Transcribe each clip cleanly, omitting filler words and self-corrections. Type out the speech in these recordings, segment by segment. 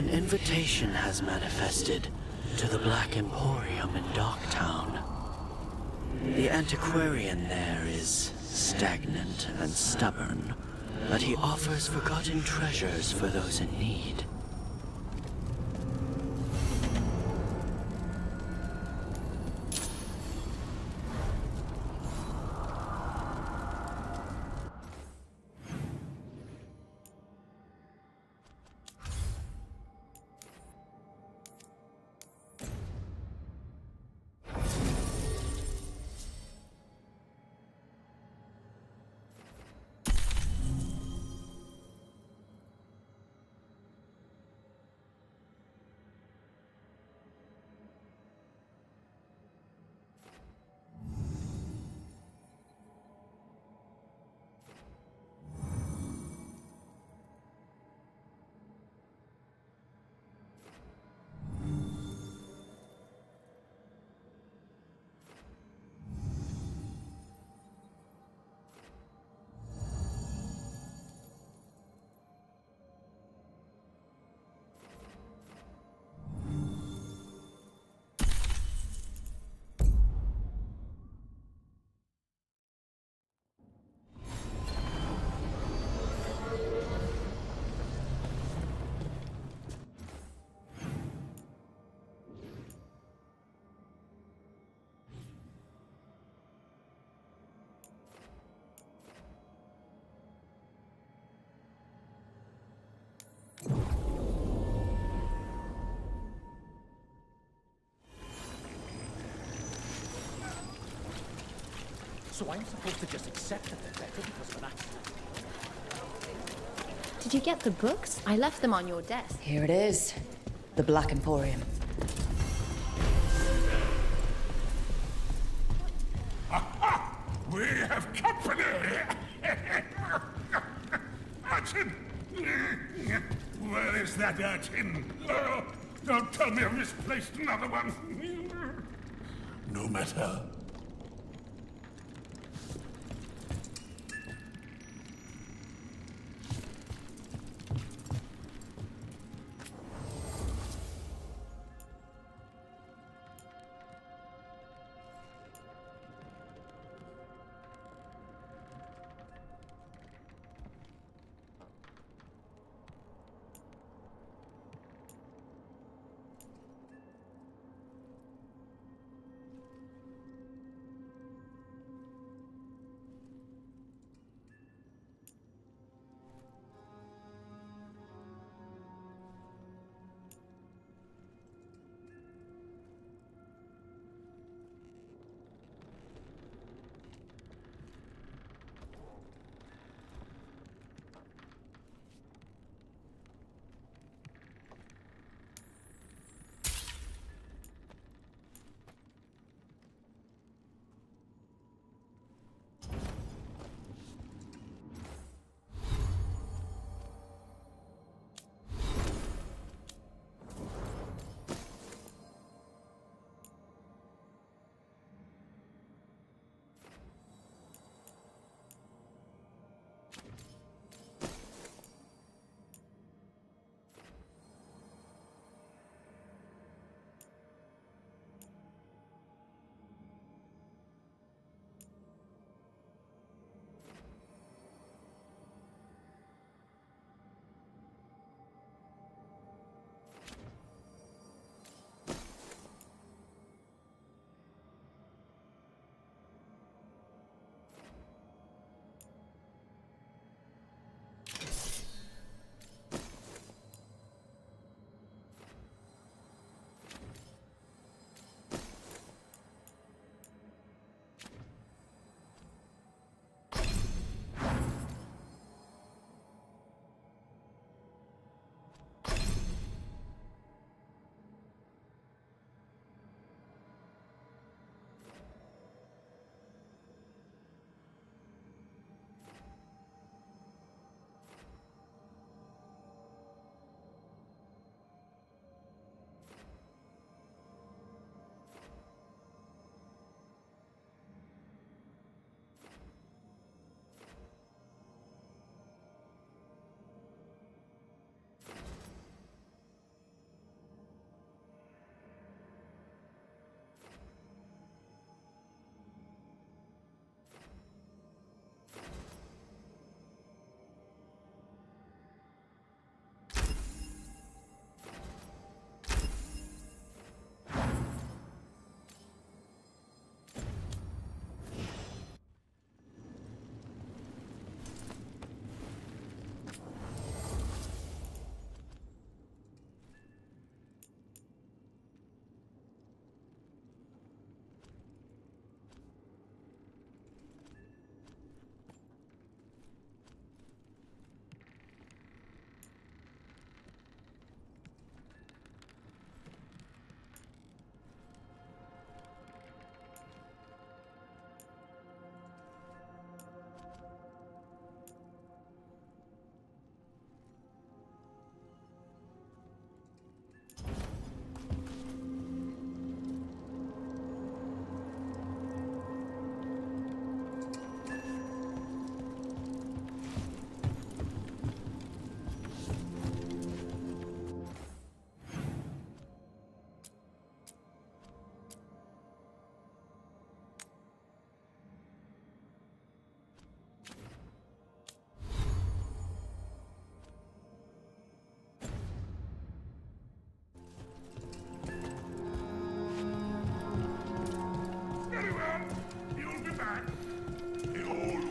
An invitation has manifested to the Black Emporium in Docktown. The antiquarian there is stagnant and stubborn, but he offers forgotten treasures for those in need. So I'm supposed to just accept that they're better because of an accident? Did you get the books? I left them on your desk. Here it is. The Black Emporium. Aha! We have company! Urchin! Where is that urchin? Oh, don't tell me I've misplaced another one. No matter.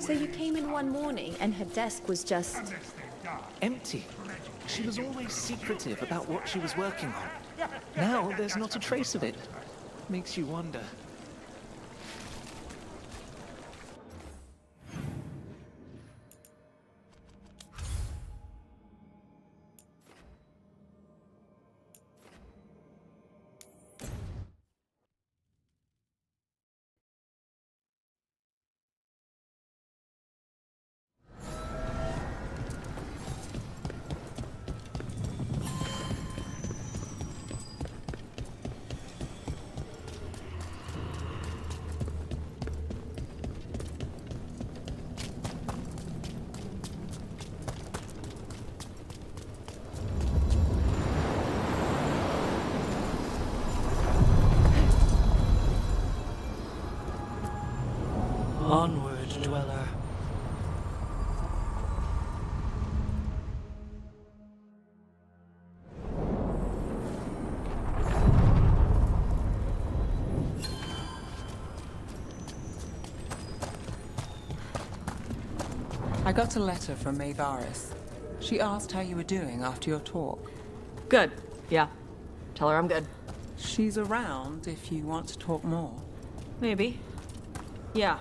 So you came in one morning and her desk was just... Empty. She was always secretive about what she was working on. Now there's not a trace of it. Makes you wonder. Onward, dweller. I got a letter from Veilguarc. She asked how you were doing after your talk. Good. Yeah. Tell her I'm good. She's around if you want to talk more. Maybe. Yeah.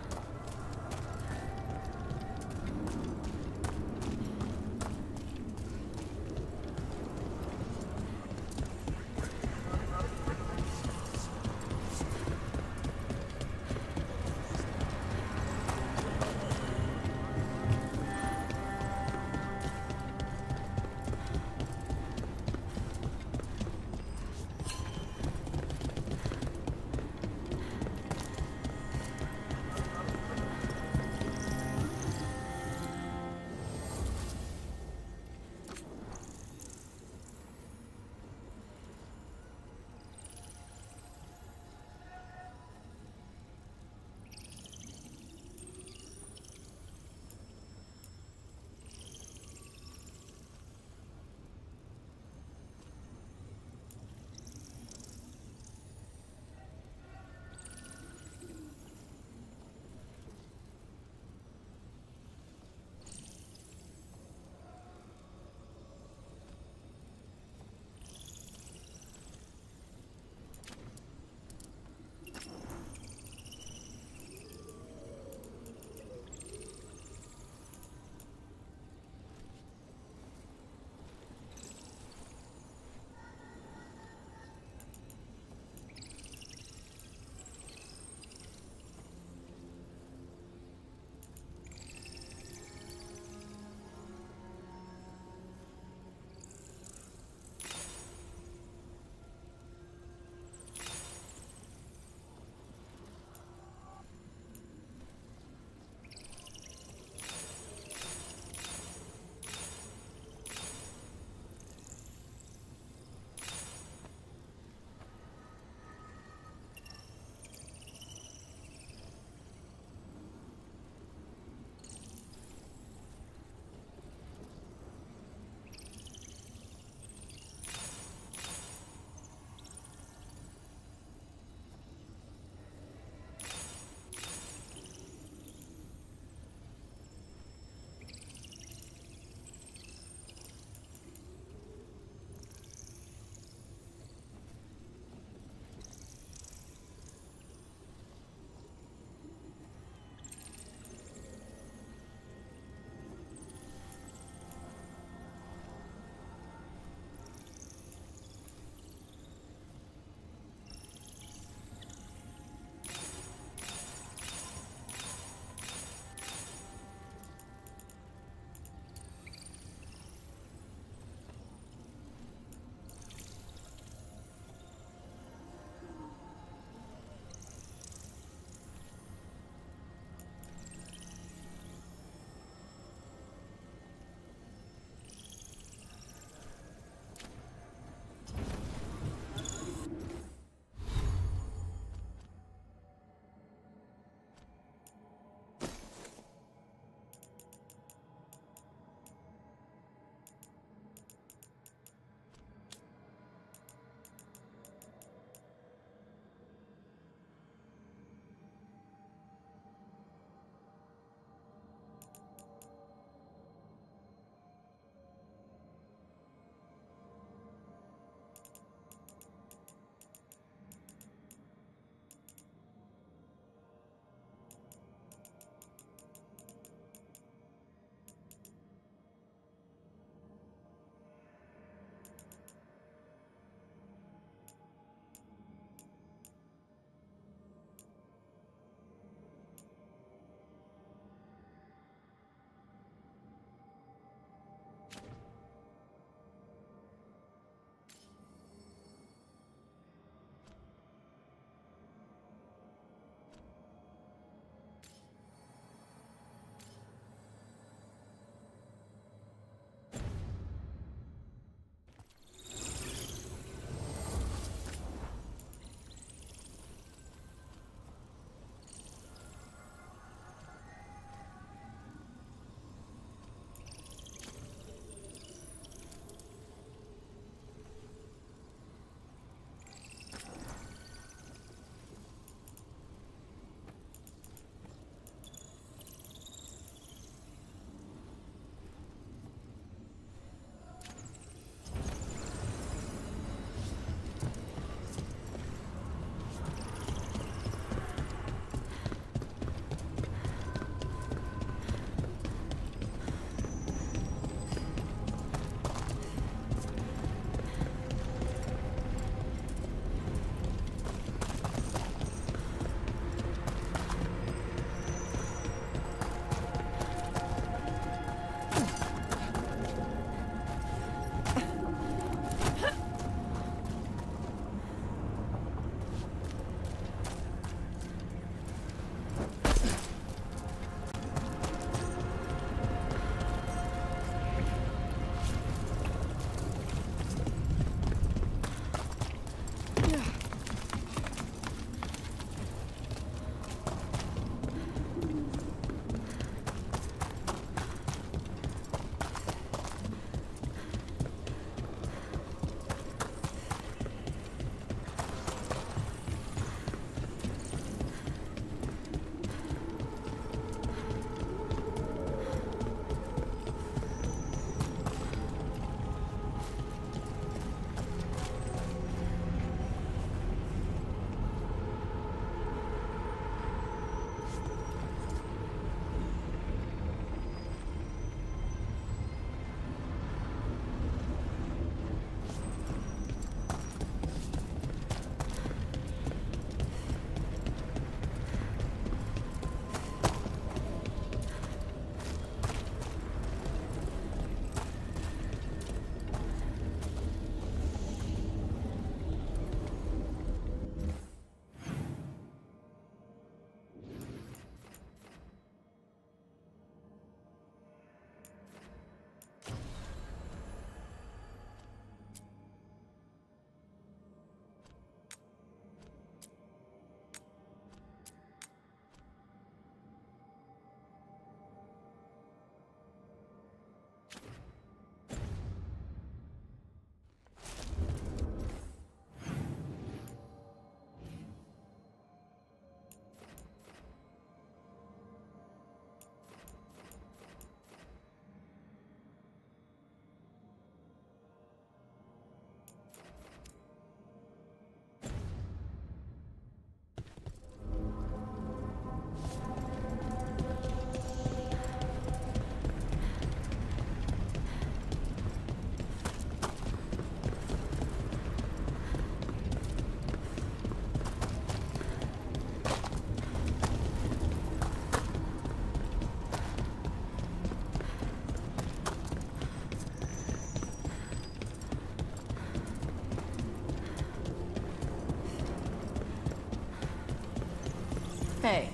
Hey,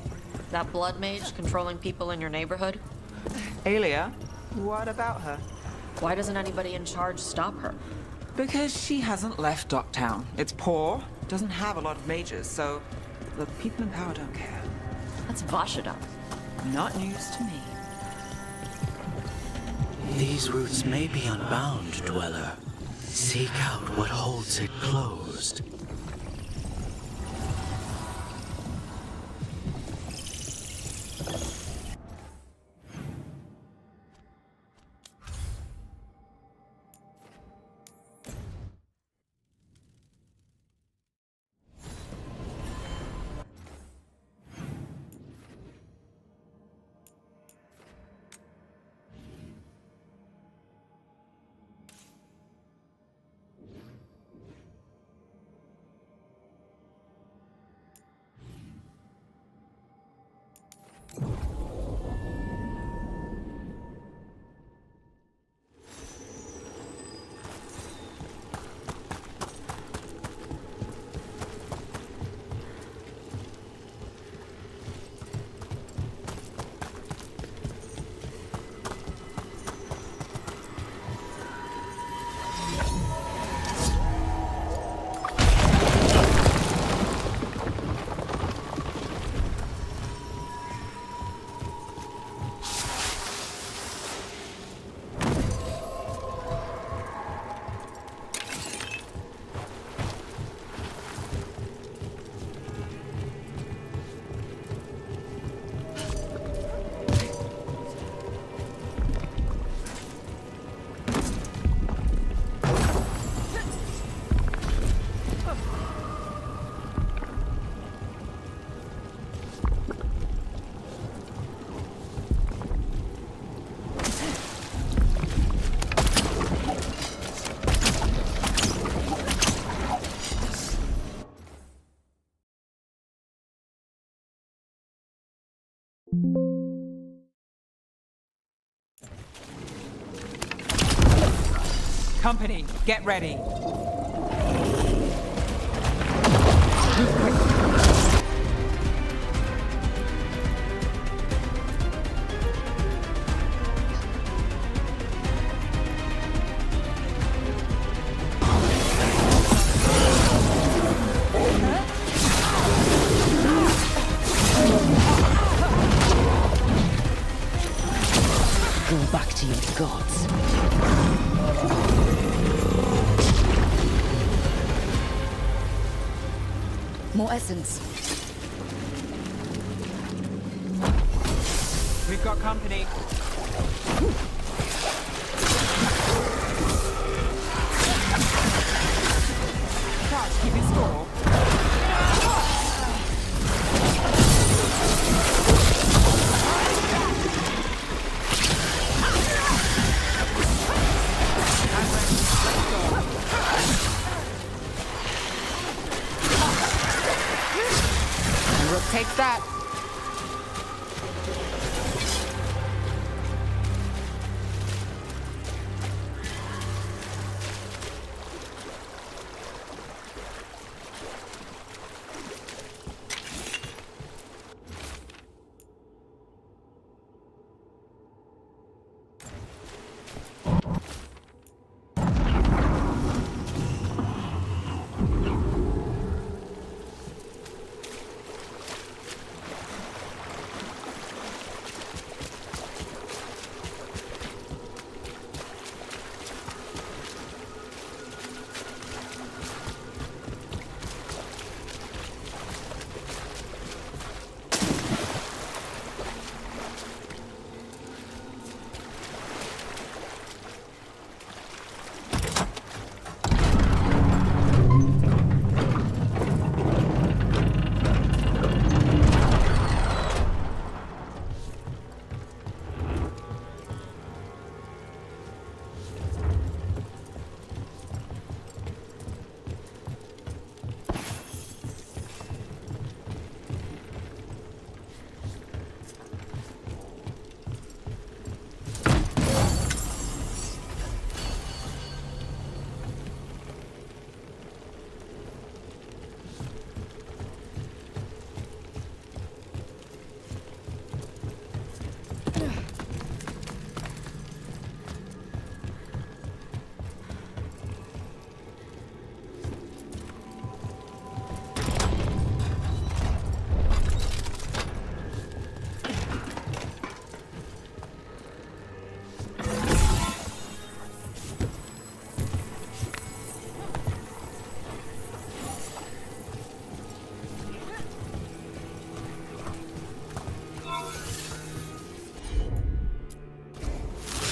that blood mage controlling people in your neighborhood? Alia? What about her? Why doesn't anybody in charge stop her? Because she hasn't left Docktown. It's poor, doesn't have a lot of mages, so the people in power don't care. That's Vashida. Not news to me. These roots may be unbound, Dweller. Seek out what holds it closed. Company, get ready. Go back to your gods. More essence. We've got company. Crouch, keep it score. Take that.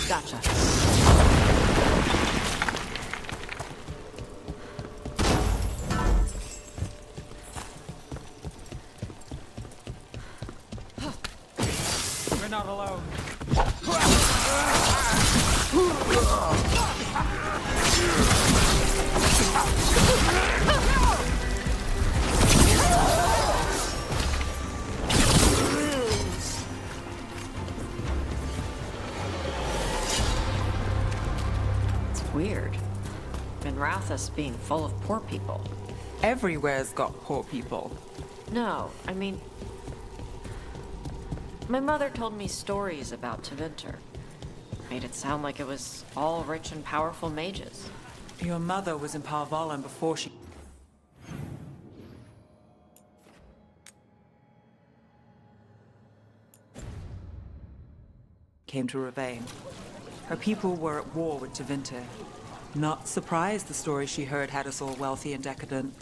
Gotcha. We're not alone. It's weird. Minrathous being full of poor people. Everywhere's got poor people. No, I mean... My mother told me stories about Tevinter. Made it sound like it was all rich and powerful mages. Your mother was in Parvalan before she... came to Ravane. Her people were at war with Tevinter. Not surprised the story she heard had us all wealthy and decadent.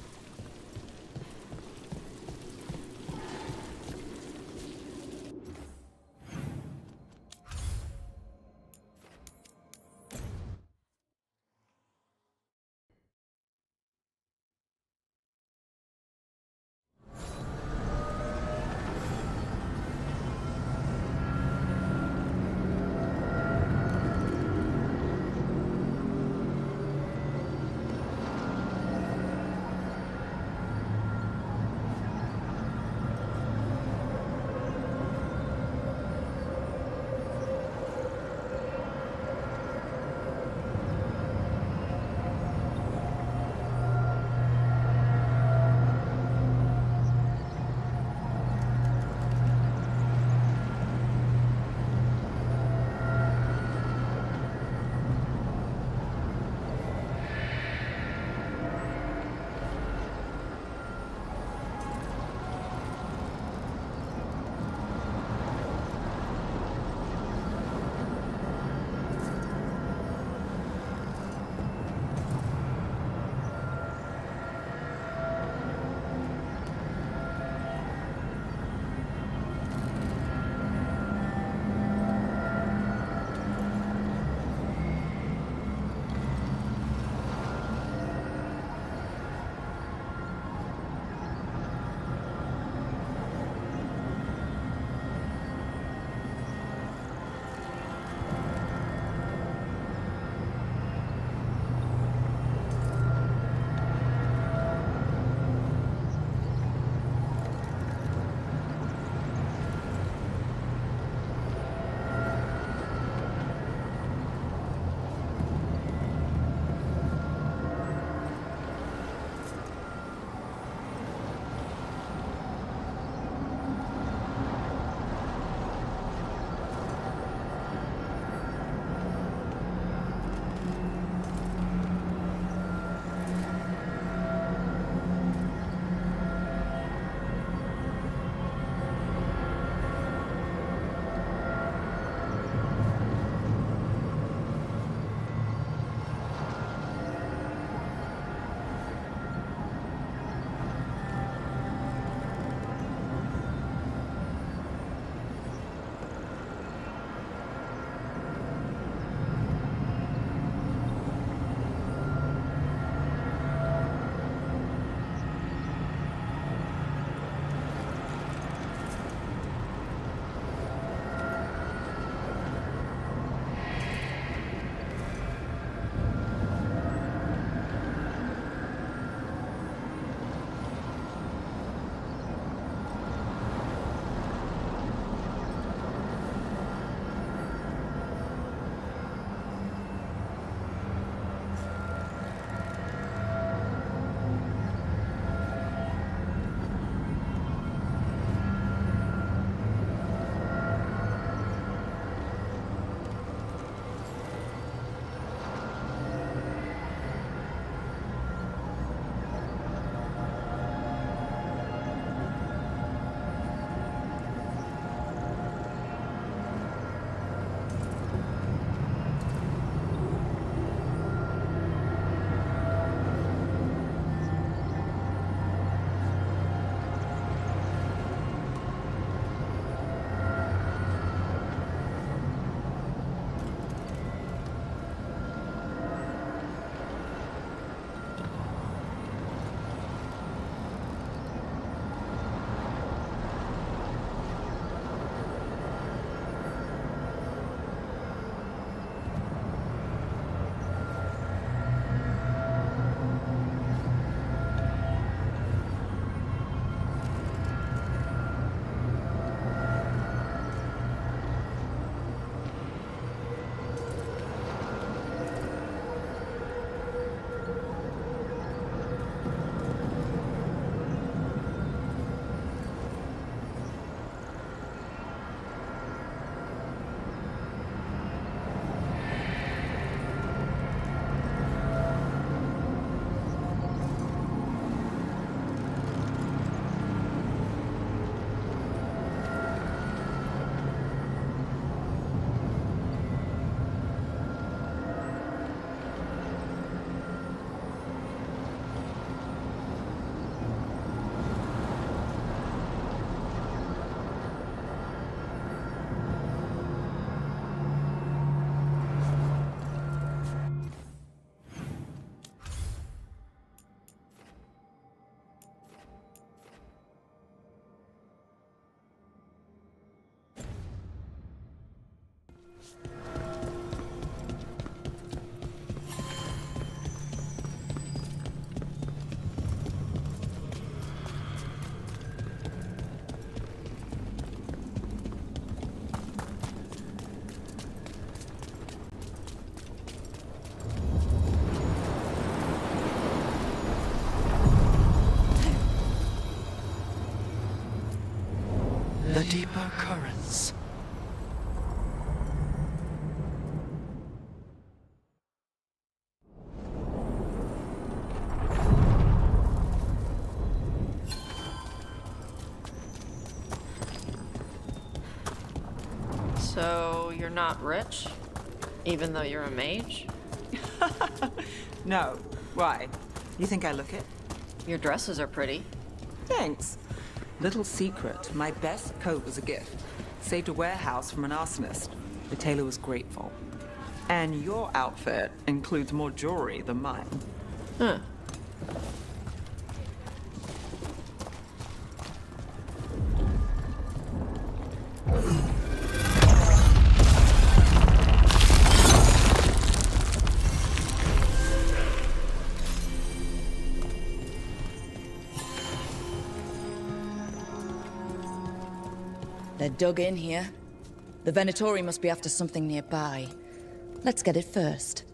The deeper currents. So, you're not rich? Even though you're a mage? No. Why? You think I look it? Your dresses are pretty. Thanks. Little secret, my best coat was a gift. Saved a warehouse from an arsonist. The tailor was grateful. And your outfit includes more jewelry than mine. Huh. They're dug in here. The Venatori must be after something nearby. Let's get it first.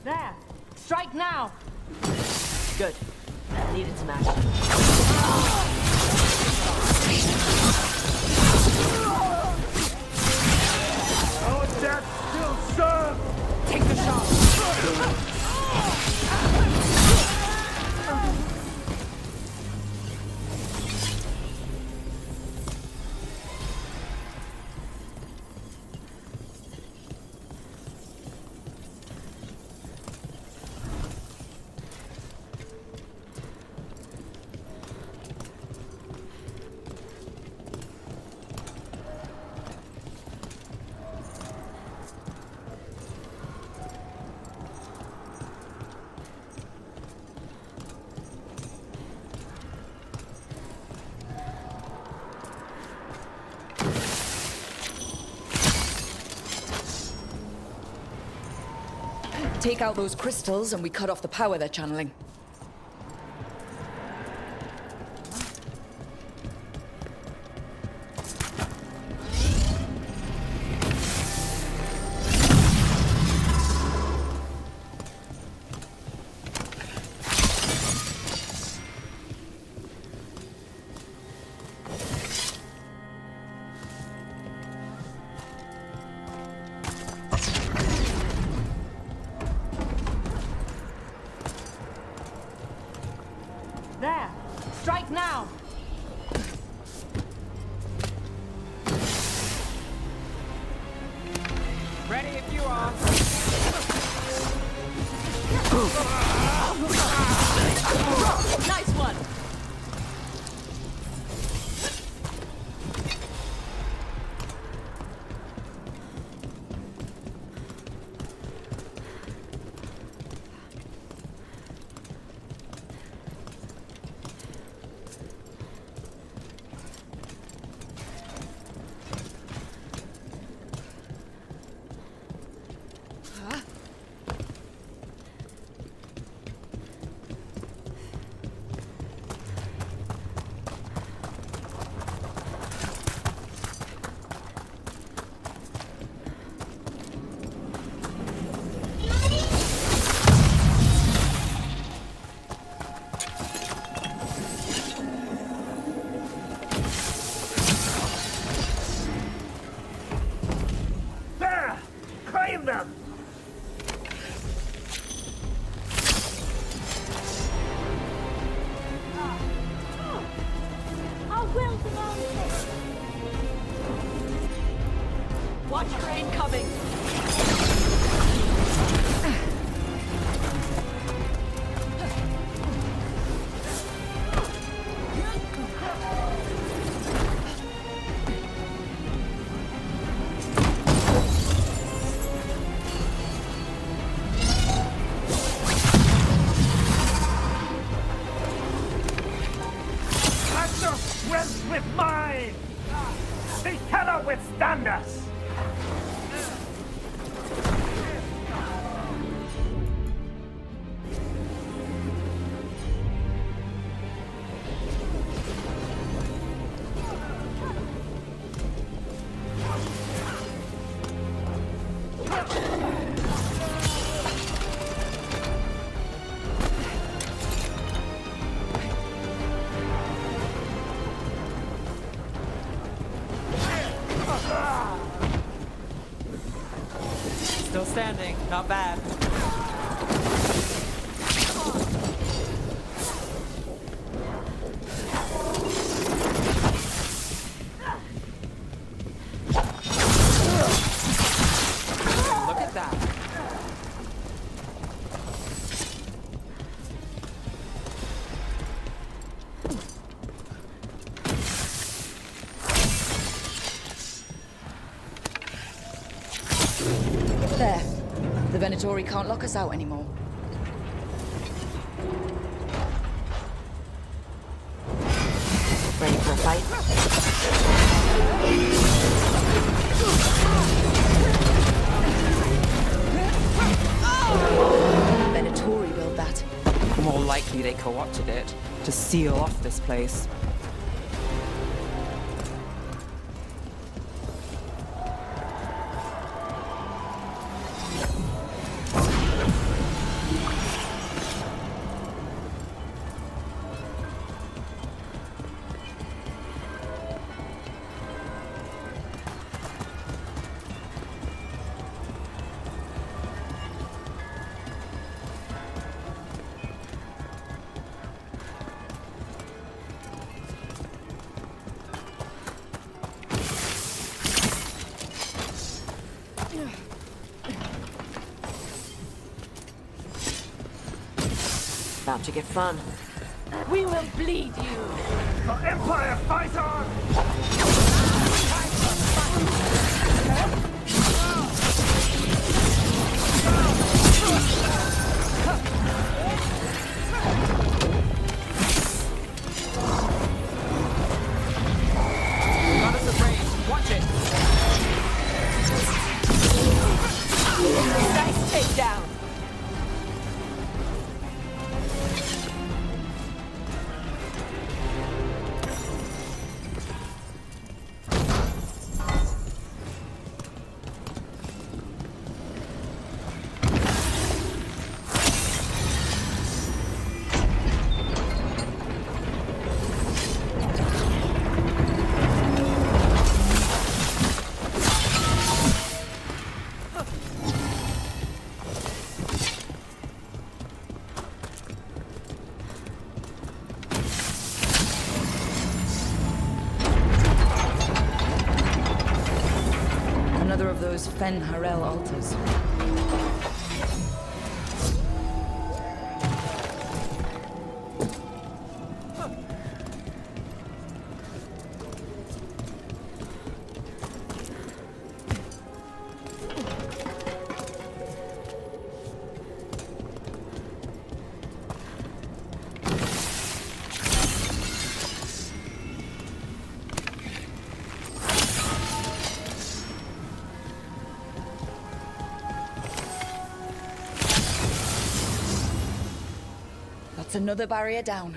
There! Strike now! Good. That needed some action. Our death still serves! Take the shot! Take out those crystals and we cut off the power they're channeling. There! Strike now! Ready if you are. Nice one! stand us! Still standing, not bad. Look at that. There. The Venatori can't lock us out anymore. Ready for a fight? Venatori built that. More likely they co-opted it to seal off this place. About to get fun. We will bleed you. The Empire fight on! Goddess of Rage, watch it! Nice takedown. Another of those Fen Harel altars. That's another barrier down.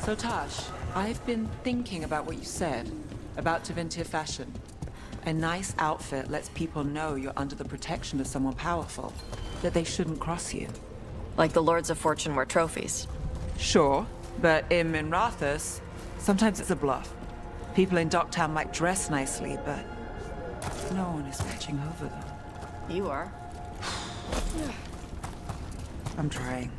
So Tash, I've been thinking about what you said about Tevinter fashion. A nice outfit lets people know you're under the protection of someone powerful, that they shouldn't cross you. Like the Lords of Fortune wear trophies. Sure, but in Minrathous, sometimes it's a bluff. People in Docktown might dress nicely, but no one is watching over them. You are. I'm trying.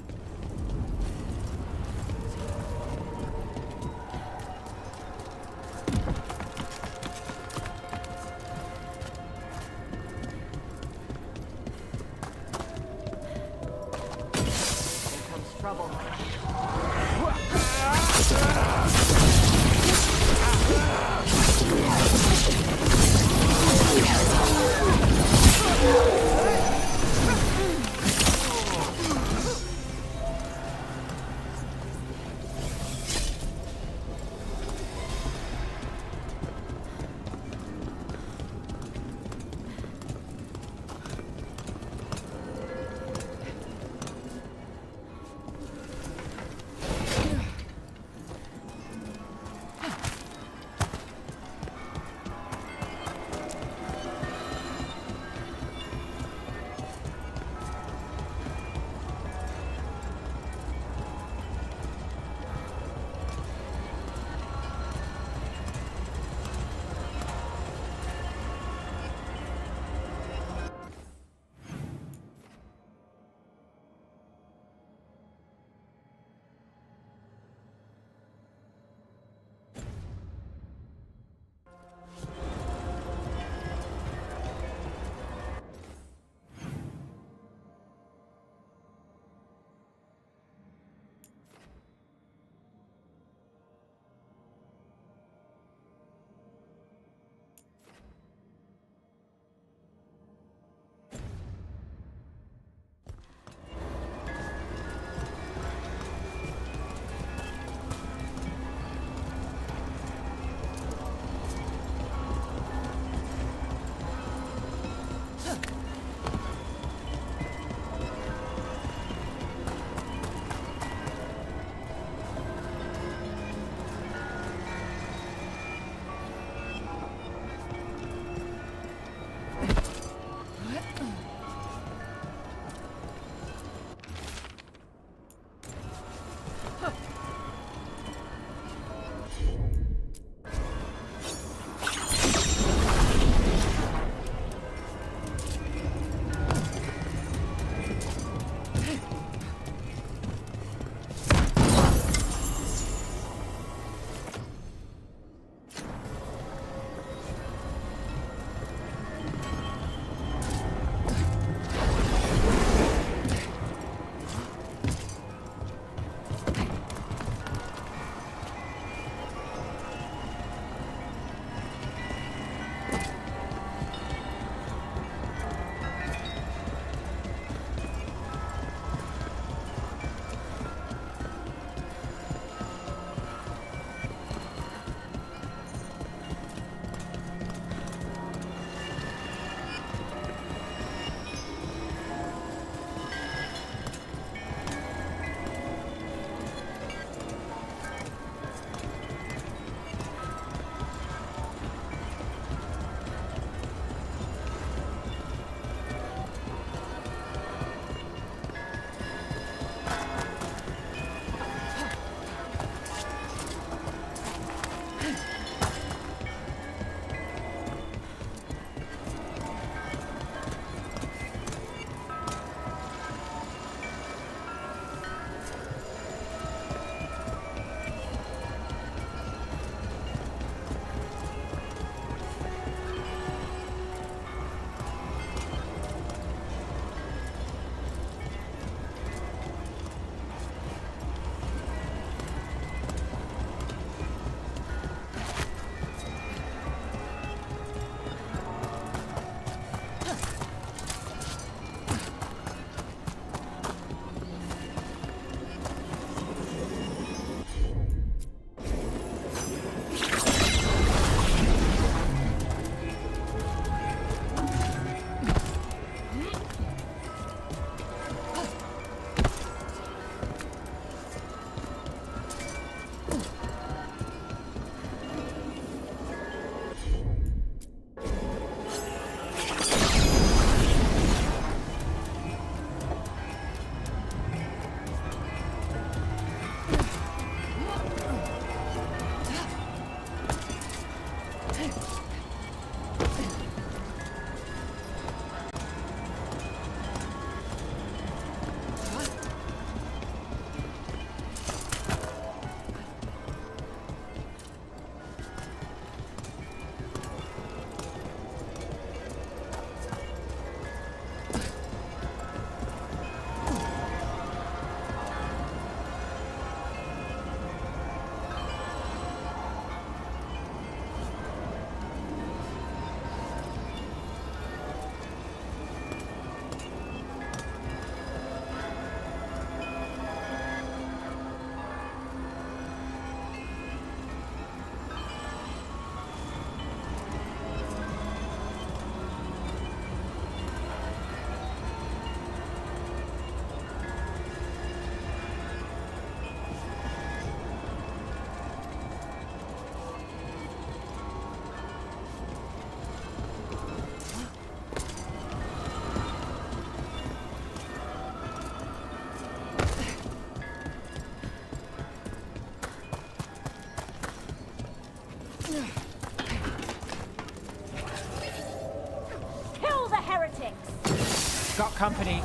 Got company.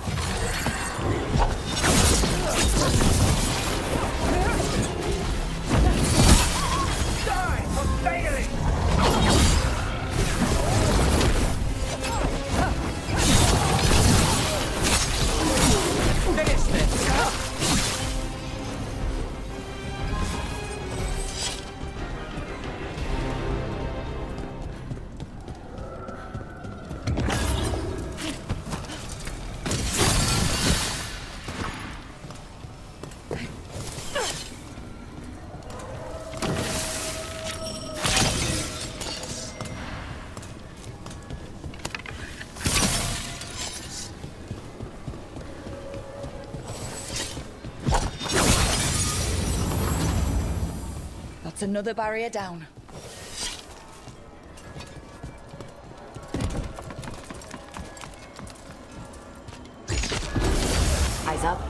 Die for failing! Finish this! That's another barrier down. Eyes up.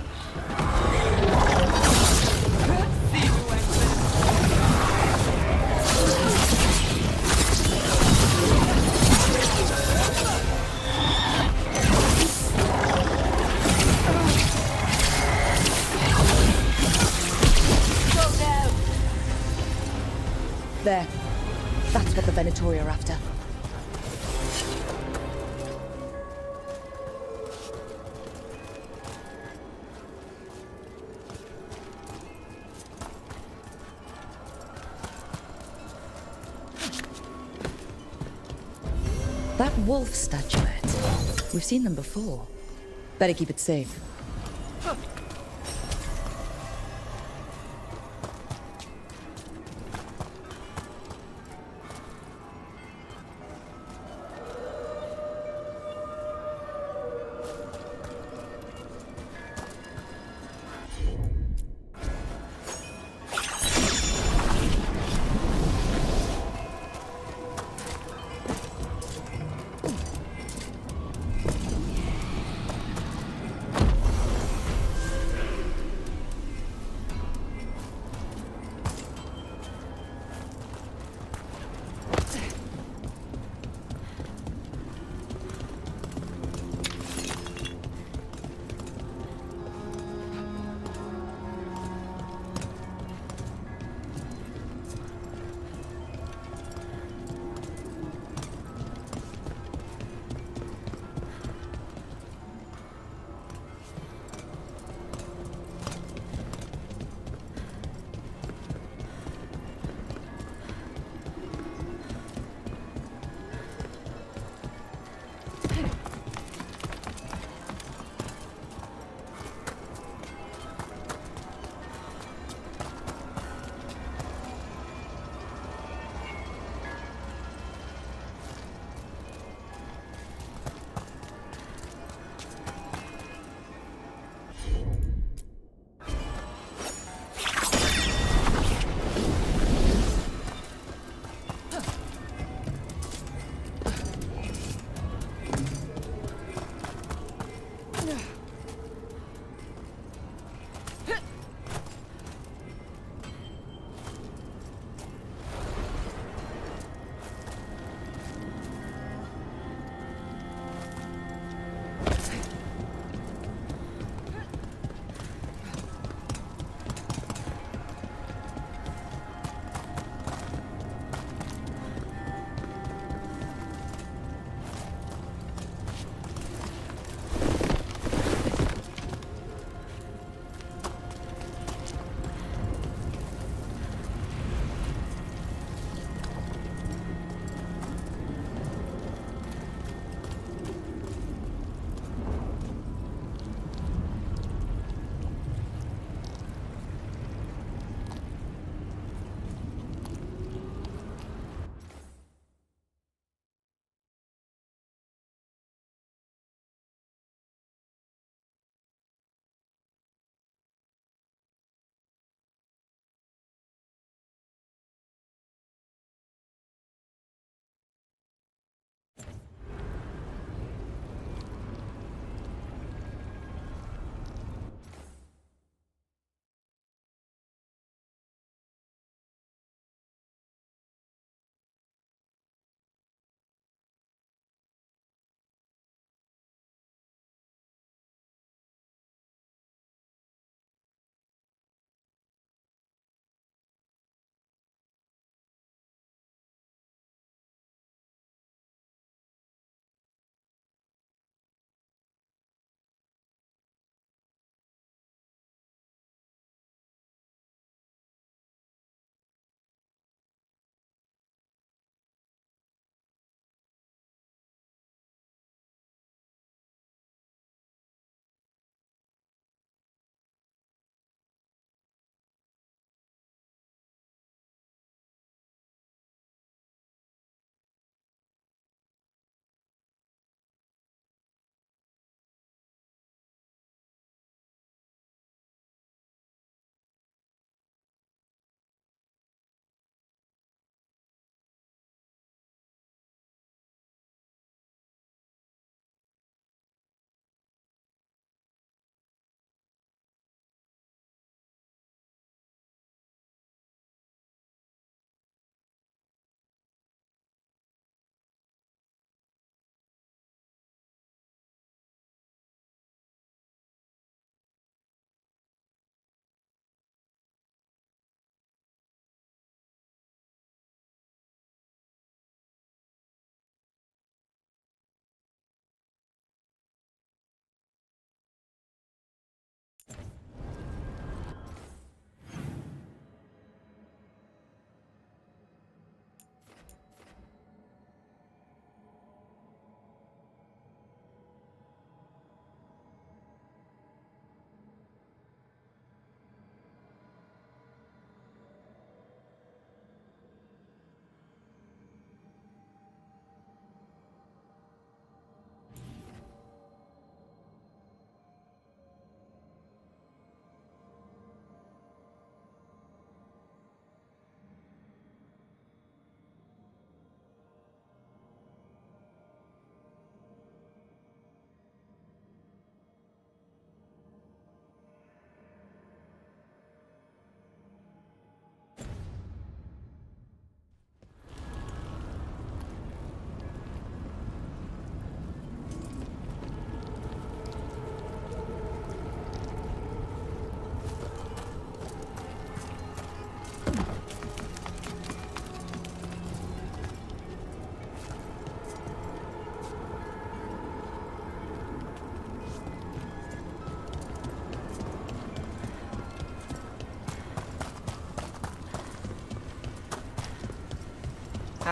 There. That's what the Venatori are after. That wolf statuette. We've seen them before. Better keep it safe.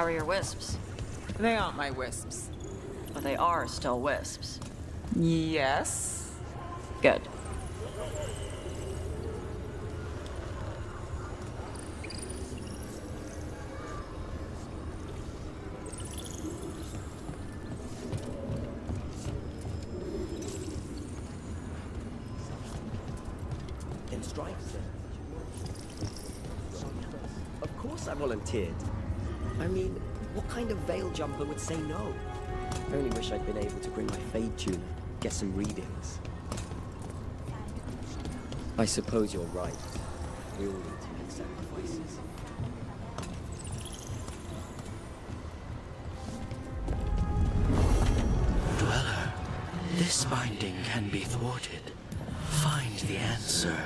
How are your wisps? They aren't my wisps. But they are still wisps. Yes? Good. In strike, sir. Of course I volunteered. I mean, what kind of veil jumper would say no? I only wish I'd been able to bring my fade tuner, get some readings. I suppose you're right. We all need to make sacrifices. Dweller, this binding can be thwarted. Find the answer.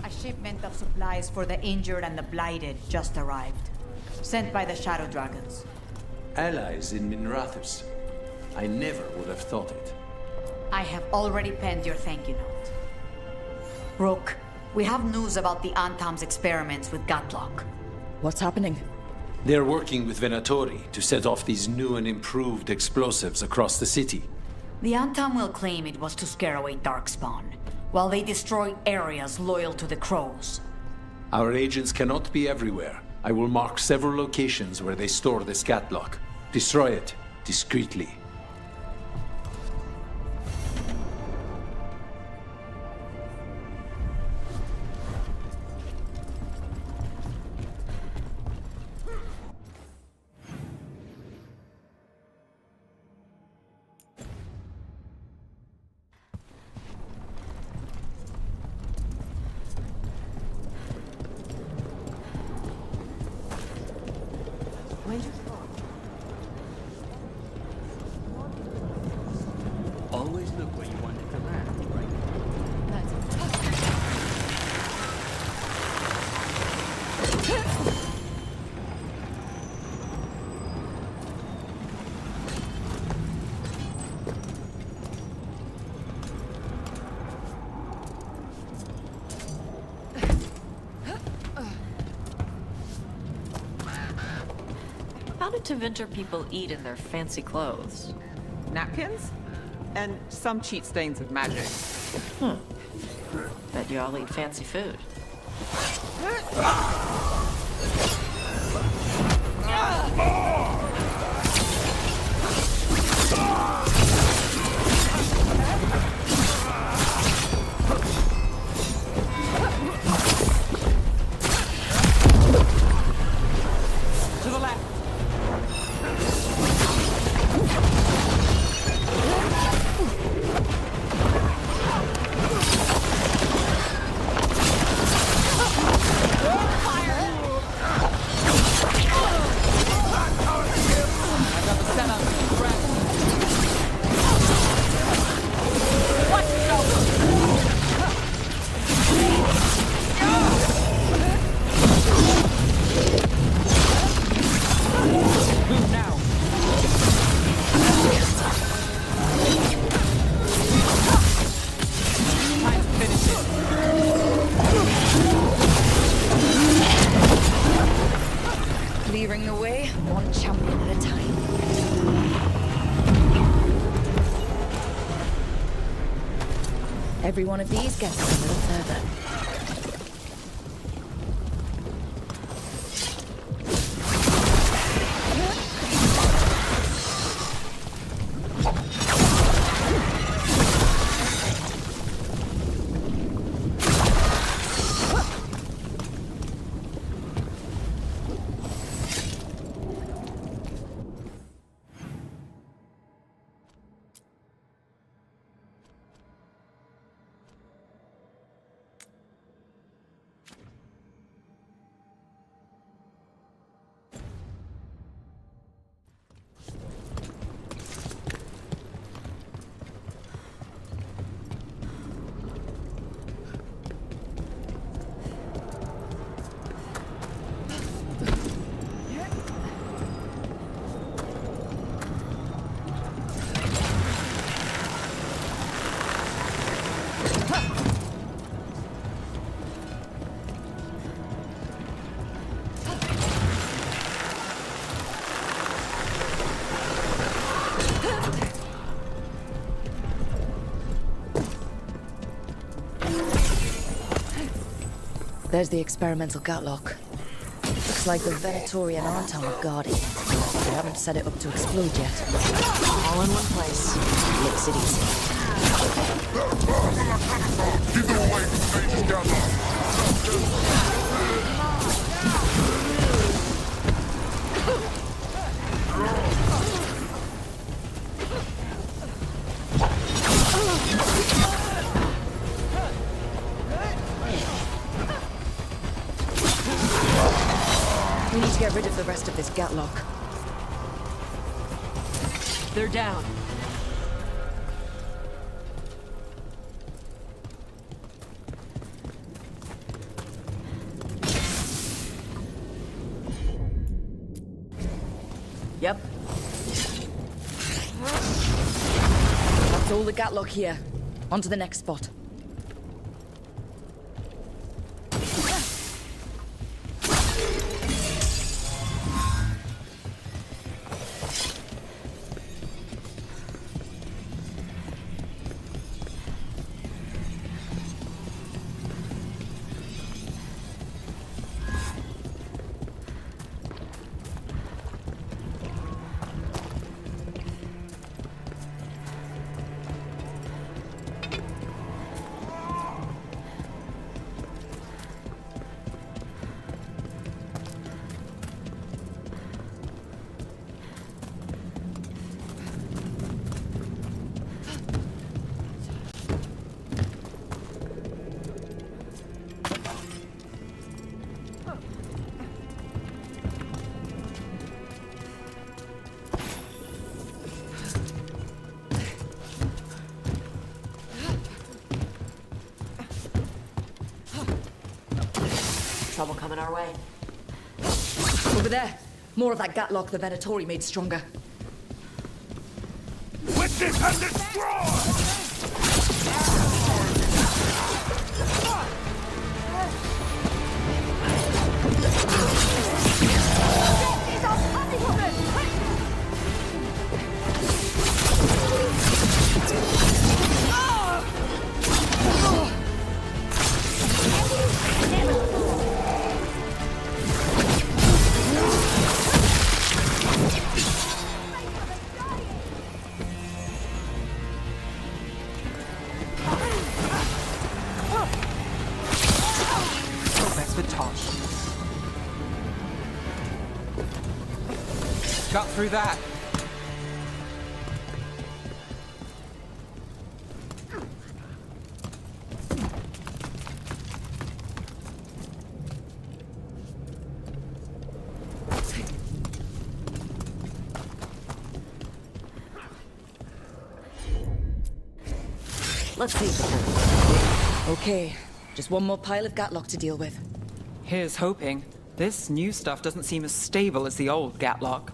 A shipment of supplies for the injured and the blighted just arrived. Sent by the Shadow Dragons. Allies in Minrathus. I never would have thought it. I have already penned your thank you note. Rook, we have news about the Antam's experiments with Gatlock. What's happening? They're working with Venatori to set off these new and improved explosives across the city. The Antam will claim it was to scare away Darkspawn, while they destroy areas loyal to the Crows. Our agents cannot be everywhere. I will mark several locations where they store the Scatlock. Destroy it, discreetly. what do Winter people eat in their fancy clothes? Napkins? And some cheat stains of magic. Bet you all eat fancy food. To the left. Clearing the way, one champion at a time. Every one of these gets us a little further. There's the experimental Gatlock. Looks like the Venatori and Arnton are guarding it. They haven't set it up to explode yet. All in one place. Makes it easy. Keep them away from Major's Gatlock. We need to get rid of the rest of this Gatlock. They're down. Yep. That's all the Gatlock here. On to the next spot. Trouble coming our way. Over there. More of that Gatlock the Venatori made stronger. Witches and destroy! He's on Honeywoman! Tosh. Got through that. Let's see. Okay, just one more pile of Gatlock to deal with. Here's hoping. This new stuff doesn't seem as stable as the old Gatlock.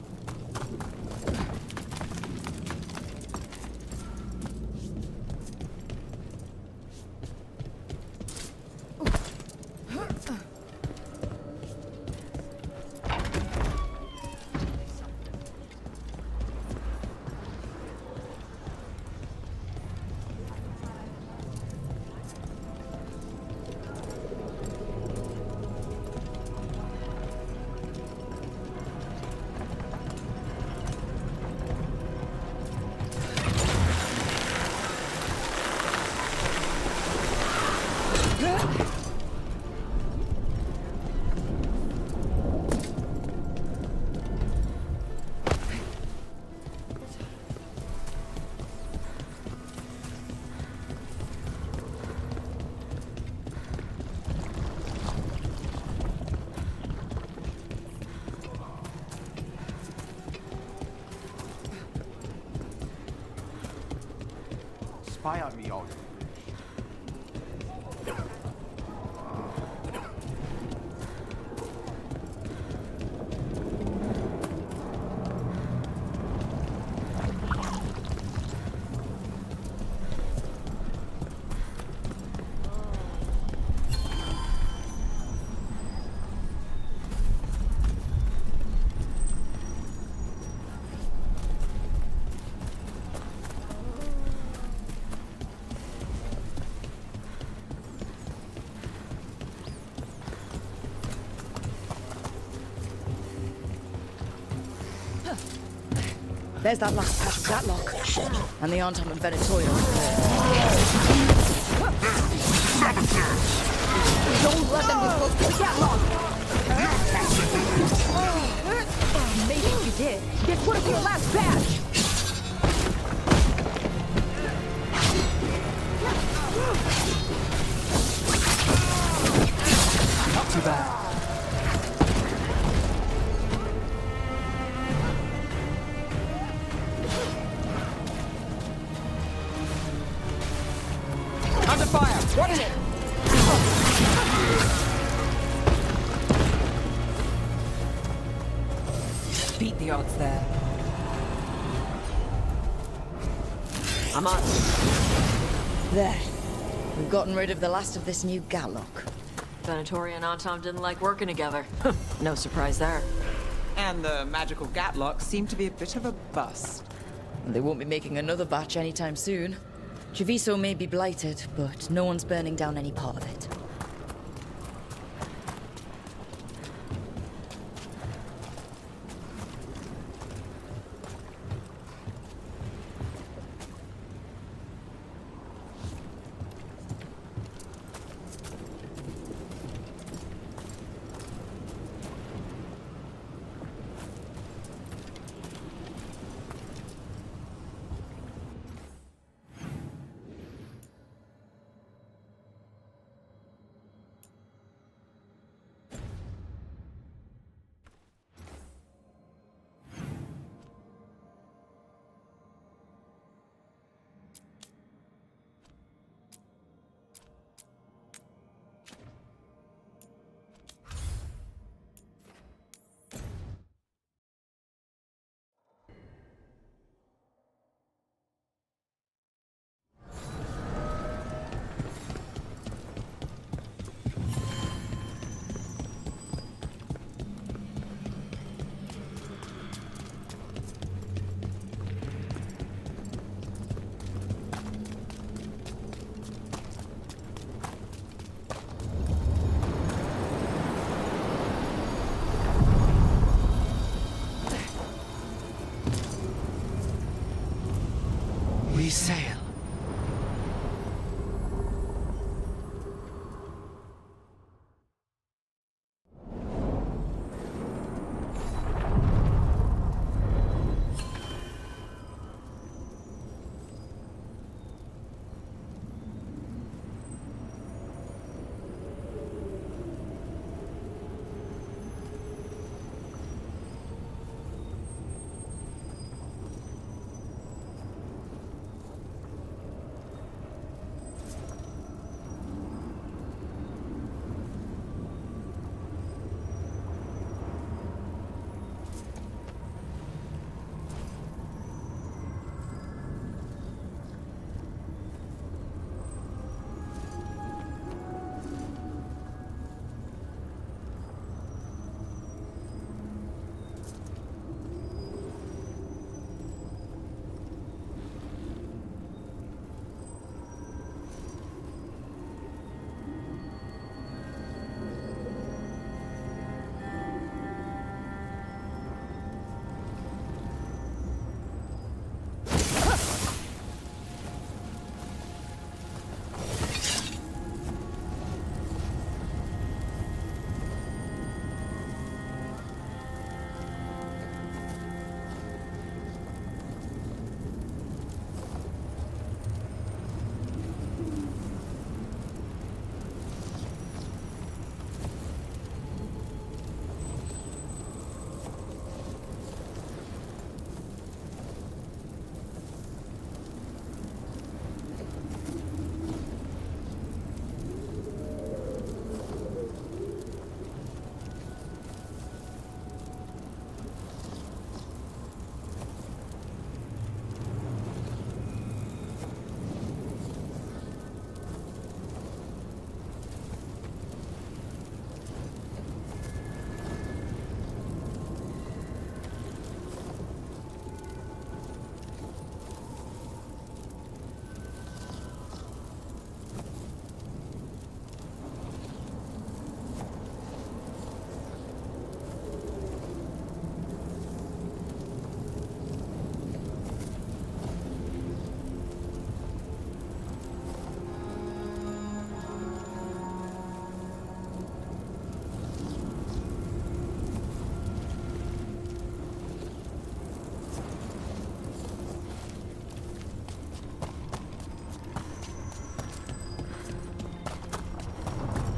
Spy on me, all. There's that last patch of Gatlock. And the Antom and Venatorial. Don't let them get close to the Gatlock! Maybe if you did, this would have been your last batch! Not too bad. Under fire! Watch it! Beat the odds there. I'm on. There. We've gotten rid of the last of this new Gatlock. Venatori and Antom didn't like working together. No surprise there. And the magical Gatlock seemed to be a bit of a bust. They won't be making another batch anytime soon. Treviso may be blighted, but no one's burning down any part of it. We sail.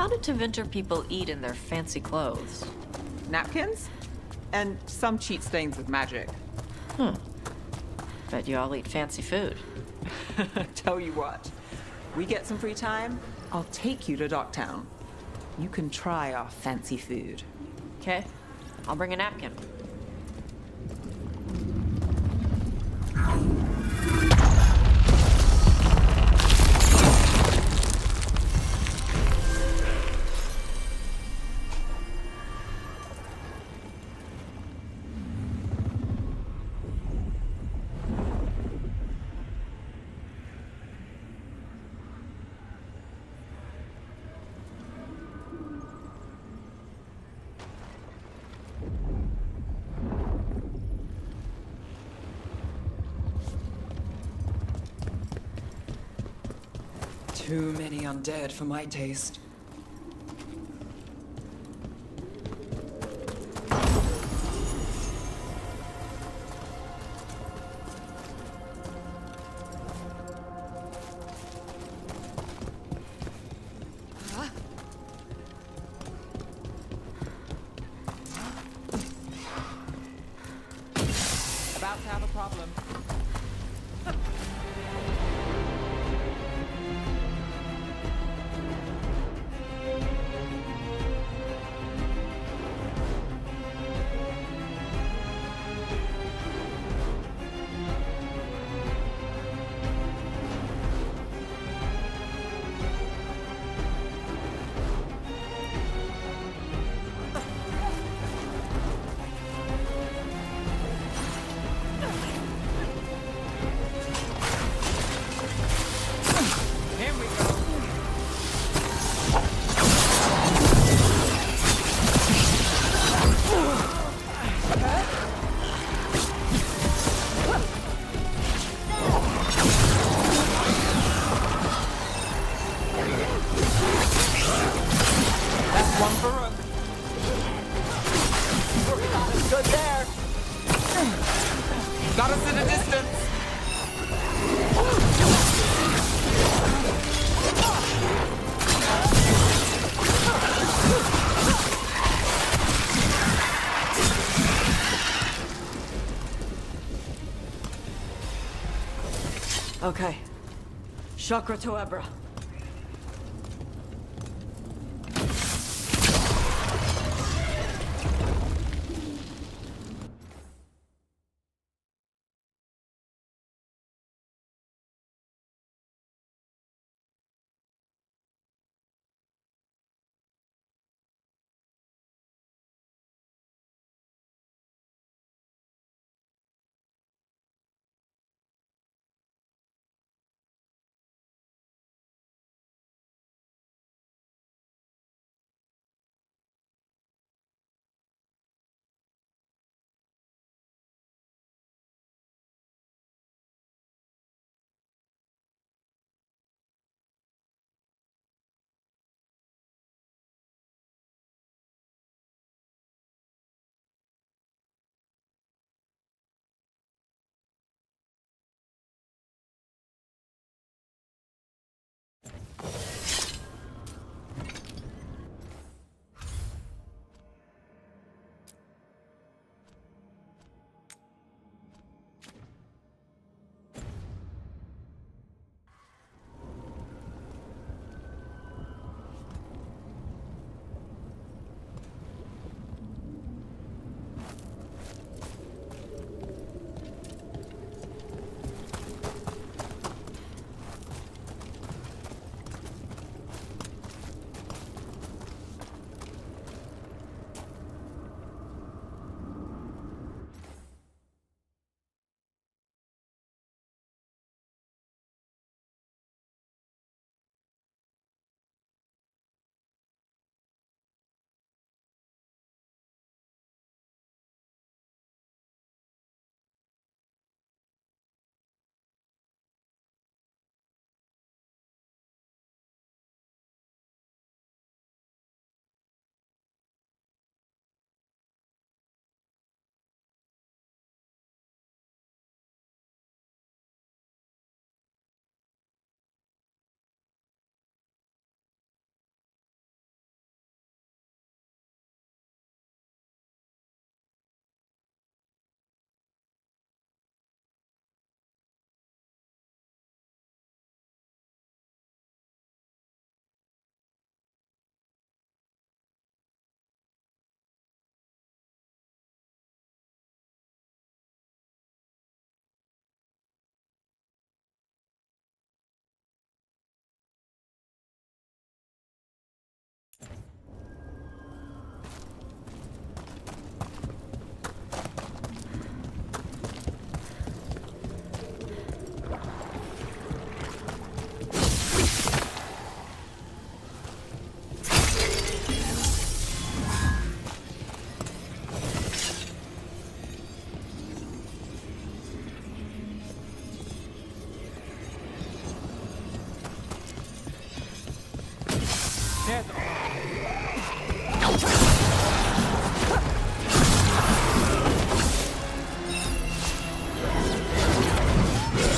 How did Tevinter people eat in their fancy clothes? Napkins? And some cheat stains with magic. Bet you all eat fancy food. Tell you what, we get some free time, I'll take you to Docktown. You can try our fancy food. Okay, I'll bring a napkin. Too many undead for my taste. About to have a problem. Here we go. That's one for Rook. Good there. Got us in a distance. Okay. Chakra to Ebra. dead.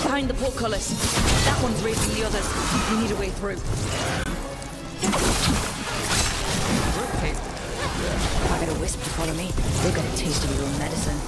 Behind the portcullis. That one's raising the others. We need a way through. If I get a wisp to follow me, they'll get a taste of your own medicine.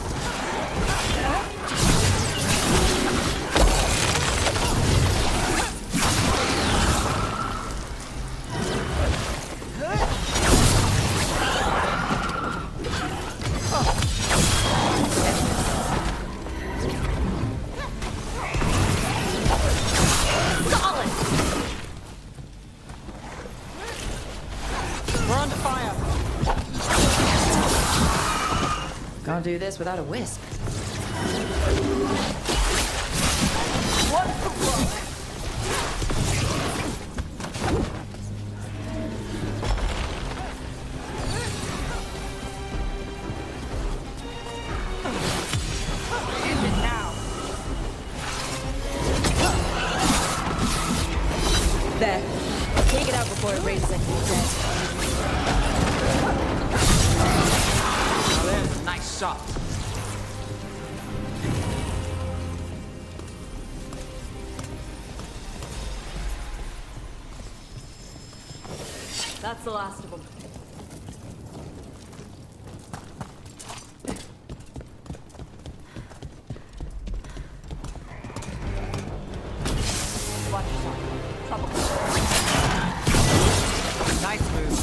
Can't do this without a wisp. What the fuck? End it now. There. Take it out before it raises any dead. There's a nice shot. That's the last of them. Watch yourself. Trouble. Nice move.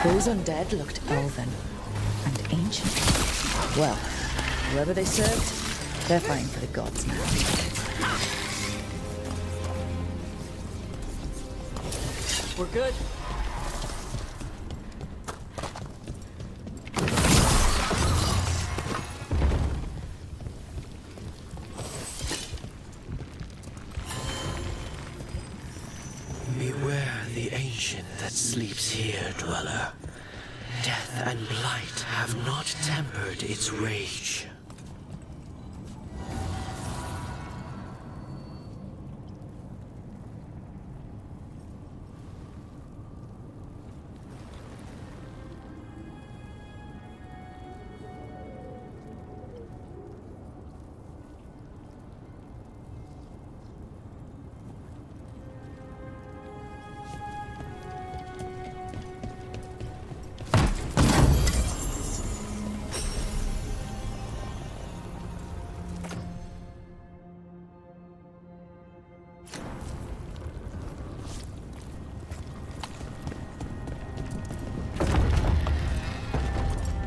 Those undead looked elven and ancient. Well, whoever they served, they're fighting for the gods now. We're good. Beware the ancient that sleeps here, dweller. Death and blight have not tempered its rage.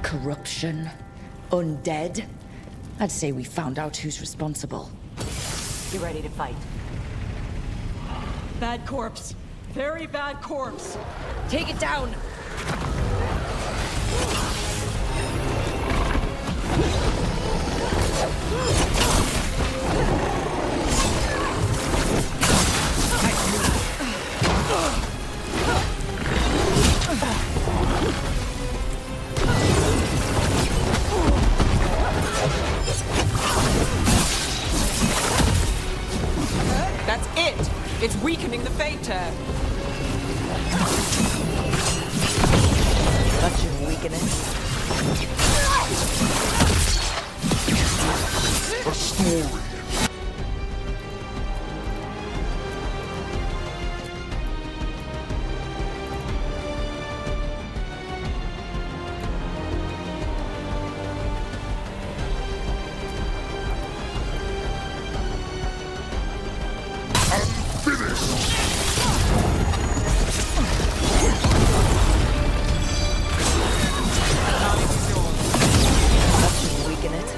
Corruption. Undead. I'd say we found out who's responsible. You ready to fight? Bad corpse. Very bad corpse. Take it down! That's it! It's weakening the Fater. That should weaken it. A story. That should weaken it.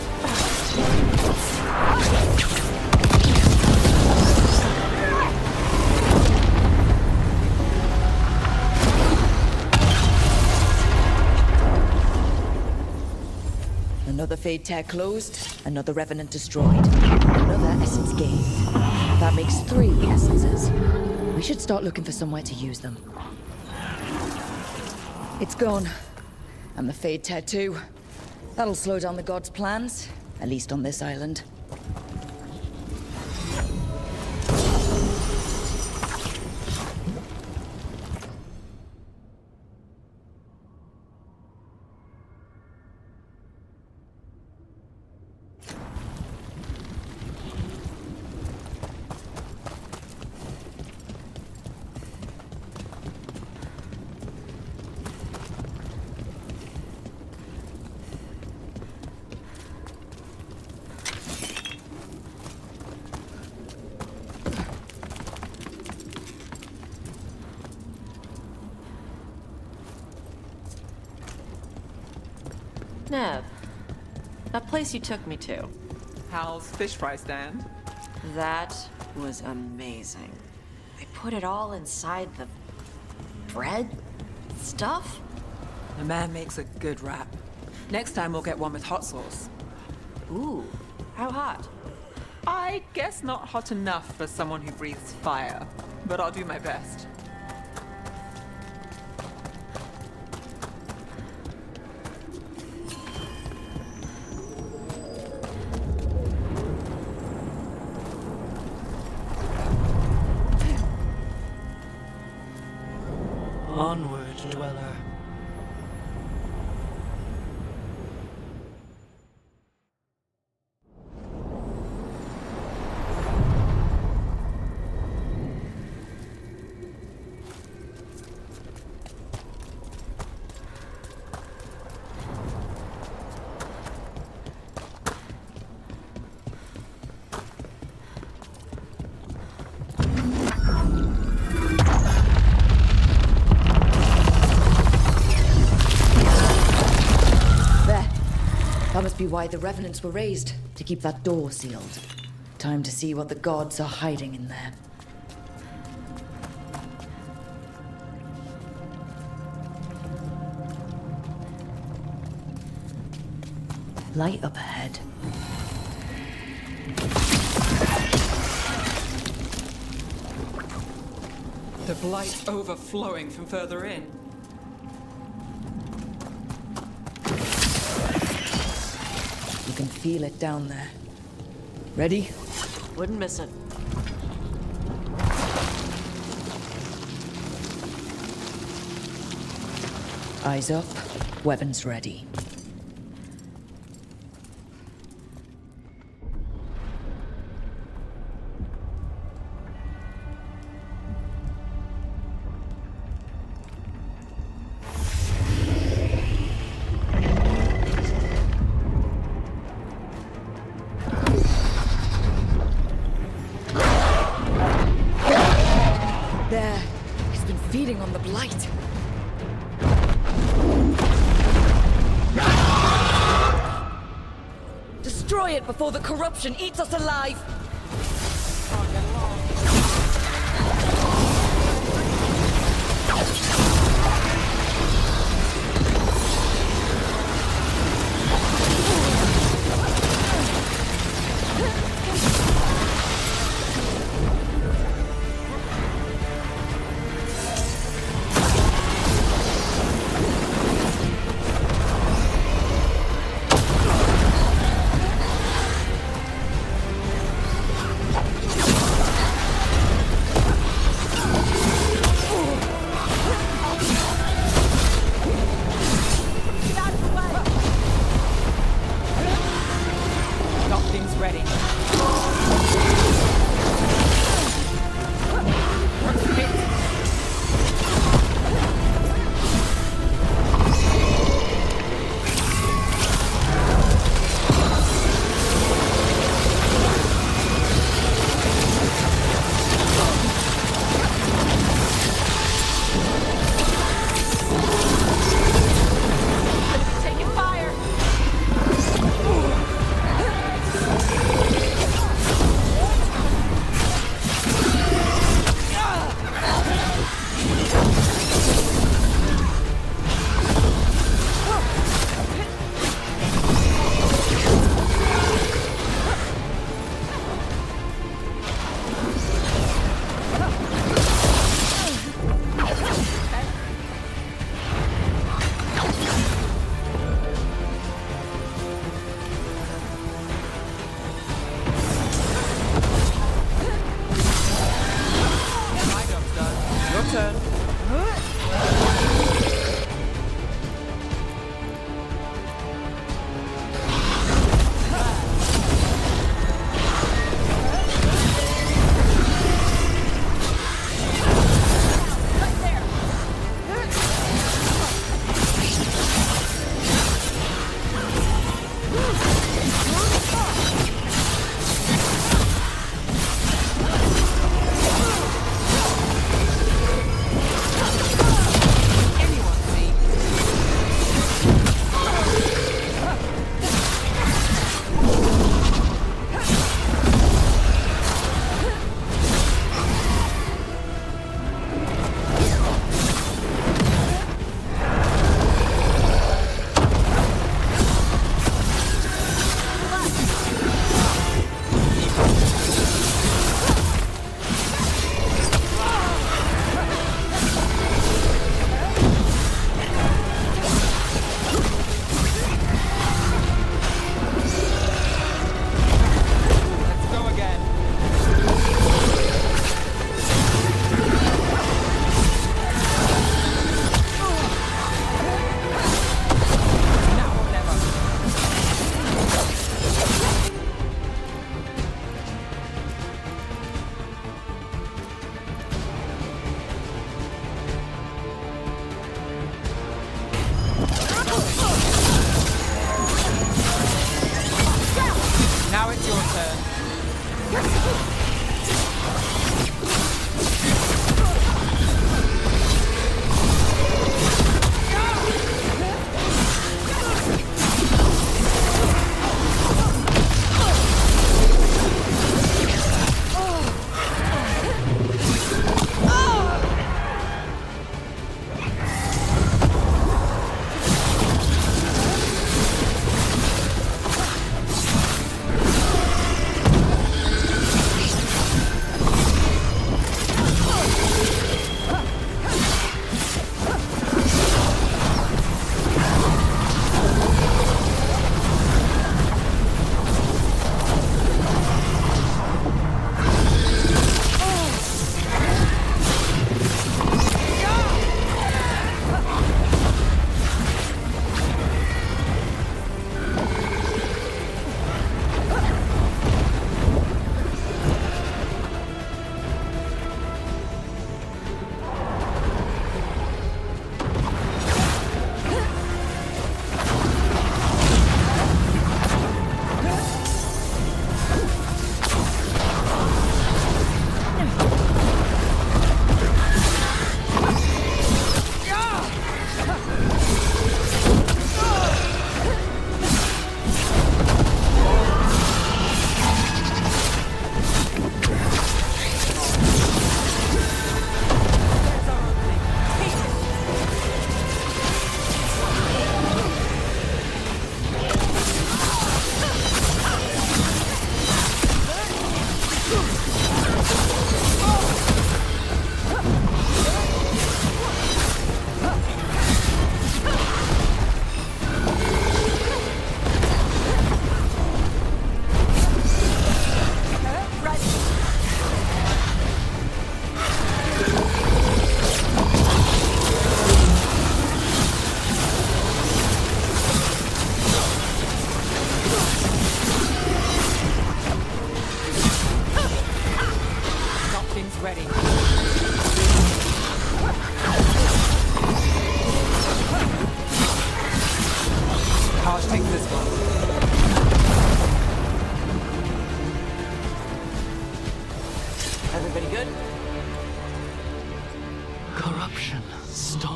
Fade Tear closed, another Revenant destroyed, another essence gained. That makes 3 essences. We should start looking for somewhere to use them. It's gone. And the Fade Tear too. That'll slow down the gods' plans, at least on this island. Neb, that place you took me to. How's fish fry stand? That was amazing. They put it all inside the bread stuff? The man makes a good wrap. Next time we'll get one with hot sauce. Ooh, how hot? I guess not hot enough for someone who breathes fire, but I'll do my best. Onward, dweller. That must be why the Revenants were raised, to keep that door sealed. Time to see what the gods are hiding in there. Light up ahead. The blight's overflowing from further in. You can feel it down there. Ready? Wouldn't miss it. Eyes up, weapons ready. There, he's been feeding on the blight. Destroy it before the corruption eats us alive! Nothing's ready. Taking fire!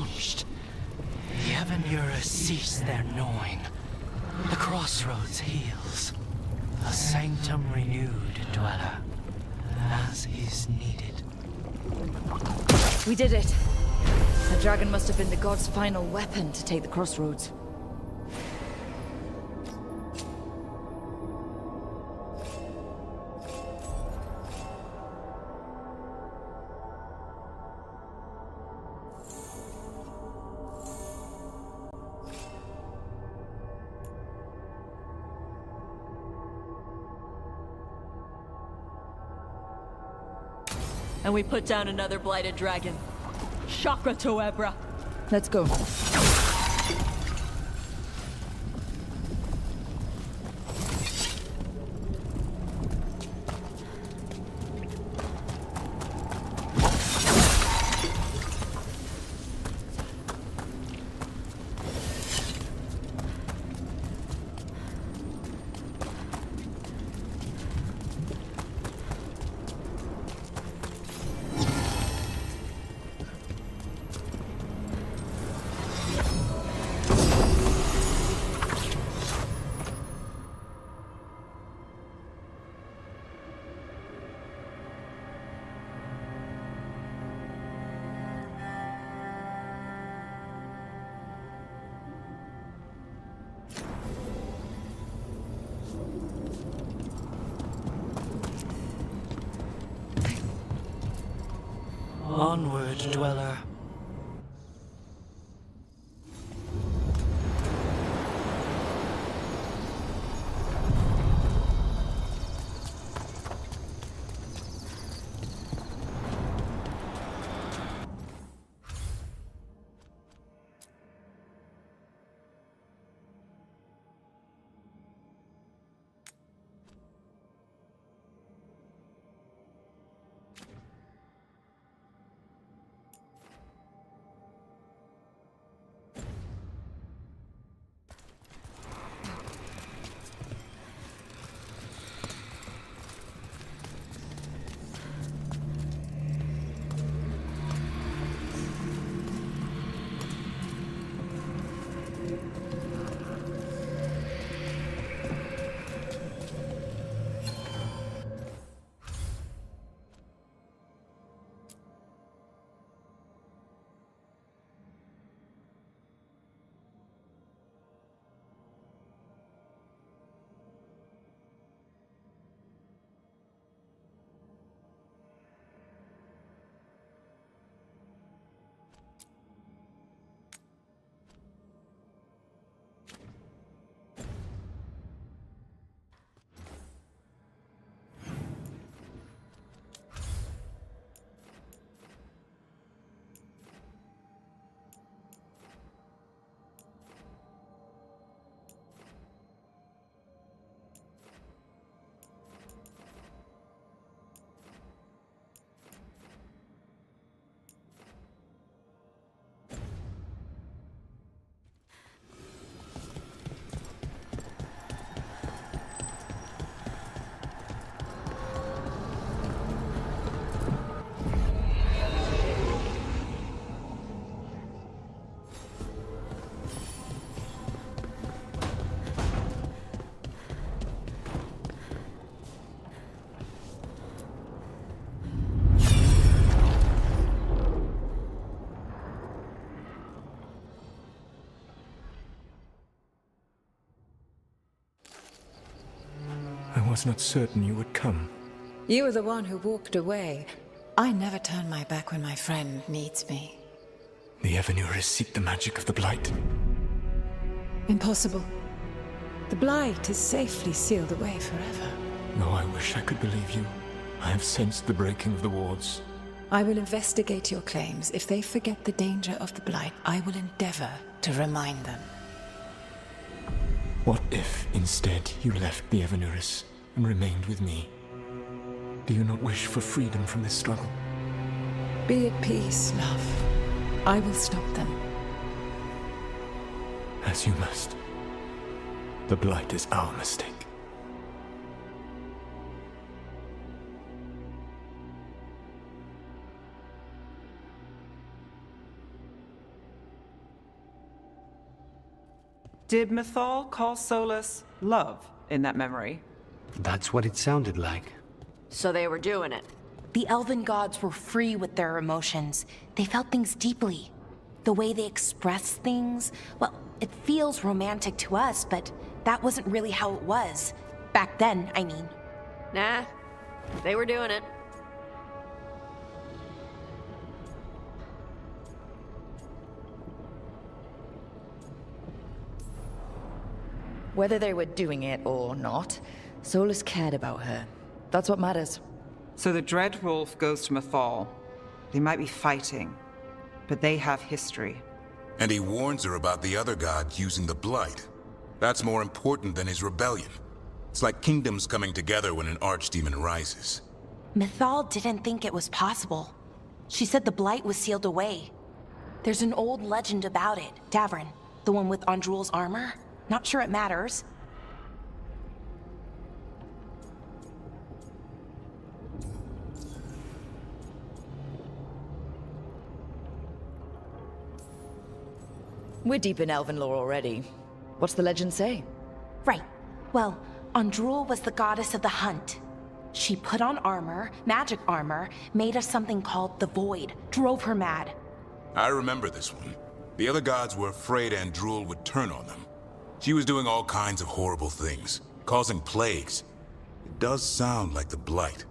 changed. The Evanura cease their gnawing. The crossroads heals. A sanctum renewed, dweller, as is needed. We did it. The dragon must have been the god's final weapon to take the crossroads. And we put down another blighted dragon. Chakra to Ebra. Let's go. Onward, dweller. I was not certain you would come. You were the one who walked away. I never turn my back when my friend needs me. The Evanura seek the magic of the Blight. Impossible. The Blight is safely sealed away forever. Though I wish I could believe you. I have sensed the breaking of the wards. I will investigate your claims. If they forget the danger of the Blight, I will endeavor to remind them. What if, instead, you left the Evanuris and remained with me? Do you not wish for freedom from this struggle? Be at peace, love. I will stop them. As you must. The Blight is our mistake. Did Mythal call Solus love in that memory? That's what it sounded like. So they were doing it. The elven gods were free with their emotions. They felt things deeply. The way they express things, well, it feels romantic to us, but that wasn't really how it was. Back then, I mean. Nah, they were doing it. Whether they were doing it or not, Solus cared about her. That's what matters. So the Dread Wolf goes to Mythal. They might be fighting, but they have history. And he warns her about the other gods using the Blight. That's more important than his rebellion. It's like kingdoms coming together when an archdemon rises. Mythal didn't think it was possible. She said the Blight was sealed away. There's an old legend about it, Davrin, the one with Andrul's armor. Not sure it matters. We're deep in elven lore already. What's the legend say? Right. Well, Andrul was the goddess of the hunt. She put on armor, magic armor, made of something called the Void, drove her mad. I remember this one. The other gods were afraid Andrul would turn on them. She was doing all kinds of horrible things, causing plagues. It does sound like the Blight.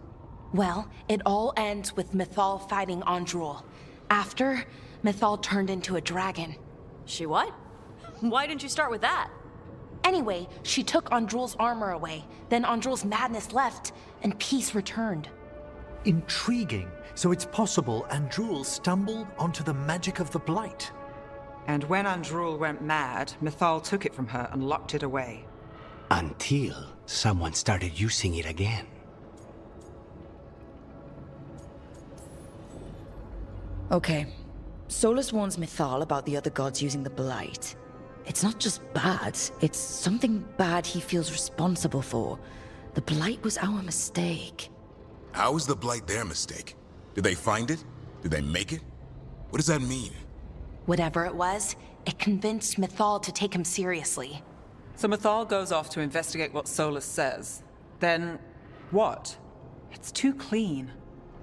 Well, it all ends with Mythal fighting Andrul. After, Mythal turned into a dragon. She what? Why didn't you start with that? Anyway, she took Andrul's armor away. Then Andrul's madness left, and peace returned. Intriguing. So it's possible Andrul stumbled onto the magic of the Blight. And when Andrul went mad, Mythal took it from her and locked it away. Until someone started using it again. Okay. Solus warns Mythal about the other gods using the Blight. It's not just bad, it's something bad he feels responsible for. The Blight was our mistake. How is the Blight their mistake? Did they find it? Did they make it? What does that mean? Whatever it was, it convinced Mythal to take him seriously. So Mythal goes off to investigate what Solus says. Then, what? It's too clean.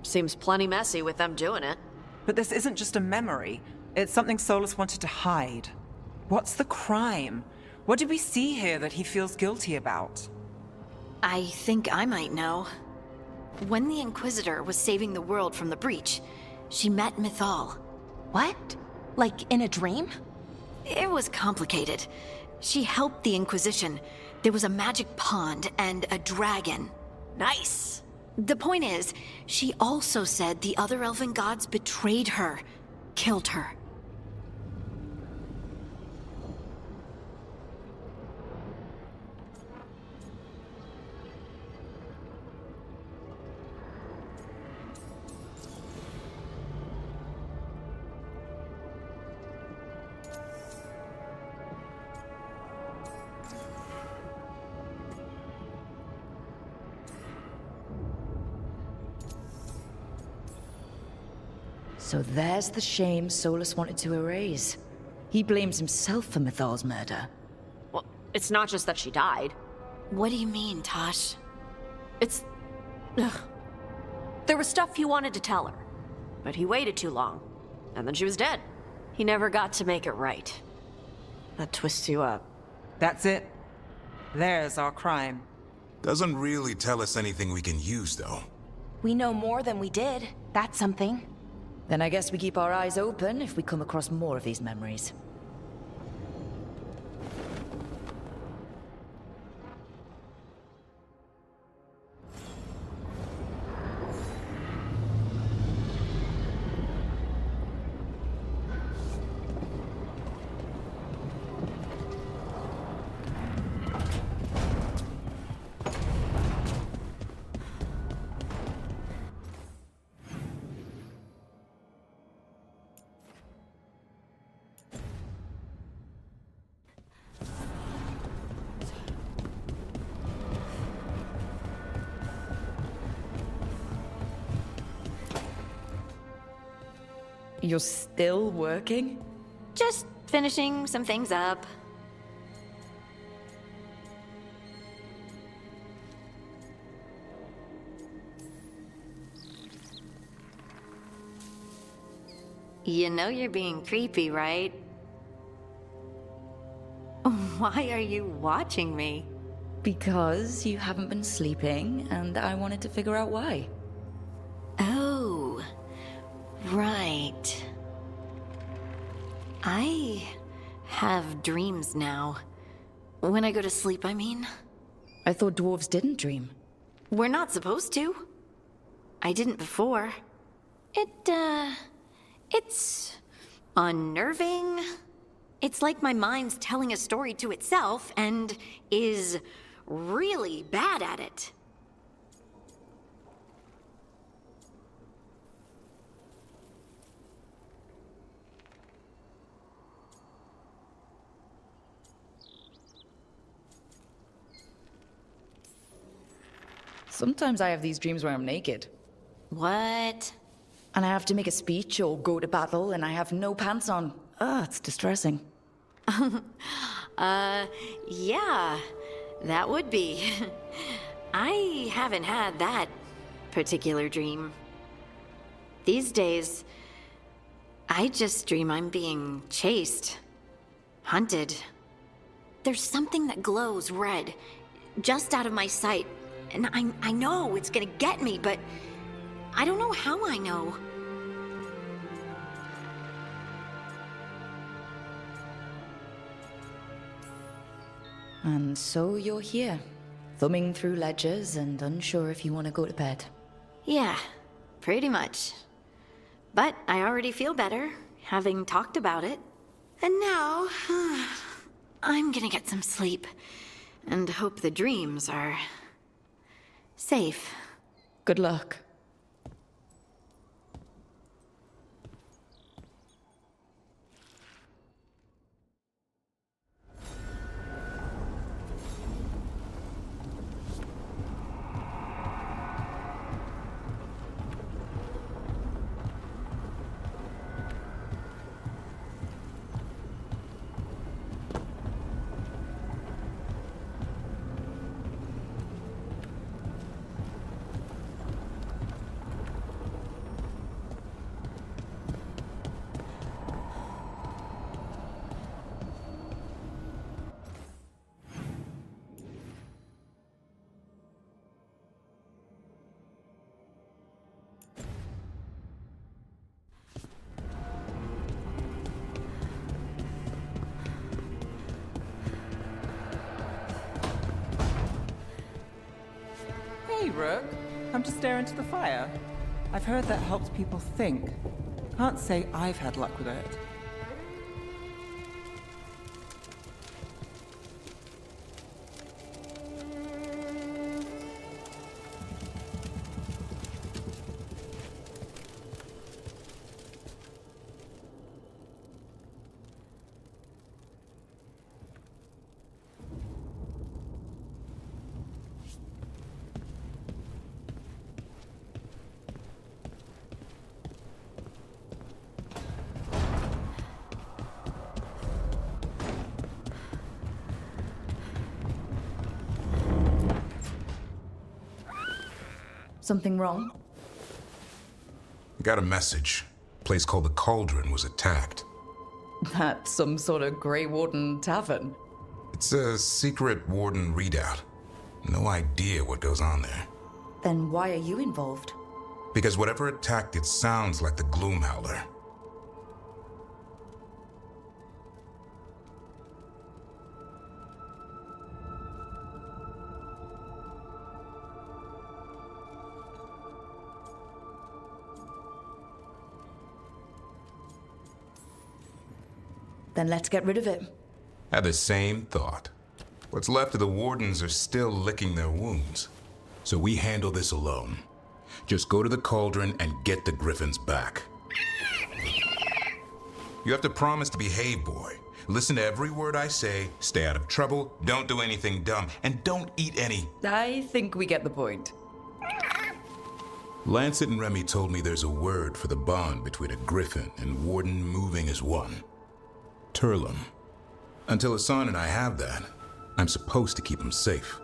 Seems plenty messy with them doing it. But this isn't just a memory. It's something Solus wanted to hide. What's the crime? What did we see here that he feels guilty about? I think I might know. When the Inquisitor was saving the world from the breach, she met Mythal. What? Like in a dream? It was complicated. She helped the Inquisition. There was a magic pond and a dragon. Nice. The point is, she also said the other elven gods betrayed her, killed her. So there's the shame Solus wanted to erase. He blames himself for Mythal's murder. Well, it's not just that she died. What do you mean, Tosh? It's... Ugh. There was stuff he wanted to tell her, but he waited too long, and then she was dead. He never got to make it right. That twists you up. That's it. There's our crime. Doesn't really tell us anything we can use, though. We know more than we did. That's something. Then I guess we keep our eyes open if we come across more of these memories. You're still working? Just finishing some things up. You know you're being creepy, right? Why are you watching me? Because you haven't been sleeping, and I wanted to figure out why. Oh, right. I have dreams now. When I go to sleep, I mean. I thought dwarves didn't dream. We're not supposed to. I didn't before. It's unnerving. It's like my mind's telling a story to itself and is really bad at it. Sometimes I have these dreams where I'm naked. What? And I have to make a speech or go to battle, and I have no pants on. It's distressing. Yeah, that would be. I haven't had that particular dream. These days, I just dream I'm being chased, hunted. There's something that glows red, just out of my sight, and I know it's gonna get me, but I don't know how I know. And so you're here, thumbing through ledgers and unsure if you want to go to bed. Yeah, pretty much. But I already feel better, having talked about it. And now, I'm gonna get some sleep, and hope the dreams are safe. Good luck. Hey, Rook. Come to stare into the fire. I've heard that helps people think. Can't say I've had luck with it. Something wrong? Got a message. A place called the Cauldron was attacked. That's some sort of Grey Warden tavern. It's a secret Warden readout. No idea what goes on there. Then why are you involved? Because whatever attacked it sounds like the Gloomhowler. Then let's get rid of it. Had the same thought. What's left of the Wardens are still licking their wounds. So we handle this alone. Just go to the Cauldron and get the Griffins back. You have to promise to behave, boy. Listen to every word I say, stay out of trouble, don't do anything dumb, and don't eat any... I think we get the point. Lancet and Remy told me there's a word for the bond between a Griffin and Warden moving as one. Turlum. Until Hassan and I have that, I'm supposed to keep him safe.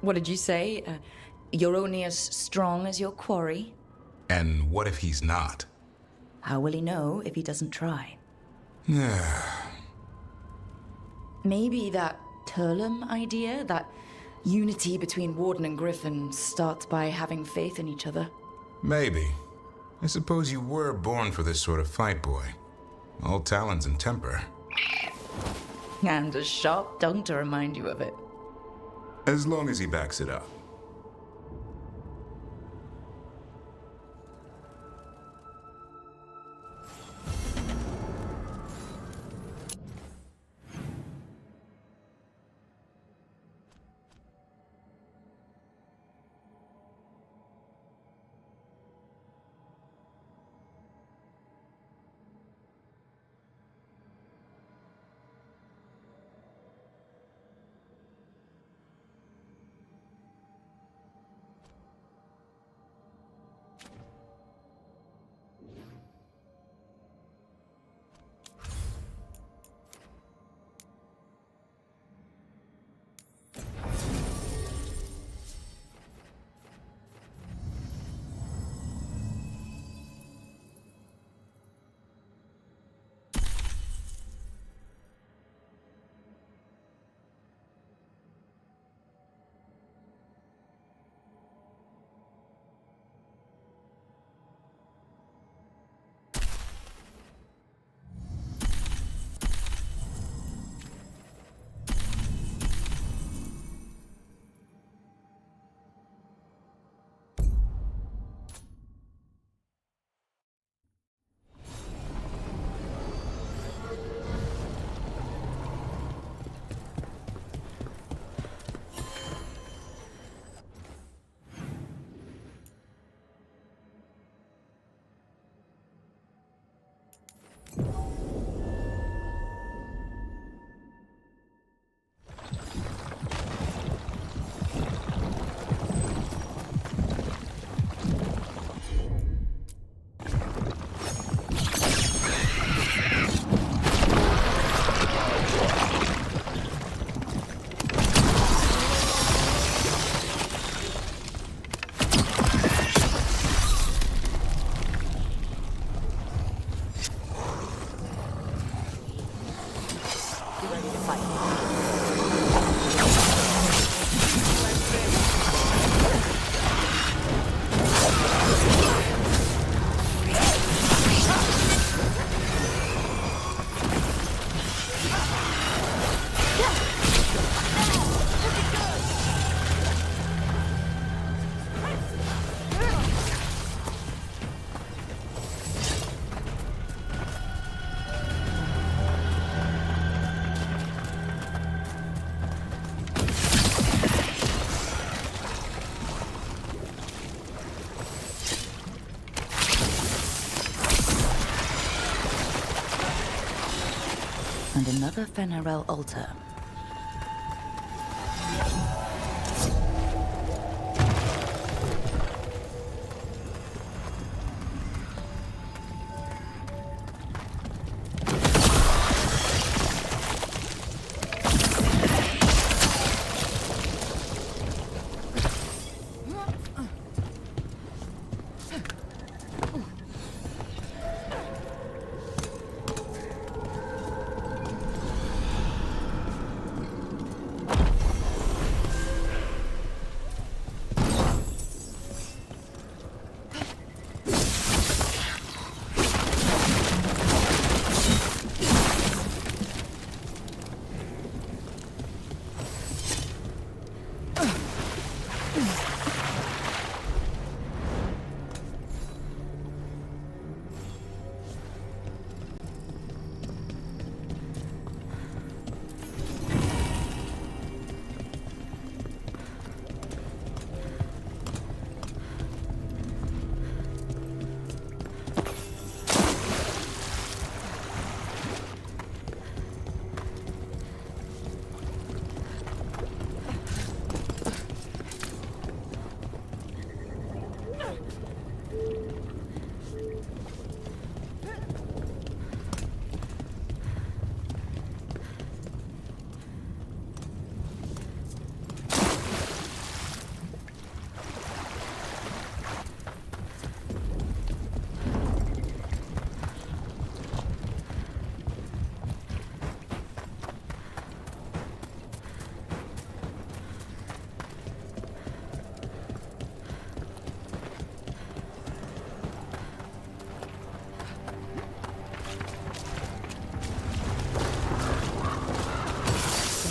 What did you say? You're only as strong as your quarry? And what if he's not? How will he know if he doesn't try? Maybe that Turlum idea, that unity between Warden and Griffin, starts by having faith in each other. Maybe. I suppose you were born for this sort of fight, boy. All talons and temper. And a sharp tongue to remind you of it. As long as he backs it up. And another Fenarel altar.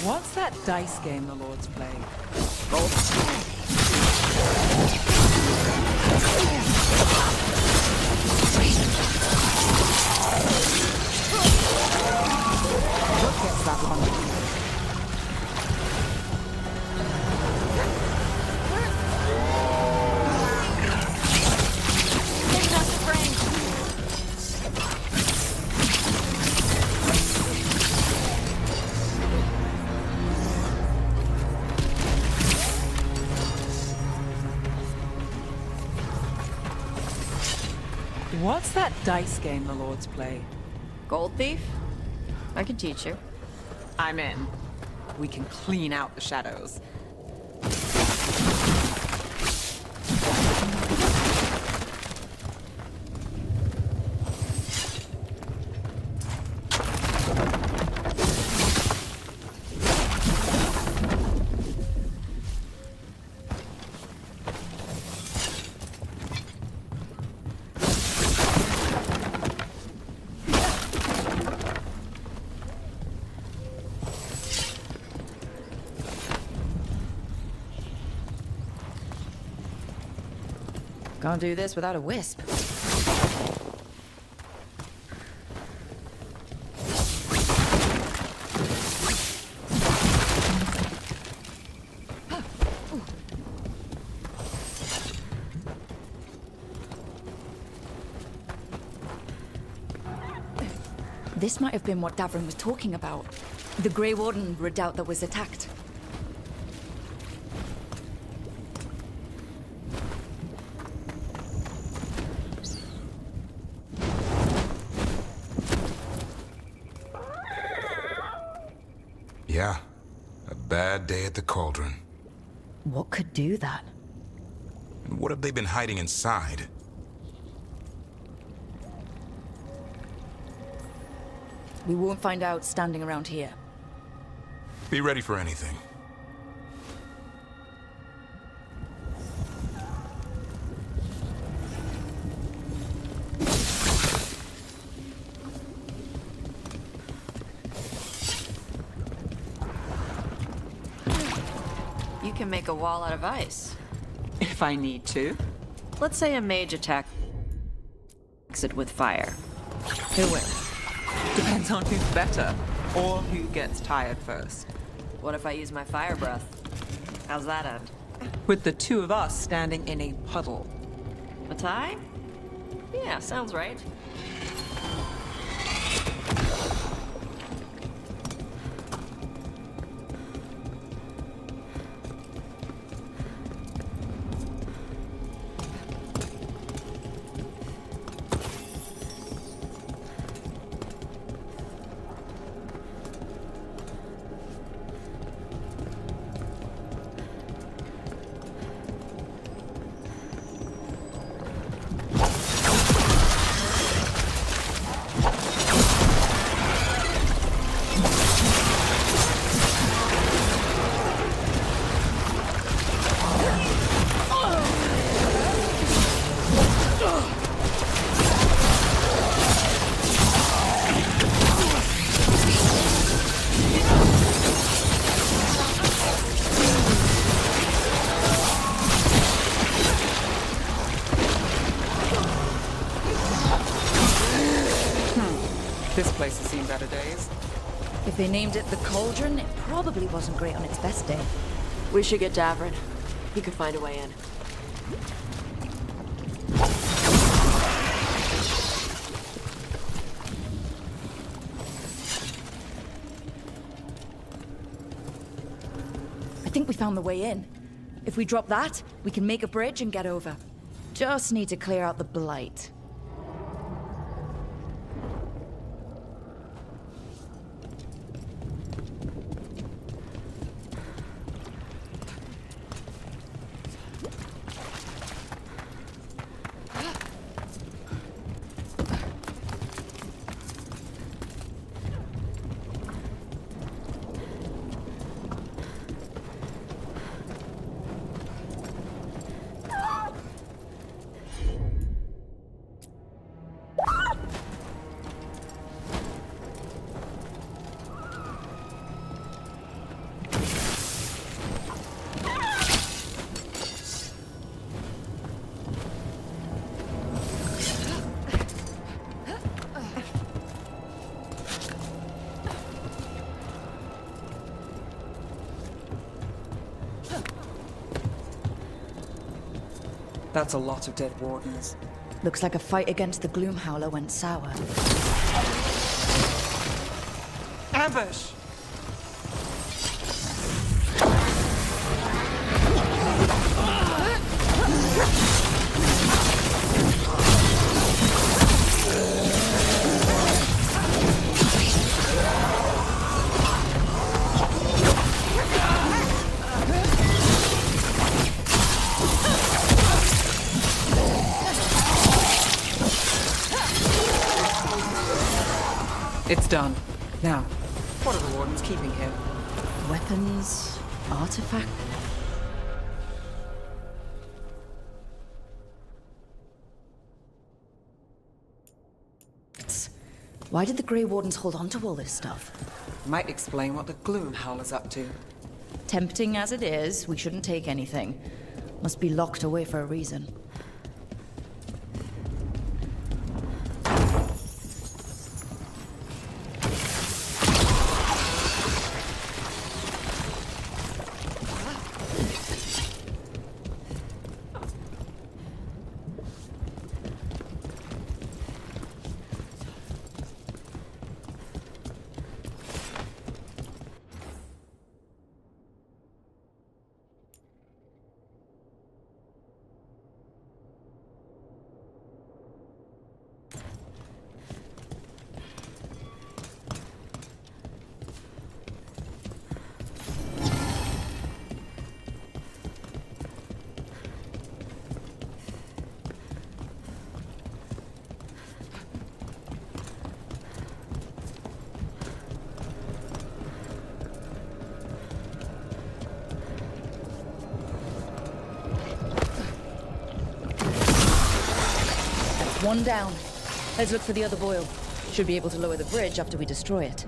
What's that dice game the Lords play? What gets that one? What's that dice game the Lords play? Gold thief? I can teach you. I'm in. We can clean out the shadows. Can't do this without a wisp. This might have been what Davrin was talking about. The Grey Warden redoubt that was attacked. Yeah, a bad day at the cauldron. What could do that? What have they been hiding inside? We won't find out standing around here. Be ready for anything. You can make a wall out of ice. If I need to. Let's say a mage attacks it with fire. Who wins? Depends on who's better, or who gets tired first. What if I use my fire breath? How's that end? With the two of us standing in a puddle. A tie? Yeah, sounds right. This place has seen better days. If they named it the Cauldron, it probably wasn't great on its best day. We should get Davrin. He could find a way in. I think we found the way in. If we drop that, we can make a bridge and get over. Just need to clear out the blight. That's a lot of dead wardens. Looks like a fight against the Gloomhowler went sour. Ambush! It's done. Now, what are the wardens keeping here? Weapons, artifacts. Why did the Grey Wardens hold on to all this stuff? Might explain what the Gloomhowler's up to. Tempting as it is, we shouldn't take anything. Must be locked away for a reason. One down. Let's look for the other boil. Should be able to lower the bridge after we destroy it.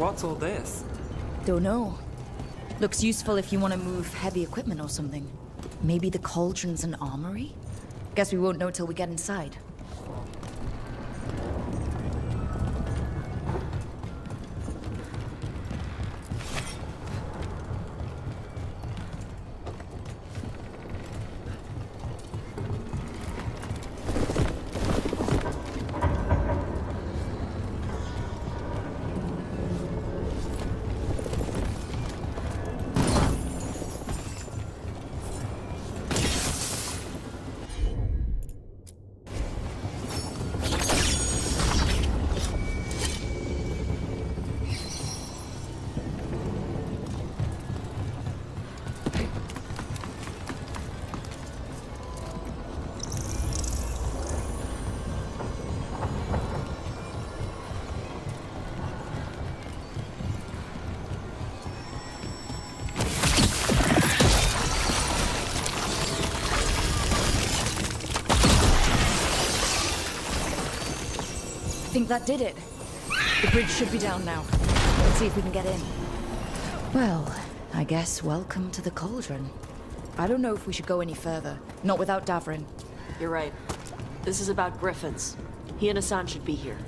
What's all this? Don't know. Looks useful if you want to move heavy equipment or something. Maybe the cauldron's an armory? Guess we won't know till we get inside. I think that did it. The bridge should be down now. Let's see if we can get in. Well, I guess welcome to the cauldron. I don't know if we should go any further. Not without Davrin. You're right. This is about Griffins. He and Hassan should be here.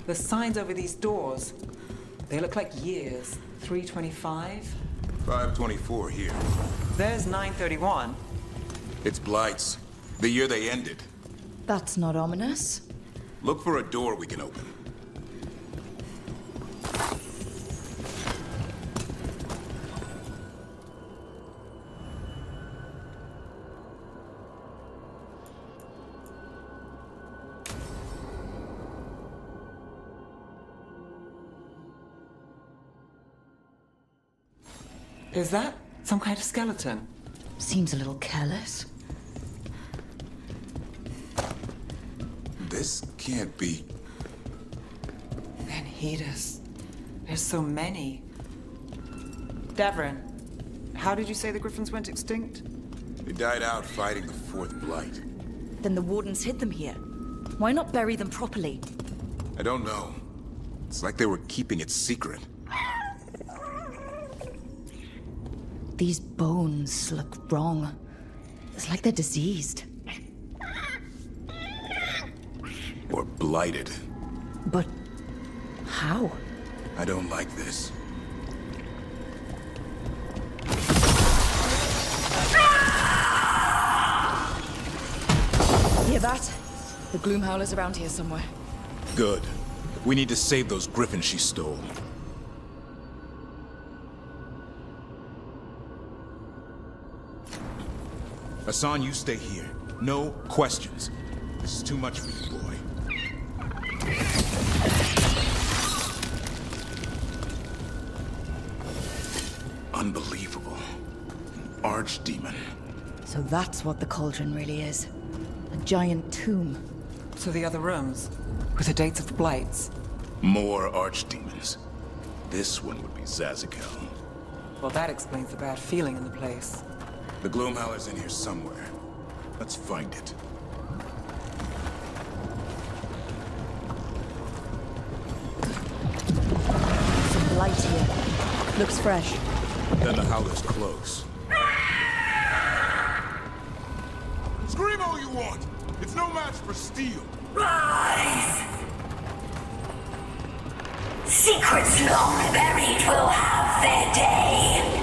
The signs over these doors, they look like years. 325? 524 here. There's 931. It's Blights. The year they ended. That's not ominous. Look for a door we can open. Is that some kind of skeleton? Seems a little careless. This can't be... Manhidas. There's so many. Davrin, how did you say the Griffins went extinct? They died out fighting the Fourth Blight. Then the Wardens hid them here. Why not bury them properly? I don't know. It's like they were keeping it secret. These bones look wrong. It's like they're diseased. Or blighted. But how? I don't like this. Hear that? The Gloomhowler's around here somewhere. Good. We need to save those griffins she stole. Hassan, you stay here. No questions. This is too much for you, boy. Unbelievable. An archdemon. So that's what the cauldron really is. A giant tomb. So the other rooms, with the dates of the Blights. More archdemons. This one would be Zazakel. Well, that explains the bad feeling in the place. The Gloomhowler's in here somewhere. Let's find it. Some light here. Looks fresh. Then the Howler's close. Scream all you want! It's no match for steel! Rise! Secrets long buried will have their day.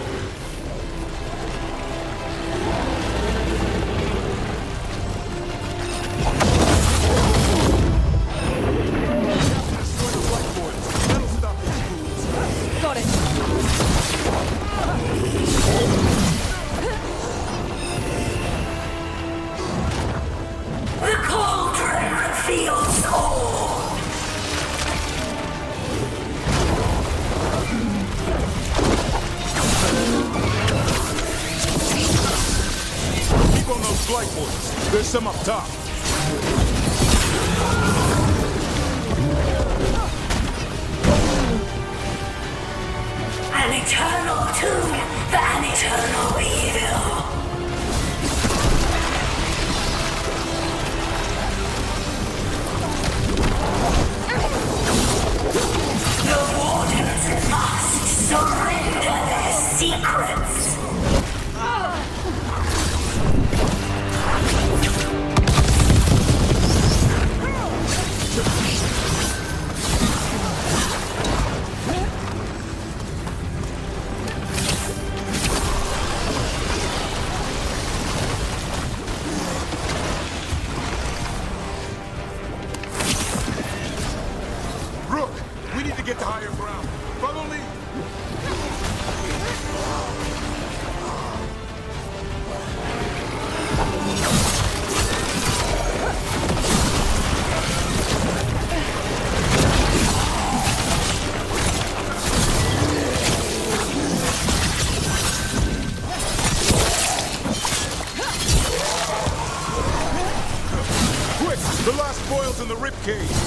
Got it. The cauldron reveals all. Keep on those blight boys. There's some up top. An eternal tomb, an eternal evil. The Wardens must cage.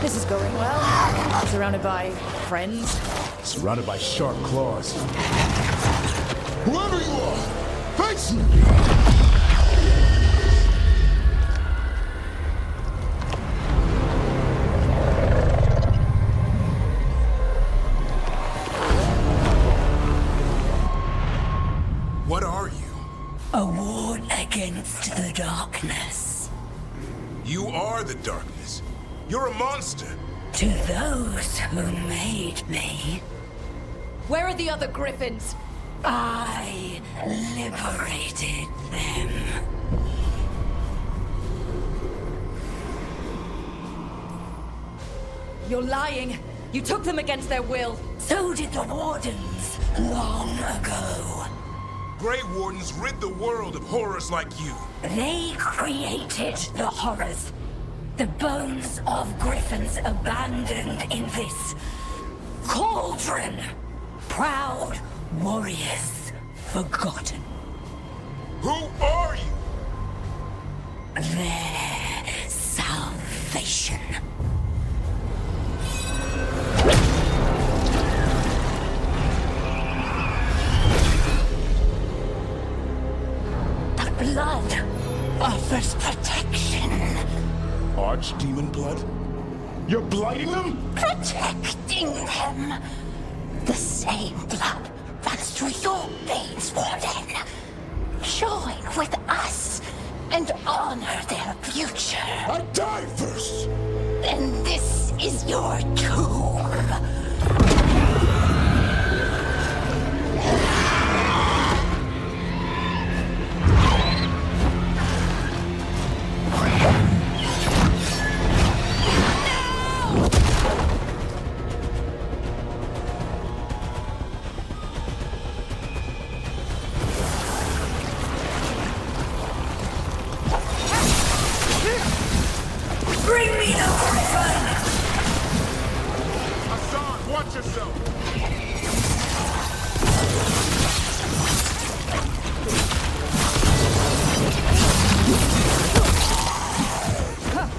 This is going well. Surrounded by friends. Surrounded by sharp claws. Whoever you are, face me! What are you? A ward against the darkness. You are the darkness. You're a monster. To those who made me, Where are the other griffins? I liberated them. You're lying. You took them against their will. So did the wardens long ago. Grey Wardens rid the world of horrors like you. They created the horrors. The bones of griffins abandoned in this cauldron. Proud warriors forgotten. Who are you? Their salvation. The blood offers protection. Archdemon blood? You're blighting them? Protecting them. The same blood runs through your veins, Warden. Join with us and honor their future. I die first! Then this is your tomb. Bring me the griffin! Hassan, watch yourself!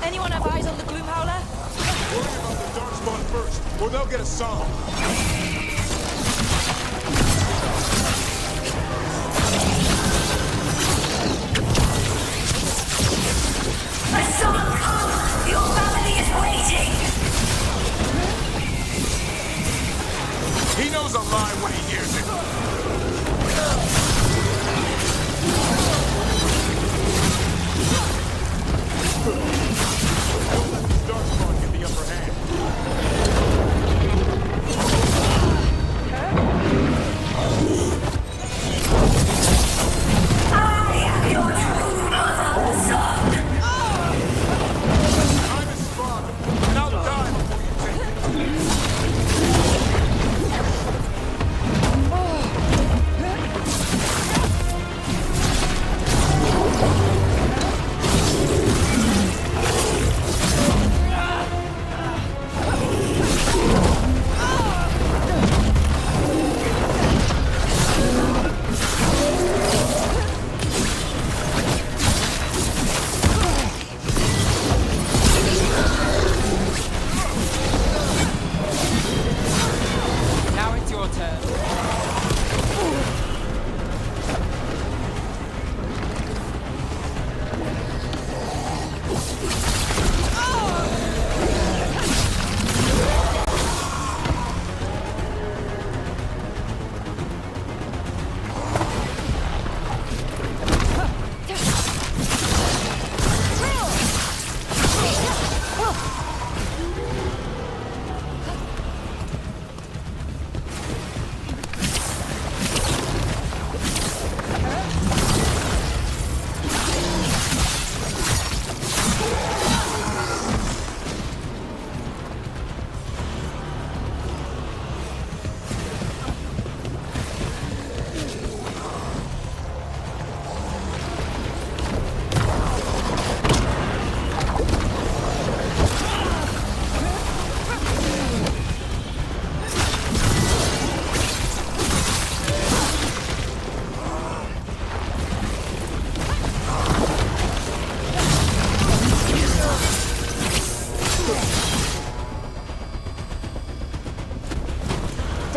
Anyone have eyes on the Gloom Howler? Worry about the Darkspawn first, or they'll get a song. Hassan, your family is waiting! He knows a lie when he hears it. Darkspawn get the upper hand. I am your true mother, Hassan. I'm his father, and I'll die before you take it.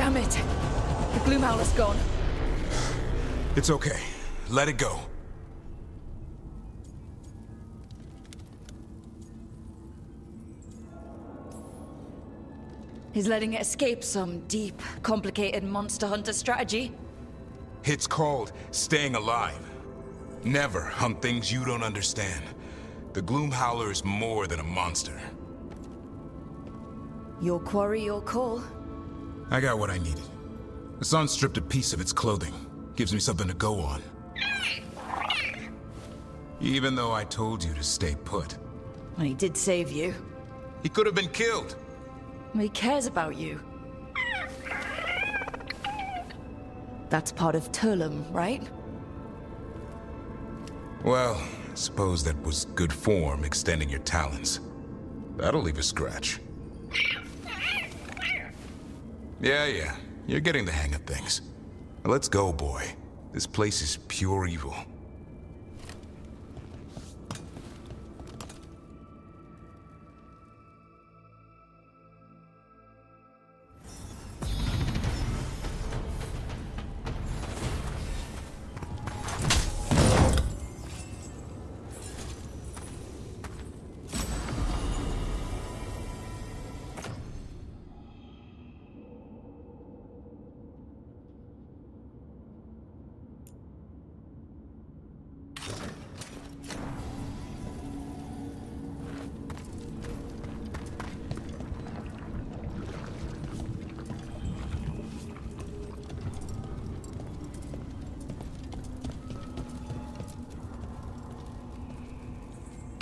Damn it! The Gloomhowler's gone. It's okay. Let it go. He's letting it escape some deep, complicated monster hunter strategy. It's called staying alive. Never hunt things you don't understand. The Gloomhowler is more than a monster. Your quarry, your call. I got what I needed. The sun stripped a piece of its clothing. Gives me something to go on. Even though I told you to stay put. Well, he did save you. He could have been killed. He cares about you. That's part of Turlum, right? Well, I suppose that was good form, extending your talons. That'll leave a scratch. Yeah. You're getting the hang of things. Now let's go, boy. This place is pure evil.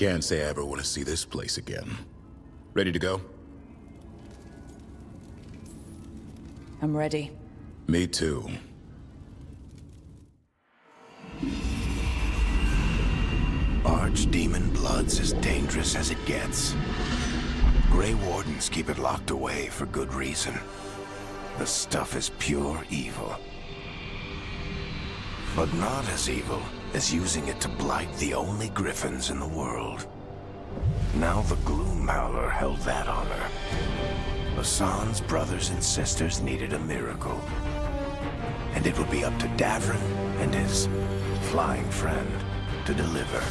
Can't say I ever want to see this place again. Ready to go? I'm ready. Me too. Archdemon blood's as dangerous as it gets. Grey Wardens keep it locked away for good reason. The stuff is pure evil. But not as evil as using it to blight the only griffins in the world. Now the Gloomhowler held that honor. Hassan's brothers and sisters needed a miracle. And it would be up to Davrin and his flying friend to deliver.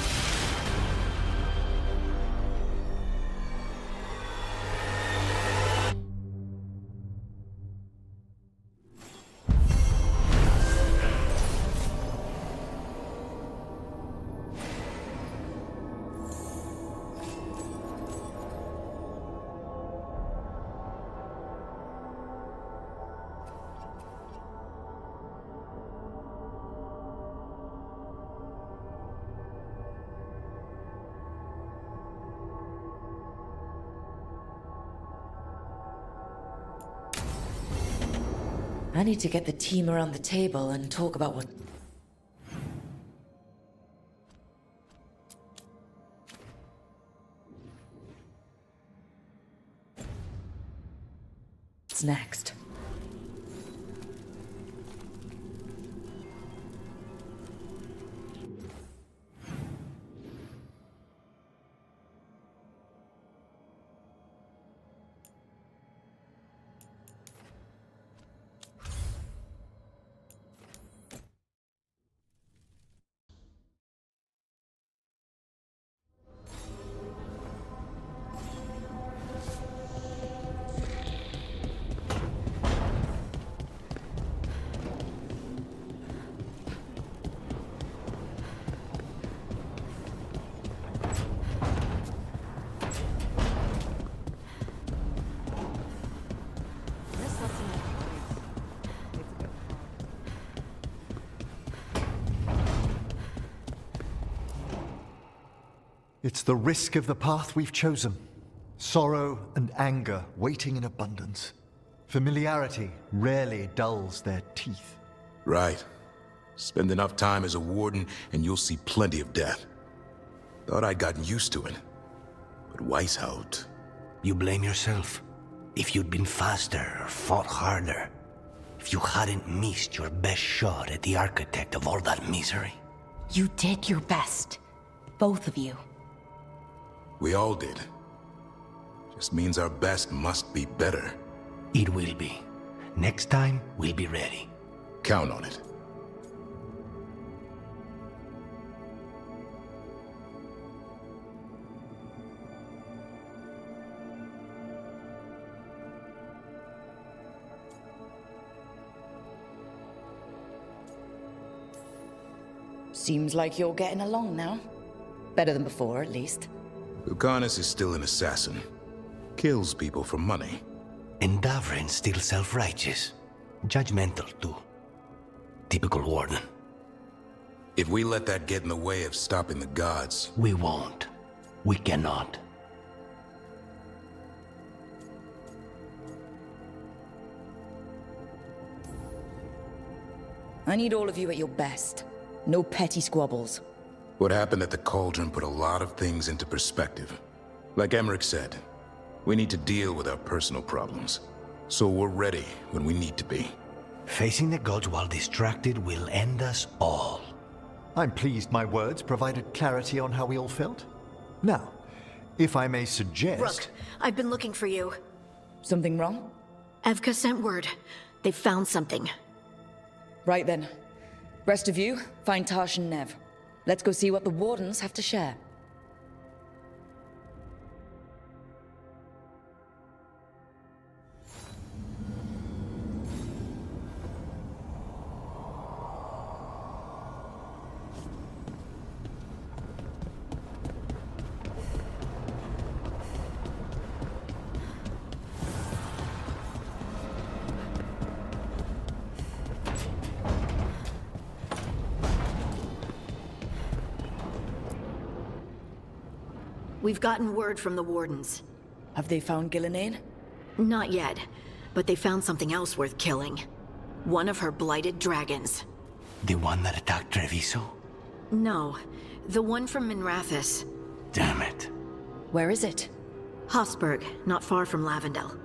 I need to get the team around the table and talk about what's next. It's the risk of the path we've chosen. Sorrow and anger waiting in abundance. Familiarity rarely dulls their teeth. Right. Spend enough time as a warden and you'll see plenty of death. Thought I'd gotten used to it. But Weishaupt... You blame yourself. If you'd been faster or fought harder. If you hadn't missed your best shot at the architect of all that misery. You did your best. Both of you. We all did. Just means our best must be better. It will be. Next time, we'll be ready. Count on it. Seems like you're getting along now. Better than before, at least. Lucanus is still an assassin. Kills people for money. And Davrin's still self-righteous. Judgmental, too. Typical warden. If we let that get in the way of stopping the gods... We won't. We cannot. I need all of you at your best. No petty squabbles. What happened at the Cauldron put a lot of things into perspective. Like Emmerich said, we need to deal with our personal problems. So we're ready when we need to be. Facing the gods while distracted will end us all. I'm pleased my words provided clarity on how we all felt. Now, if I may suggest... Rook, I've been looking for you. Something wrong? Evka sent word. They found something. Right then. Rest of you, find Tash and Nev. Let's go see what the Wardens have to share. We've gotten word from the Wardens. Have they found Gillenane? Not yet, but they found something else worth killing. One of her blighted dragons. The one that attacked Treviso? No, the one from Minrathous. Damn it. Where is it? Hofsburg, not far from Lavendel.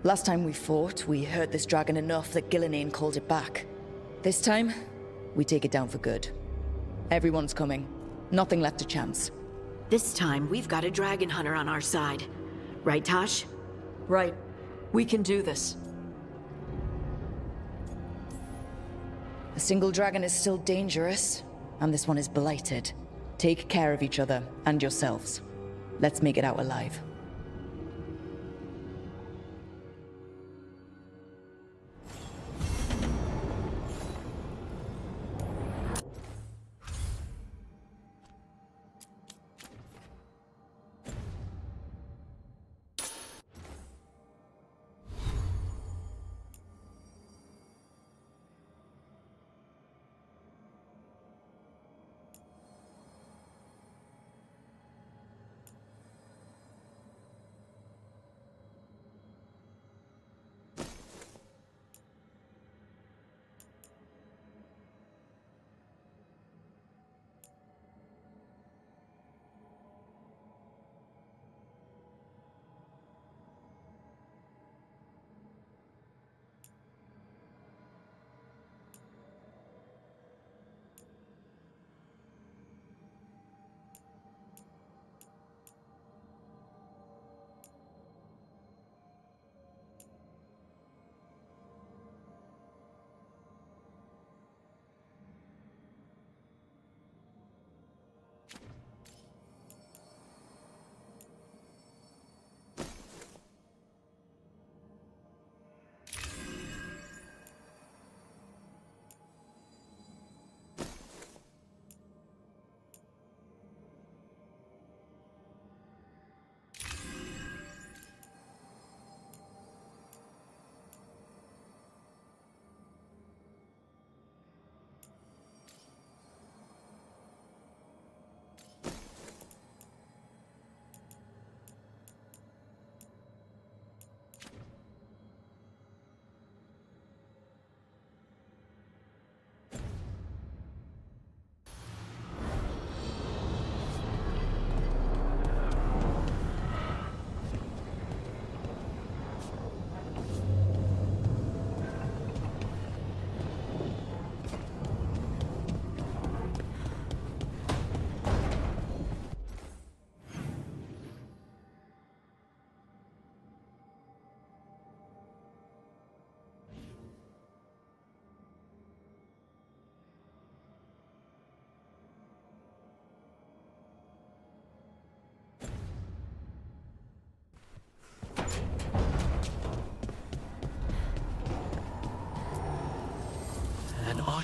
Last time we fought, we hurt this dragon enough that Gillenane called it back. This time, we take it down for good. Everyone's coming. Nothing left to chance. This time, we've got a dragon hunter on our side. Right, Tosh? Right. We can do this. A single dragon is still dangerous, and this one is blighted. Take care of each other and yourselves. Let's make it out alive.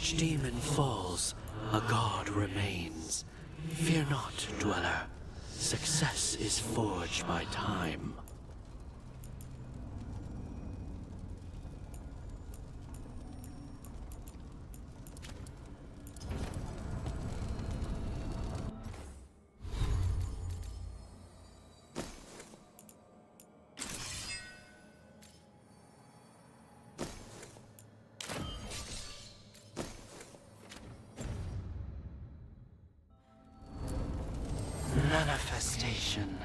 archdemon falls, a god remains. Fear not, dweller. Success is forged by time. Manifestation.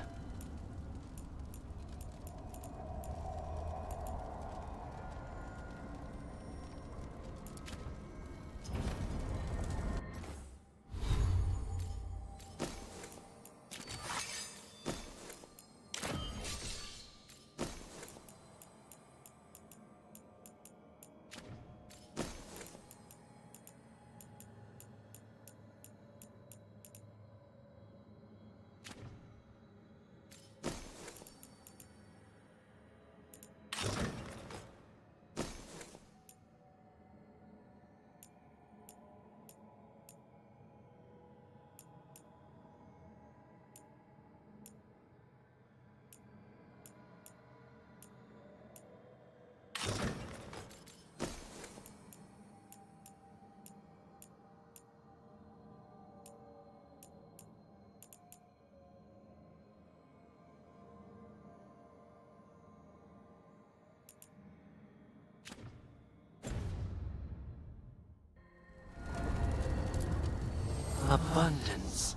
Abundance.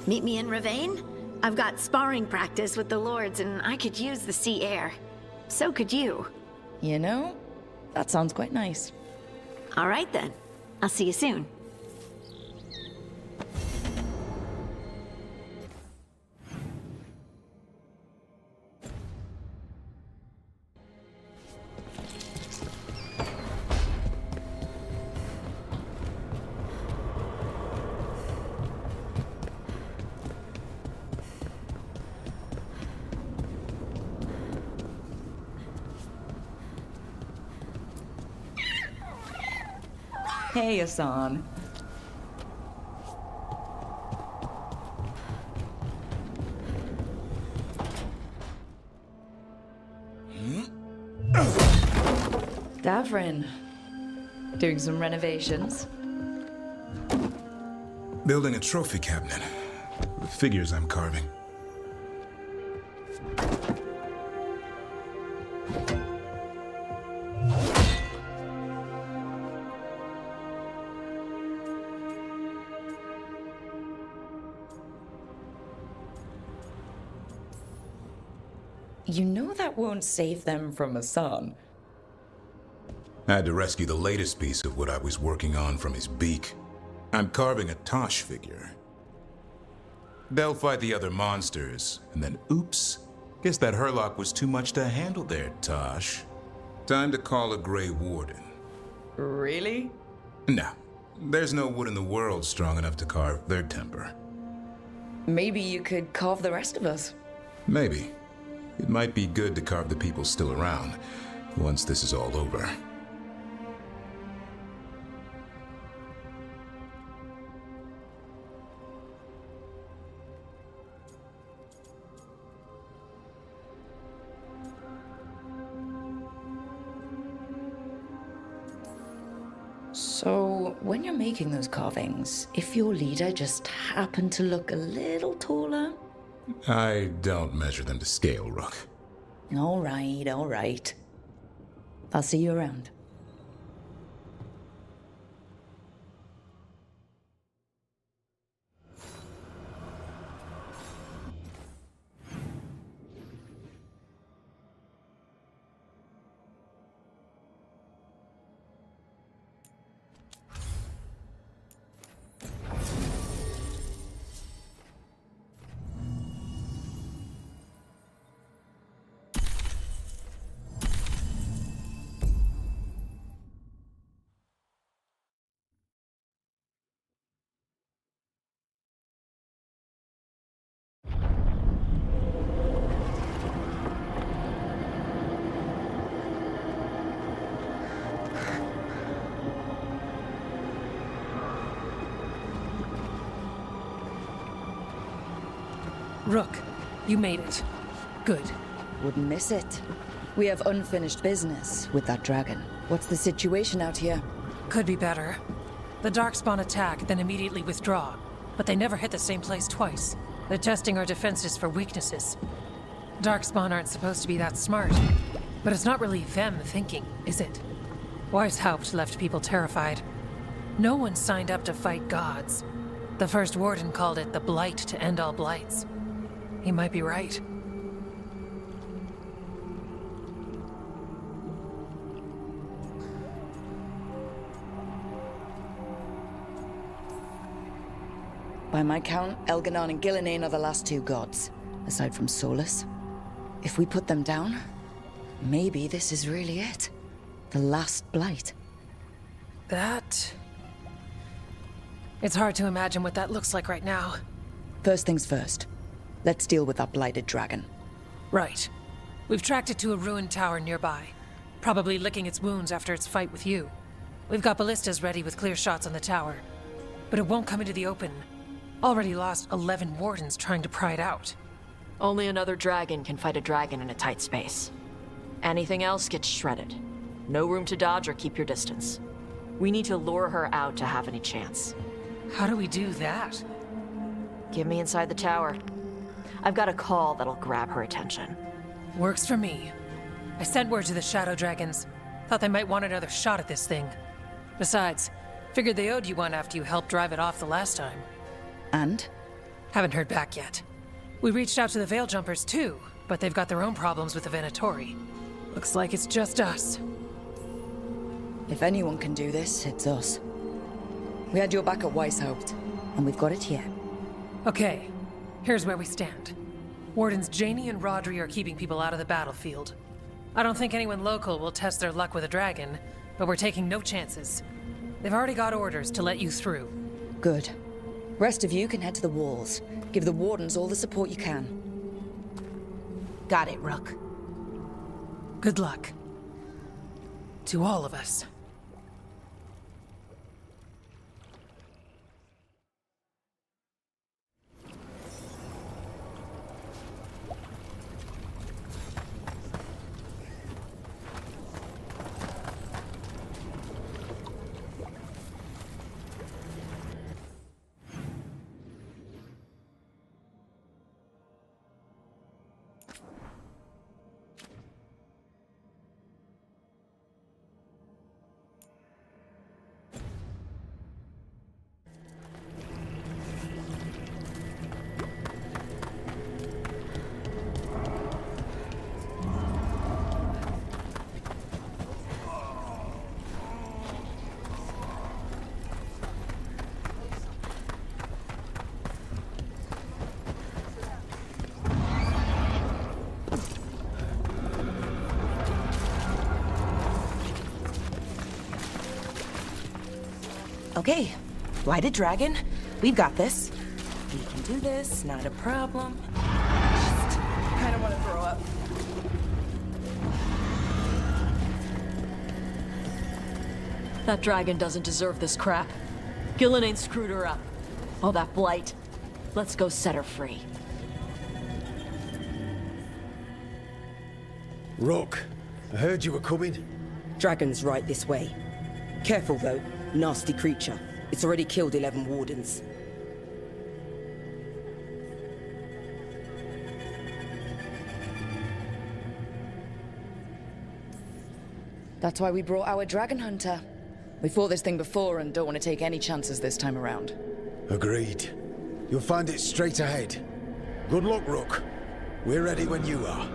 Meet me in Ravane? I've got sparring practice with the lords and I could use the sea air. So could you. You know, that sounds quite nice. All right then. I'll see you soon. Hey, Hassan. Davrin. Doing some renovations? Building a trophy cabinet. The figures I'm carving. You know that won't save them from Hassan. I had to rescue the latest piece of what I was working on from his beak. I'm carving a Tosh figure. They'll fight the other monsters, and then oops. Guess that Herlock was too much to handle there, Tosh. Time to call a Grey Warden. Really? No. There's no wood in the world strong enough to carve their temper. Maybe you could carve the rest of us. Maybe. It might be good to carve the people still around, once this is all over. So, when you're making those carvings, if your leader just happened to look a little taller? I don't measure them to scale, Rook. All right, all right. I'll see you around. Rook, you made it. Good. Wouldn't miss it. We have unfinished business with that dragon. What's the situation out here? Could be better. The Darkspawn attack, then immediately withdraw. But they never hit the same place twice. They're testing our defenses for weaknesses. Darkspawn aren't supposed to be that smart. But it's not really them thinking, is it? Weishaupt left people terrified. No one signed up to fight gods. The first warden called it the blight to end all blights. He might be right. By my count, Elganon and Gillinane are the last two gods, aside from Solus. If we put them down, maybe this is really it. The last blight. That... It's hard to imagine what that looks like right now. First things first. Let's deal with that blighted dragon. Right. We've tracked it to a ruined tower nearby. Probably licking its wounds after its fight with you. We've got ballistas ready with clear shots on the tower. But it won't come into the open. Already lost 11 wardens trying to pry it out. Only another dragon can fight a dragon in a tight space. Anything else gets shredded. No room to dodge or keep your distance. We need to lure her out to have any chance. How do we do that? Get me inside the tower. I've got a call that'll grab her attention. Works for me. I sent word to the Shadow Dragons. Thought they might want another shot at this thing. Besides, figured they owed you one after you helped drive it off the last time. And? Haven't heard back yet. We reached out to the Veil Jumpers too, but they've got their own problems with the Venatori. Looks like it's just us. If anyone can do this, it's us. We had your back at Weishaupt, and we've got it here. Okay, here's where we stand. Wardens Janie and Rodri are keeping people out of the battlefield. I don't think anyone local will test their luck with a dragon, but we're taking no chances. They've already got orders to let you through. Good. Rest of you can head to the walls. Give the Wardens all the support you can. Got it, Rook. Good luck. To all of us. Okay, Lighted Dragon, we've got this. We can do this, not a problem. Just kind of want to throw up. That dragon doesn't deserve this crap. Gillen ain't screwed her up. All that blight. Let's go set her free. Rock, I heard you were coming. Dragon's right this way. Careful though, nasty creature. It's already killed 11 wardens. That's why we brought our dragon hunter. We fought this thing before and don't want to take any chances this time around. Agreed. You'll find it straight ahead. Good luck, Rook. We're ready when you are.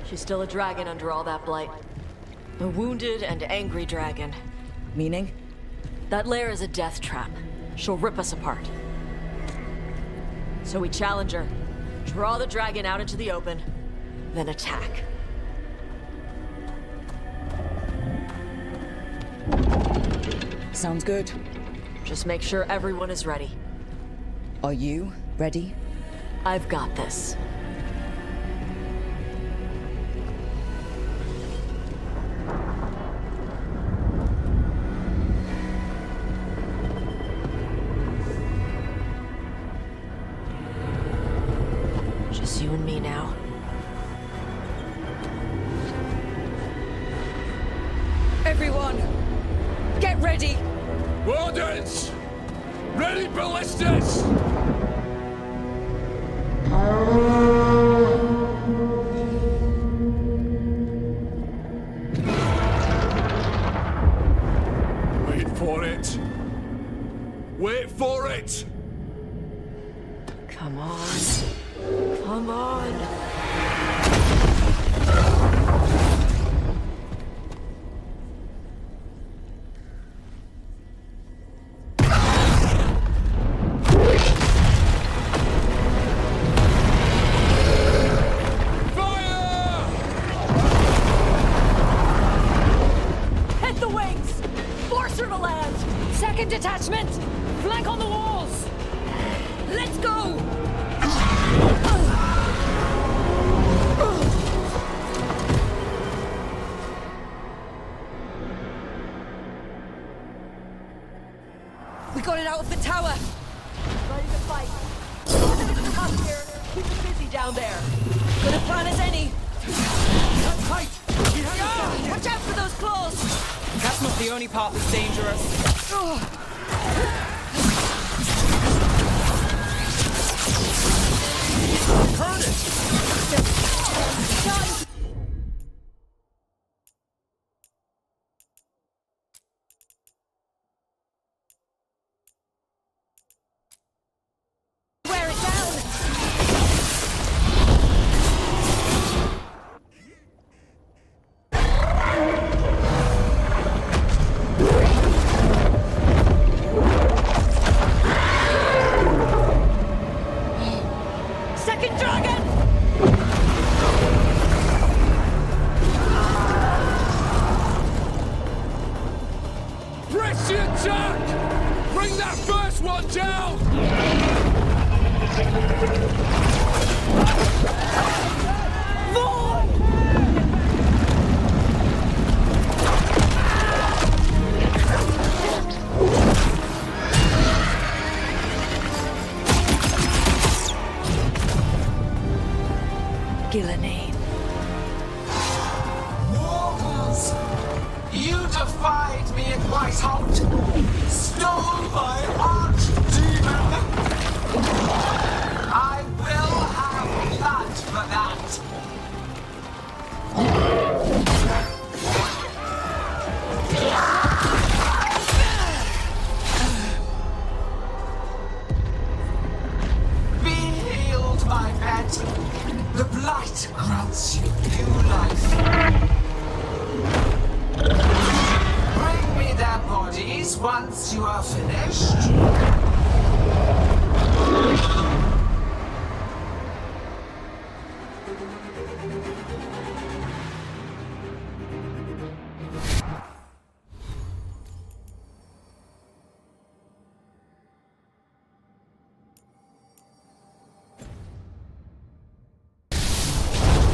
She's still a dragon under all that blight. A wounded and angry dragon. Meaning? That lair is a death trap. She'll rip us apart. So we challenge her, draw the dragon out into the open, then attack. Sounds good. Just make sure everyone is ready. Are you ready? I've got this. Just you and me now. Everyone, get ready! Wardens! Ready ballistas! Wait for it! Wait for it! Come on. Come on. Hit the wings! Force her to land! Second detachment! Flank on the walls! Let's go! We got it out of the tower! Ready to fight. Up here. Keep it busy down there. Good a plan as any. That's tight! Watch out for those claws! That's not the only part that's dangerous. Gillenane. Mortals! You defied me at Whitehout! Stole my archdemon! I will have blood for that! Be healed, my pet! The blight grants you new life. Bring me their bodies once you are finished.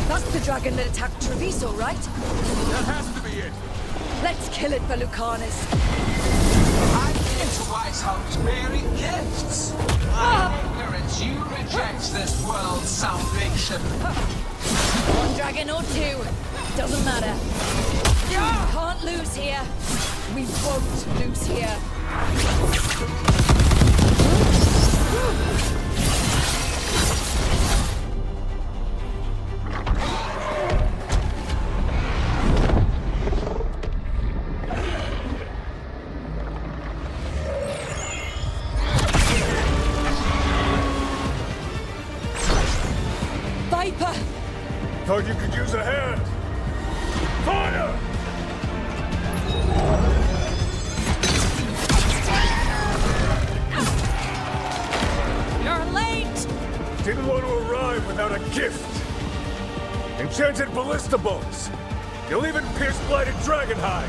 That's the dragon that attacked Treviso, right? That has to be it. Let's kill it for Lucanus. I'm here to Whitehout bearing gifts. I'm ignorant you reject this world's salvation. One dragon or two, doesn't matter. We can't lose here. We won't lose here. Viper! Thought you could use a hand. Fire! You're late! Didn't want to arrive without a gift. Enchanted ballista bolts. You'll even pierce blighted dragon hide.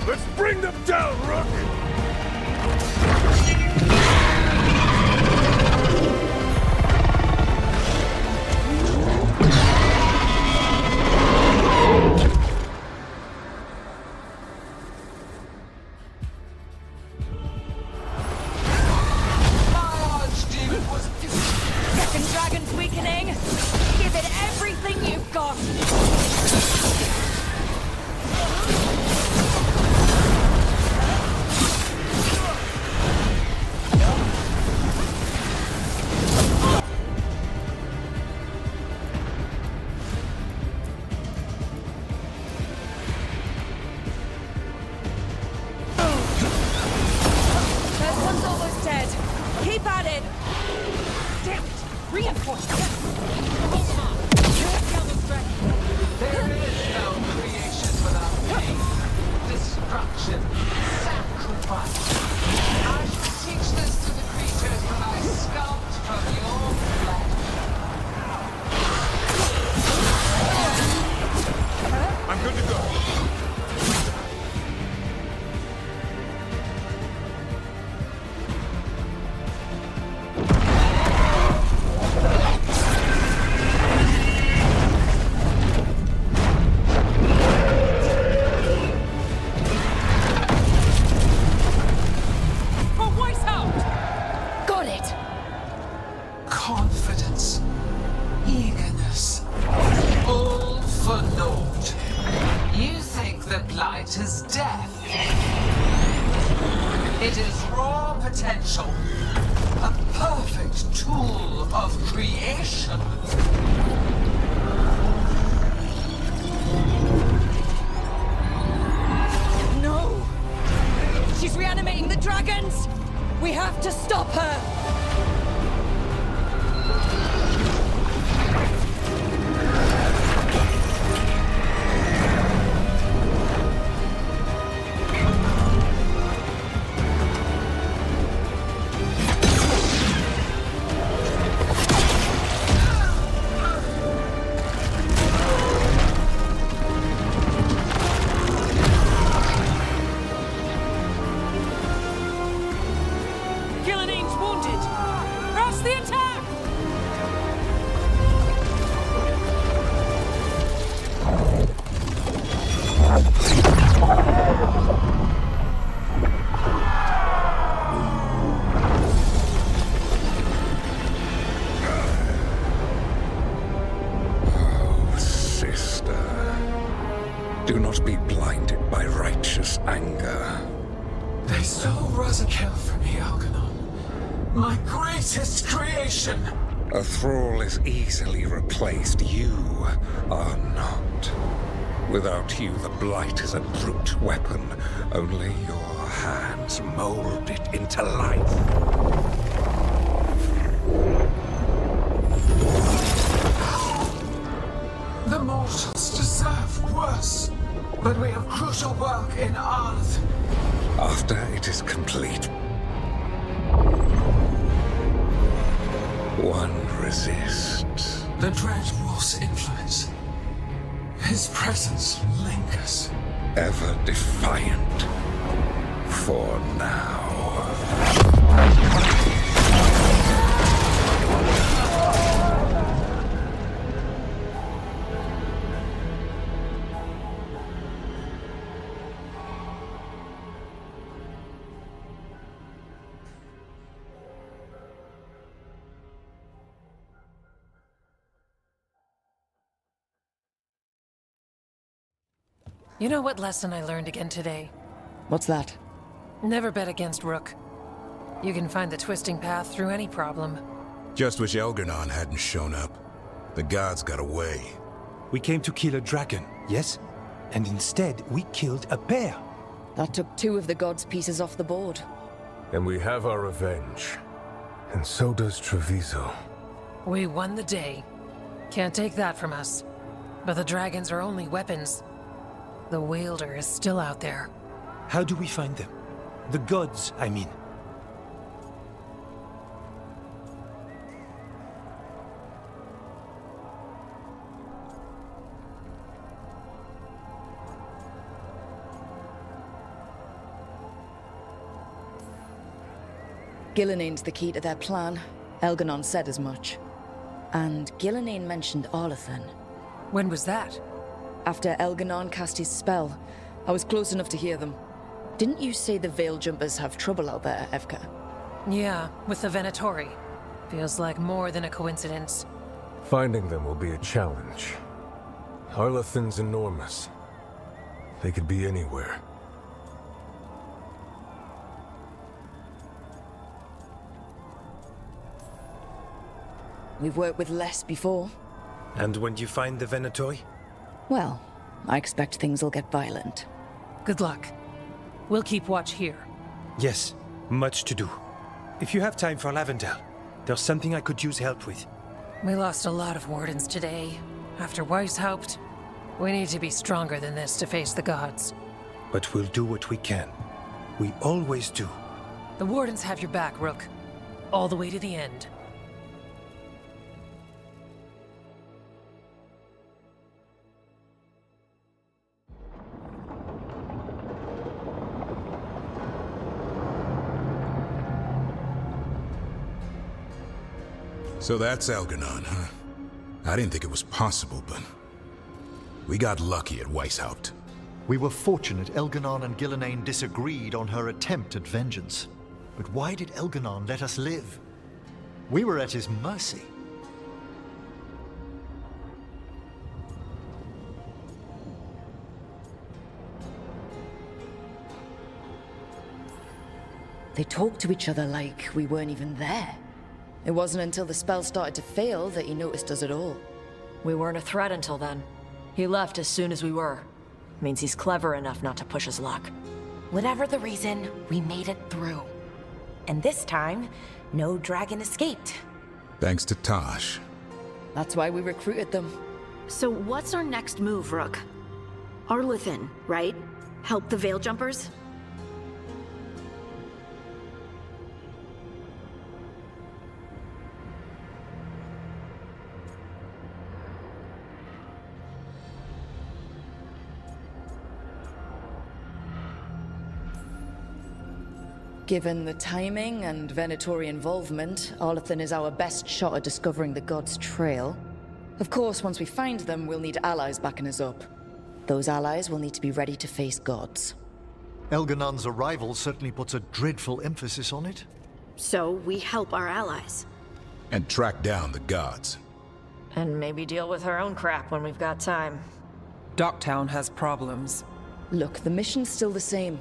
Let's bring them down, Rook! Second dragon's weakening. Give it everything you've got. First one's almost dead. Keep at it. Damn it! Reinforcements! There is no creation without pain, destruction, sacrifice. I shall teach this to the creatures that I sculpt from your flesh. I'm good to go. Got it! Confidence, eagerness, all for naught. You think the blight is death? It is raw potential, a perfect tool of creation. No! She's reanimating the dragons! We have to stop her! Launch the attack! Oh, sister. Do not be blinded by righteous anger. They stole Rosakel from me, Algernon. My greatest creation! A thrall is easily replaced. You are not. Without you, the Blight is a brute weapon. Only your hands mold it into life. The mortals deserve worse. But we have crucial work in Arth. After it is complete, one resists. The Dread Wolf's influence. His presence lingers. Ever defiant. For now. You know what lesson I learned again today? What's that? Never bet against Rook. You can find the twisting path through any problem. Just wish Elgernon hadn't shown up. The gods got away. We came to kill a dragon, yes? And instead, we killed a bear. That took 2 of the gods' pieces off the board. And we have our revenge. And so does Treviso. We won the day. Can't take that from us. But the dragons are only weapons. The Wielder is still out there. How do we find them? The gods, I mean. Gillenane's the key to their plan. Elgernon said as much. And Gillenane mentioned Arlathan. When was that? After Elgernon cast his spell. I was close enough to hear them. Didn't you say the Veil Jumpers have trouble out there, Evka? Yeah, with the Venatori. Feels like more than a coincidence. Finding them will be a challenge. Arlathan's enormous. They could be anywhere. We've worked with less before. And when you find the Venatori? Well, I expect things will get violent. Good luck. We'll keep watch here. Yes, much to do. If you have time for Lavendel, there's something I could use help with. We lost a lot of wardens today. After Weishaupt, we need to be stronger than this to face the gods. But we'll do what we can. We always do. The wardens have your back, Rook. All the way to the end. So that's Elgernon, huh? I didn't think it was possible, but... we got lucky at Weishaupt. We were fortunate Elgernon and Gillenane disagreed on her attempt at vengeance. But why did Elgernon let us live? We were at his mercy. They talked to each other like we weren't even there. It wasn't until the spell started to fail that he noticed us at all. We weren't a threat until then. He left as soon as we were. Means he's clever enough not to push his luck. Whatever the reason, we made it through. And this time, no dragon escaped. Thanks to Tosh. That's why we recruited them. So what's our next move, Rook? Arlathan, right? Help the Veil Jumpers? Given the timing and Venatori involvement, Arlathan is our best shot at discovering the gods' trail. Of course, once we find them, we'll need allies backing us up. Those allies will need to be ready to face gods. Elganon's arrival certainly puts a dreadful emphasis on it. So we help our allies. And track down the gods. And maybe deal with our own crap when we've got time. Docktown has problems. Look, the mission's still the same.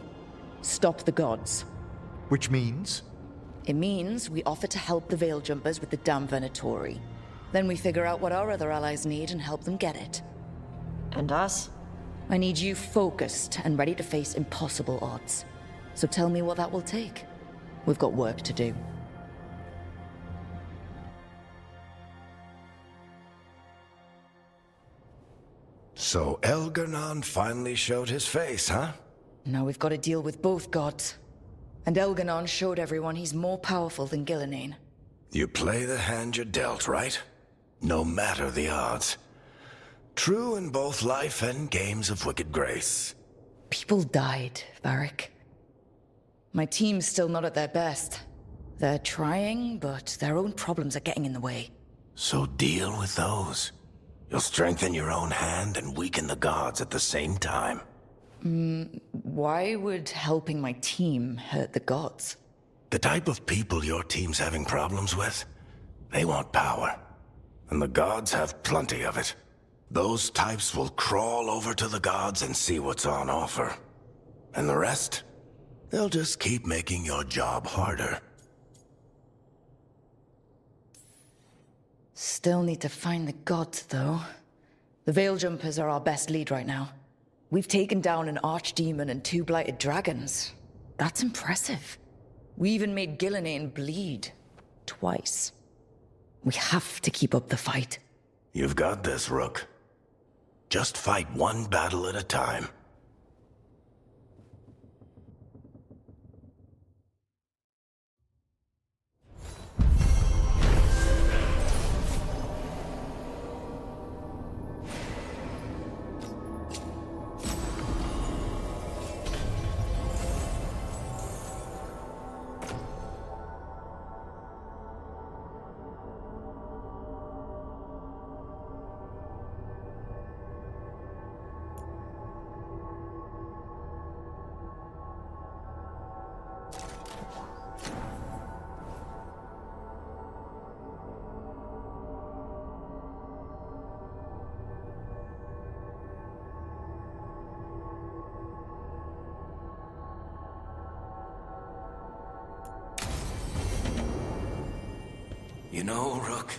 Stop the gods. Which means? It means we offer to help the Veil Jumpers with the damn Venatori. Then we figure out what our other allies need and help them get it. And us? I need you focused and ready to face impossible odds. So tell me what that will take. We've got work to do. So Elgar'nan finally showed his face, huh? Now we've got to deal with both gods. And Elganon showed everyone he's more powerful than Gillenane. You play the hand you're dealt, right? No matter the odds. True in both life and games of wicked grace. People died, Varric. My team's still not at their best. They're trying, but their own problems are getting in the way. So deal with those. You'll strengthen your own hand and weaken the gods at the same time. Why would helping my team hurt the gods? The type of people your team's having problems with, they want power. And the gods have plenty of it. Those types will crawl over to the gods and see what's on offer. And the rest? They'll just keep making your job harder. Still need to find the gods, though. The Veil Jumpers are our best lead right now. We've taken down an archdemon and 2 blighted dragons. That's impressive. We even made Gillenane bleed. Twice. We have to keep up the fight. You've got this, Rook. Just fight one battle at a time. You know, Rook,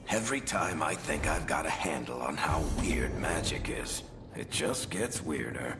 every time I think I've got a handle on how weird magic is, it just gets weirder.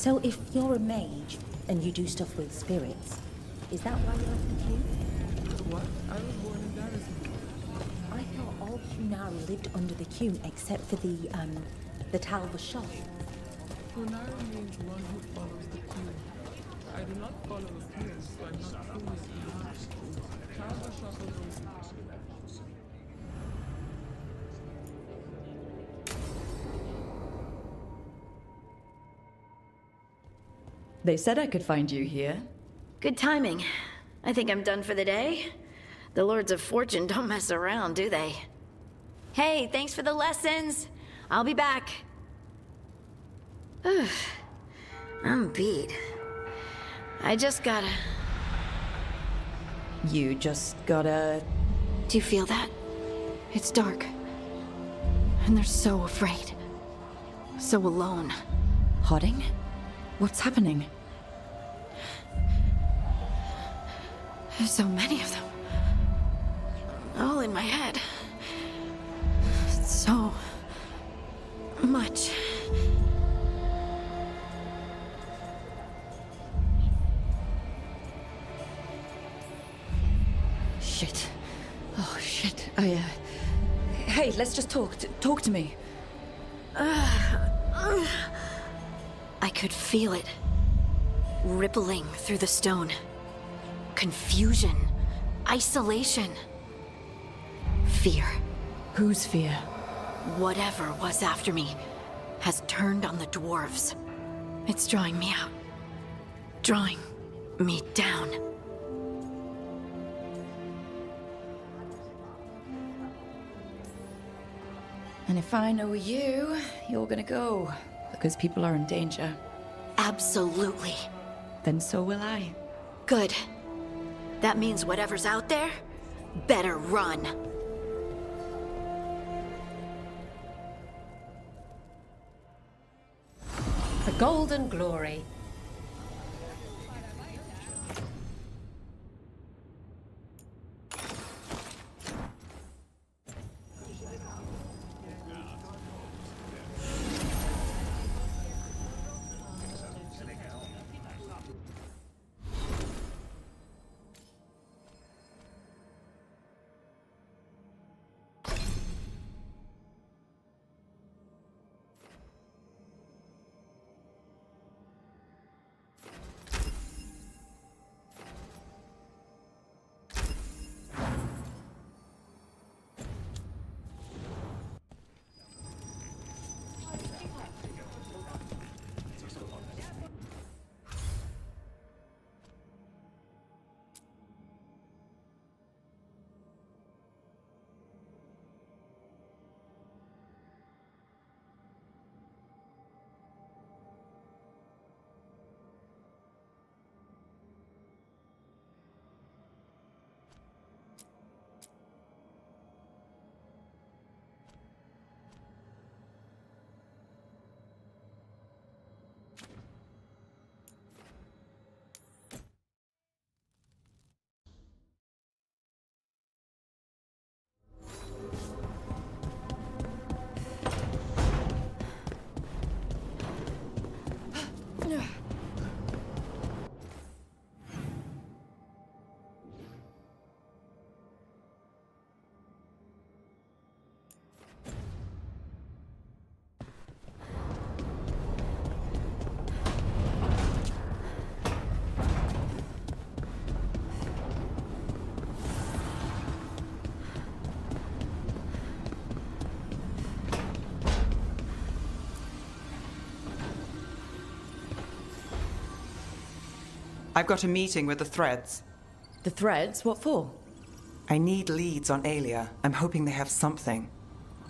So if you're a mage and you do stuff with spirits, is that why you left the queue? What? I was born in Darrison. I thought all Qunari lived under the queue except for the Talva shop. Qunari means one who follows the queue. I do not follow the queue, so I'm not truly Qunari. Talva shop was They said I could find you here. Good timing. I think I'm done for the day. The Lords of Fortune don't mess around, do they? Hey, thanks for the lessons. I'll be back. I'm beat. I just gotta... You just gotta... Do you feel that? It's dark. And they're so afraid. So alone. Hodding? What's happening? There's so many of them. All in my head. So much. Shit. Oh, shit. Hey, let's just talk. Talk to me. I could feel it. Rippling through the stone. Confusion. Isolation. Fear. Whose fear? Whatever was after me has turned on the dwarves. It's drawing me out. Drawing me down. And if I know you, you're gonna go. Because people are in danger. Absolutely. Then so will I. Good. That means whatever's out there better run. For golden glory. I've got a meeting with the Threads. The Threads? What for? I need leads on Aelia. I'm hoping they have something.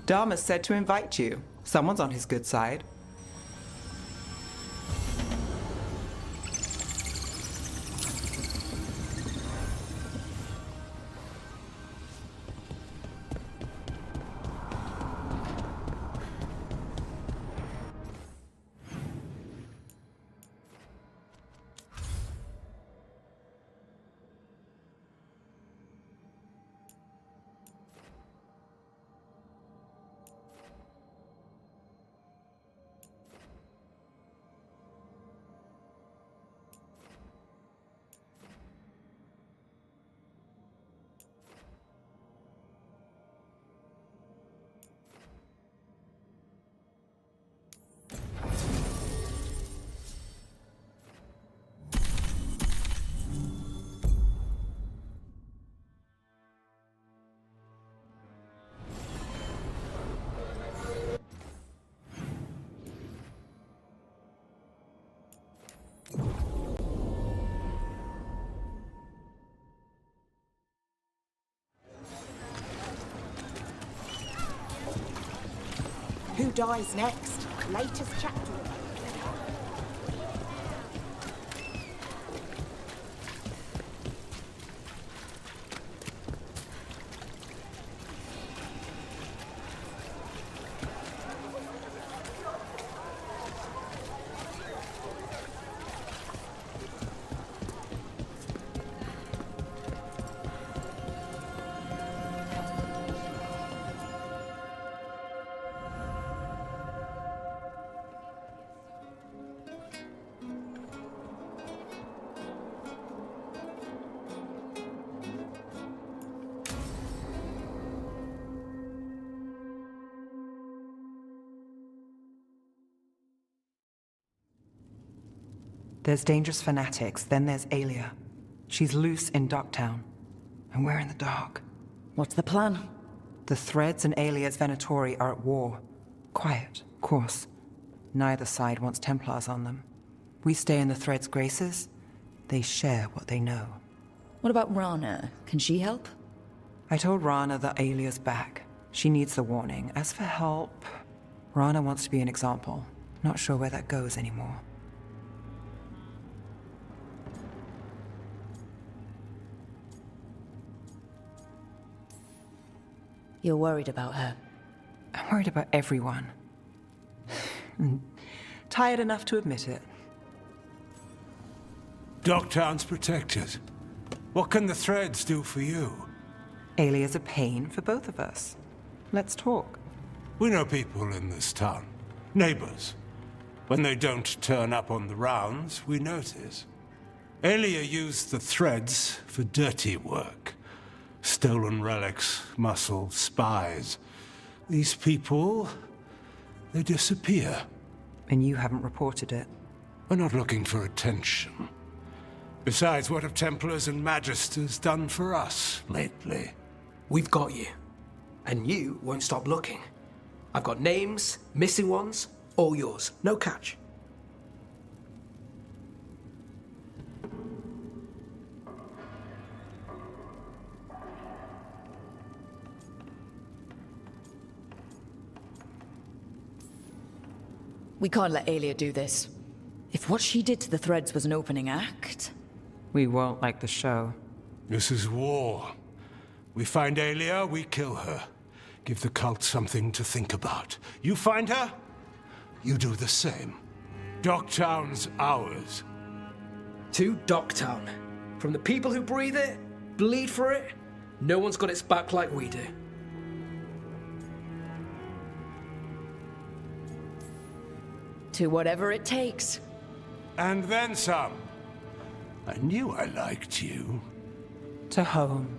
Dharma said to invite you. Someone's on his good side. Who dies next? Latest chapter. There's dangerous fanatics, then there's Aelia. She's loose in Docktown, and we're in the dark. What's the plan? The Threads and Aelia's Venatori are at war. Quiet, of course. Neither side wants Templars on them. We stay in the Threads' graces. They share what they know. What about Rana? Can she help? I told Rana that Aelia's back. She needs the warning. As for help, Rana wants to be an example. Not sure where that goes anymore. You're worried about her? I'm worried about everyone. Tired enough to admit it. Docktown's protected. What can the Threads do for you? Aelia's a pain for both of us. Let's talk. We know people in this town. Neighbors. When they don't turn up on the rounds, we notice. Aelia used the Threads for dirty work. Stolen relics, muscle, spies. These people, they disappear. And you haven't reported it? We're not looking for attention. Besides, what have Templars and Magisters done for us lately? We've got you. And you won't stop looking. I've got names, missing ones, all yours. No catch. We can't let Aelia do this. If what she did to the Threads was an opening act... We won't like the show. This is war. We find Aelia, we kill her. Give the cult something to think about. You find her, you do the same. Docktown's ours. To Docktown. From the people who breathe it, bleed for it, no one's got its back like we do. To whatever it takes. And then some. I knew I liked you. To home.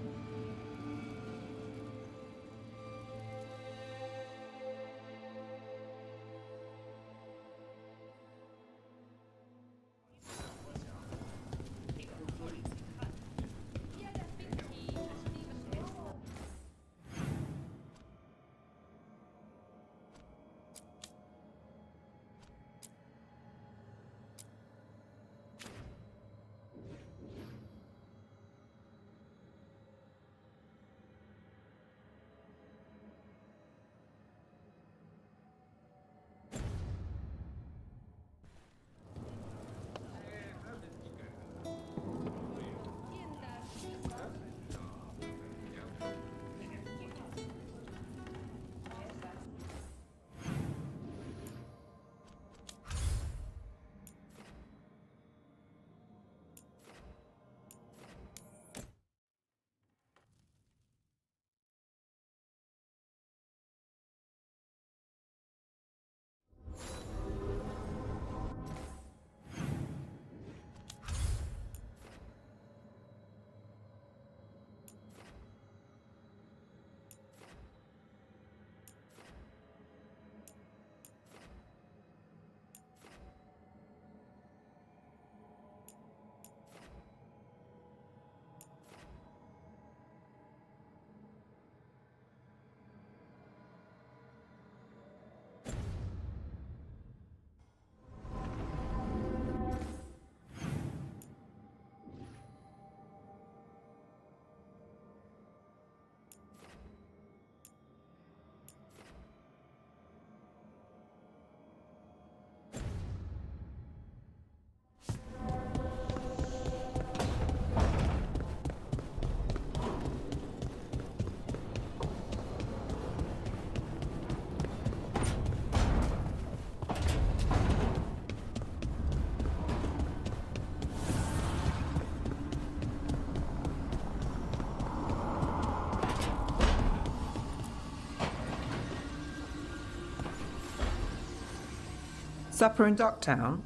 Supper in Docktown?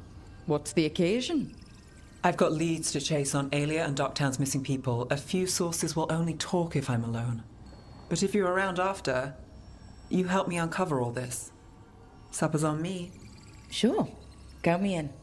What's the occasion? I've got leads to chase on Alia and Docktown's missing people. A few sources will only talk if I'm alone. But if you're around after, you help me uncover all this. Supper's on me. Sure. Count me in.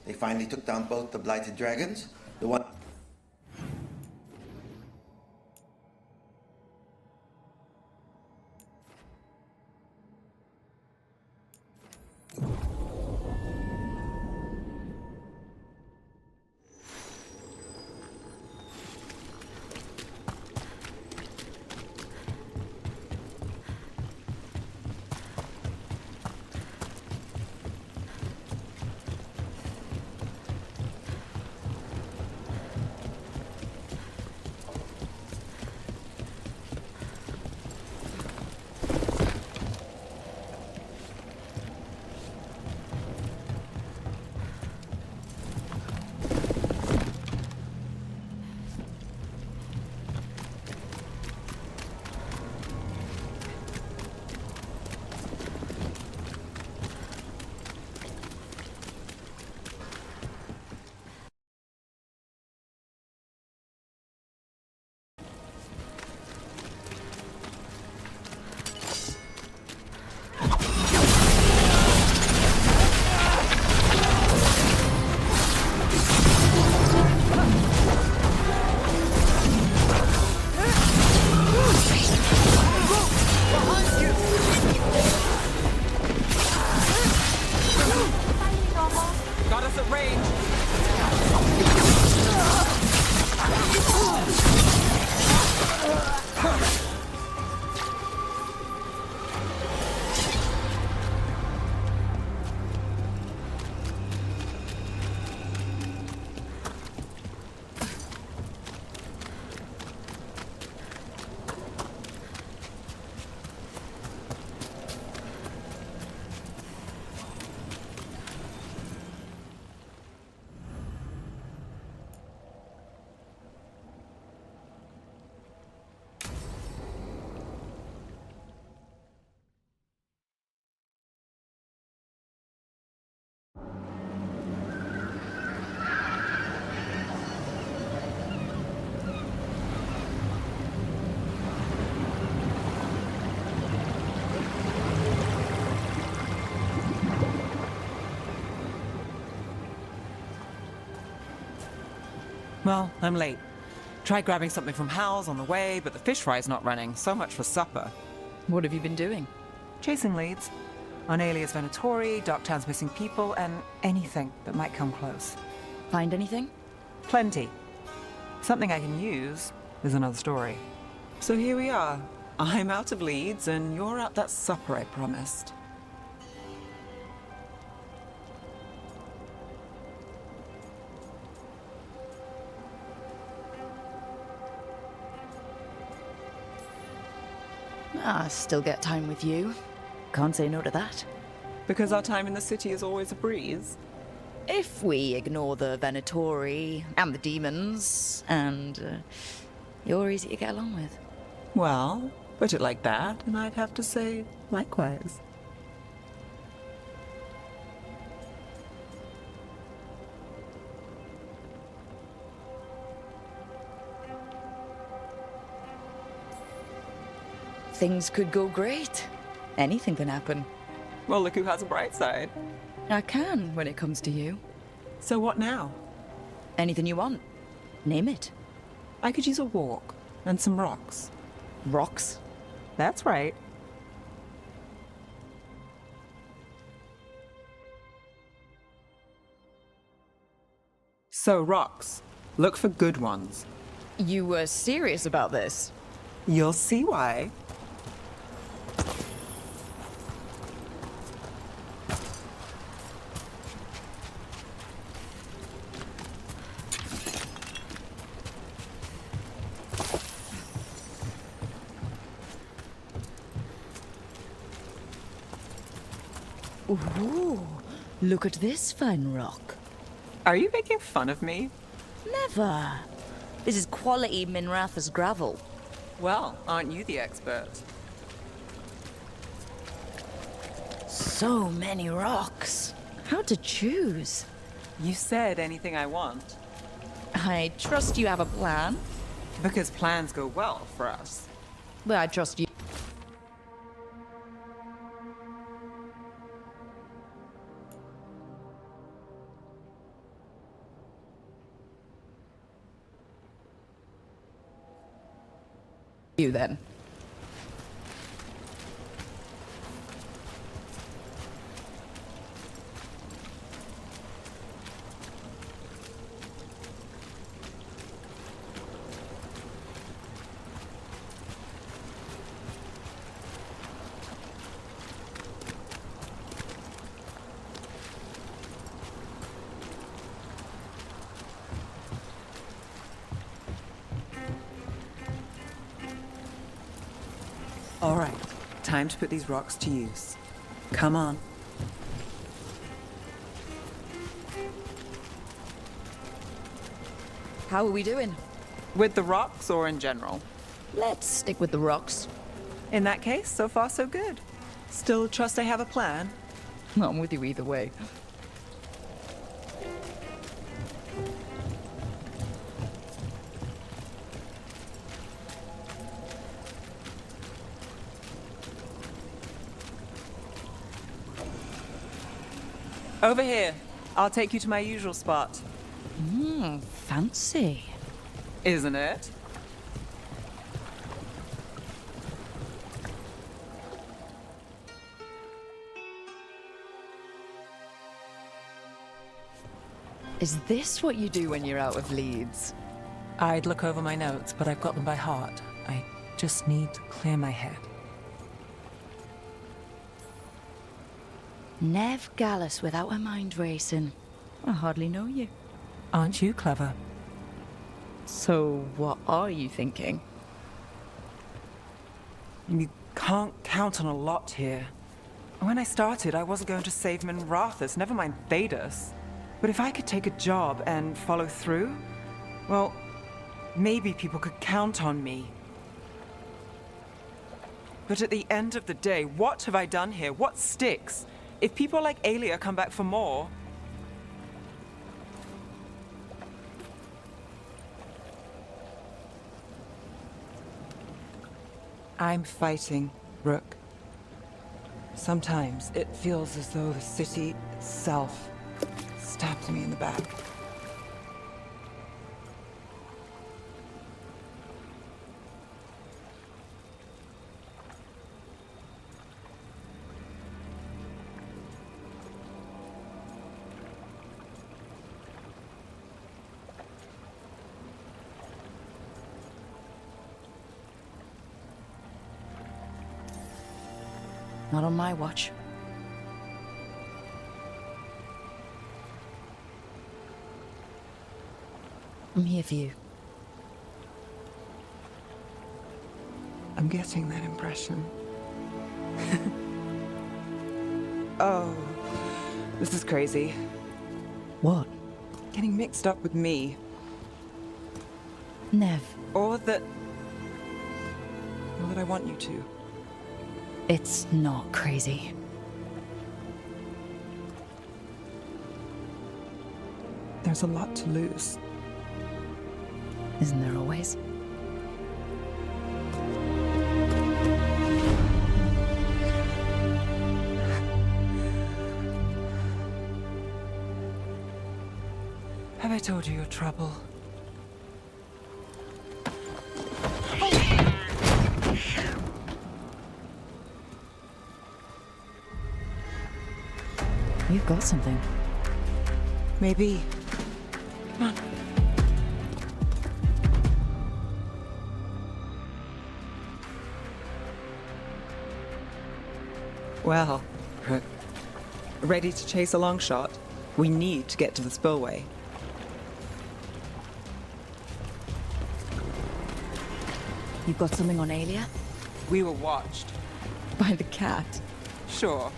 They finally took down both the blighted dragons. The one... Got us at range. Well, I'm late. Tried grabbing something from Hal's on the way, but the fish fry's not running. So much for supper. What have you been doing? Chasing leads. On Alias Venatori, Docktown's missing people, and anything that might come close. Find anything? Plenty. Something I can use is another story. So here we are. I'm out of leads, and you're at that supper I promised. Still get time with you. Can't say no to that. Because our time in the city is always a breeze. If we ignore the Venatori and the demons, and you're easy to get along with. Well, put it like that, and I'd have to say likewise. things could go great. Anything can happen. Well, look who has a bright side. I can when it comes to you. So what now? Anything you want. Name it. I could use a walk and some rocks. Rocks? That's right. So, rocks. Look for good ones. You were serious about this? You'll see why. Ooh, look at this fine rock. Are you making fun of me? Never. This is quality Minratha's gravel. Well, aren't you the expert? So many rocks. How to choose? You said anything I want. I trust you have a plan. Because plans go well for us. Well, I trust you. You then. All right, time to put these rocks to use. Come on. How are we doing? With the rocks or in general? Let's stick with the rocks. In that case, so far so good. Still trust I have a plan? I'm with you either way. Over here. I'll take you to my usual spot. Fancy. Isn't it? Is this what you do when you're out of leads? I'd look over my notes, but I've got them by heart. I just need to clear my head. Nev Gallus without a mind racing. I hardly know you. Aren't you clever? So, what are you thinking? You can't count on a lot here. When I started, I wasn't going to save Minrathus, never mind Thedas. But if I could take a job and follow through, well, maybe people could count on me. But at the end of the day, what have I done here? What sticks? If people like Aelia come back for more... I'm fighting, Rook. Sometimes it feels as though the city itself stabbed me in the back. Not on my watch. I'm here for you. I'm getting that impression. Oh, this is crazy. What? Getting mixed up with me. Nev. Or that I want you to. It's not crazy. There's a lot to lose. Isn't there always? Have I told you your trouble? You've got something. Maybe. Come on. Well, ready to chase a long shot? We need to get to the spillway. You've got something on Aelia? We were watched. By the cat? Sure.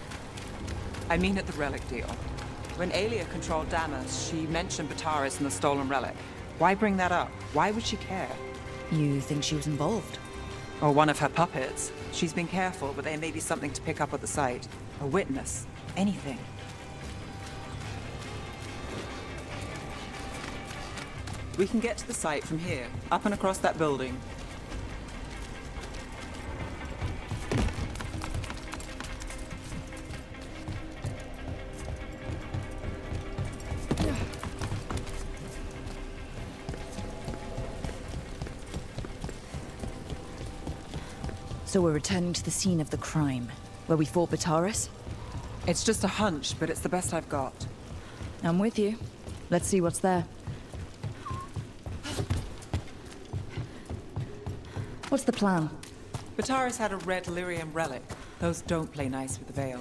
I mean at the relic deal. When Aelia controlled Damas, she mentioned Bataris and the stolen relic. Why bring that up? Why would she care? You think she was involved? Or one of her puppets. She's been careful, but there may be something to pick up at the site. A witness. Anything. We can get to the site from here, up and across that building. So we're returning to the scene of the crime, where we fought Bataris? It's just a hunch, but it's the best I've got. I'm with you. Let's see what's there. What's the plan? Bataris had a red lyrium relic. Those don't play nice with the Veil.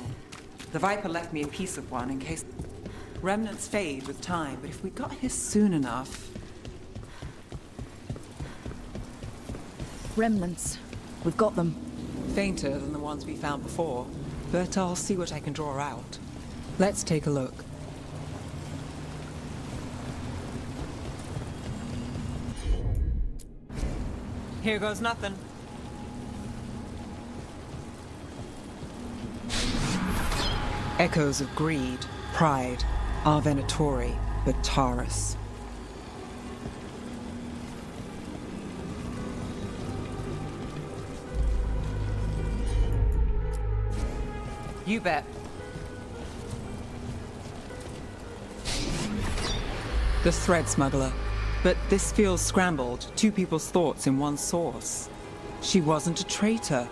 The Viper left me a piece of one in case... Remnants fade with time, but if we got here soon enough... Remnants. We've got them. Fainter than the ones we found before, but I'll see what I can draw out. Let's take a look. Here goes nothing. Echoes of greed, pride, our Venatori, Bataris. You bet. The thread smuggler. But this feels scrambled. Two people's thoughts in one source. She wasn't a traitor.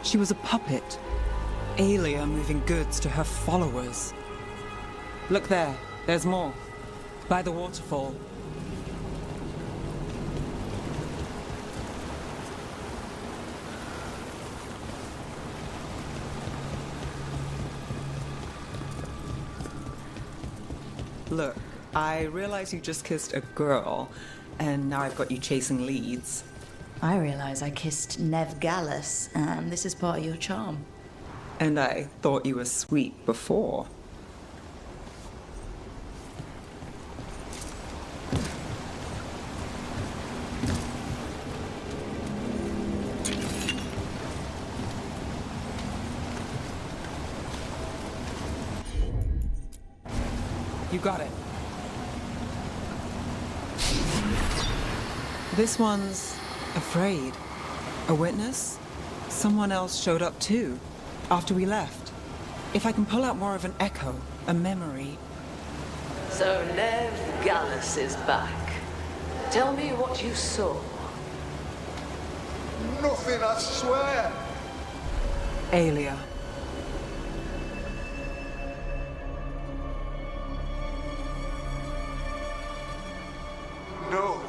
She was a puppet. Aelia moving goods to her followers. Look there. There's more. By the waterfall. Look, I realize you just kissed a girl, and now I've got you chasing leads. I realize I kissed Nev Gallus, and this is part of your charm. And I thought you were sweet before. You got it. This one's afraid. A witness? Someone else showed up too, after we left. If I can pull out more of an echo, a memory. So Nev Gallus is back. Tell me what you saw. Nothing, I swear. Aelia. No.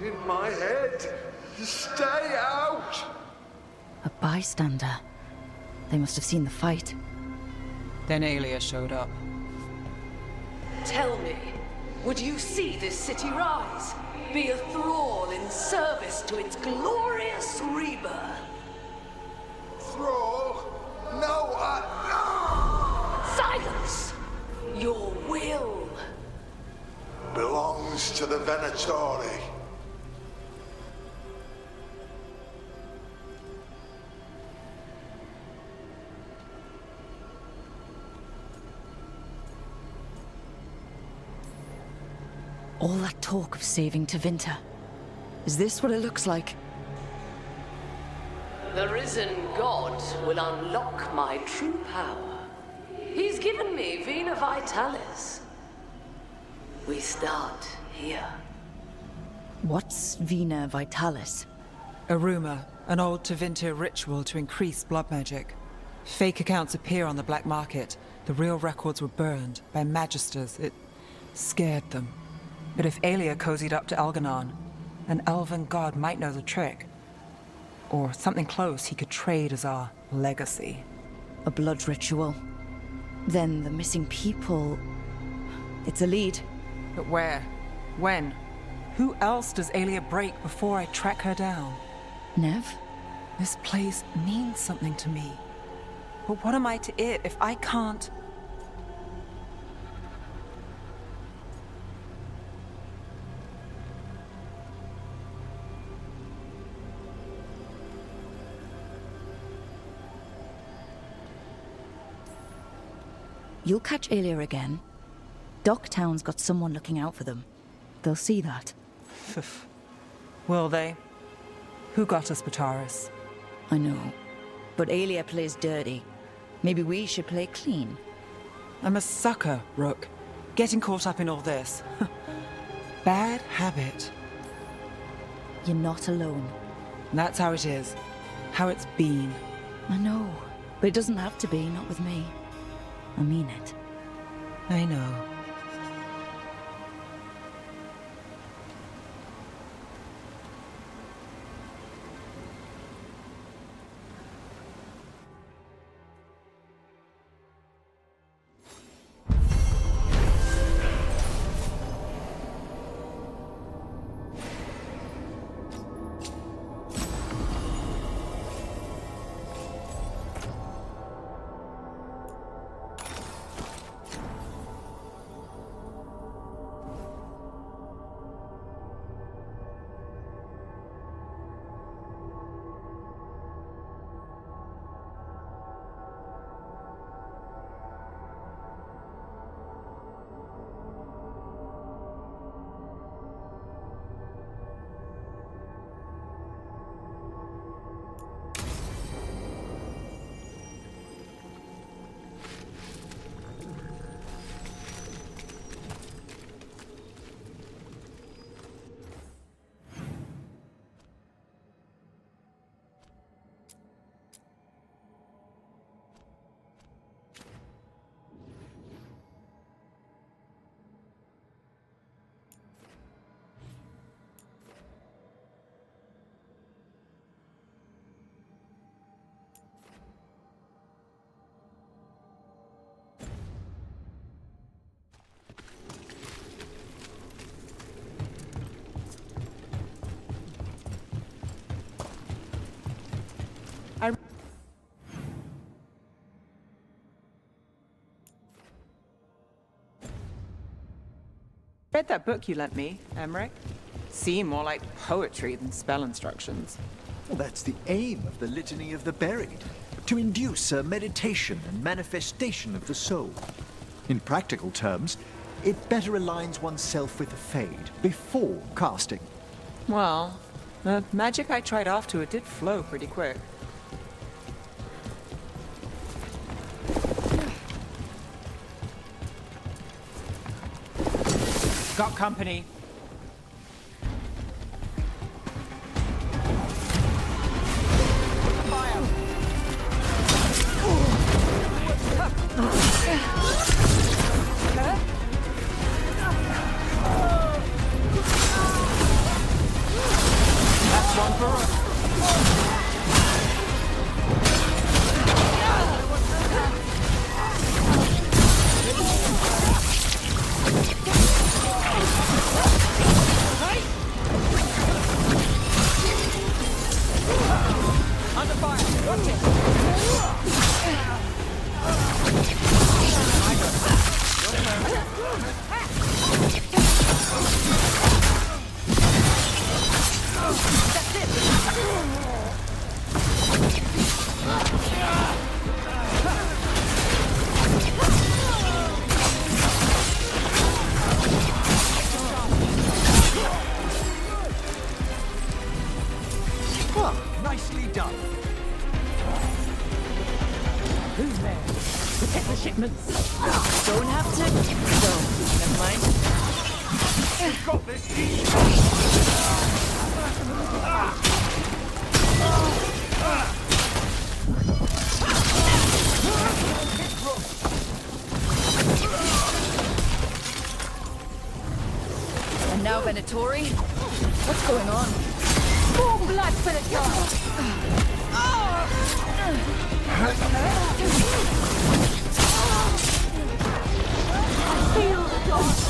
In my head. Stay out! A bystander. They must have seen the fight. Then Aelia showed up. Tell me, would you see this city rise? Be a thrall in service to its glorious rebirth? Thrall? No, Silence! Your will belongs to the Venatori. All that talk of saving Tevinter. Is this what it looks like? The risen god will unlock my true power. He's given me Vena Vitalis. We start here. What's Vena Vitalis? A rumor, an old Tevinter ritual to increase blood magic. Fake accounts appear on the black market. The real records were burned by magisters. It scared them. But if Aelia cozied up to Elganon, an elven god might know the trick. Or something close he could trade as our legacy. A blood ritual. Then the missing people... It's a lead. But where? When? Who else does Aelia break before I track her down? Nev? This place means something to me. But what am I to it if I can't... You'll catch Aelia again. Docktown's got someone looking out for them. They'll see that. Will they? Who got us Bataris? I know. But Aelia plays dirty. Maybe we should play clean. I'm a sucker, Rook. Getting caught up in all this. Bad habit. You're not alone. That's how it is. How it's been. I know. But it doesn't have to be, not with me. I mean it. I know. Read that book you lent me, Emmerich. Seemed more like poetry than spell instructions. Well, that's the aim of the Litany of the Buried. To induce a meditation and manifestation of the soul. In practical terms, it better aligns oneself with the Fade before casting. Well, the magic I tried after it did flow pretty quick. Got company. That's one for us. Under fire. Watch it. Nicely done. Who's there? Protect the shipments. Don't have to. No, never mind. You've got this. And now Venatori? What's going on? More blood for the gods! I feel the gods!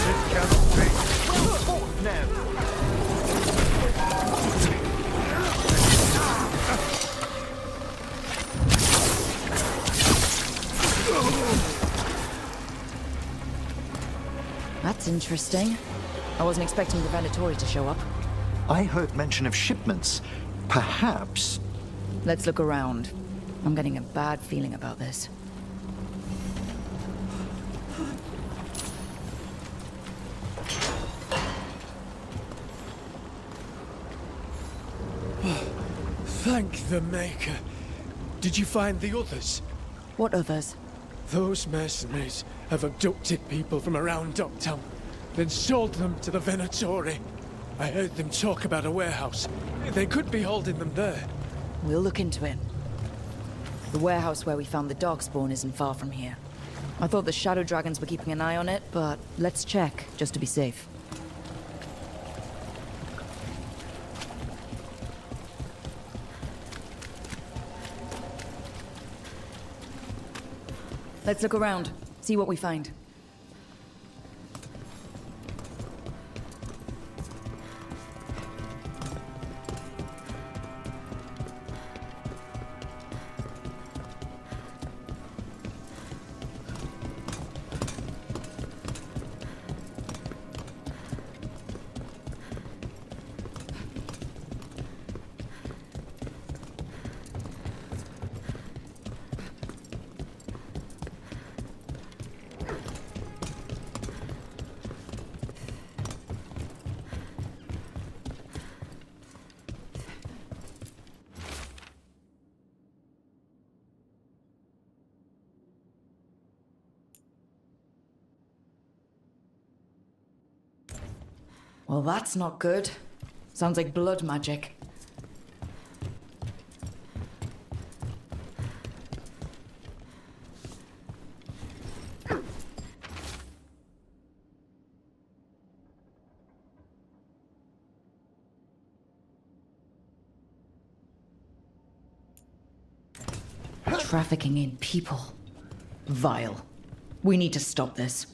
This cannot be. Forth now. That's interesting. I wasn't expecting the Venatori to show up. I heard mention of shipments. Perhaps. Let's look around. I'm getting a bad feeling about this. Thank the Maker. Did you find the others? What others? Those mercenaries have abducted people from around Docktown, then sold them to the Venatori. I heard them talk about a warehouse. They could be holding them there. We'll look into it. The warehouse where we found the Darkspawn isn't far from here. I thought the Shadow Dragons were keeping an eye on it, but let's check, just to be safe. Let's look around, see what we find. Well, that's not good. Sounds like blood magic. Trafficking in people. Vile. We need to stop this.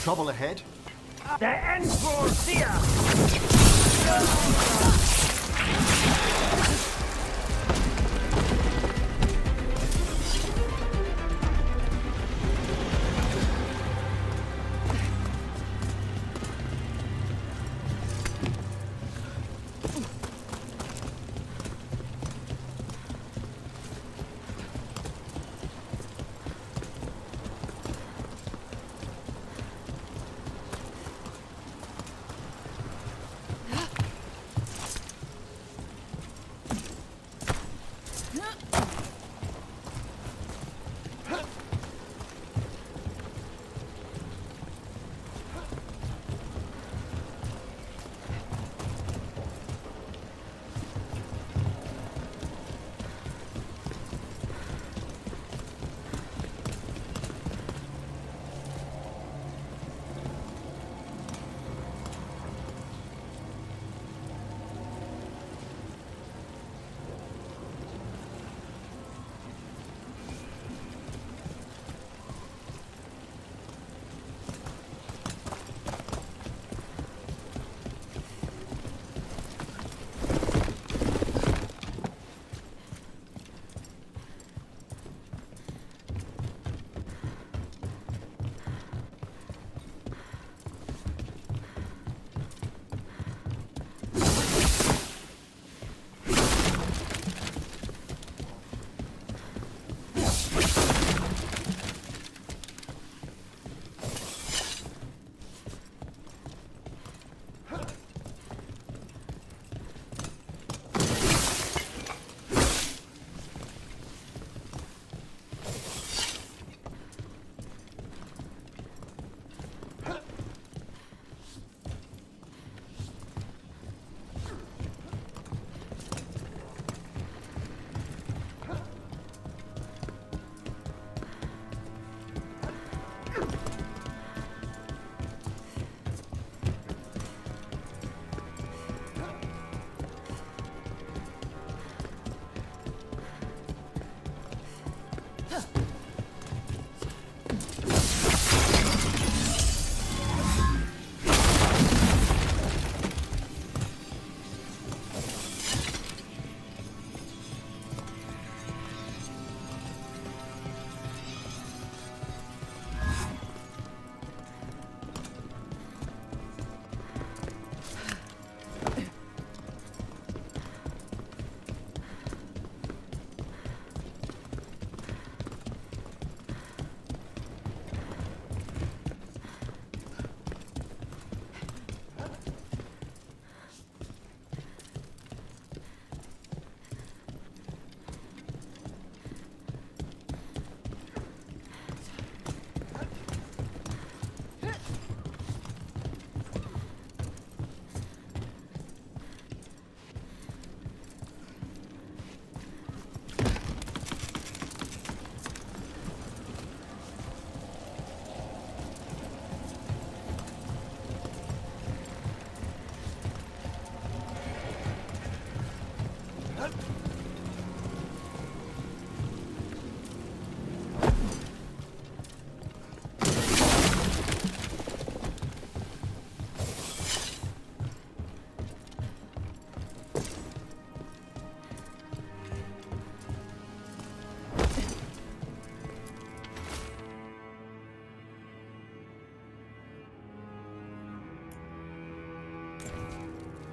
Trouble ahead. The Enforcer!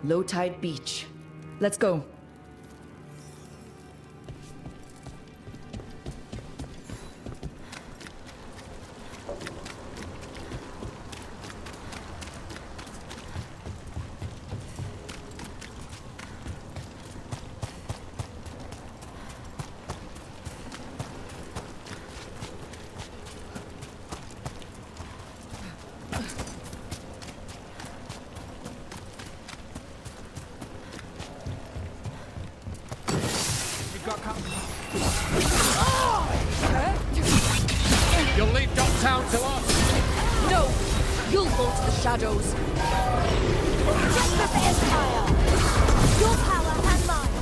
Low tide beach. Let's go. You'll leave Dogtown to us! No! You'll go to the shadows! Protect the Empire! Your power and mine!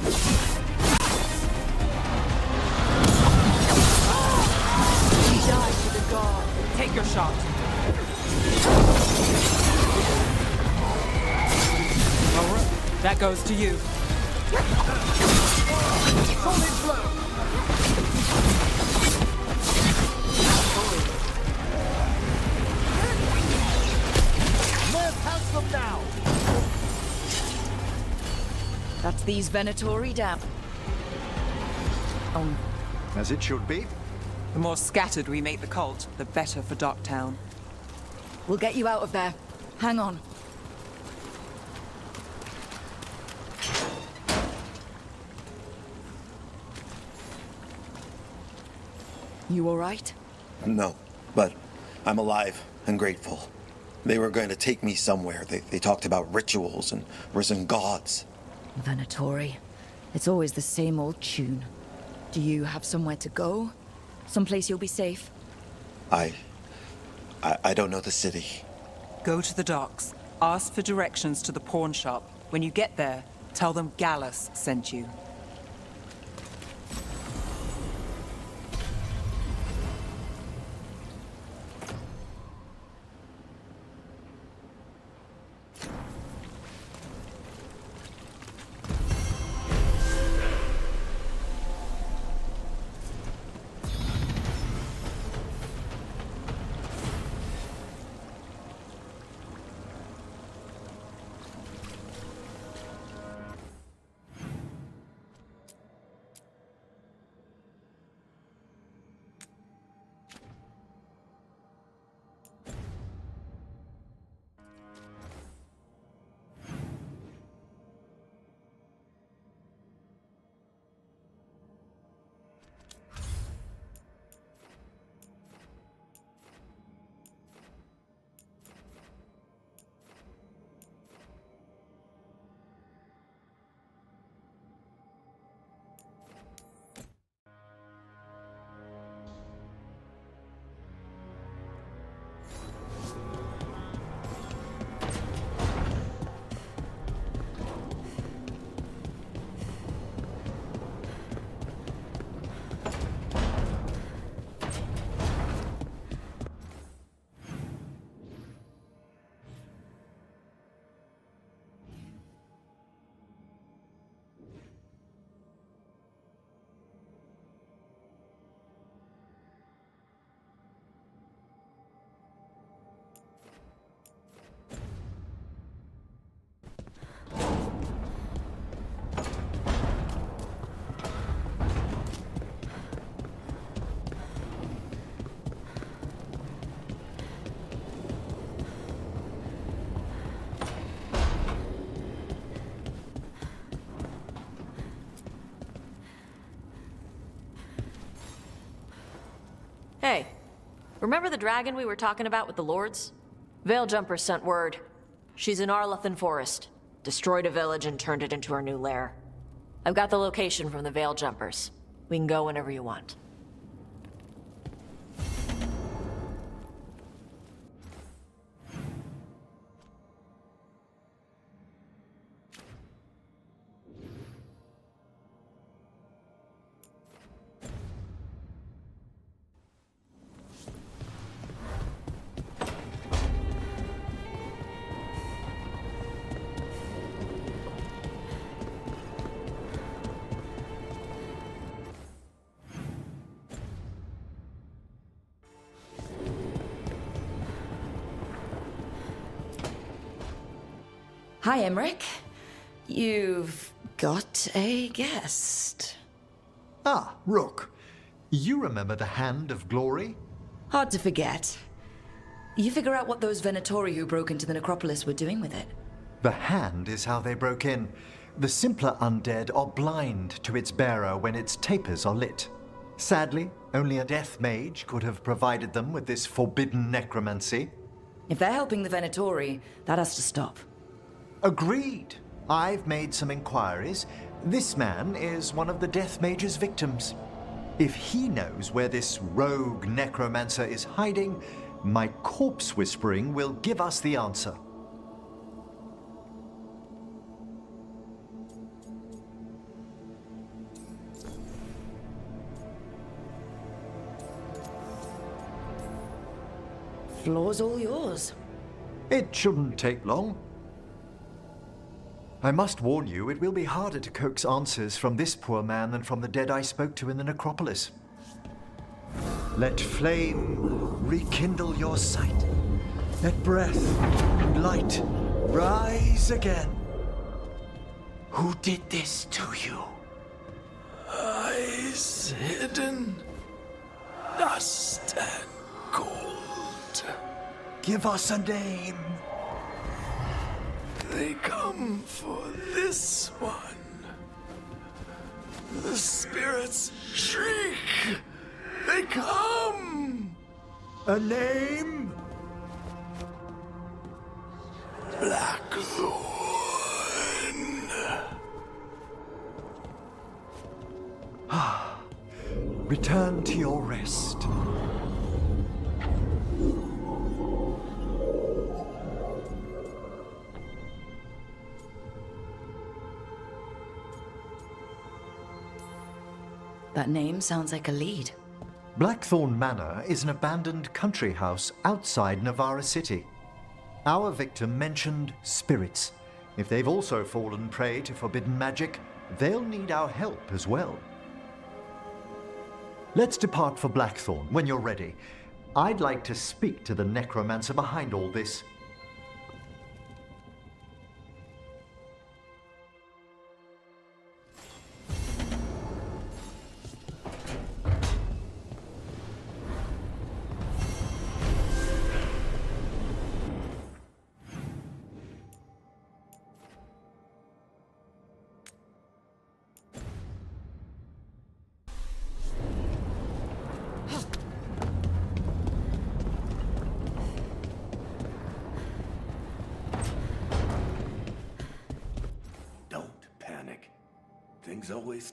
Die to the god! Take your shot. Alright, that goes to you. Solid blow! Merv has them now! That's these Venatori down. As it should be. The more scattered we make the cult, the better for Darktown. We'll get you out of there. Hang on. You all right? No, but I'm alive and grateful. They were going to take me somewhere. They talked about rituals and risen gods. Venatori. It's always the same old tune. Do you have somewhere to go? Someplace you'll be safe? I don't know the city. Go to the docks. Ask for directions to the pawn shop. When you get there, tell them Gallus sent you. Hey, remember the dragon we were talking about with the lords? Veiljumpers sent word. She's in Arlathan Forest. Destroyed a village and turned it into her new lair. I've got the location from the Veiljumpers. We can go whenever you want. Hi, Emmerich. You've got a guest. Ah, Rook. You remember the Hand of Glory? Hard to forget. You figure out what those Venatori who broke into the necropolis were doing with it. The hand is how they broke in. The simpler undead are blind to its bearer when its tapers are lit. Sadly, only a death mage could have provided them with this forbidden necromancy. If they're helping the Venatori, that has to stop. Agreed. I've made some inquiries. This man is one of the death mage's victims. If he knows where this rogue necromancer is hiding, my corpse whispering will give us the answer. Floor's all yours. It shouldn't take long. I must warn you, it will be harder to coax answers from this poor man than from the dead I spoke to in the necropolis. Let flame rekindle your sight. Let breath and light rise again. Who did this to you? Eyes hidden, dust and gold. Give us a name. They come for this one. The spirits shriek. They come. A name? Blackthorn. Return to your rest. That name sounds like a lead. Blackthorn Manor is an abandoned country house outside Navarra City. Our victim mentioned spirits. If they've also fallen prey to forbidden magic, they'll need our help as well. Let's depart for Blackthorn when you're ready. I'd like to speak to the necromancer behind all this. Things always...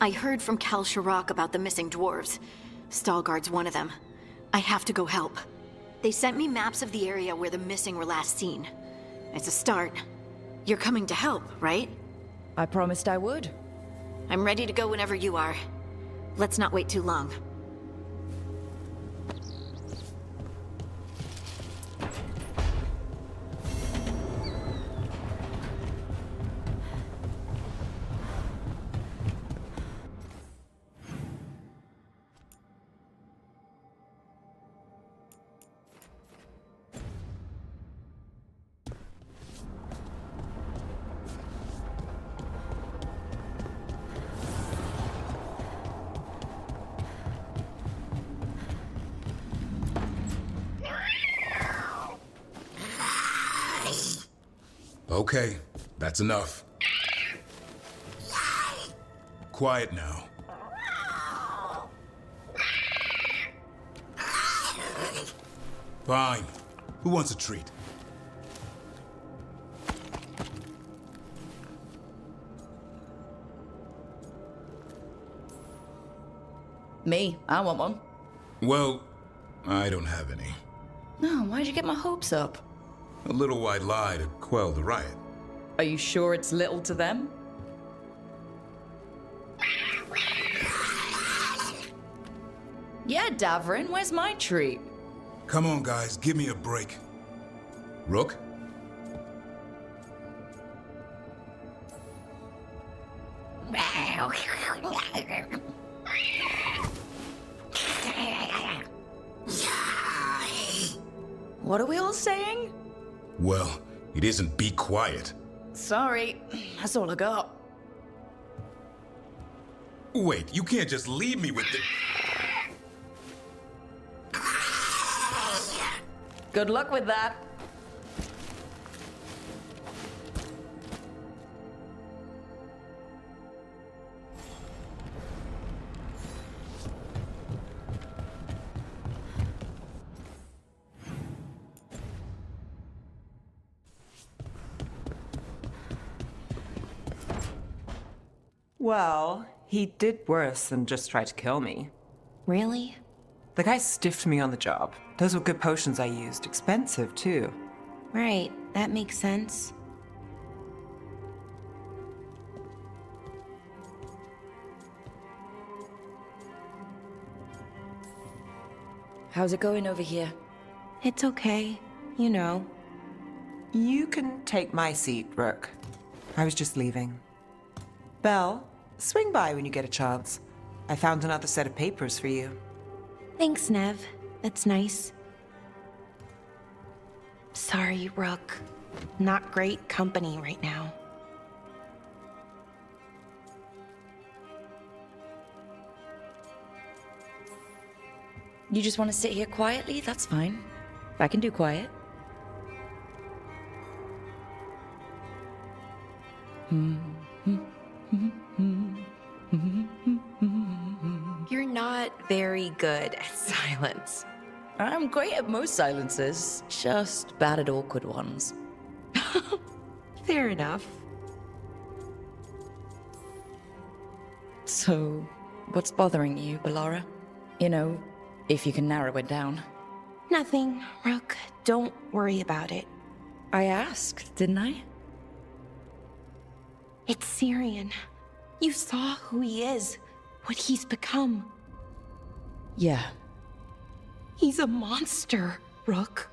I heard from Cal Sharrock about the missing dwarves. Stalguard's one of them. I have to go help. They sent me maps of the area where the missing were last seen. It's a start. You're coming to help, right? I promised I would. I'm ready to go whenever you are. Let's not wait too long. Okay, that's enough. Quiet now. Fine. Who wants a treat? Me, I want one. Well, I don't have any. No, why'd you get my hopes up? A little white lie to quell the riot. Are you sure it's little to them? Yeah, Davrin, where's my treat? Come on, guys, give me a break. Rook? What are we all saying? Well, it isn't be quiet. Sorry, that's all I got. Wait, you can't just leave me with the... Good luck with that. Well, he did worse than just try to kill me. Really? The guy stiffed me on the job. Those were good potions I used. Expensive, too. Right, that makes sense. How's it going over here? It's okay. You know. You can take my seat, Rook. I was just leaving. Belle, swing by when you get a chance. I found another set of papers for you. Thanks, Nev. That's nice. Sorry, Rook. Not great company right now. You just want to sit here quietly? That's fine. I can do quiet. You're not very good at silence. I'm great at most silences, just bad at awkward ones. Fair enough. So, what's bothering you, Bellara? You know, if you can narrow it down. Nothing, Rook. Don't worry about it. I asked, didn't I? It's Syrian. You saw who he is, what he's become. Yeah. He's a monster, Rook.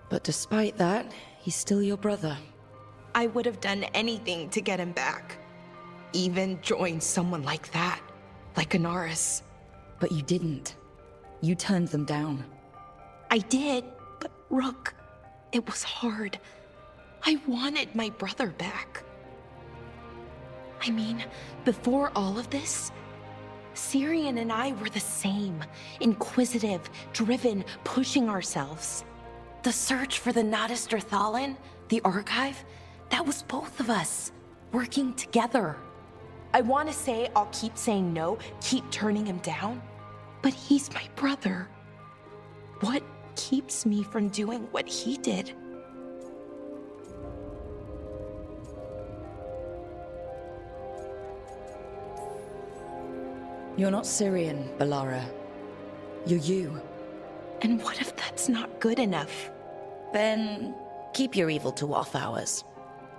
But despite that, he's still your brother. I would have done anything to get him back. Even join someone like that, like Anaris. But you didn't. You turned them down. I did, but Rook, it was hard. I wanted my brother back. I mean, before all of this, Syrian and I were the same. Inquisitive, driven, pushing ourselves. The search for the Nadister Thalin, the archive, that was both of us, working together. I want to say I'll keep saying no, keep turning him down, but he's my brother. What keeps me from doing what he did? You're not Syrian, Bellara. You're you. And what if that's not good enough? Then keep your evil to off hours.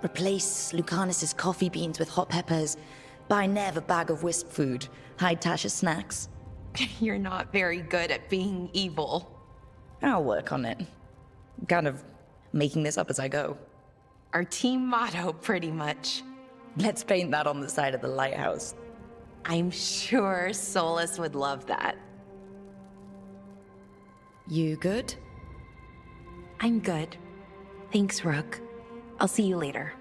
Replace Lucanus's coffee beans with hot peppers. Buy Nev a bag of wisp food. Hide Tasha's snacks. You're not very good at being evil. I'll work on it. Kind of making this up as I go. Our team motto, pretty much. Let's paint that on the side of the lighthouse. I'm sure Solus would love that. You good? I'm good. Thanks, Rook. I'll see you later.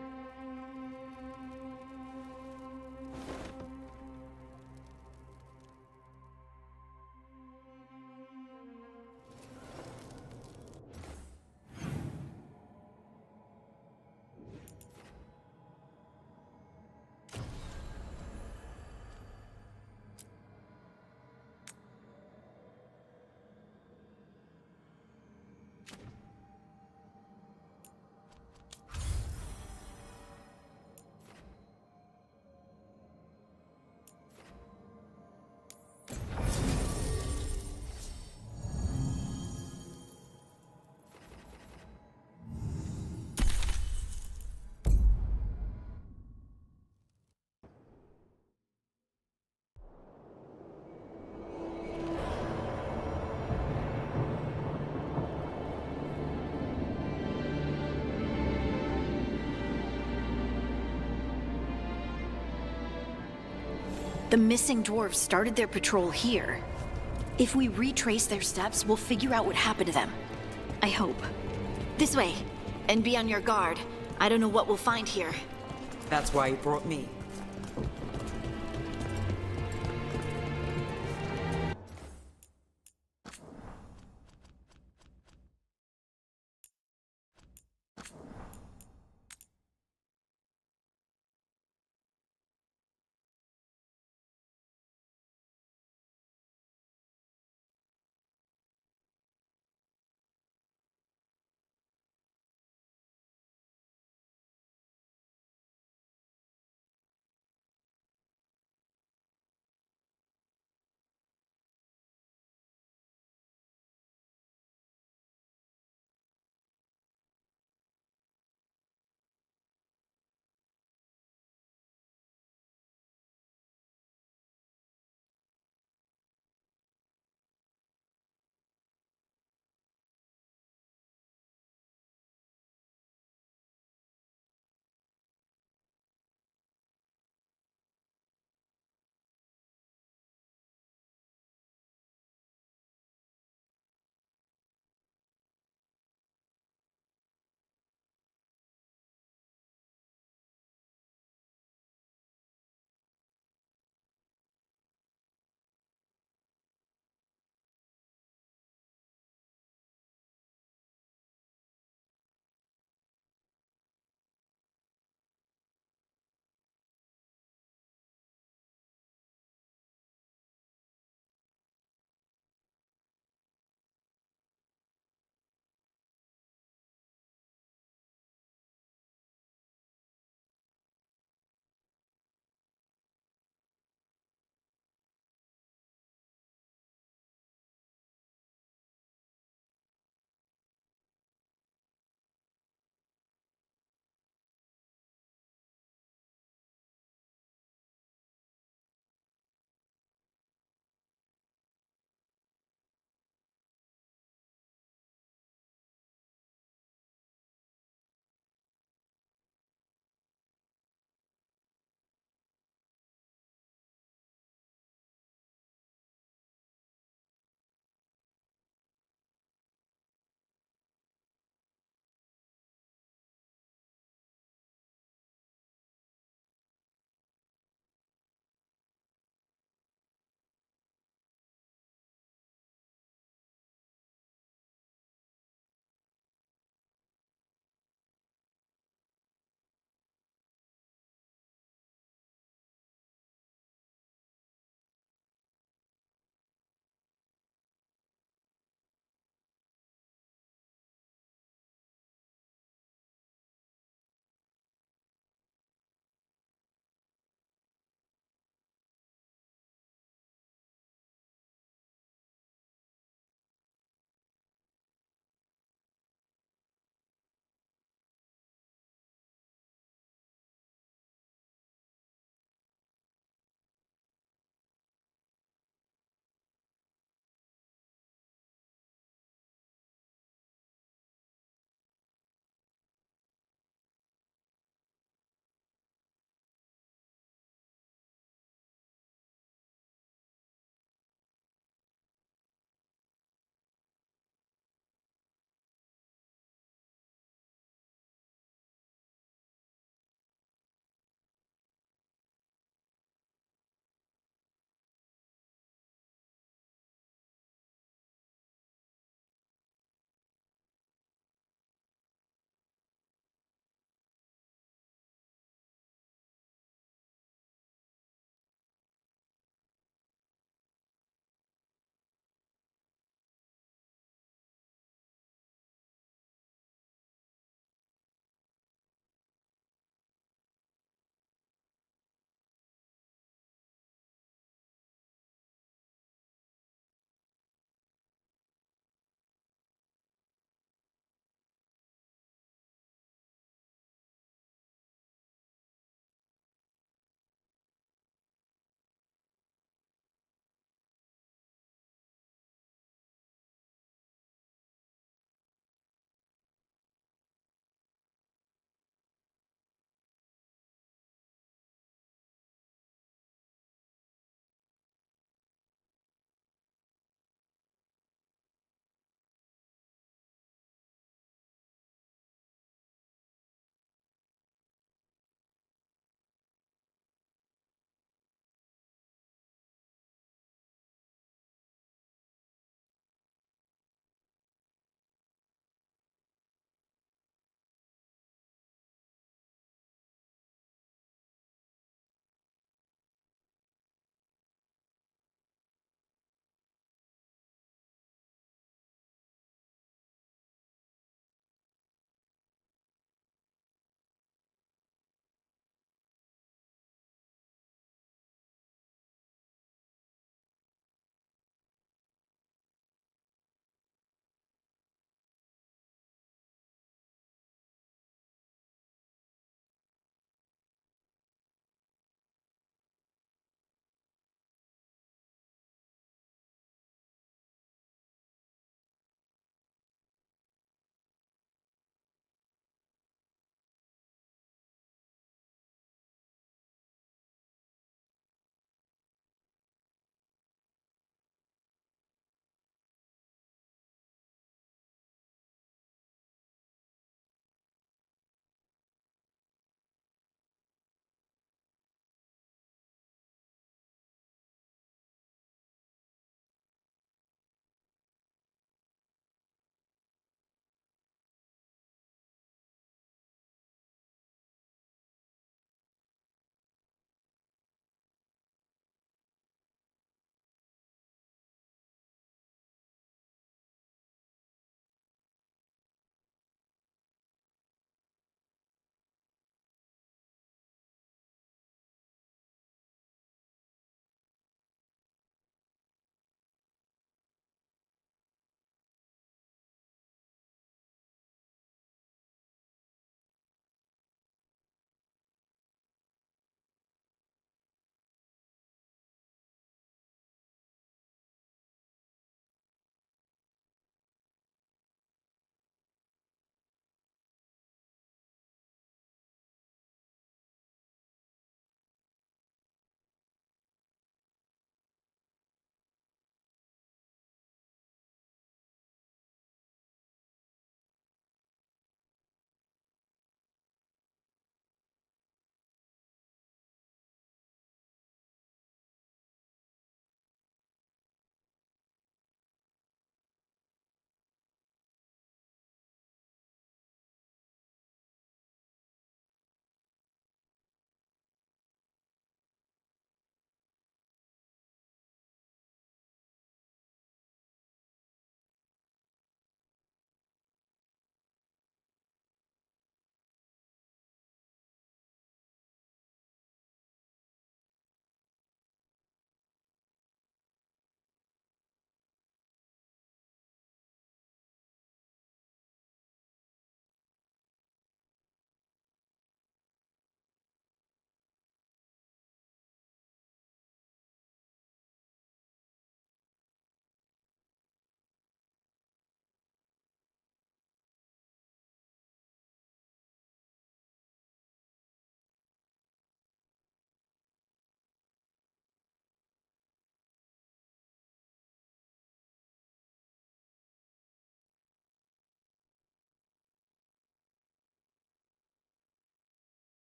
The missing dwarves started their patrol here. If we retrace their steps, we'll figure out what happened to them. I hope. This way, and be on your guard. I don't know what we'll find here. That's why you brought me.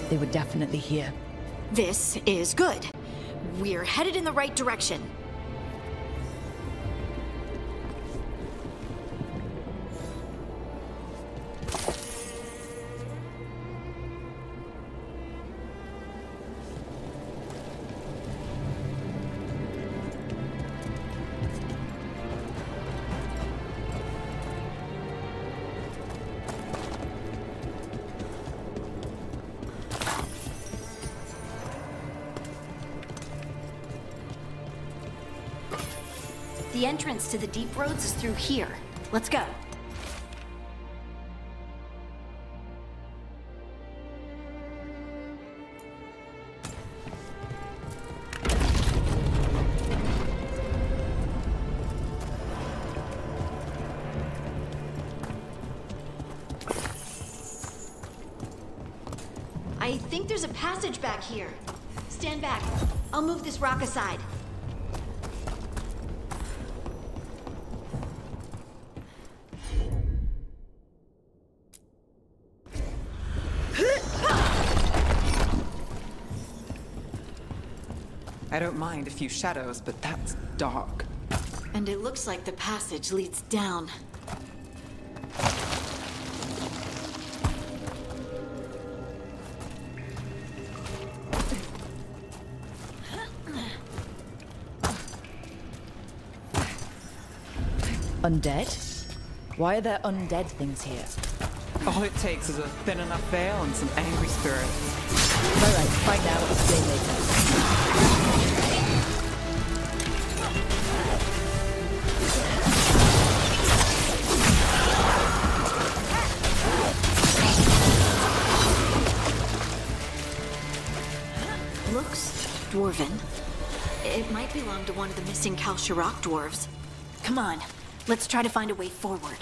They were definitely here. This is good. We're headed in the right direction. The entrance to the deep roads is through here. Let's go. I think there's a passage back here. Stand back. I'll move this rock aside. I don't mind a few shadows, but that's dark. And it looks like the passage leads down. Undead? Why are there undead things here? All it takes is a thin enough veil and some angry spirits. Alright, find out. Explain later. Looks dwarven. It might belong to one of the missing Kalsharok dwarves. Come on, let's try to find a way forward.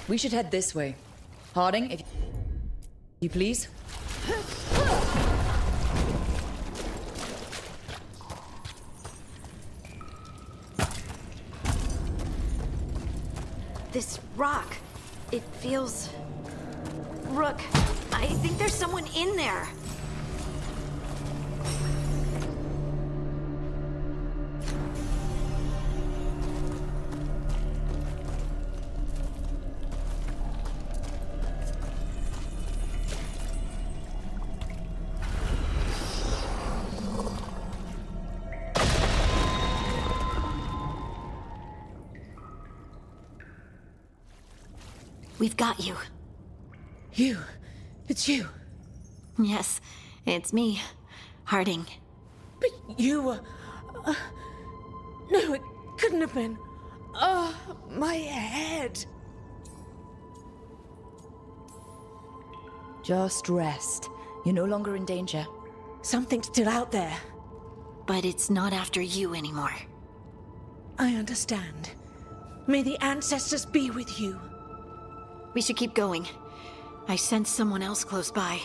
We should head this way. Harding, if you please. This rock, it feels... Rook, I think there's someone in there. We've got you. You? It's you? Yes, it's me, Harding. But you were... no, it couldn't have been. Oh, my head. Just rest. You're no longer in danger. Something's still out there. But it's not after you anymore. I understand. May the ancestors be with you. We should keep going. I sense someone else close by.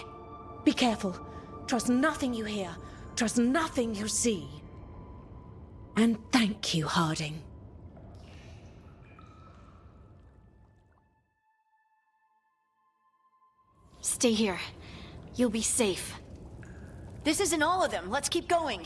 Be careful. Trust nothing you hear. Trust nothing you see. And thank you, Harding. Stay here. You'll be safe. This isn't all of them. Let's keep going.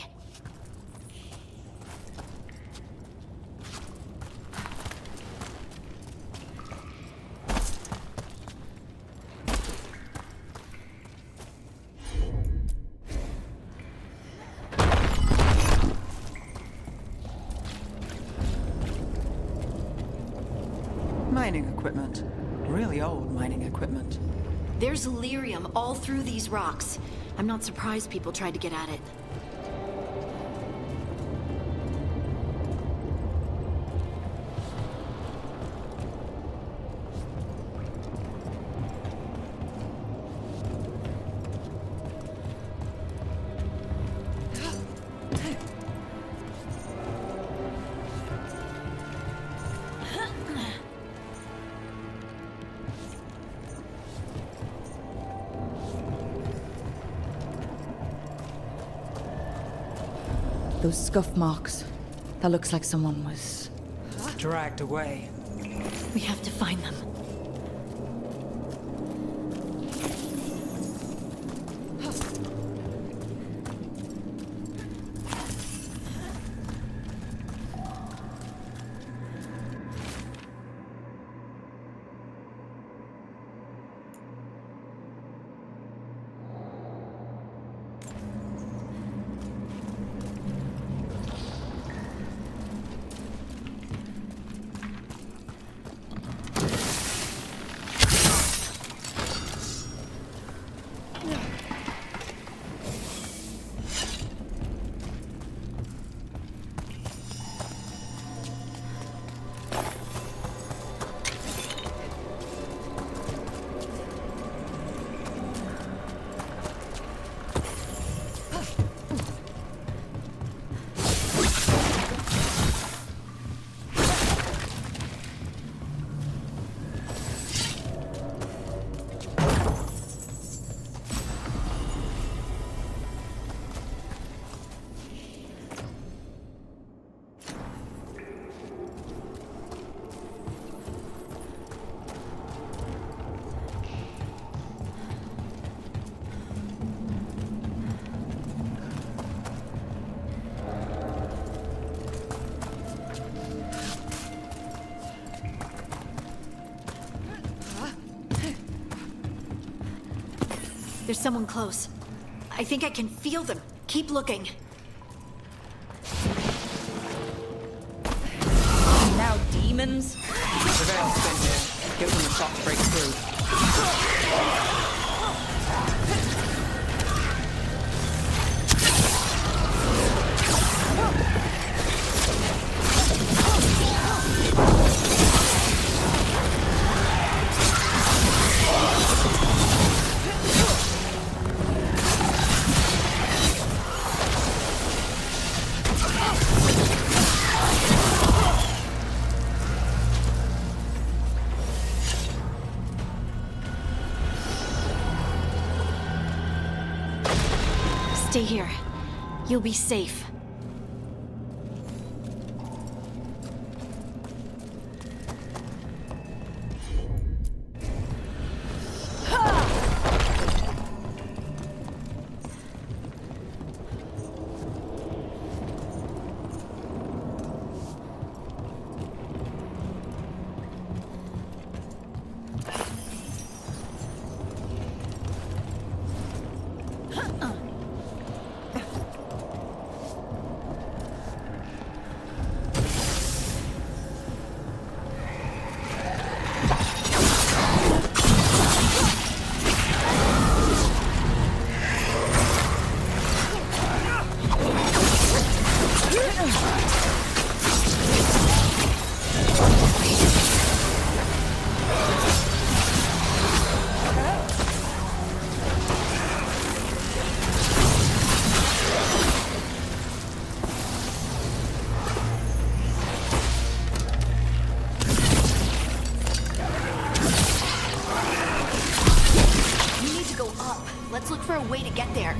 Mining equipment. Really old mining equipment. There's lyrium all through these rocks. I'm not surprised people tried to get at it. Those scuff marks. That looks like someone was... dragged away. We have to find them. There's someone close. I think I can feel them. Keep looking. Now demons? The Veil's been here. Give them a shot to break through. Stay here. You'll be safe. Let's look for a way to get there.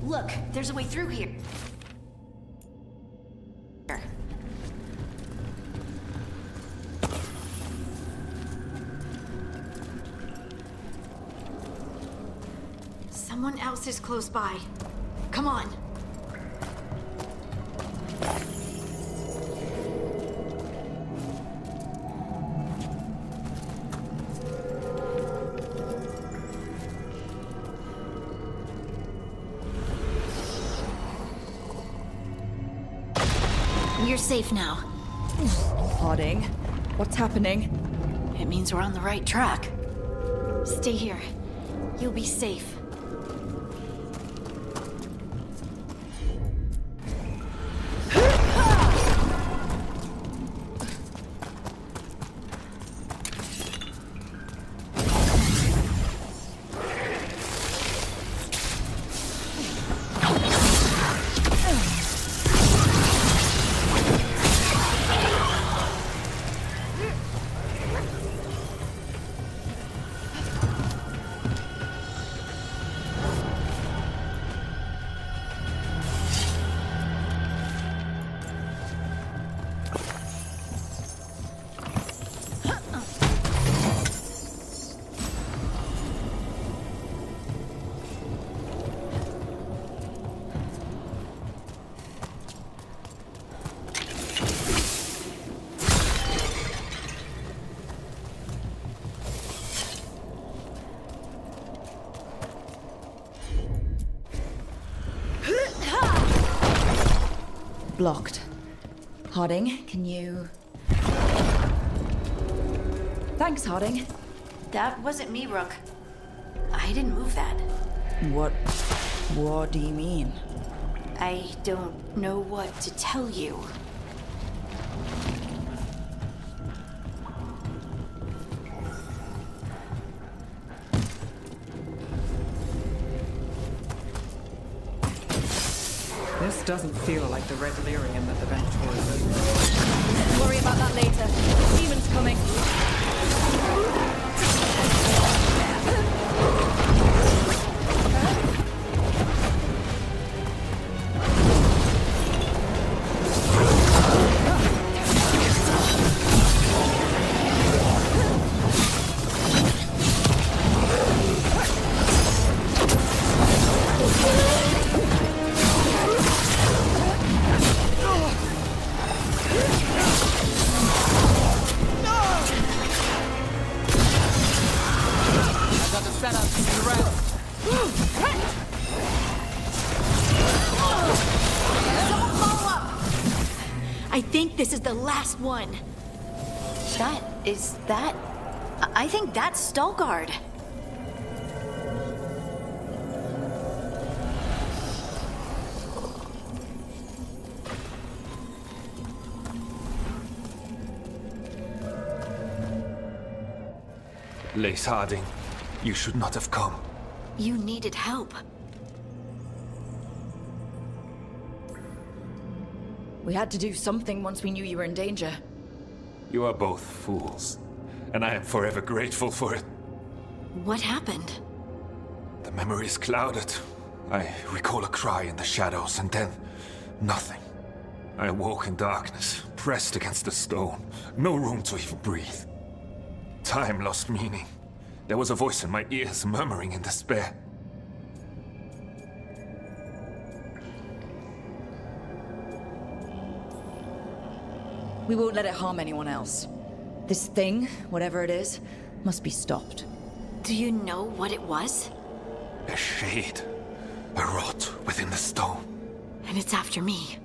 Look, there's a way through here. Someone else is close by. Come on. You're safe now. Harding, what's happening? It means we're on the right track. Stay here. You'll be safe. Blocked. Harding, can you... Thanks, Harding. That wasn't me, Rook. I didn't move that. What do you mean? I don't know what to tell you. This doesn't feel like the red lyrium that the Venator is. Worry about that later. Demon's coming. setup to be ready. Someone follow up! I think this is the last one. I think that's Stalgard. Lace Harding, you should not have come. You needed help. We had to do something once we knew you were in danger. You are both fools, and I am forever grateful for it. What happened? The memory is clouded. I recall a cry in the shadows, and then nothing. I awoke in darkness, pressed against the stone. No room to even breathe. Time lost meaning. There was a voice in my ears murmuring in despair. We won't let it harm anyone else. This thing, whatever it is, must be stopped. Do you know what it was? A shade. A rot within the stone. And it's after me.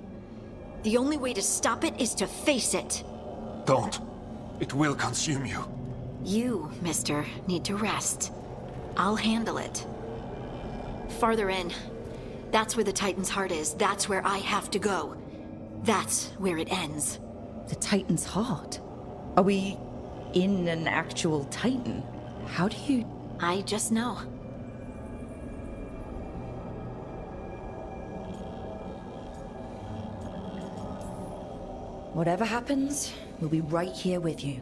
The only way to stop it is to face it. Don't. It will consume you. You, mister, need to rest. I'll handle it. Farther in. That's where the Titan's heart is. That's where I have to go. That's where it ends. The Titan's heart? Are we in an actual Titan? How do you... I just know. Whatever happens, we'll be right here with you.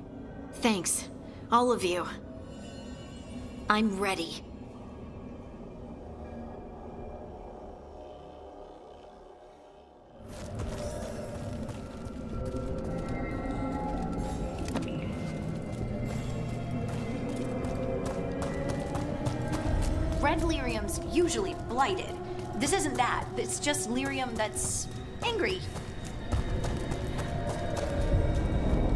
Thanks. All of you. I'm ready. Red lyrium's usually blighted. This isn't that. It's just lyrium that's angry.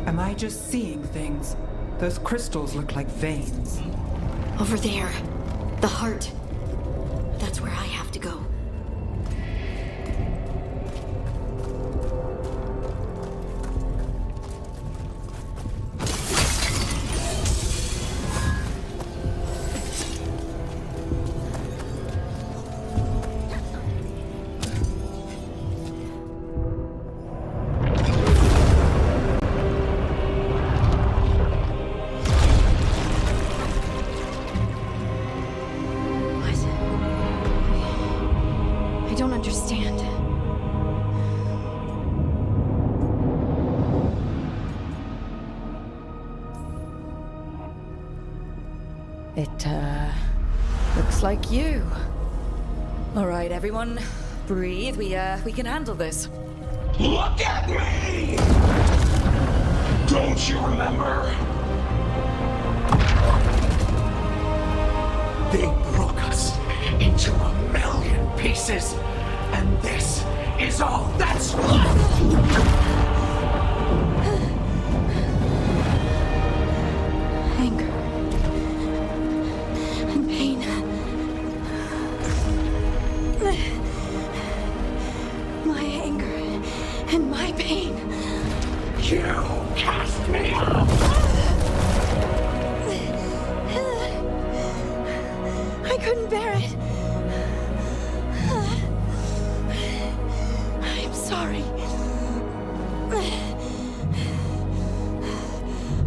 Am I just seeing things? Those crystals look like veins. Over there. The heart. That's where I have to go. I don't understand. It, looks like you. All right, everyone, breathe. We can handle this. Look at me! Don't you remember? They broke us into 1,000,000 pieces, and this is all that's left! Anger. And pain. My anger and my pain. You cast me out! I couldn't bear it. I'm sorry.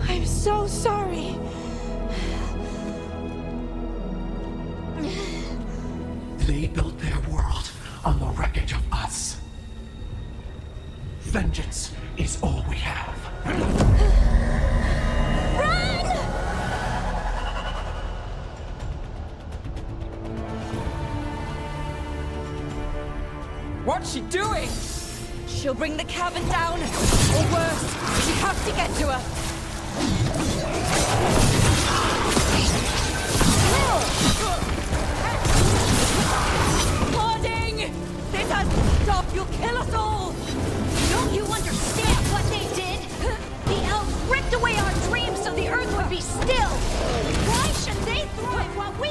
I'm so sorry. They built their world on the wreckage of us. Vengeance is all we have. What's she doing? She'll bring the cavern down, or worse, we have to get to her. Harding! This has to stop! You'll kill us all! Don't you understand what they did? The elves ripped away our dreams so the earth would be still. Why should they thrive while we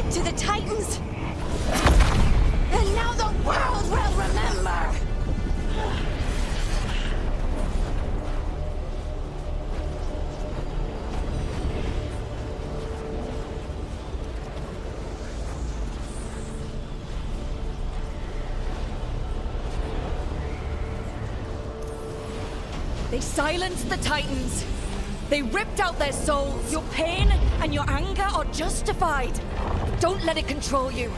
it to the Titans. And now the world will remember. They silenced the Titans. They ripped out their souls. Your pain and your anger are justified. Don't let it control you.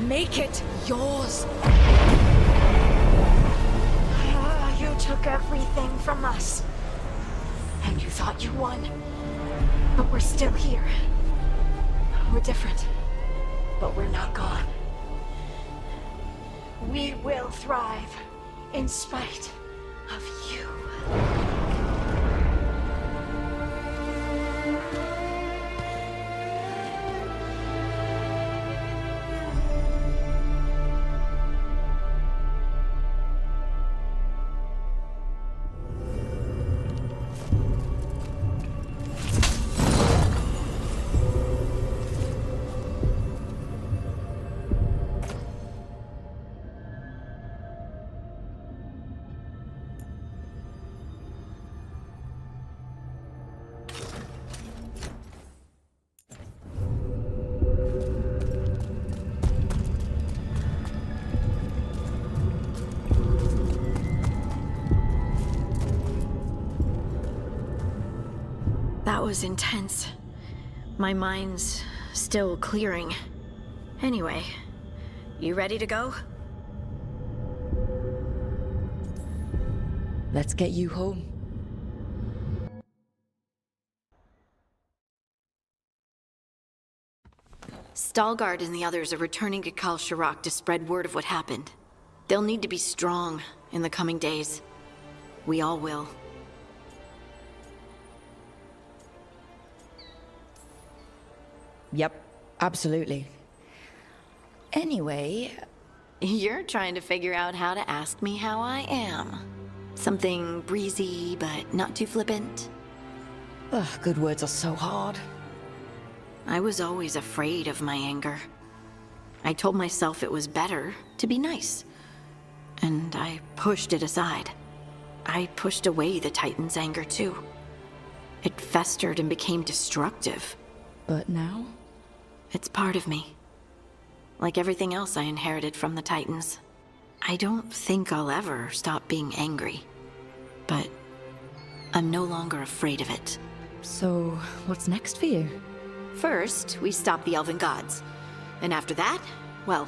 Make it yours. You took everything from us. And you thought you won. But we're still here. We're different. But we're not gone. We will thrive in spite of you. That was intense. My mind's still clearing. Anyway, you ready to go? Let's get you home. Stalgard and the others are returning to Kal Shirak to spread word of what happened. They'll need to be strong in the coming days. We all will. Yep, absolutely. Anyway... You're trying to figure out how to ask me how I am. Something breezy, but not too flippant. Ugh, good words are so hard. I was always afraid of my anger. I told myself it was better to be nice. And I pushed it aside. I pushed away the Titan's anger too. It festered and became destructive. But now? It's part of me. Like everything else I inherited from the Titans. I don't think I'll ever stop being angry. But I'm no longer afraid of it. So, what's next for you? First, we stop the Elven Gods. And after that, well...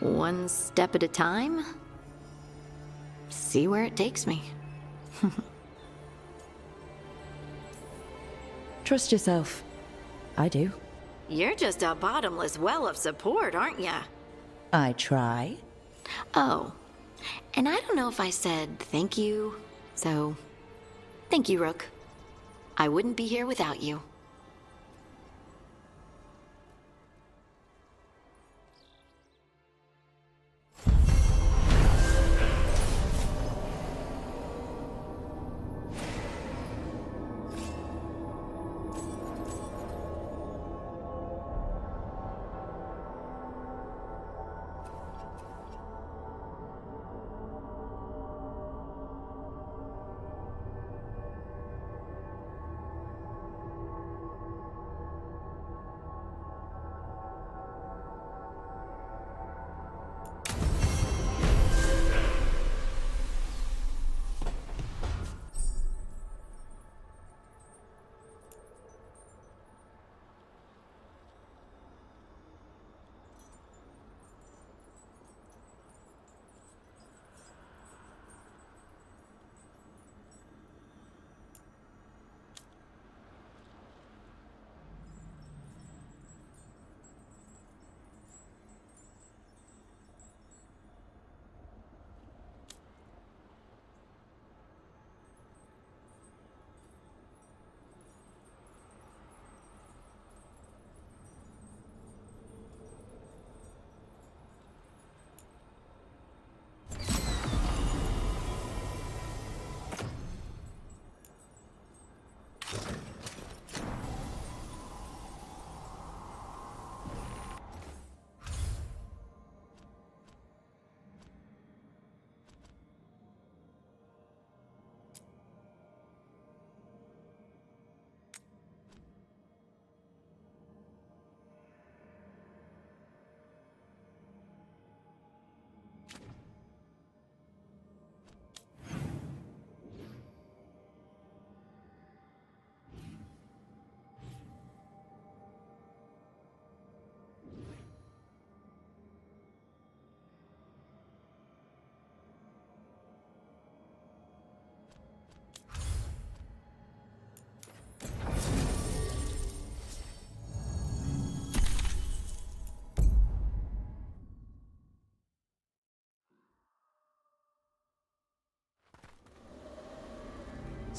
one step at a time. See where it takes me. Trust yourself. I do. You're just a bottomless well of support, aren't ya? I try. Oh, and I don't know if I said thank you, so thank you, Rook. I wouldn't be here without you.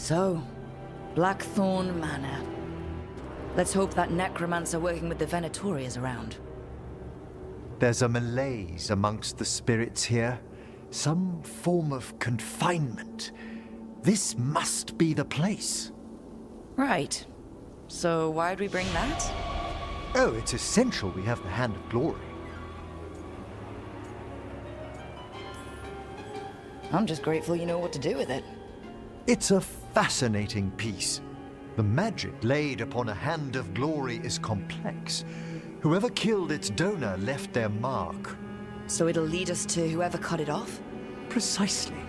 So, Blackthorn Manor. Let's hope that necromancer working with the Venatori is around. There's a malaise amongst the spirits here. Some form of confinement. This must be the place. Right. So why'd we bring that? Oh, it's essential we have the Hand of Glory. I'm just grateful you know what to do with it. It's a fascinating piece. The magic laid upon a Hand of Glory is complex. Whoever killed its donor left their mark. So it'll lead us to whoever cut it off? Precisely.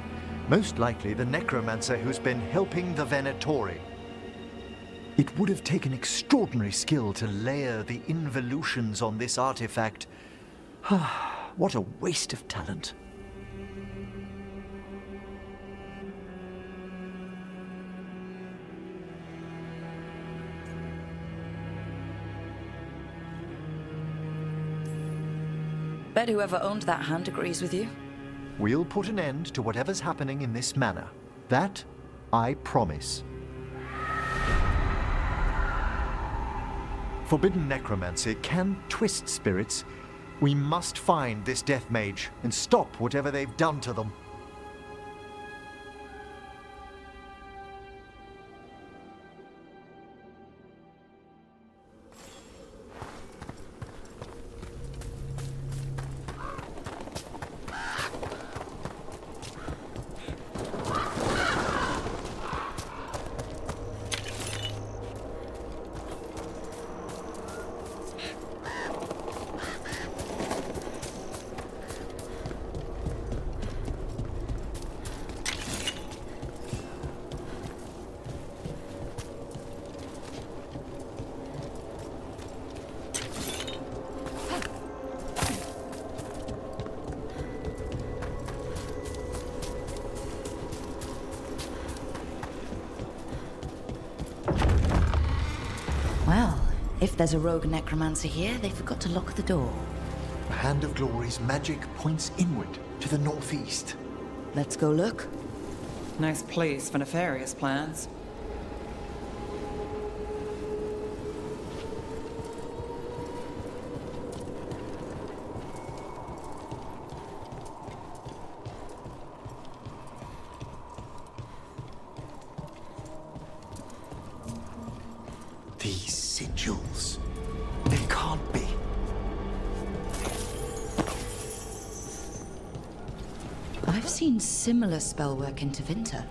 Most likely the necromancer who's been helping the Venatori. It would have taken extraordinary skill to layer the involutions on this artifact. What a waste of talent. Bet whoever owned that hand agrees with you. We'll put an end to whatever's happening in this manor. That, I promise. Forbidden necromancy can twist spirits. We must find this death mage and stop whatever they've done to them. Well, if there's a rogue necromancer here, they forgot to lock the door. The Hand of Glory's magic points inward to the northeast. Let's go look. Nice place for nefarious plans. These sigils. They can't be. I've seen similar spellwork in Tevinter.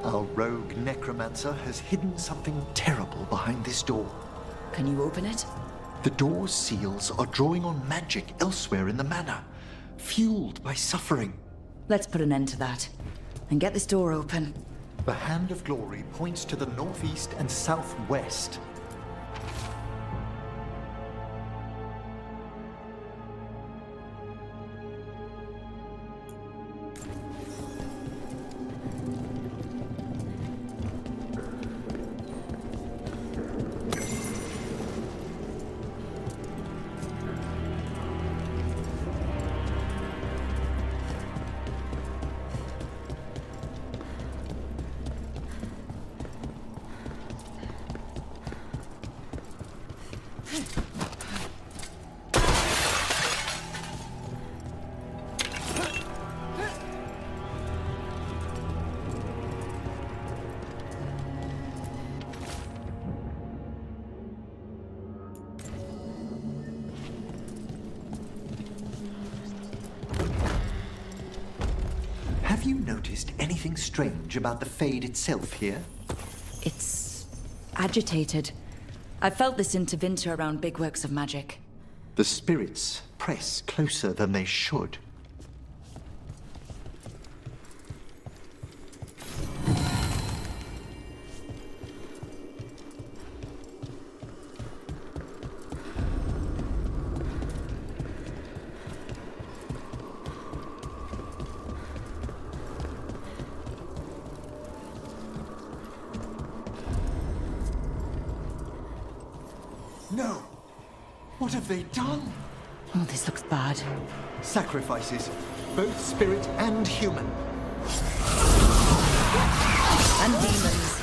Our rogue necromancer has hidden something terrible behind this door. Can you open it? The door's seals are drawing on magic elsewhere in the manor, fueled by suffering. Let's put an end to that and get this door open. The Hand of Glory points to the northeast and southwest. Have you noticed anything strange about the Fade itself here? It's agitated. I've felt this in Tevinter around big works of magic. The spirits press closer than they should. No! What have they done? Oh, this looks bad. Sacrifices, both spirit and human. And demons.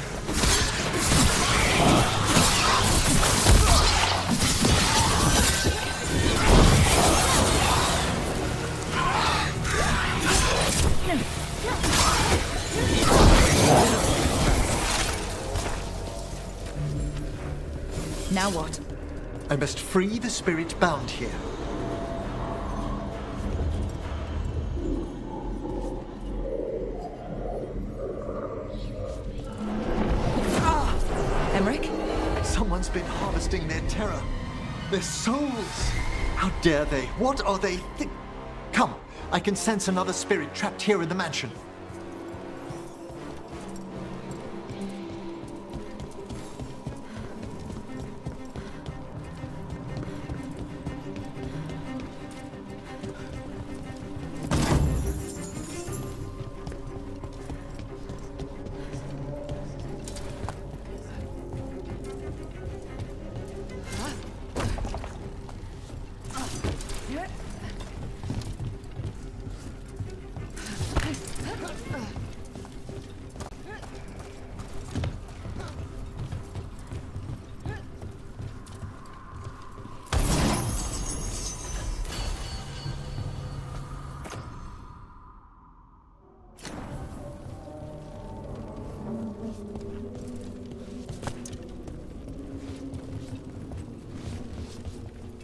Now what? I must free the spirit bound here. Emmerich? Someone's been harvesting their terror. Their souls. How dare they? What are they Come, I can sense another spirit trapped here in the mansion.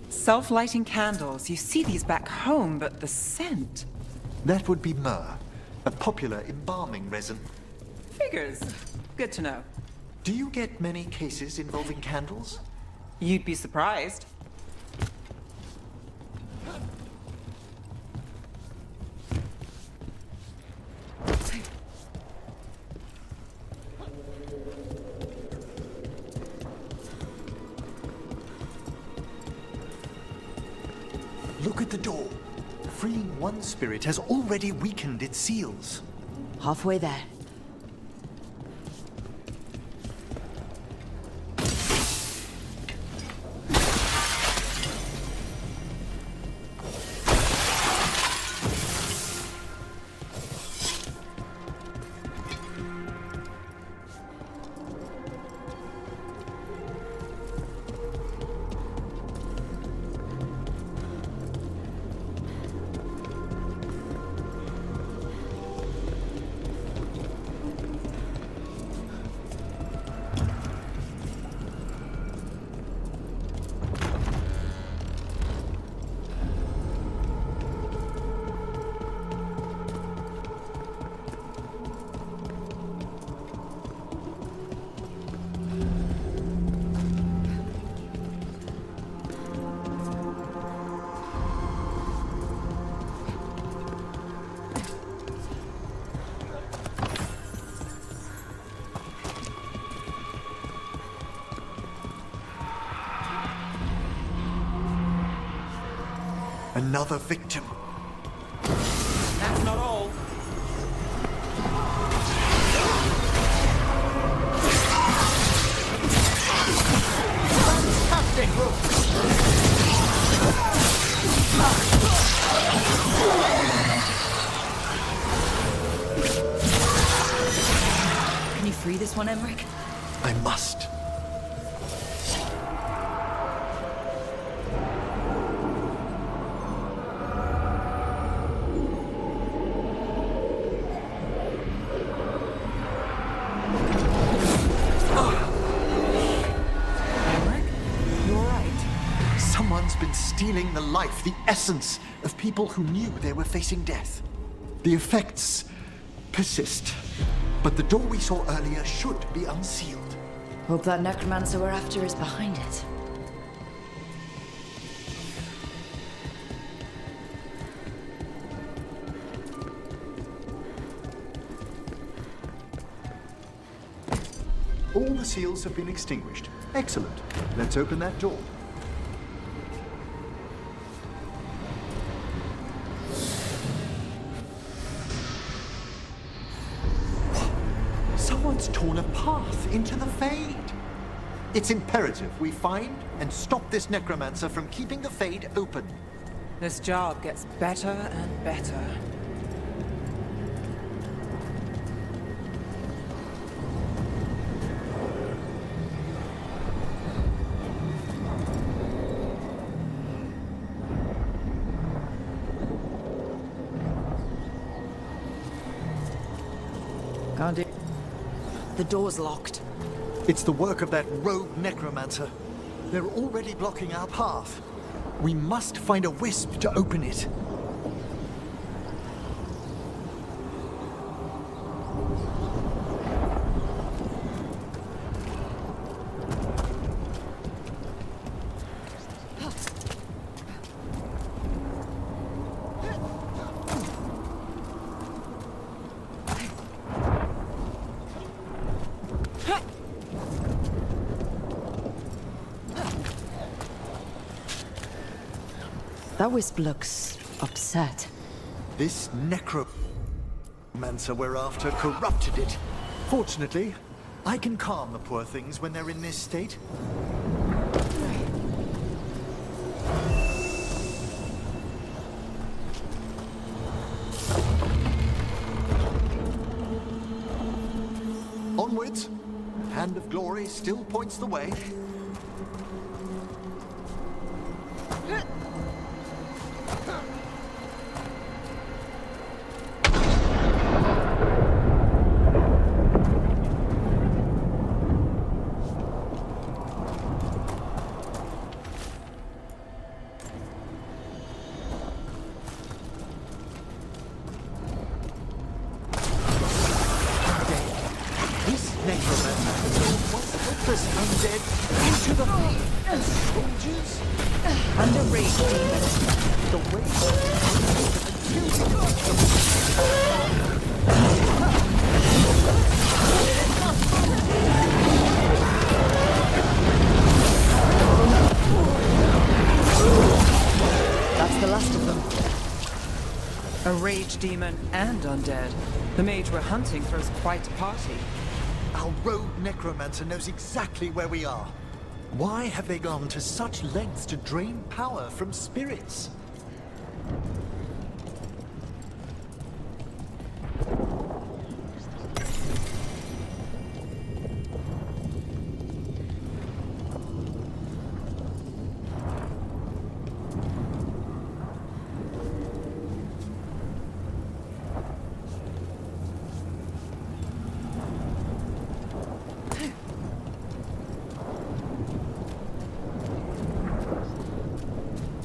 Self-lighting candles. You see these back home, but the scent. That would be myrrh, a popular embalming resin. Figures. Good to know. Do you get many cases involving candles? You'd be surprised. Look at the door. Freeing one spirit has already weakened its seals. Halfway there. Another victim. That's not all. Fantastic! Can you free this one, Emmerich? I must. Someone's been stealing the life, the essence of people who knew they were facing death. The effects persist, but the door we saw earlier should be unsealed. Hope that necromancer we're after is behind it. All the seals have been extinguished. Excellent. Let's open that door. Someone's torn a path into the Fade. It's imperative we find and stop this necromancer from keeping the Fade open. This job gets better and better. Can't do. The door's locked. It's the work of that rogue necromancer. They're already blocking our path. We must find a wisp to open it. That wisp looks upset. This necromancer we're after corrupted it. Fortunately, I can calm the poor things when they're in this state. Onwards. Hand of Glory still points the way. A rage demon and undead. The mage we're hunting throws quite a party. Our rogue necromancer knows exactly where we are. Why have they gone to such lengths to drain power from spirits?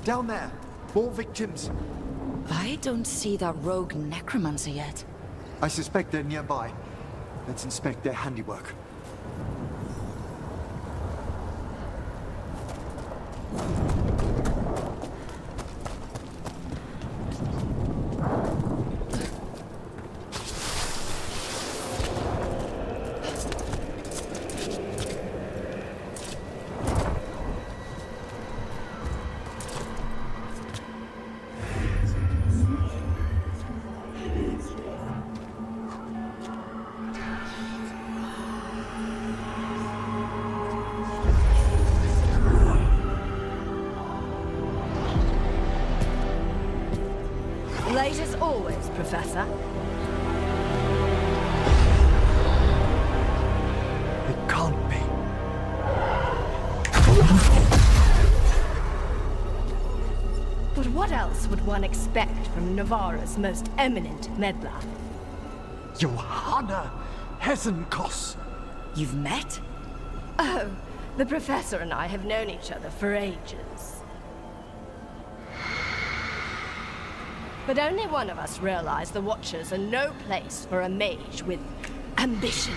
Down there, more victims. I don't see that rogue necromancer yet. I suspect they're nearby. Let's inspect their handiwork. Late as always, Professor. It can't be. But what else would one expect from Navarra's most eminent meddler? Johanna Hesenkos. You've met? Oh, the Professor and I have known each other for ages. But only one of us realized the Watchers are no place for a mage with ambition.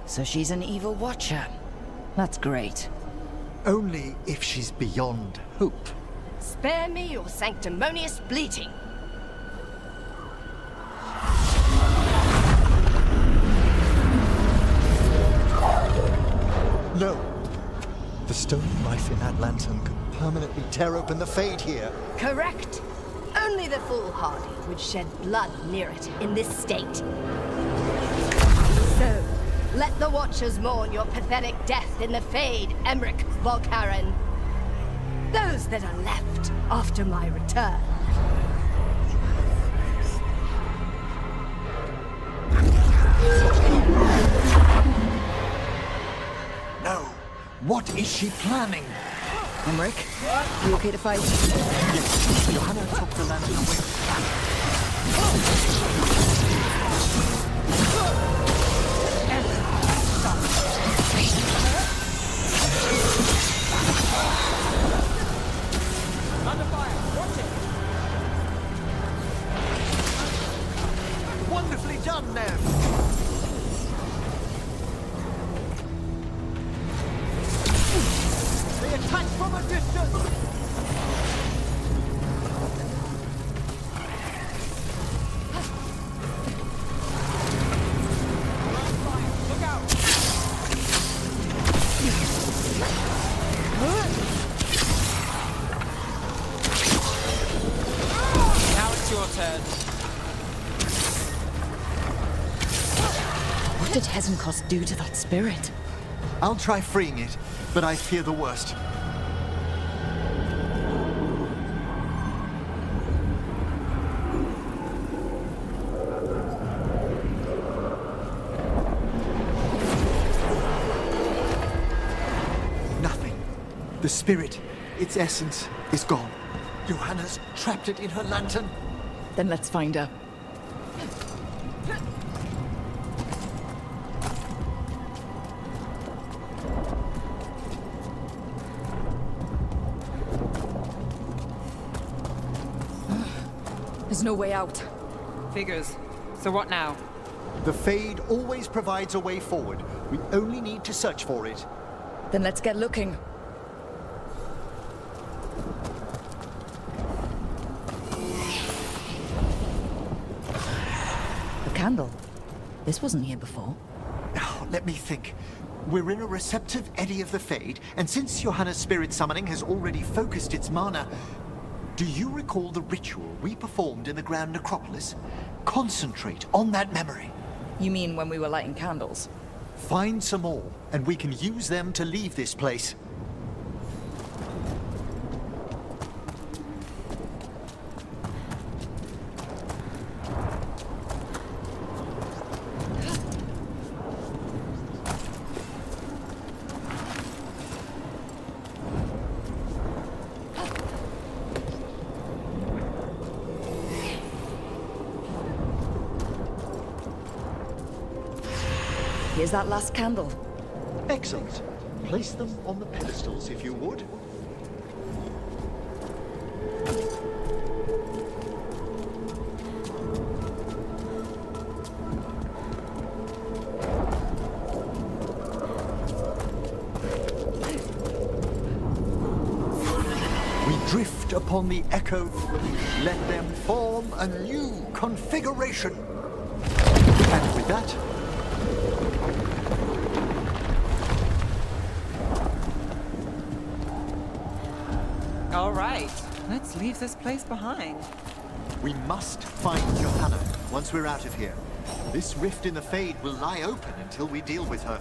So she's an evil watcher. That's great. Only if she's beyond hope. Spare me your sanctimonious bleating. No. The stone knife in that lantern could permanently tear open the Fade here. Correct. Only the foolhardy would shed blood near it in this state. So, let the Watchers mourn your pathetic death in the Fade, Emmerich Volkaren. Those that are left after my return. No. What is she planning? Emmerich, you okay to fight? Yes, Johanna took the lantern away. Under fire! Watch it! Wonderfully done, Nev! They attack from a distance! Look out! Now it's your turn. What did Hezenkos do to that spirit? I'll try freeing it, but I fear the worst. Nothing. The spirit, its essence, is gone. Johanna's trapped it in her lantern. Then let's find her. There's no way out. Figures. So what now? The Fade always provides a way forward. We only need to search for it. Then let's get looking. A candle. This wasn't here before. Now, let me think. We're in a receptive eddy of the Fade, and since Johanna's spirit summoning has already focused its mana, do you recall the ritual we performed in the Grand Necropolis? Concentrate on that memory. You mean when we were lighting candles? Find some more, and we can use them to leave this place. Here's that last candle. Excellent. Place them on the pedestals, if you would. We drift upon the echo. Let them form a new configuration. And with that, All right, let's leave this place behind. we must find Johanna once we're out of here. This rift in the Fade will lie open until we deal with her.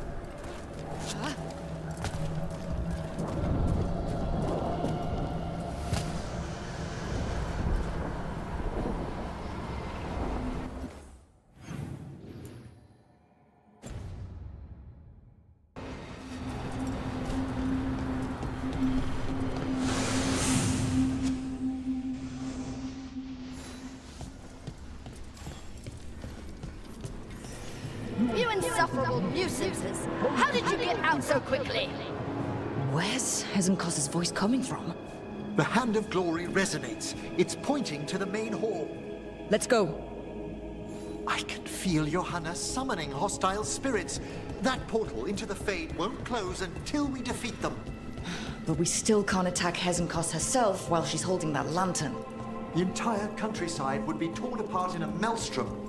You insufferable nuisances! How did you get out so quickly? Where's Hezenkos' voice coming from? The Hand of Glory resonates. It's pointing to the main hall. Let's go. I can feel Johanna summoning hostile spirits. That portal into the Fade won't close until we defeat them. But we still can't attack Hezenkos herself while she's holding that lantern. The entire countryside would be torn apart in a maelstrom.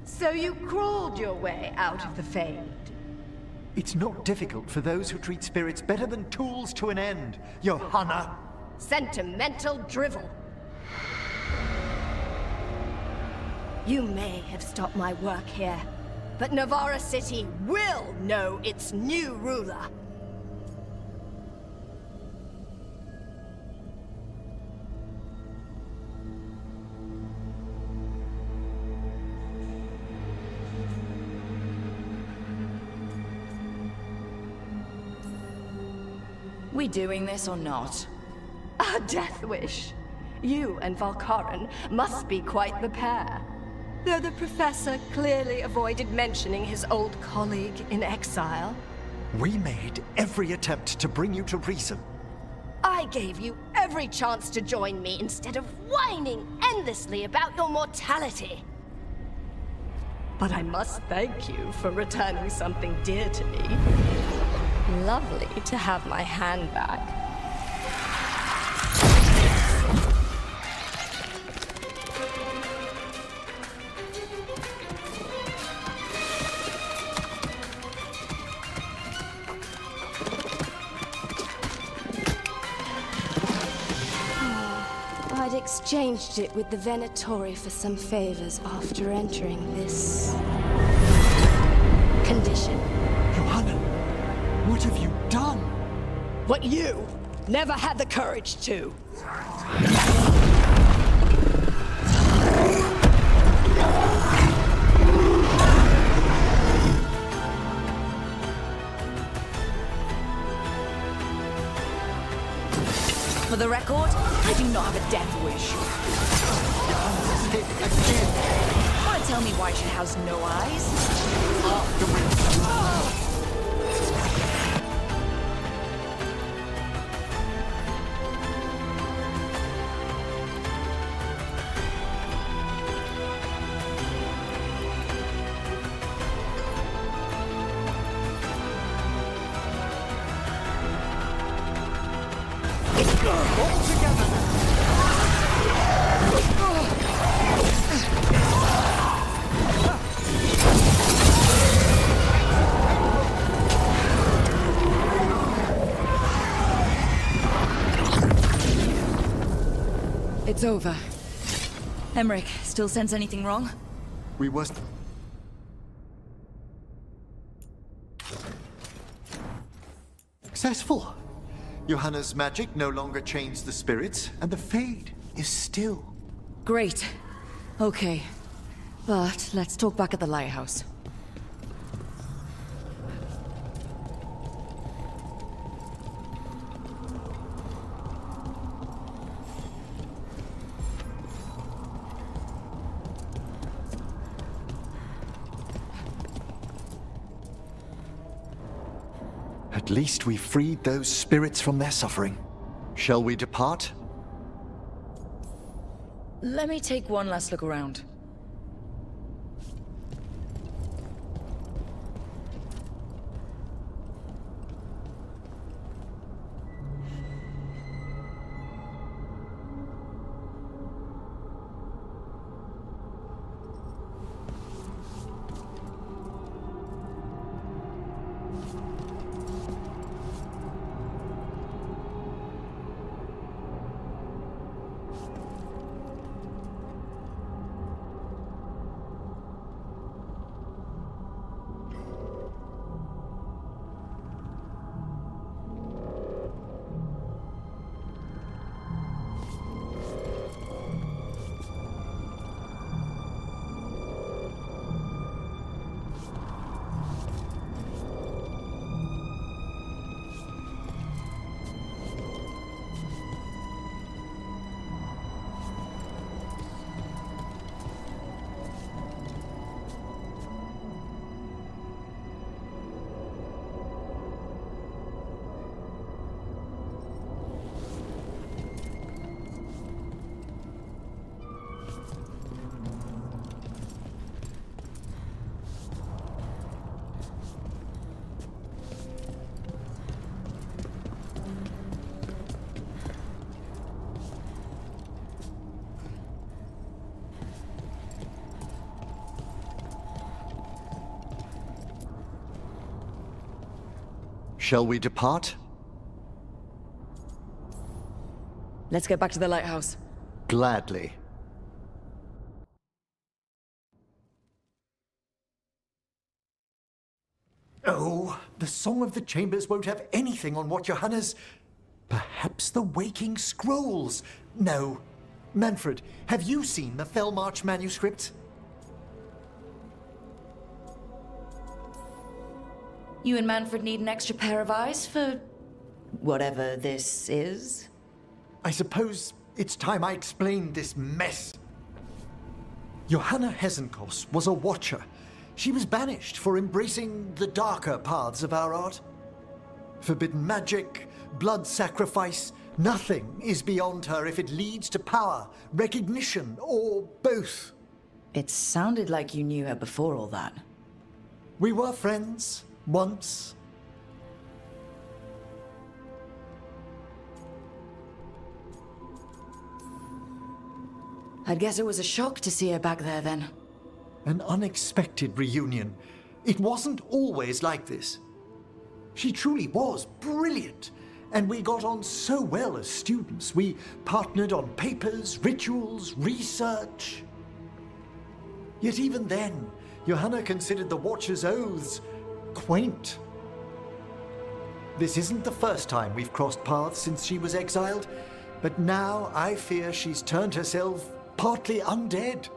So you crawled your way out of the Fade? It's not difficult for those who treat spirits better than tools to an end, Johanna. Sentimental drivel. You may have stopped my work here, but Navarra City will know its new ruler. We doing this or not? A death wish. You and Veilguarc must be quite the pair. Though the professor clearly avoided mentioning his old colleague in exile. We made every attempt to bring you to reason. I gave you every chance to join me instead of whining endlessly about your mortality. But I must thank you for returning something dear to me. Lovely to have my hand back. I'd exchanged it with the Venatori for some favors after entering this condition. Johanna, what have you done? What you never had the courage to. For the record, I do not have a death wish. Want to tell me why she has no eyes? It's over. Emmerich, still sense anything wrong? We were... successful. Johanna's magic no longer chains the spirits, and the Fade is still. Great. Okay. But let's talk back at the lighthouse. At least we freed those spirits from their suffering. Shall we depart? Let me take one last look around. Shall we depart? Let's get back to the lighthouse. Gladly. Oh, the Song of the Chambers won't have anything on what Johanna's... Perhaps the Waking Scrolls? No. Manfred, have you seen the Veilguarc manuscript? You and Manfred need an extra pair of eyes for whatever this is? I suppose it's time I explained this mess. Johanna Hesenkos was a watcher. She was banished for embracing the darker paths of our art. Forbidden magic, blood sacrifice, nothing is beyond her if it leads to power, recognition, or both. It sounded like you knew her before all that. We were friends, once. I'd guess it was a shock to see her back there then. An unexpected reunion. It wasn't always like this. She truly was brilliant, and we got on so well as students. We partnered on papers, rituals, research. Yet even then, Johanna considered the Watcher's oaths quaint. This isn't the first time we've crossed paths since she was exiled, but now I fear she's turned herself partly undead.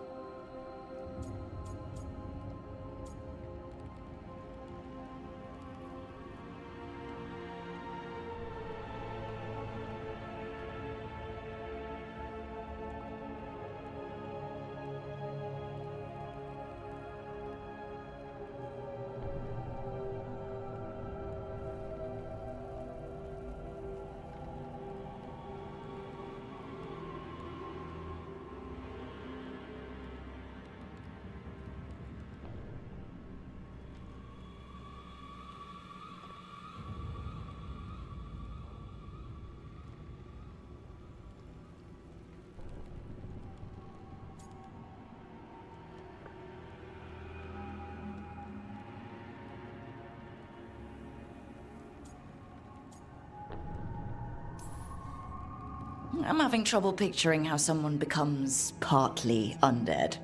I'm having trouble picturing how someone becomes partly undead.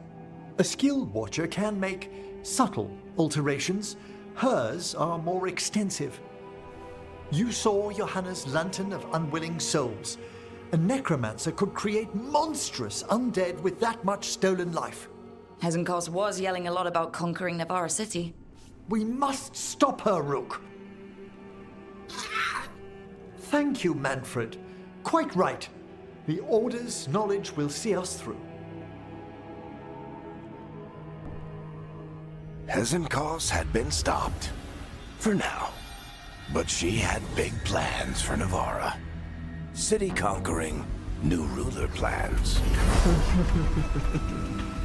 A skilled watcher can make subtle alterations. Hers are more extensive. You saw Johanna's lantern of unwilling souls. A necromancer could create monstrous undead with that much stolen life. Hesenkos was yelling a lot about conquering Navarra City. We must stop her, Rook. Thank you, Manfred. Quite right. The Order's knowledge will see us through. Hesenkos had been stopped. For now. But she had big plans for Navarra. City conquering, new ruler plans.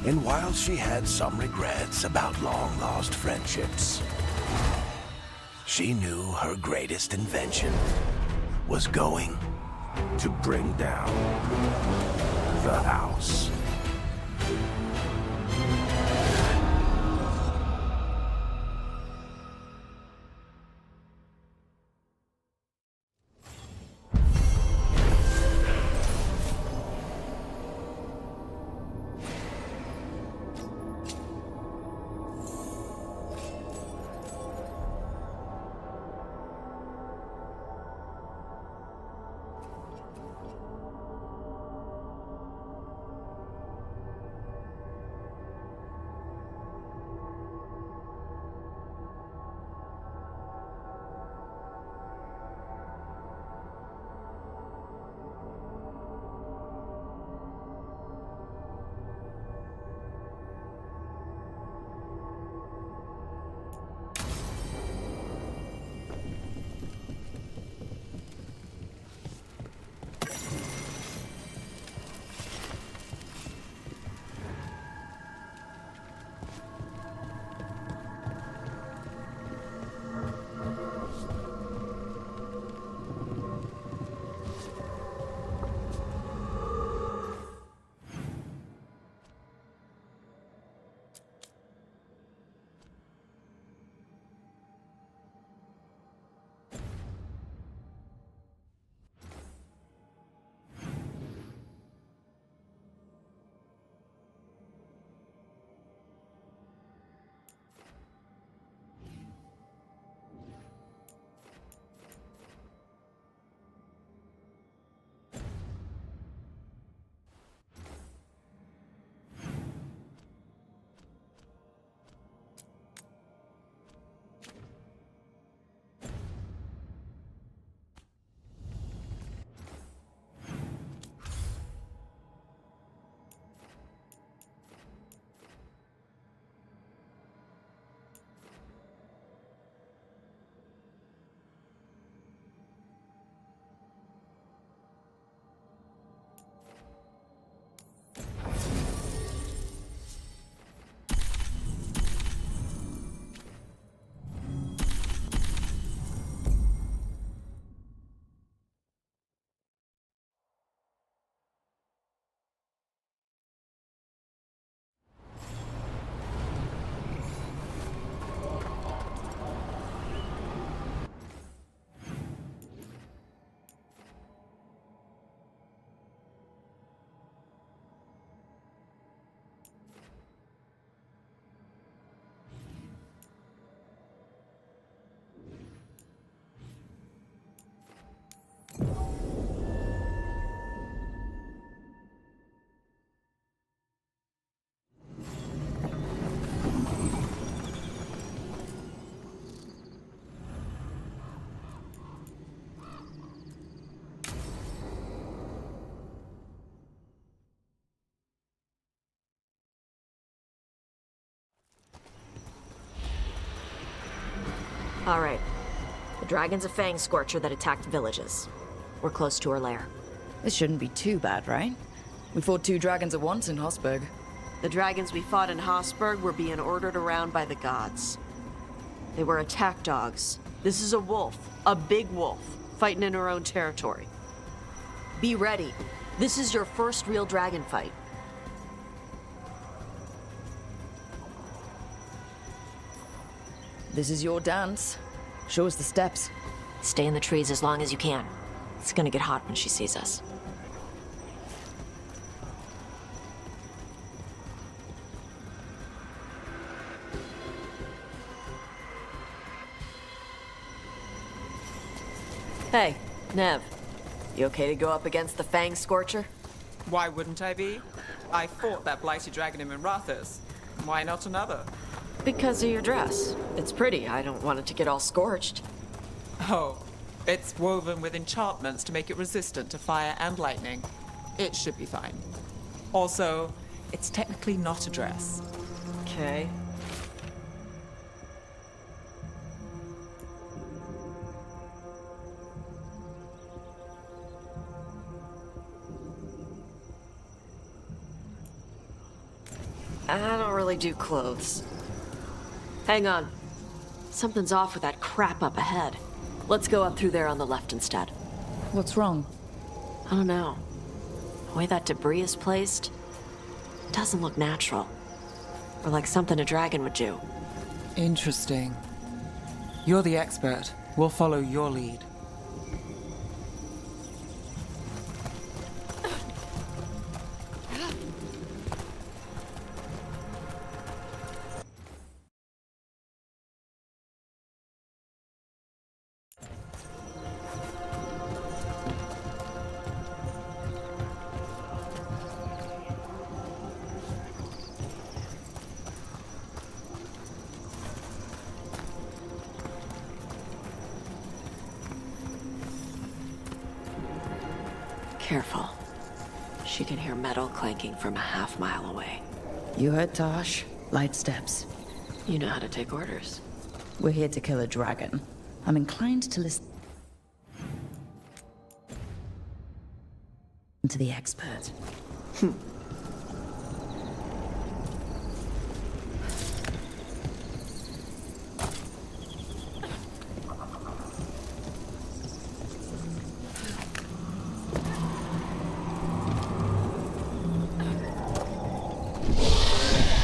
And while she had some regrets about long-lost friendships, she knew her greatest invention was going to bring down the house. All right. The dragon's a fang scorcher that attacked villages. We're close to her lair. This shouldn't be too bad, right? We fought 2 dragons at once in Hosberg. The dragons we fought in Hosberg were being ordered around by the gods. They were attack dogs. This is a wolf, a big wolf, fighting in her own territory. Be ready. This is your first real dragon fight. This is your dance. Show us the steps. Stay in the trees as long as you can. It's gonna get hot when she sees us. Hey, Nev. You okay to go up against the Fang Scorcher? Why wouldn't I be? I fought that blighted dragon in Minrathous. Why not another? Because of your dress. It's pretty. I don't want it to get all scorched. Oh, it's woven with enchantments to make it resistant to fire and lightning. It should be fine. Also, it's technically not a dress. Okay. I don't really do clothes. Hang on. Something's off with that crap up ahead. Let's go up through there on the left instead. What's wrong? I don't know. The way that debris is placed doesn't look natural. Or like something a dragon would do. Interesting. You're the expert. We'll follow your lead. Careful. She can hear metal clanking from a half-mile away. You heard Tosh. Light steps. You know how to take orders. We're here to kill a dragon. I'm inclined to listen to the expert.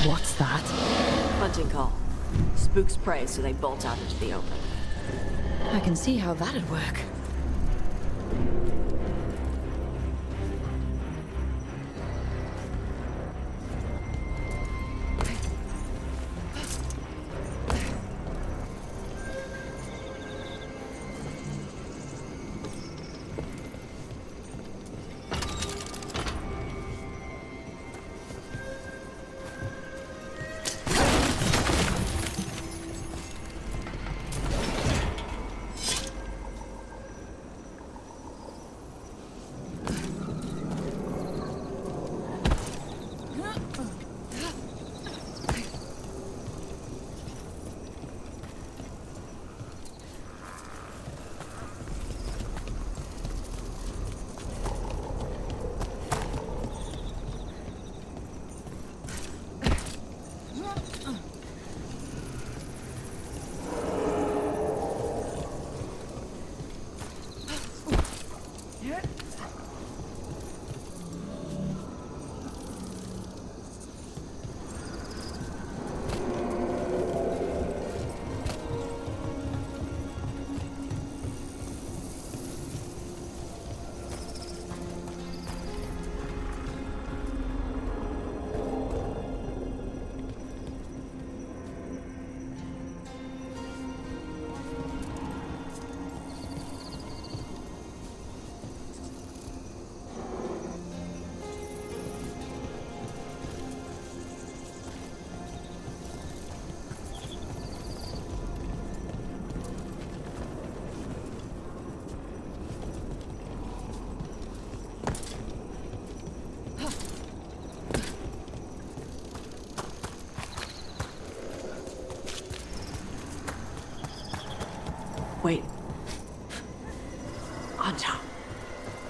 What's that? Hunting call. Spooks prey, so they bolt out into the open. I can see how that'd work.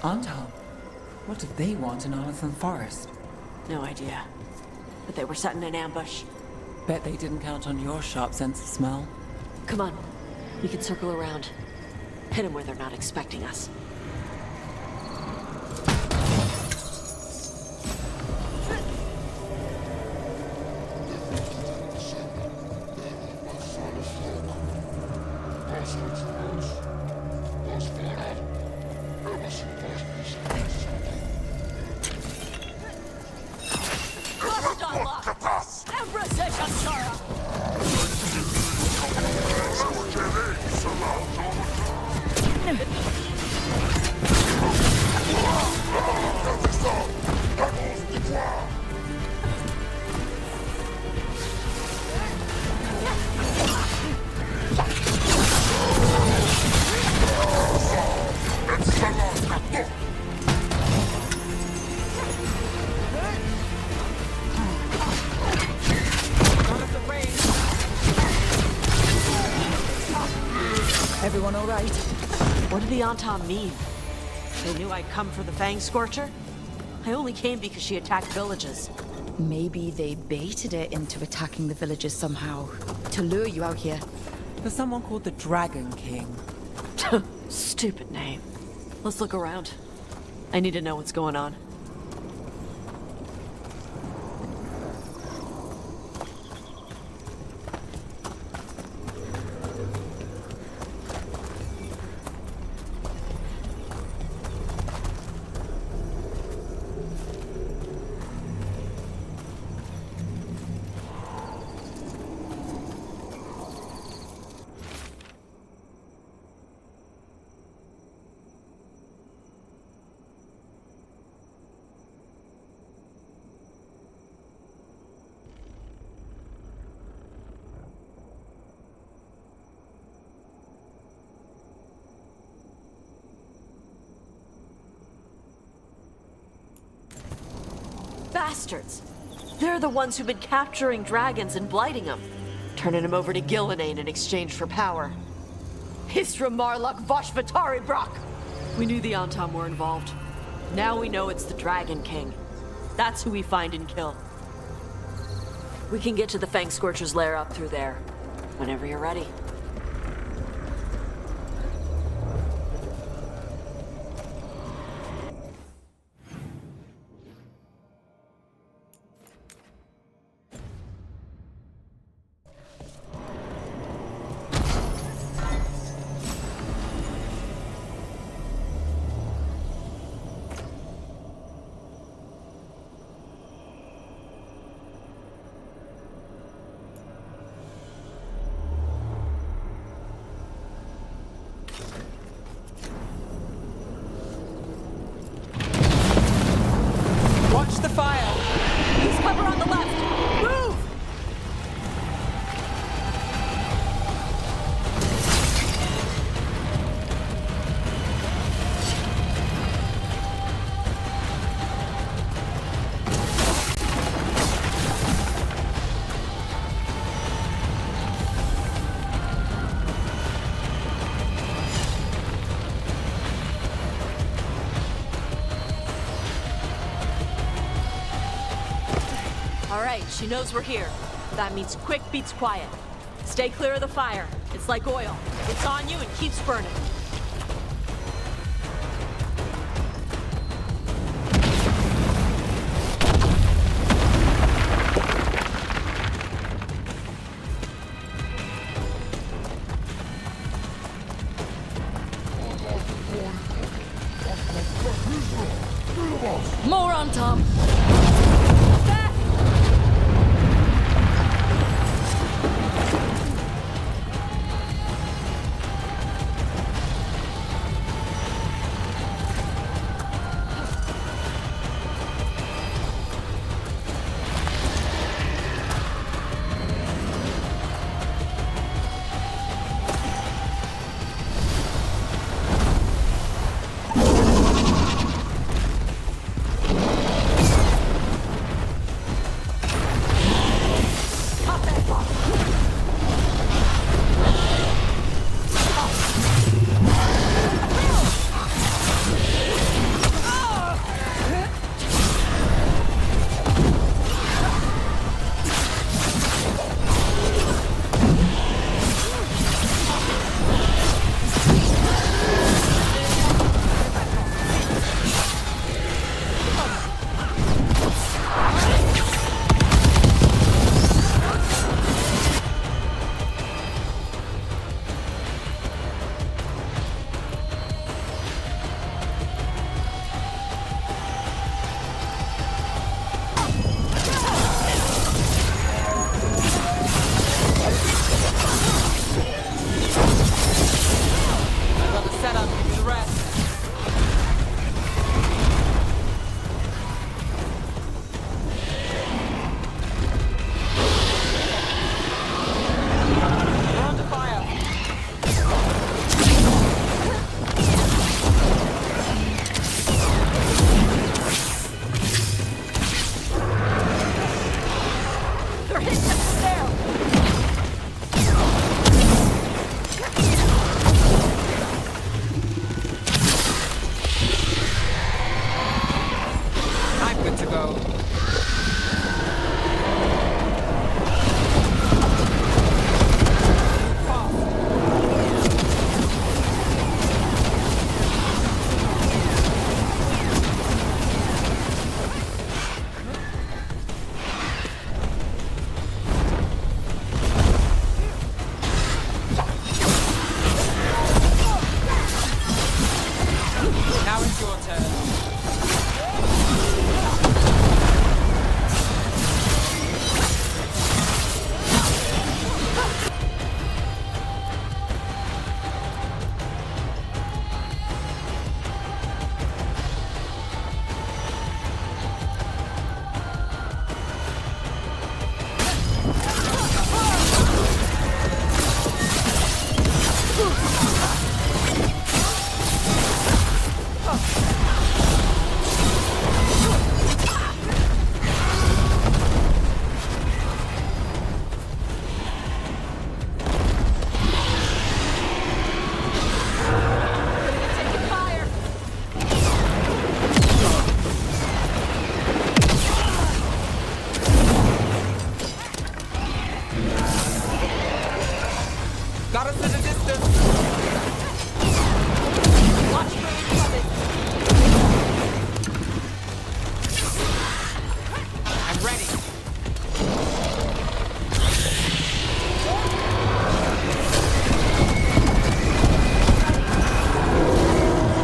Antal, what did they want in Arlathan Forest? No idea. But they were setting an ambush. Bet they didn't count on your sharp sense of smell. Come on. We can circle around. Hit them where they're not expecting us. Everyone all right? What did the Antam mean? They knew I'd come for the Fang Scorcher? I only came because she attacked villages. Maybe they baited it into attacking the villages somehow, to lure you out here. There's someone called the Dragon King. Stupid name. Let's look around. I need to know what's going on. Bastards! They're the ones who've been capturing dragons and blighting them, turning them over to Gillinane in exchange for power. Hisra Marluk Voshvatari Brock! We knew the Antam were involved. Now we know it's the Dragon King. That's who we find and kill. We can get to the Fang Scorcher's lair up through there, whenever you're ready. Watch the fire! Use cover on the left! Move! All right, she knows we're here. That means quick beats quiet. Stay clear of the fire. It's like oil. It's on you and keeps burning. More on top!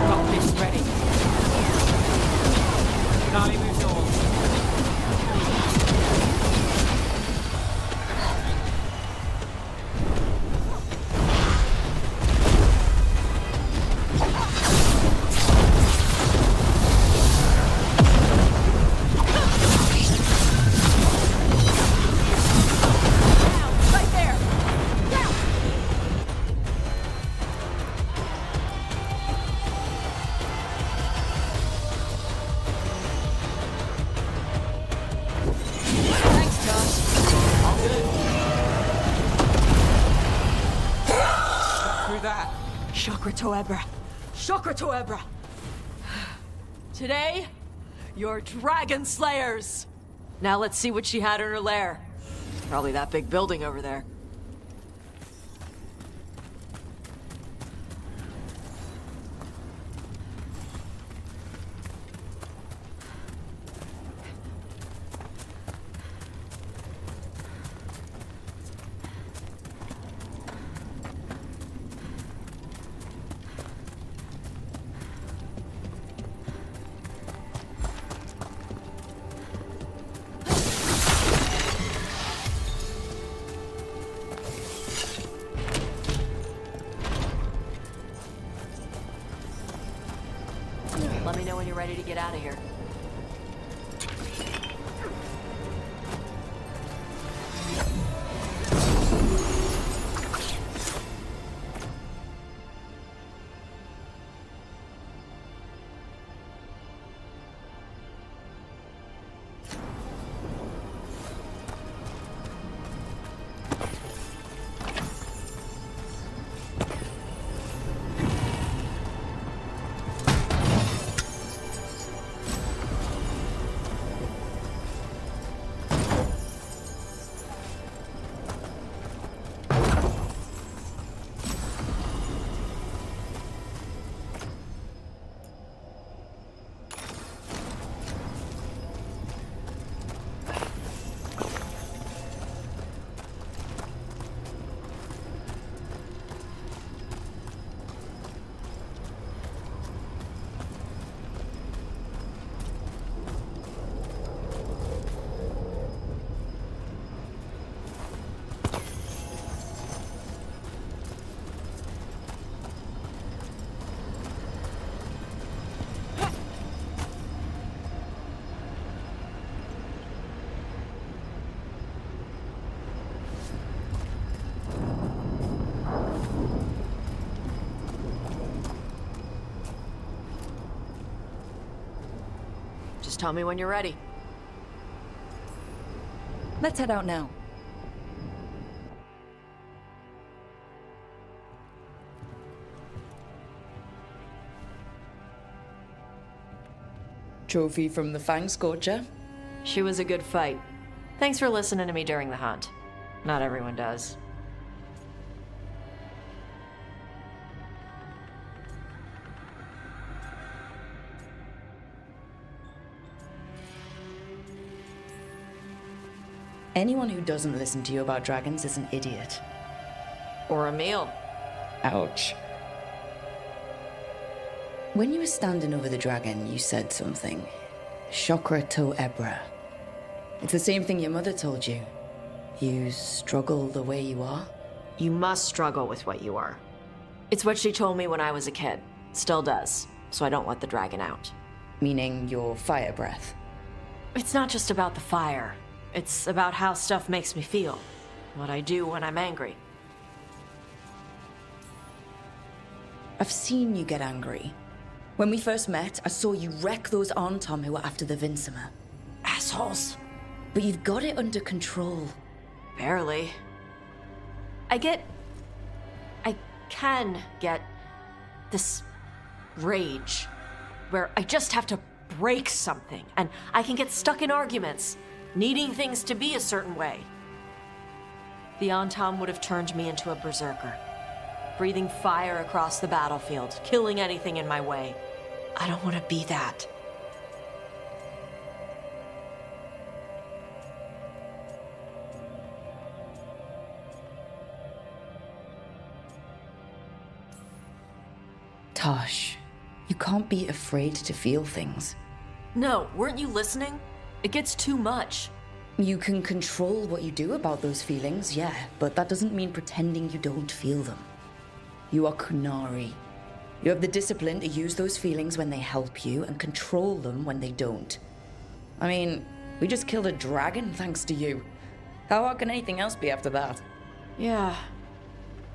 Got this ready. Gnarly moves all. Right there! Thanks, Josh. All good. Got through that. Chakra Toebra. Chakra Toebra. Today, you're dragon slayers. Now let's see what she had in her lair. Probably that big building over there. Let me know when you're ready to get out of here. Just tell me when you're ready. Let's head out now. Trophy from the Fang Scorcher. She was a good fight. Thanks for listening to me during the hunt. Not everyone does. Anyone who doesn't listen to you about dragons is an idiot. Or a meal. Ouch. When you were standing over the dragon, you said something. Chakra Toebra. It's the same thing your mother told you. You struggle the way you are? You must struggle with what you are. It's what she told me when I was a kid. Still does, so I don't let the dragon out. Meaning your fire breath? It's not just about the fire. It's about how stuff makes me feel. What I do when I'm angry. I've seen you get angry. When we first met, I saw you wreck those Arntom who were after the Vincimer. Assholes. But you've got it under control. Barely. I can get this rage where I just have to break something, and I can get stuck in arguments, needing things to be a certain way. The Antam would have turned me into a berserker, breathing fire across the battlefield, killing anything in my way. I don't want to be that. Tosh, you can't be afraid to feel things. No, weren't you listening? It gets too much. You can control what you do about those feelings, yeah, but that doesn't mean pretending you don't feel them. You are Kunari. You have the discipline to use those feelings when they help you and control them when they don't. I mean, we just killed a dragon thanks to you. How hard can anything else be after that? Yeah,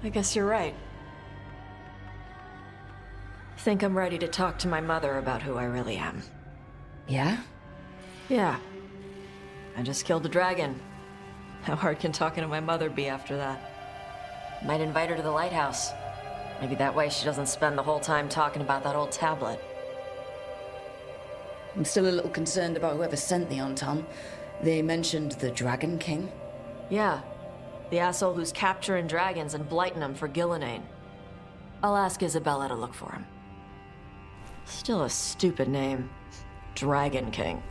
I guess you're right. Think I'm ready to talk to my mother about who I really am. Yeah? Yeah. I just killed a dragon. How hard can talking to my mother be after that? Might invite her to the lighthouse. Maybe that way she doesn't spend the whole time talking about that old tablet. I'm still a little concerned about whoever sent the Anton. They mentioned the Dragon King. Yeah. The asshole who's capturing dragons and blighting them for Gillinane. I'll ask Isabella to look for him. Still a stupid name. Dragon King.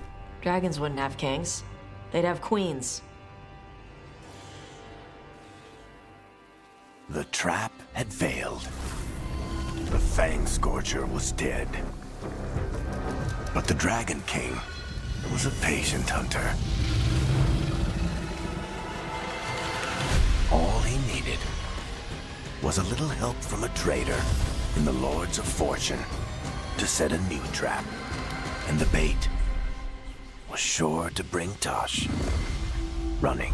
Dragons wouldn't have kings. They'd have queens. The trap had failed. The Fang Scorcher was dead. But the Dragon King was a patient hunter. All he needed was a little help from a trader in the Lords of Fortune to set a new trap. And the bait was sure to bring Tosh running.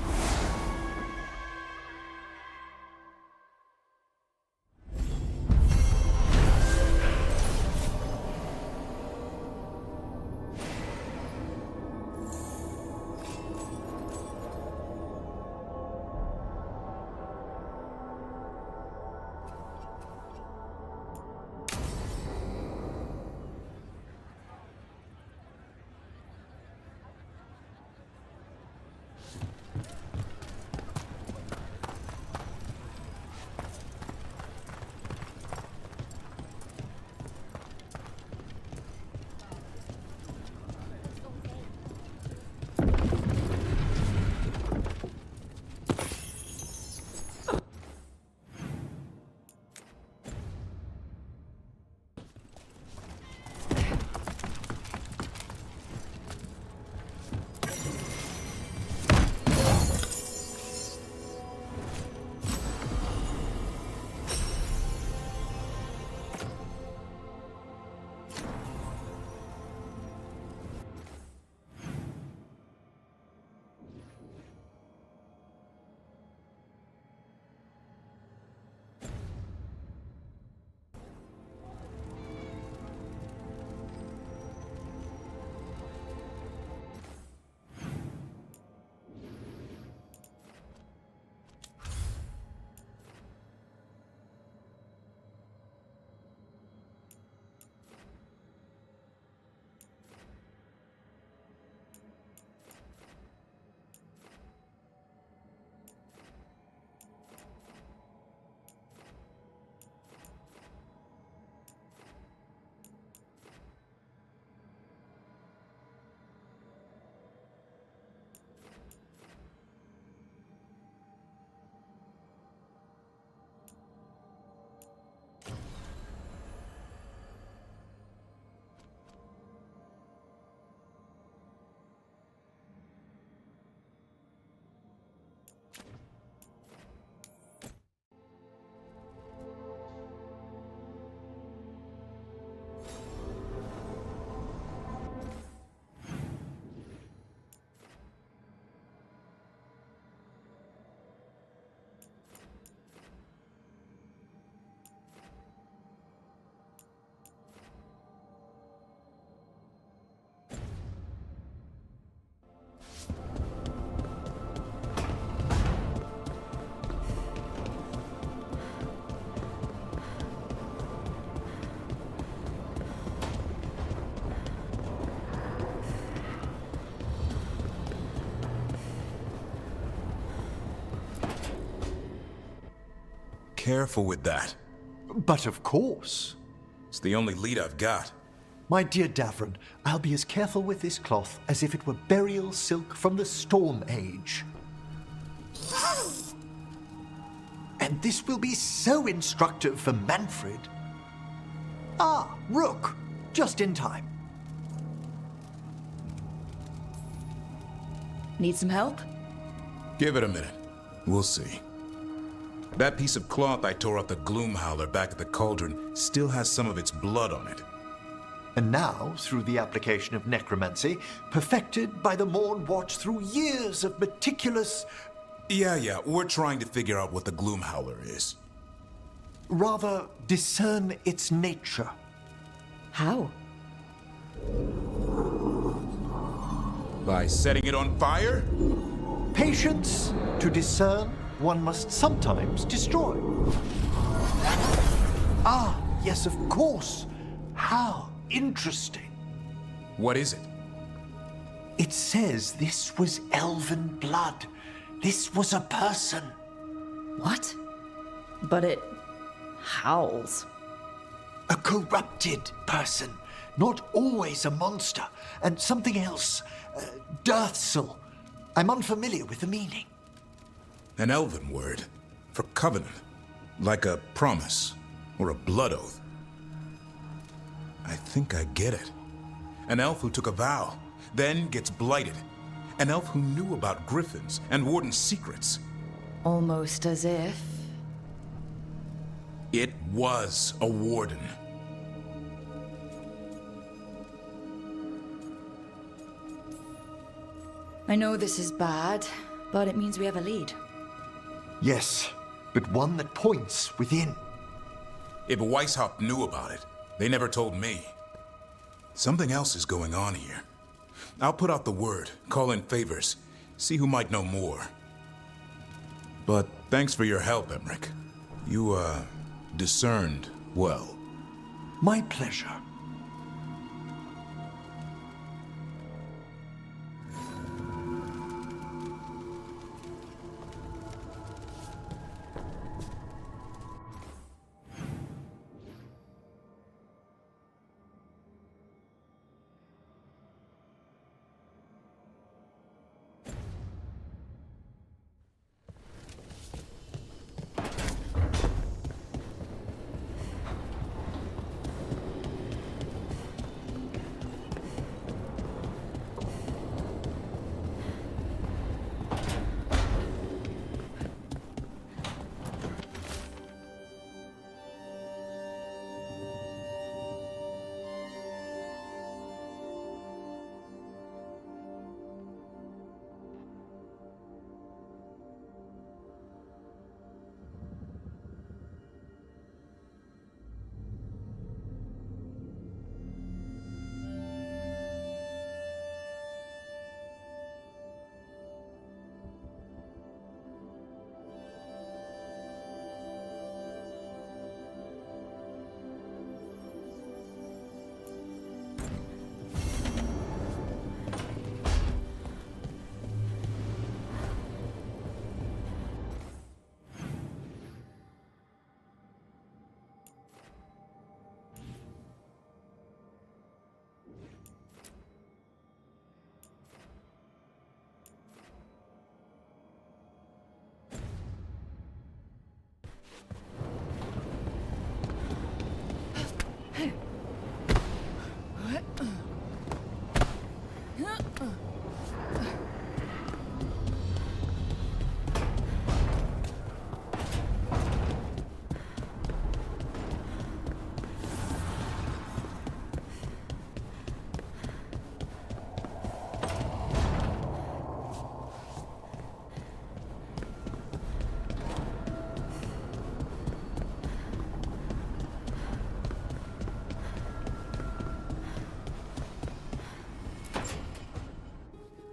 Careful with that. But of course. It's the only lead I've got. My dear Davron, I'll be as careful with this cloth as if it were burial silk from the Storm Age. And this will be so instructive for Manfred. Ah, Rook! Just in time. Need some help? Give it a minute. We'll see. That piece of cloth I tore off the Gloom Howler back at the cauldron still has some of its blood on it. And now, through the application of necromancy, perfected by the Morn Watch through years of meticulous... Yeah, we're trying to figure out what the Gloom Howler is. Rather, discern its nature. How? By setting it on fire? Patience. To discern, one must sometimes destroy. Ah, yes, of course. How interesting. What is it? It says this was elven blood. This was a person. What? But it howls. A corrupted person. Not always a monster. And something else. Deathsel. I'm unfamiliar with the meaning. An elven word for covenant. Like a promise or a blood oath. I think I get it. An elf who took a vow, then gets blighted. An elf who knew about griffins and Warden's secrets. Almost as if... It was a Warden. I know this is bad, but it means we have a lead. Yes, but one that points within. If Weishaupt knew about it, they never told me. Something else is going on here. I'll put out the word, call in favors, see who might know more. But thanks for your help, Emmerich. You, discerned well. My pleasure.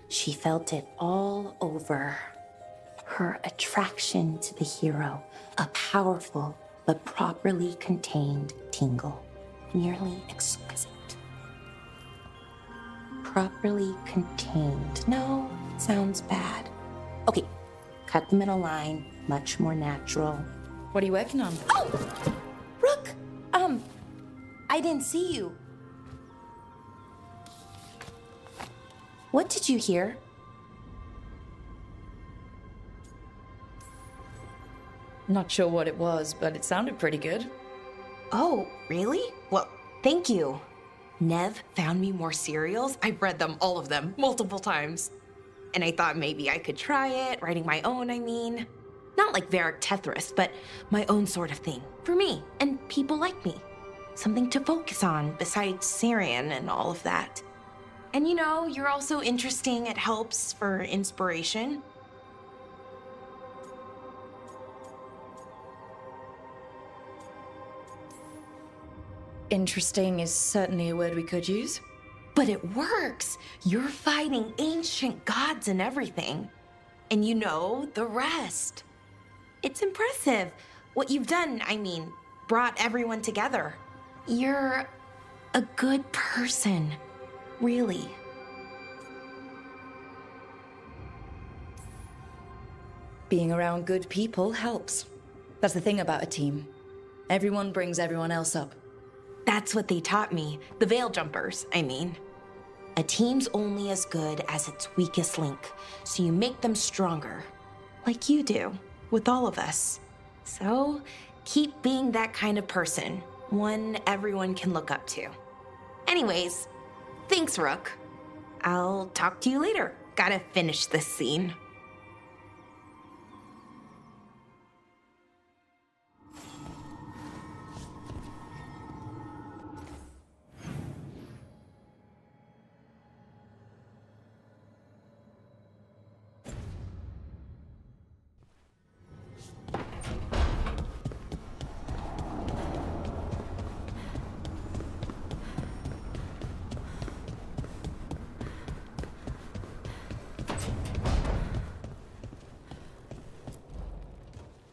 She felt it all over. Her attraction to the hero, a powerful but properly contained tingle, nearly exquisite. Properly contained. No, sounds bad. Okay, cut the middle line, much more natural. What are you working on? Oh! Rook! I didn't see you. What did you hear? Not sure what it was, but it sounded pretty good. Oh, Really? Well, thank you. Nev found me more cereals. I've read them, all of them, multiple times. And I thought maybe I could try it, writing my own, I mean. Not like Veilguarc Tethrist, but my own sort of thing. For me, and people like me. Something to focus on besides Syrian and all of that. And you know, you're also interesting. It helps for inspiration. Interesting is certainly a word we could use. But it works. You're fighting ancient gods and everything. And you know the rest. It's impressive. What you've done, I mean, brought everyone together. You're a good person. Really. Being around good people helps. That's the thing about a team. Everyone brings everyone else up. That's what they taught me. The Veil Jumpers, I mean. A team's only as good as its weakest link, so you make them stronger. Like you do, with all of us. So, keep being that kind of person. One everyone can look up to. Anyways, thanks, Rook. I'll talk to you later. Gotta finish this scene.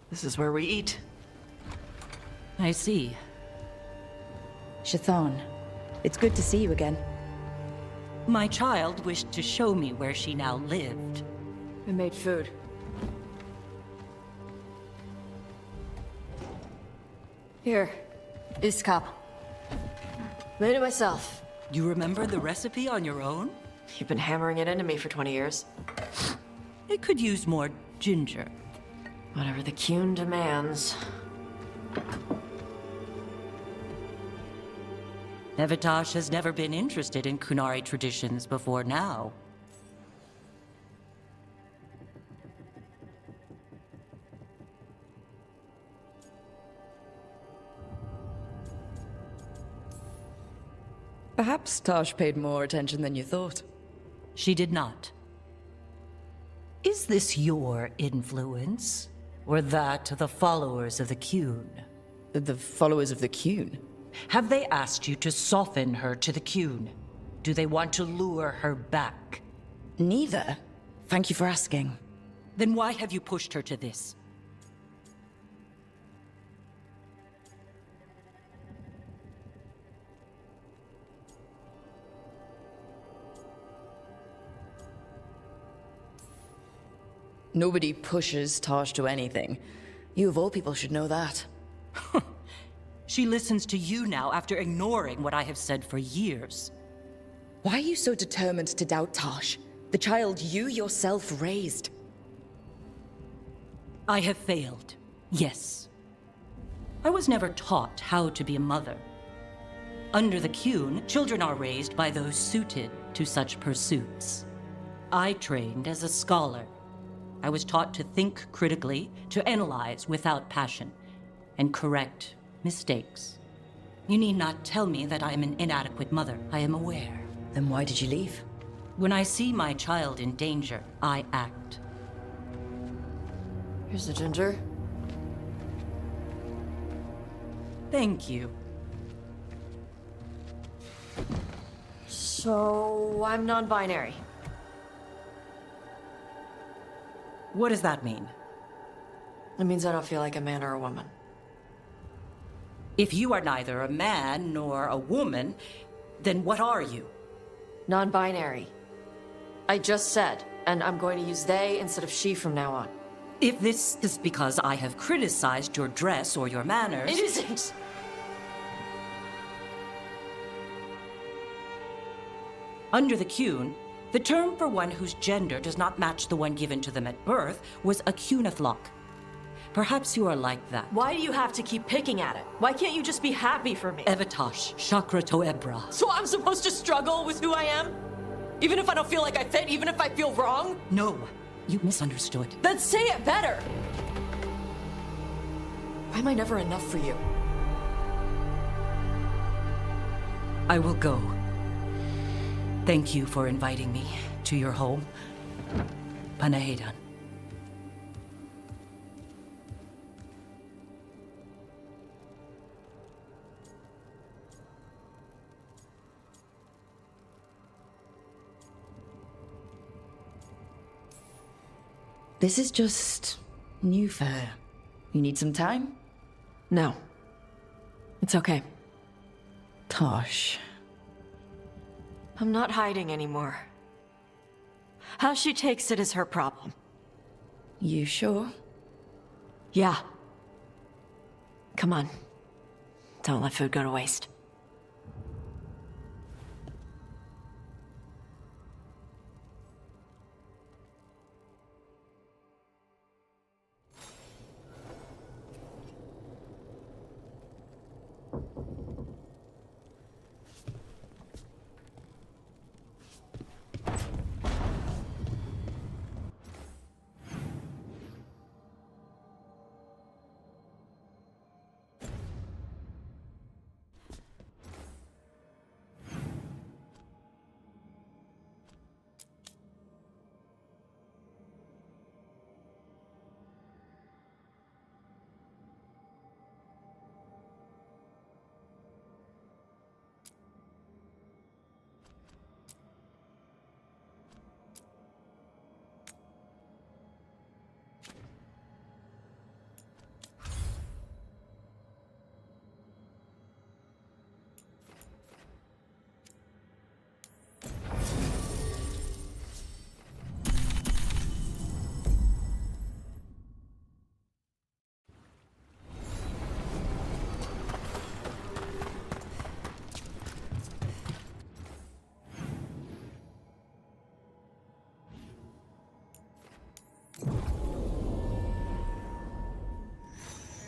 This is where we eat. I see. Shathan, it's good to see you again. My child wished to show me where she now lived. I made food. Here, this cup. Made it myself. You remember the recipe on your own? You've been hammering it into me for 20 years. It could use more ginger. Whatever the Qun demands. Nevitash has never been interested in Kunari traditions before now. Perhaps Tosh paid more attention than you thought. She did not. Is this your influence? Or that of the followers of the Qun? The followers of the Qun? Have they asked you to soften her to the Qun? Do they want to lure her back? Neither. Thank you for asking. Then why have you pushed her to this? Nobody pushes Tosh to anything. You of all people should know that. She listens to you now after ignoring what I have said for years. Why are you so determined to doubt Tosh? The child you yourself raised. I have failed, yes. I was never taught how to be a mother. Under the Qun, children are raised by those suited to such pursuits. I trained as a scholar. I was taught to think critically, to analyze without passion, and correct mistakes. You need not tell me that I am an inadequate mother. I am aware. Then why did you leave? When I see my child in danger, I act. Here's the ginger. Thank you. So, I'm non-binary. What does that mean? It means I don't feel like a man or a woman. If you are neither a man nor a woman, then what are you? Non-binary. I just said, and I'm going to use they instead of she from now on. If this is because I have criticized your dress or your manners... It isn't! Under the Qun, the term for one whose gender does not match the one given to them at birth was a Qunathlok. Perhaps you are like that. Why do you have to keep picking at it? Why can't you just be happy for me? Evatosh, Chakra to Ebra. So I'm supposed to struggle with who I am? Even if I don't feel like I fit, even if I feel wrong? No, you misunderstood. Then say it better! Why am I never enough for you? I will go. Thank you for inviting me to your home. Panahedan. This is just new fare. You need some time? No. It's okay. Tosh. I'm not hiding anymore. How she takes it is her problem. You sure? Yeah. Come on. Don't let food go to waste.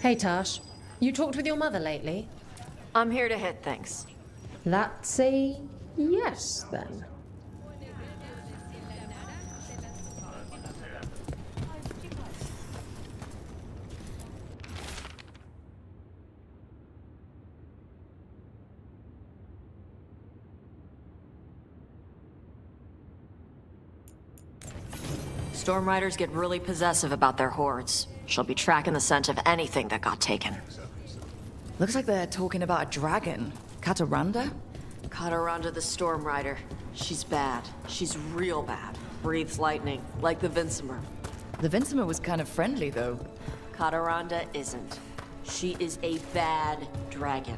Hey, Tash. You talked with your mother lately? I'm here to hit things. That's a yes, then. Storm Riders get really possessive about their hordes. She'll be tracking the scent of anything that got taken. Looks like they're talking about a dragon. Kataranda? Kataranda the Storm Rider. She's bad. She's real bad. Breathes lightning, like the Vincimer. The Vincimer was kind of friendly, though. Kataranda isn't. She is a bad dragon.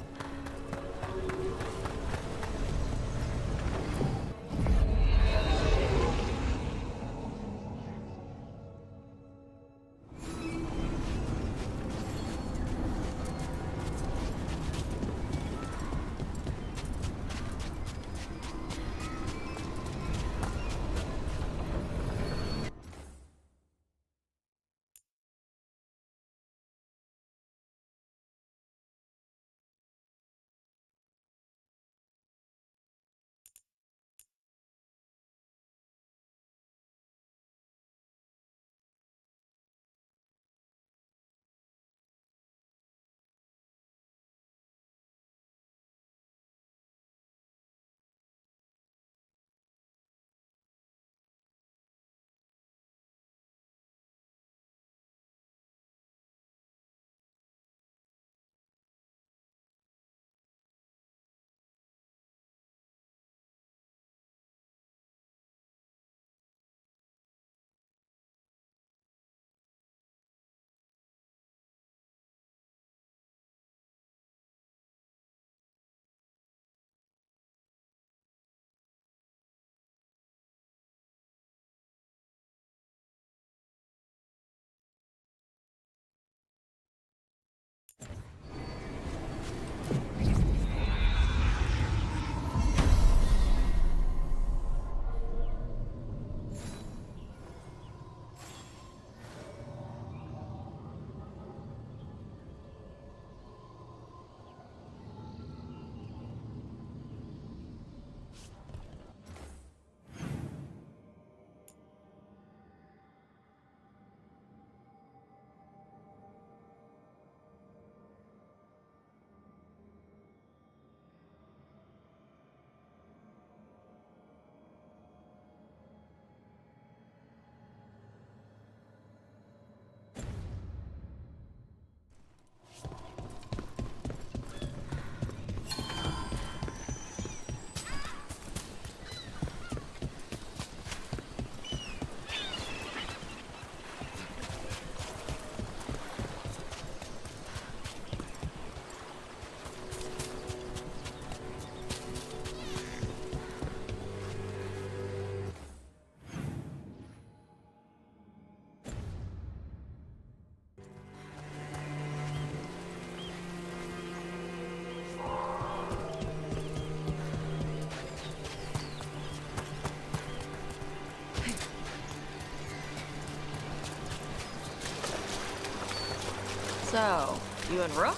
So, you and Rook?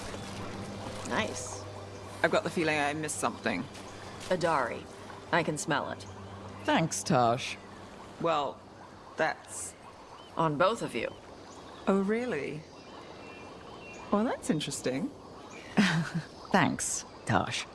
Nice. I've got the feeling I missed something. Adari. I can smell it. Thanks, Tosh. Well, that's... On both of you. Oh, really? Well, that's interesting. Thanks, Tosh.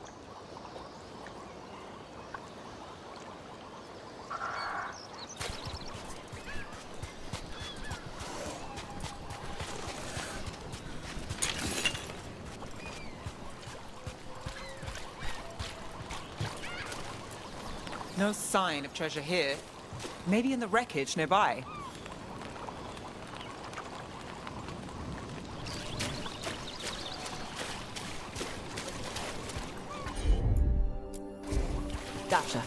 No sign of treasure here. Maybe in the wreckage nearby. Gotcha.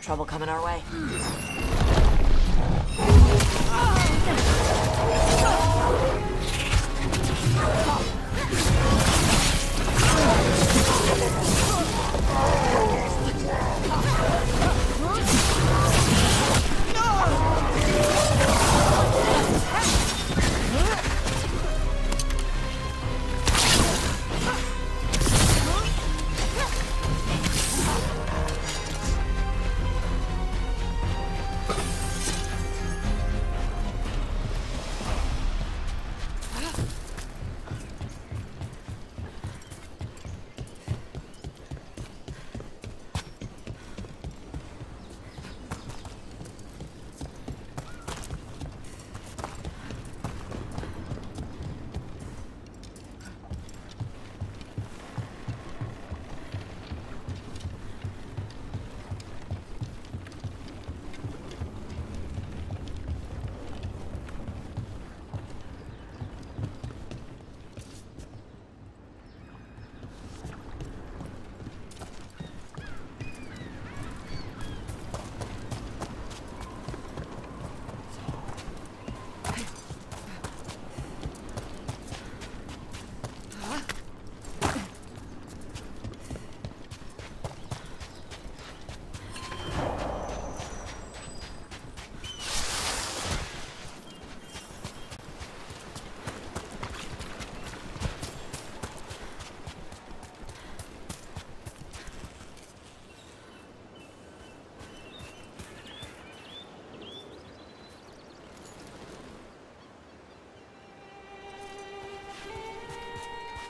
Trouble coming our way.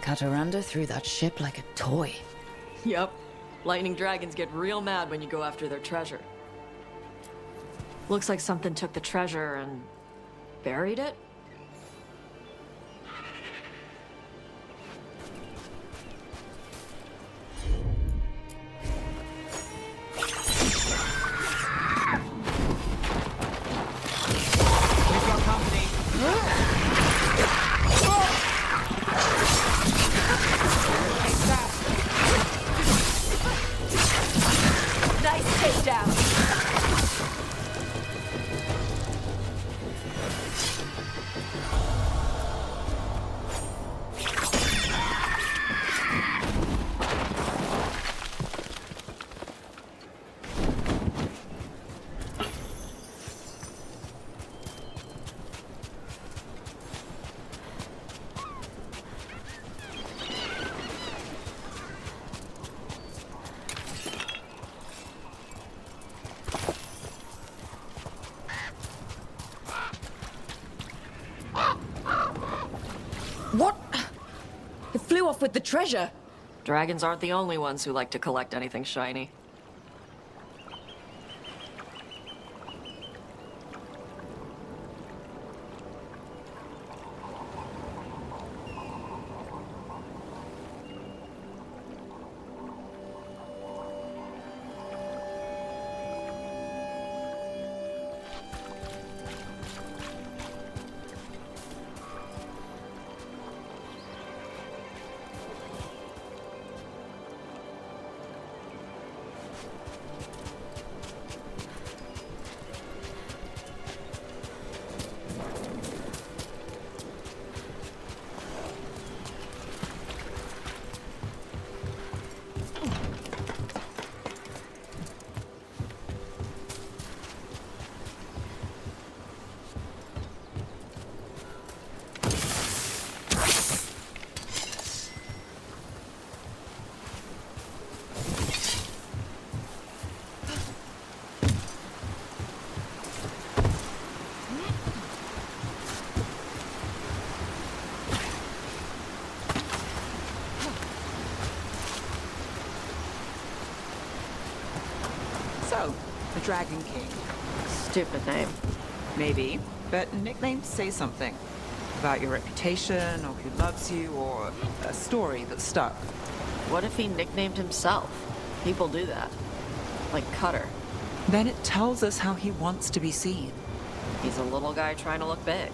Kataranda threw that ship like a toy. Yep. Lightning dragons get real mad when you go after their treasure. Looks like something took the treasure and buried it? We've got company. Nice takedown! What? It flew off with the treasure. Dragons aren't the only ones who like to collect anything shiny. Dragon King. Stupid name. Maybe, but nicknames say something. About your reputation, or who loves you, or a story that stuck. What if he nicknamed himself? People do that. Like Cutter. Then it tells us how he wants to be seen. He's a little guy trying to look big.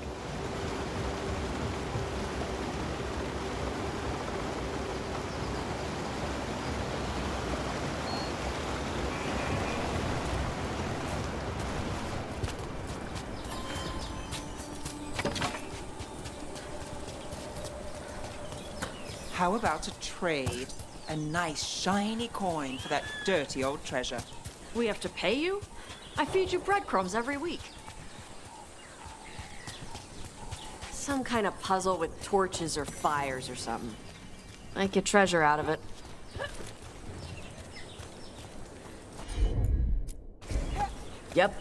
How about a trade? A nice, shiny coin for that dirty old treasure. We have to pay you? I feed you breadcrumbs every week. Some kind of puzzle with torches or fires or something. I get treasure out of it. Yep.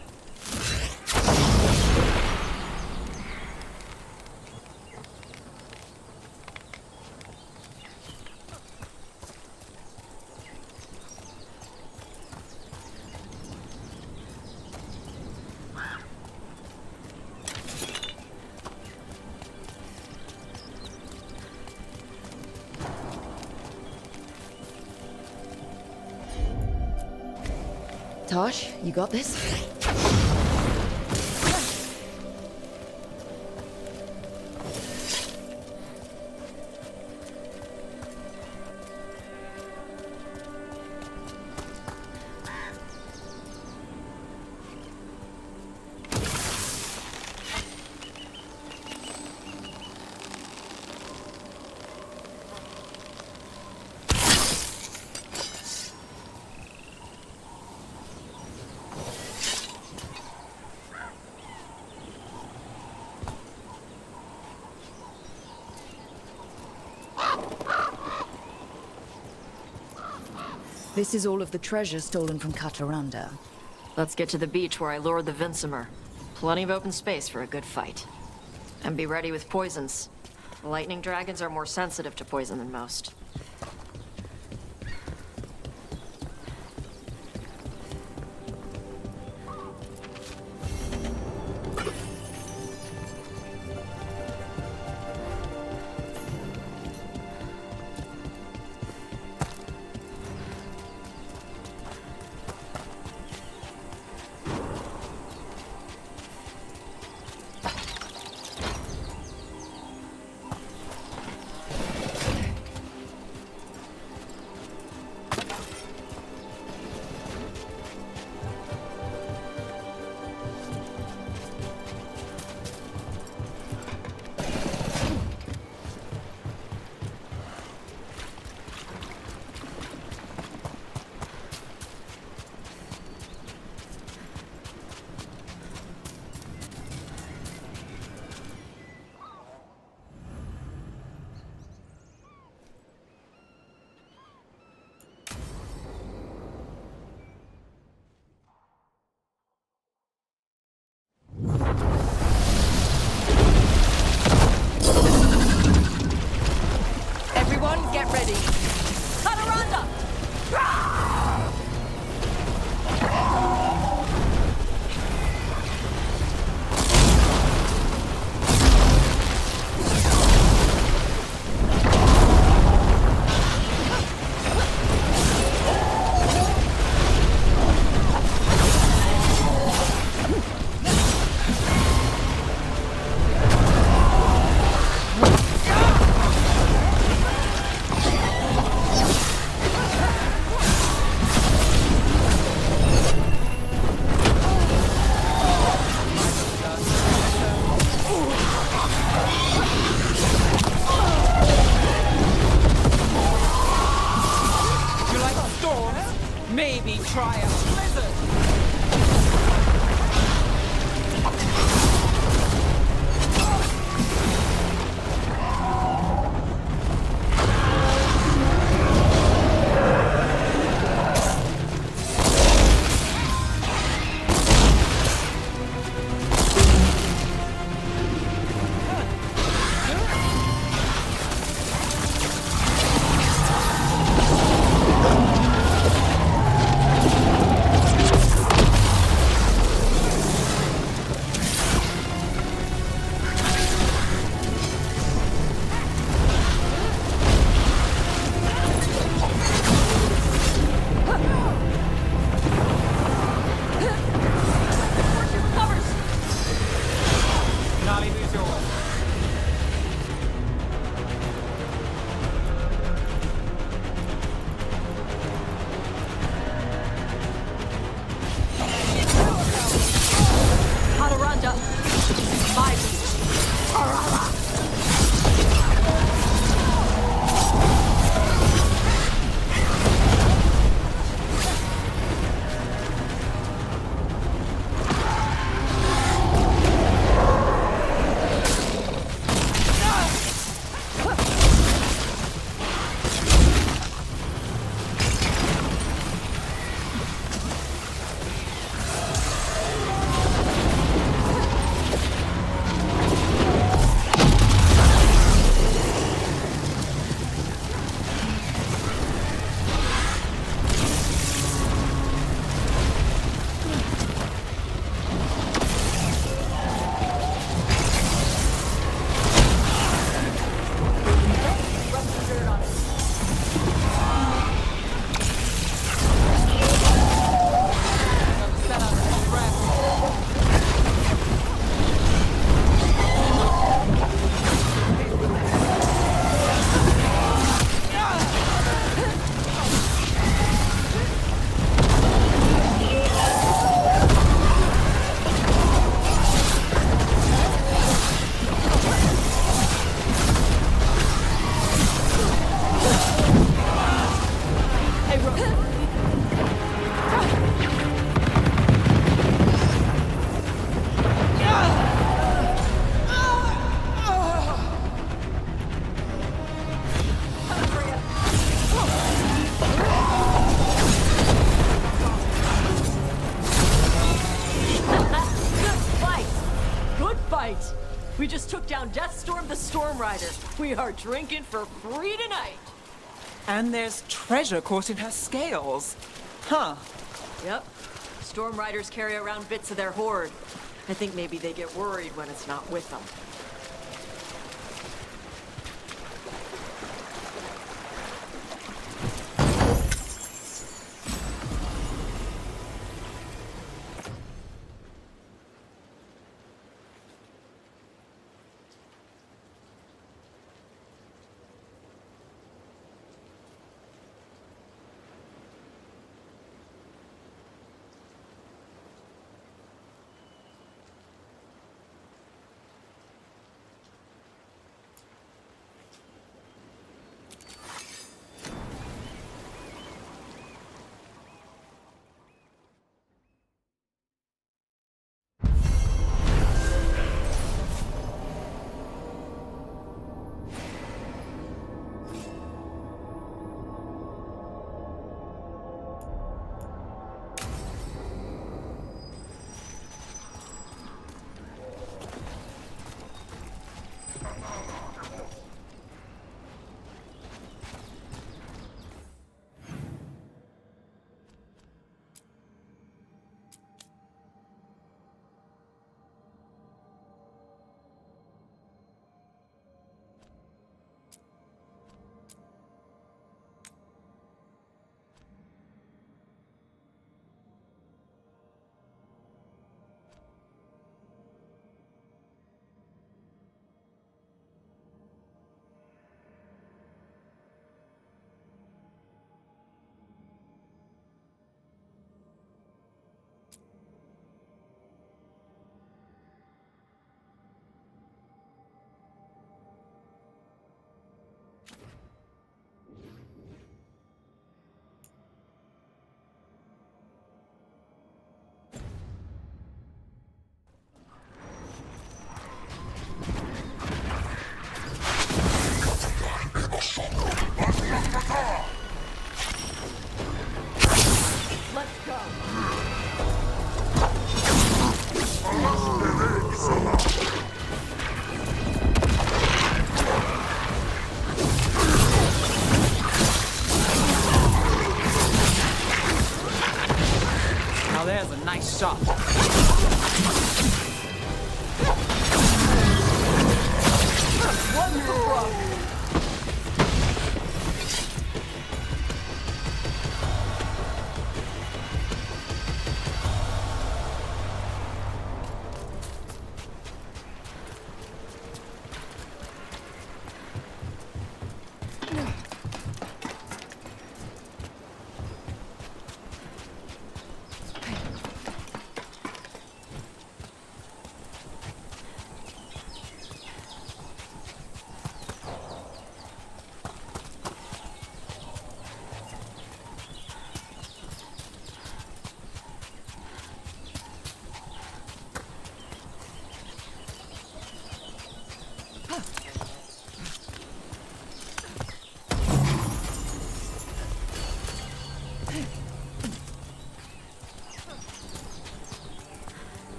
Tosh, you got this? This is all of the treasure stolen from Kataranda. Let's get to the beach where I lured the Vinsimer. Plenty of open space for a good fight. And be ready with poisons. Lightning dragons are more sensitive to poison than most. yours. Hadaranda. My beach. Arara. We just took down Deathstorm the Storm Rider. We are drinking for free tonight. And there's treasure caught in her scales. Huh. Yep. Storm Riders carry around bits of their hoard. I think maybe they get worried when it's not with them.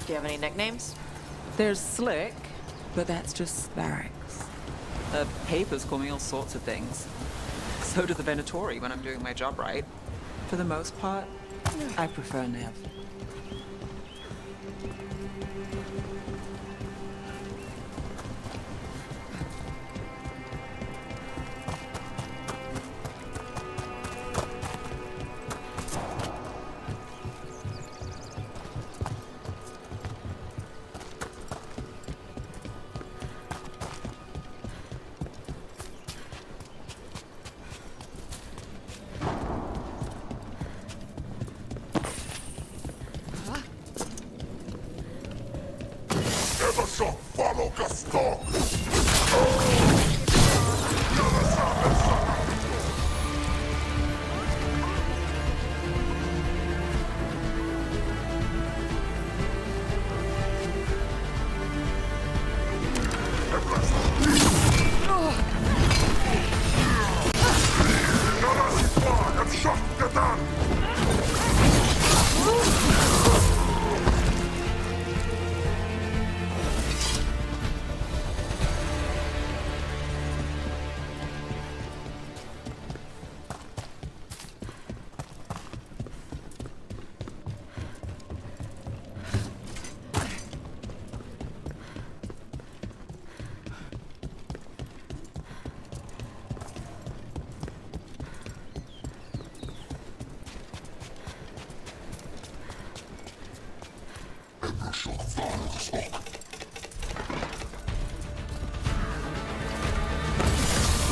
Do you have any nicknames? There's Slick, but that's just barracks. The papers call me all sorts of things. So do the Venatori when I'm doing my job right. For the most part, I prefer Nev.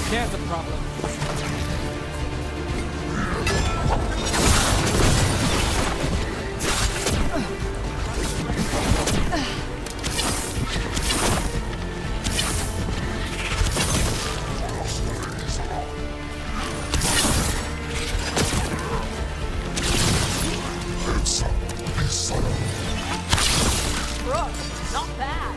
There's a problem. Brooke, not bad.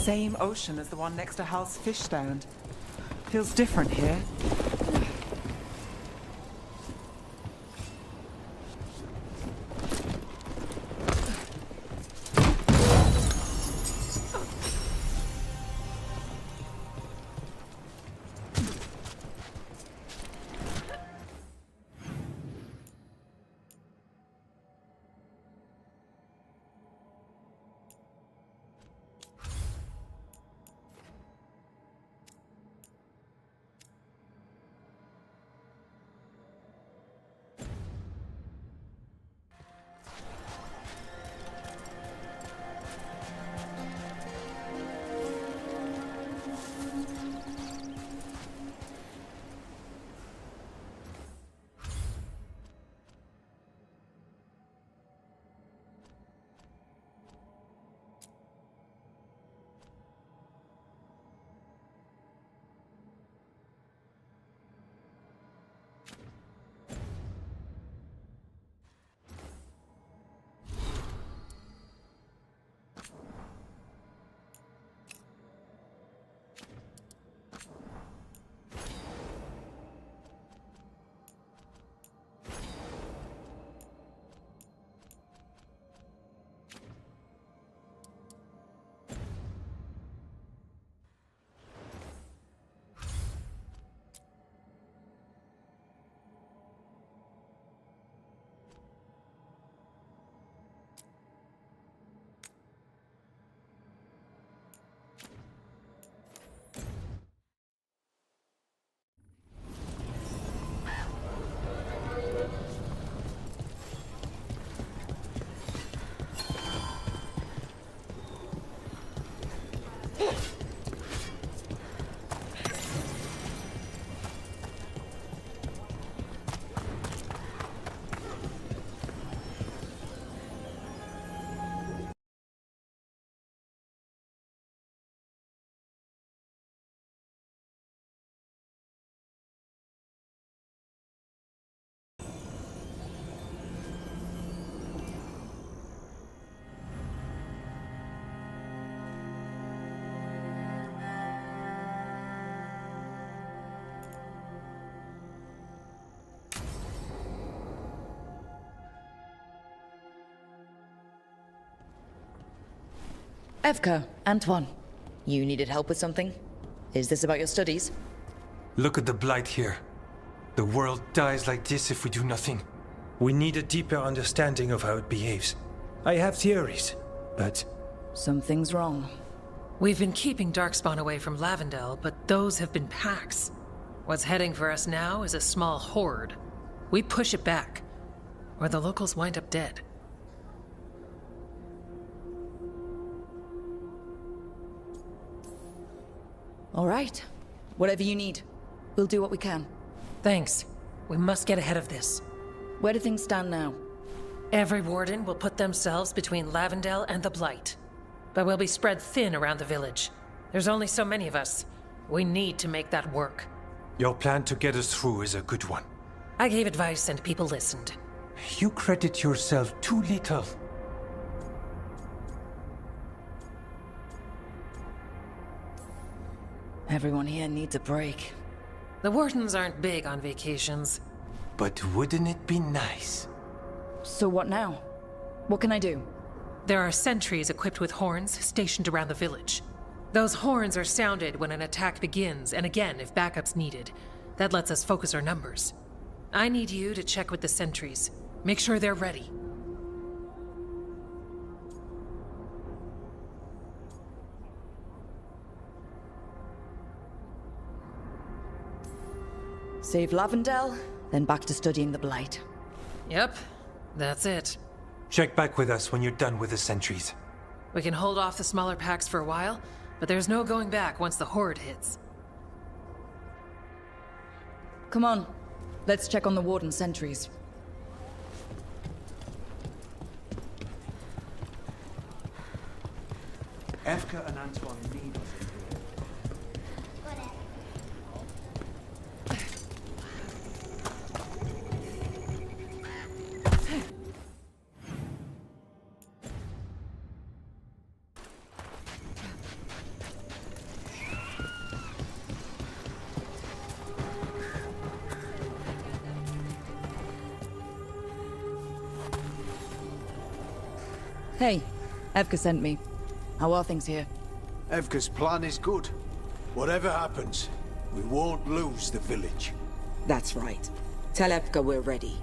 Same ocean as the one next to Hal's fish stand. Feels different here. Evka, Antoine, you needed help with something? Is this about your studies? Look at the blight here. The world dies like this if we do nothing. We need a deeper understanding of how it behaves. I have theories, but... Something's wrong. We've been keeping Darkspawn away from Lavendel, but those have been packs. What's heading for us now is a small horde. We push it back, or the locals wind up dead. All right. Whatever you need. We'll do what we can. Thanks. We must get ahead of this. Where do things stand now? Every warden will put themselves between Lavendel and the Blight. But we'll be spread thin around the village. There's only so many of us. We need to make that work. Your plan to get us through is a good one. I gave advice and people listened. You credit yourself too little. Everyone here needs a break. The wardens aren't big on vacations. But wouldn't it be nice? So what now? What can I do? There are sentries equipped with horns stationed around the village. Those horns are sounded when an attack begins, and again if backup's needed. That lets us focus our numbers. I need you to check with the sentries. Make sure they're ready. Save Lavendel, then back to studying the Blight. Yep, that's it. Check back with us when you're done with the sentries. We can hold off the smaller packs for a while, but there's no going back once the horde hits. Come on, let's check on the warden sentries. Evka and Antoine need us in here. Hey, Evka sent me. How are things here? Evka's plan is good. Whatever happens, we won't lose the village. That's right. Tell Evka we're ready.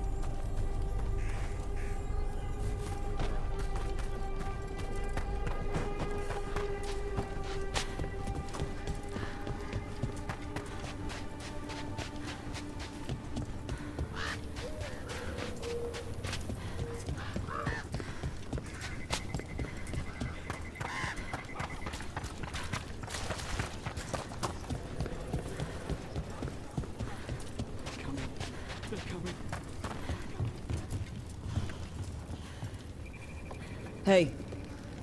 Hey,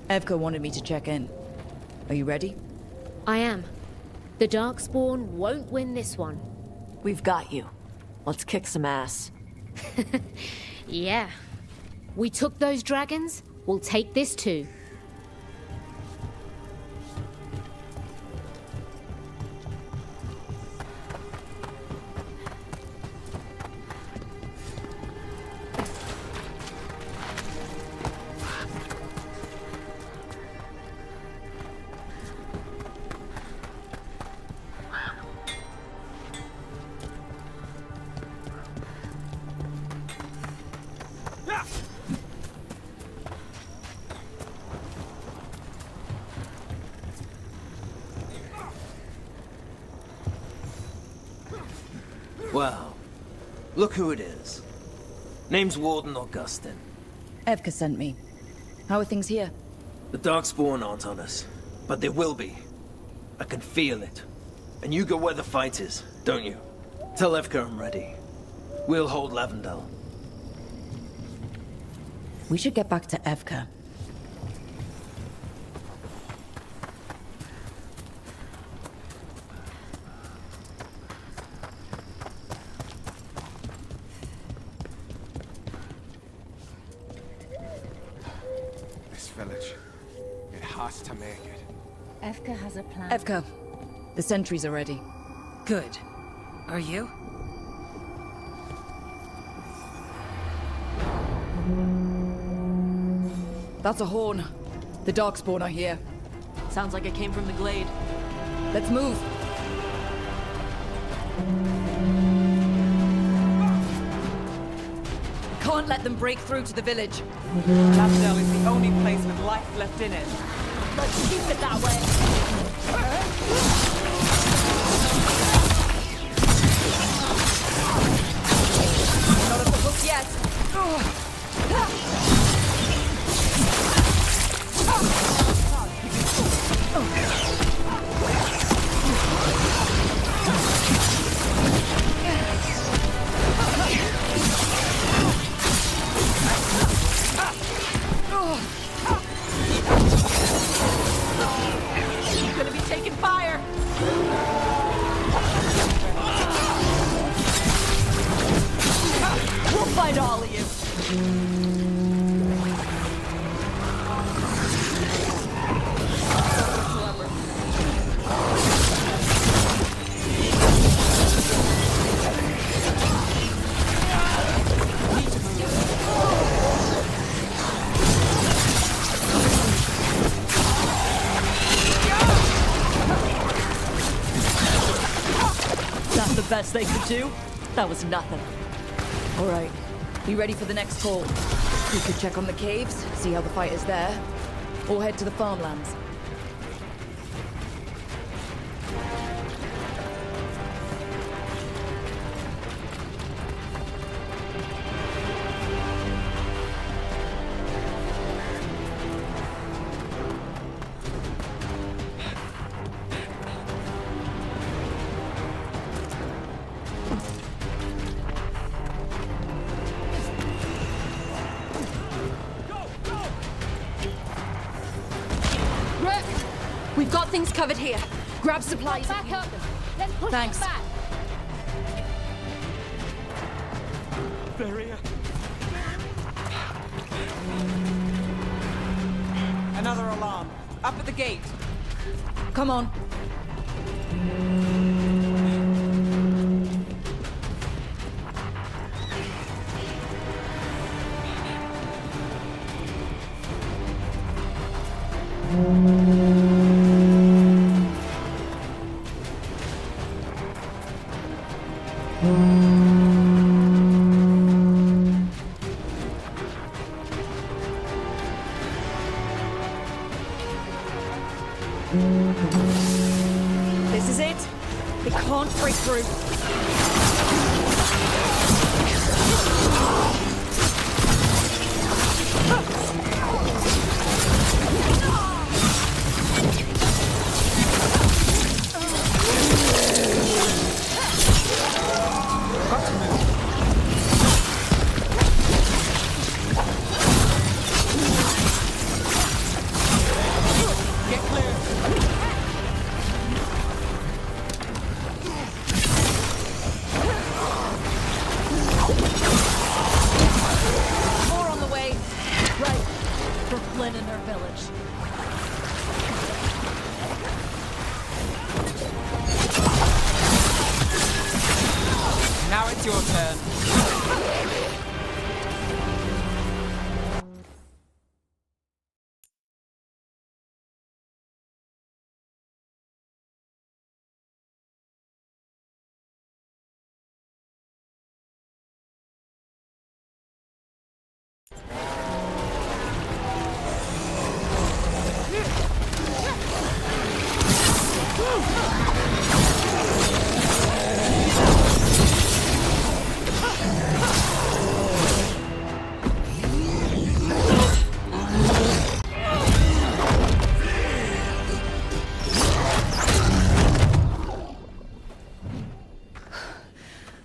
Evka wanted me to check in. Are you ready? I am. The Darkspawn won't win this one. We've got you. Let's kick some ass. Yeah. We took those dragons, we'll take this too. Well, look who it is. Name's Warden Augustin. Evka sent me. How are things here? The Darkspawn aren't on us, but they will be. I can feel it. And you go where the fight is, don't you? Tell Evka I'm ready. We'll hold Lavendel. We should get back to Evka. This village, it has to make it. Evka has a plan. Evka, the sentries are ready. Good. Are you? That's a horn. The Darkspawn are here. Sounds like it came from the glade. Let's move. Can't let them break through to the village. Lavendel is the only place with life left in it. Let's keep it that way. Not at the hook yet. Gonna be taking fire! We'll find all of you! That's the best they could do? That was nothing. All right. You ready for the next call? We could check on the caves, see how the fight is there, or head to the farmlands. We've got things covered here. Grab supplies. Back up. Then push Thanks. them back. Barrier. Another alarm. Up at the gate. Come on. This is it. They can't break through. Get clear. More on the way. Right. For Flynn and her village. Now it's your turn.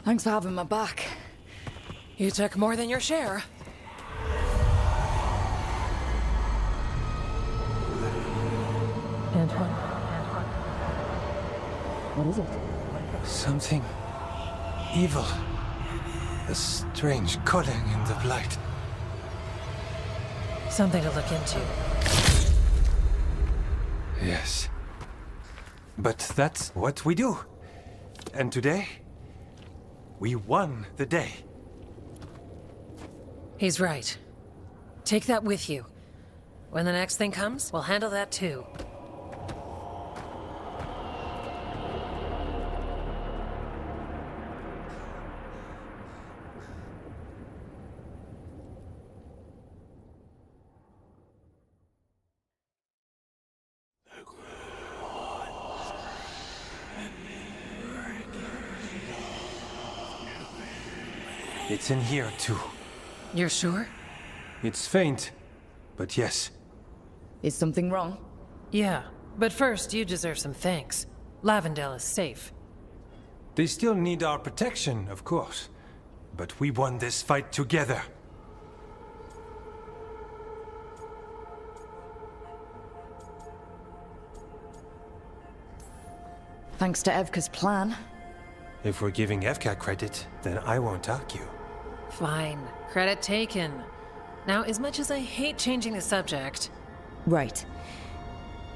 Thanks for having my back. You took more than your share. Antoine? What is it? Something evil. A strange calling in the blight. Something to look into. Yes. But that's what we do. And today, we won the day. He's right. Take that with you. When the next thing comes, we'll handle that too. It's in here too. You're sure? It's faint, but yes. Is something wrong? Yeah, but first you deserve some thanks. Lavendale is safe. They still need our protection, of course. But we won this fight together. Thanks to Evka's plan. If we're giving Evka credit, then I won't argue. Fine. Credit taken. Now, as much as I hate changing the subject... Right.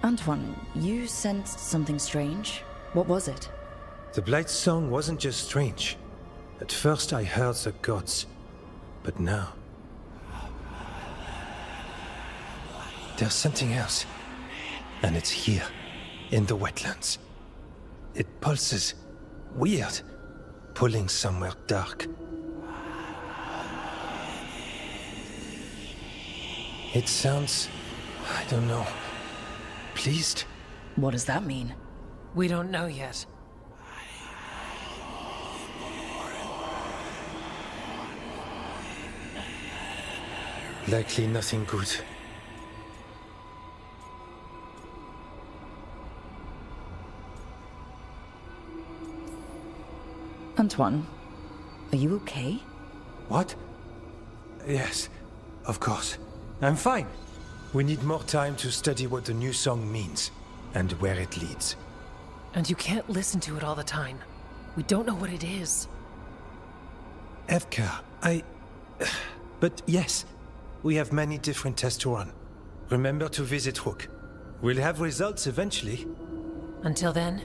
Antoine, you sensed something strange. What was it? The Blight's song wasn't just strange. At first I heard the gods. But now... there's something else. And it's here, in the wetlands. It pulses. Weird. Pulling somewhere dark. It sounds... I don't know... pleased? What does that mean? We don't know yet. Likely nothing good. Antoine, are you okay? What? Yes, of course. I'm fine. We need more time to study what the new song means, and where it leads. And you can't listen to it all the time. We don't know what it is. Evka, But yes, we have many different tests to run. Remember to visit Rook. We'll have results eventually. Until then,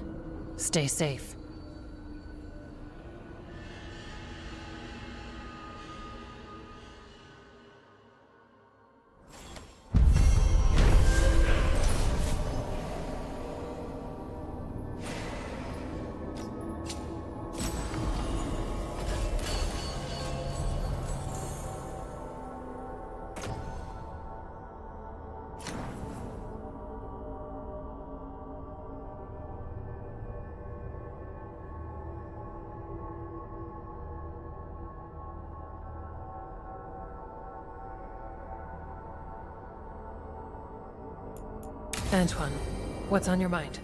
stay safe. Antoine, what's on your mind?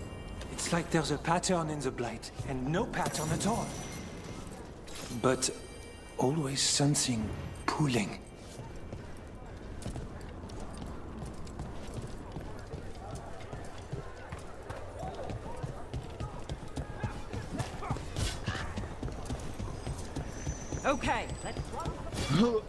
It's like there's a pattern in the Blight, and no pattern at all. But always something pulling. Okay, let's run.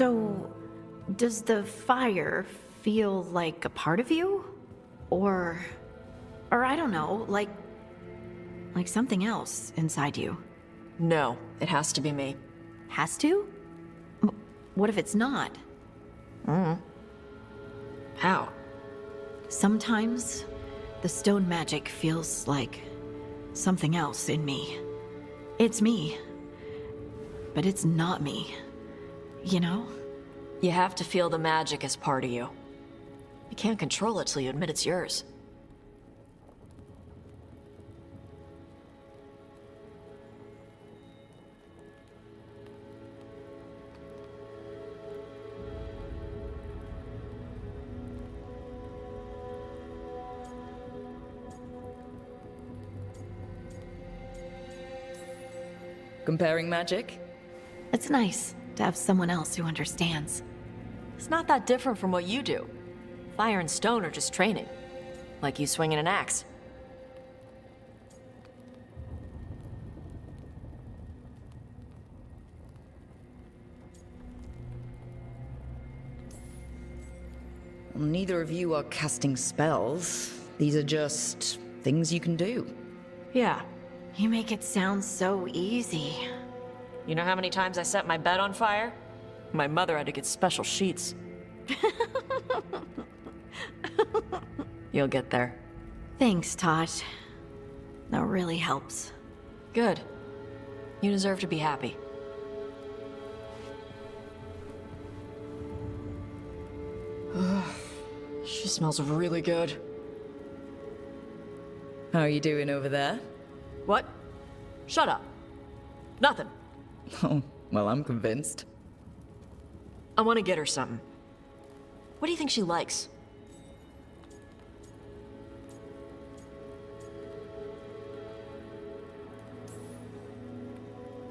So, does the fire feel like a part of you? Or I don't know, like something else inside you? No, it has to be me. Has to? What if it's not? How? Sometimes the stone magic feels like something else in me. It's me, but it's not me. You know? You have to feel the magic as part of you. You can't control it till you admit it's yours. Comparing magic? It's nice to have someone else who understands. It's not that different from what you do. Fire and stone are just training. Like you swinging an axe. Neither of you are casting spells. These are just things you can do. Yeah. You make it sound so easy. You know how many times I set my bed on fire? My mother had to get special sheets. You'll get there. Thanks, Tosh. That really helps. Good. You deserve to be happy. She smells really good. How are you doing over there? What? Shut up. Nothing. Oh, well, I'm convinced. I want to get her something. What do you think she likes?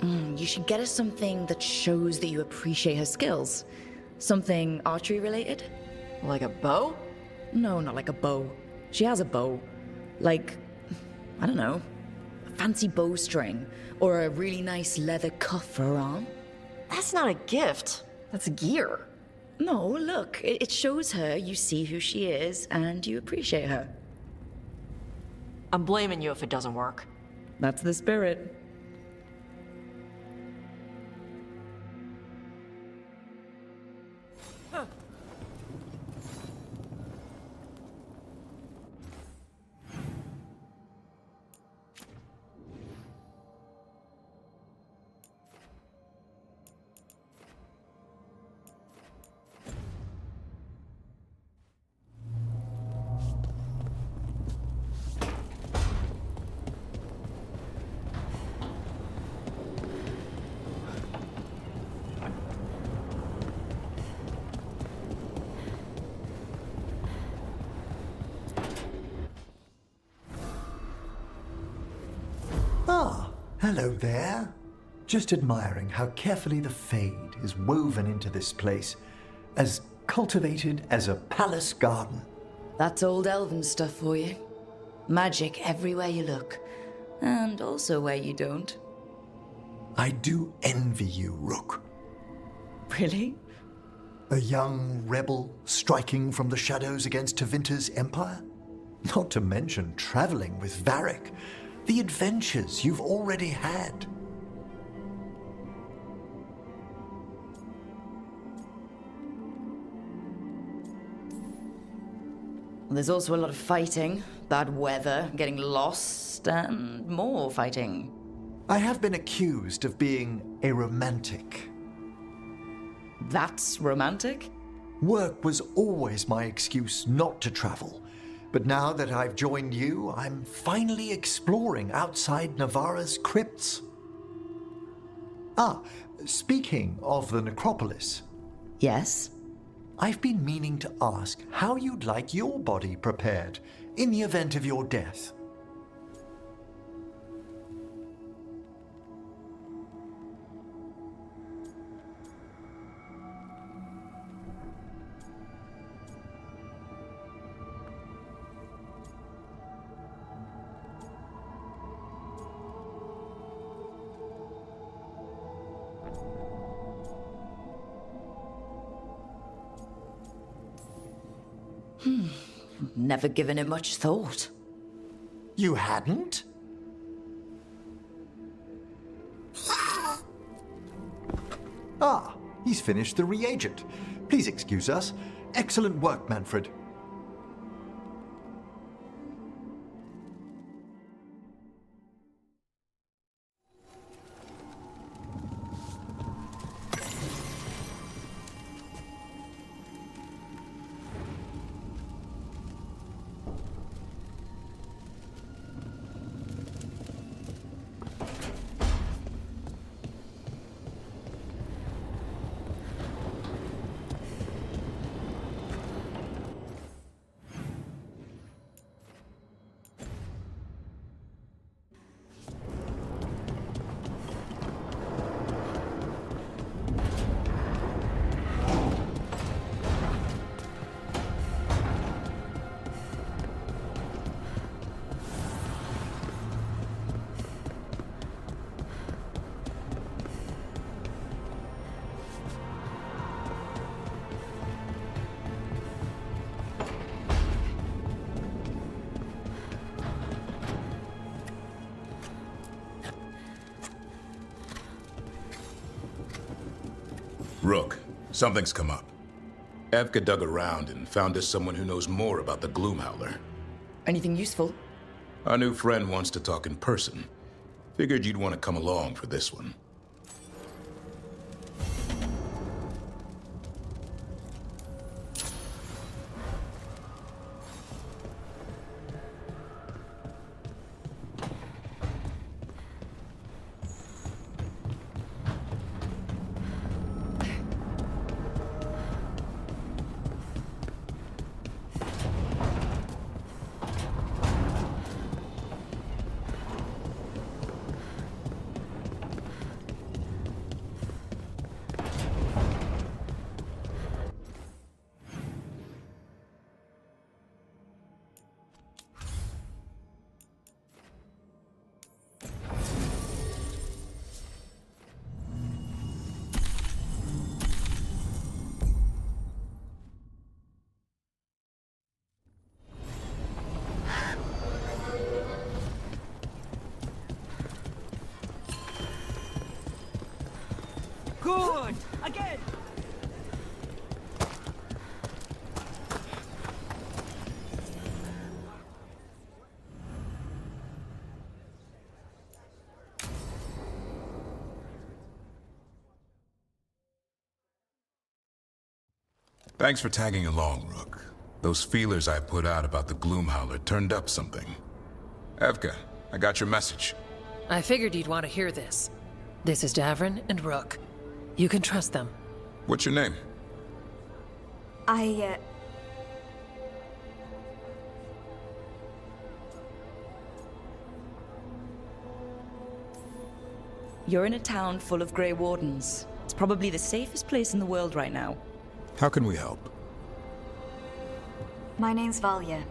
You should get her something that shows that you appreciate her skills. Something archery related? Like a bow? No, not like a bow. She has a bow. Like, I don't know, a fancy bowstring, or a really nice leather cuff for her arm. That's not a gift. That's gear. No, look, it shows her you see who she is and you appreciate her. I'm blaming you if it doesn't work. That's the spirit. Ah, hello there. Just admiring how carefully the Fade is woven into this place, as cultivated as a palace garden. That's old elven stuff for you. Magic everywhere you look, and also where you don't. I do envy you, Rook. Really? A young rebel striking from the shadows against Tevinter's empire? Not to mention traveling with Varric. The adventures you've already had. There's also a lot of fighting, bad weather, getting lost, and more fighting. I have been accused of being a romantic. That's romantic? Work was always my excuse not to travel. But now that I've joined you, I'm finally exploring outside Navarra's crypts. Ah, speaking of the necropolis. Yes? I've been meaning to ask how you'd like your body prepared in the event of your death. never given it much thought. You hadn't? Ah, he's finished the reagent. Please excuse us. Excellent work, Manfred. Rook, something's come up. Evka dug around and found us someone who knows more about the Gloomhowler. Anything useful? Our new friend wants to talk in person. Figured you'd want to come along for this one. Good! Again! Thanks for tagging along, Rook. Those feelers I put out about the Gloomhowler turned up something. Evka, I got your message. I figured you'd want to hear this. This is Davrin and Rook. You can trust them. What's your name? You're in a town full of Grey Wardens. It's probably the safest place in the world right now. How can we help? My name's Valya.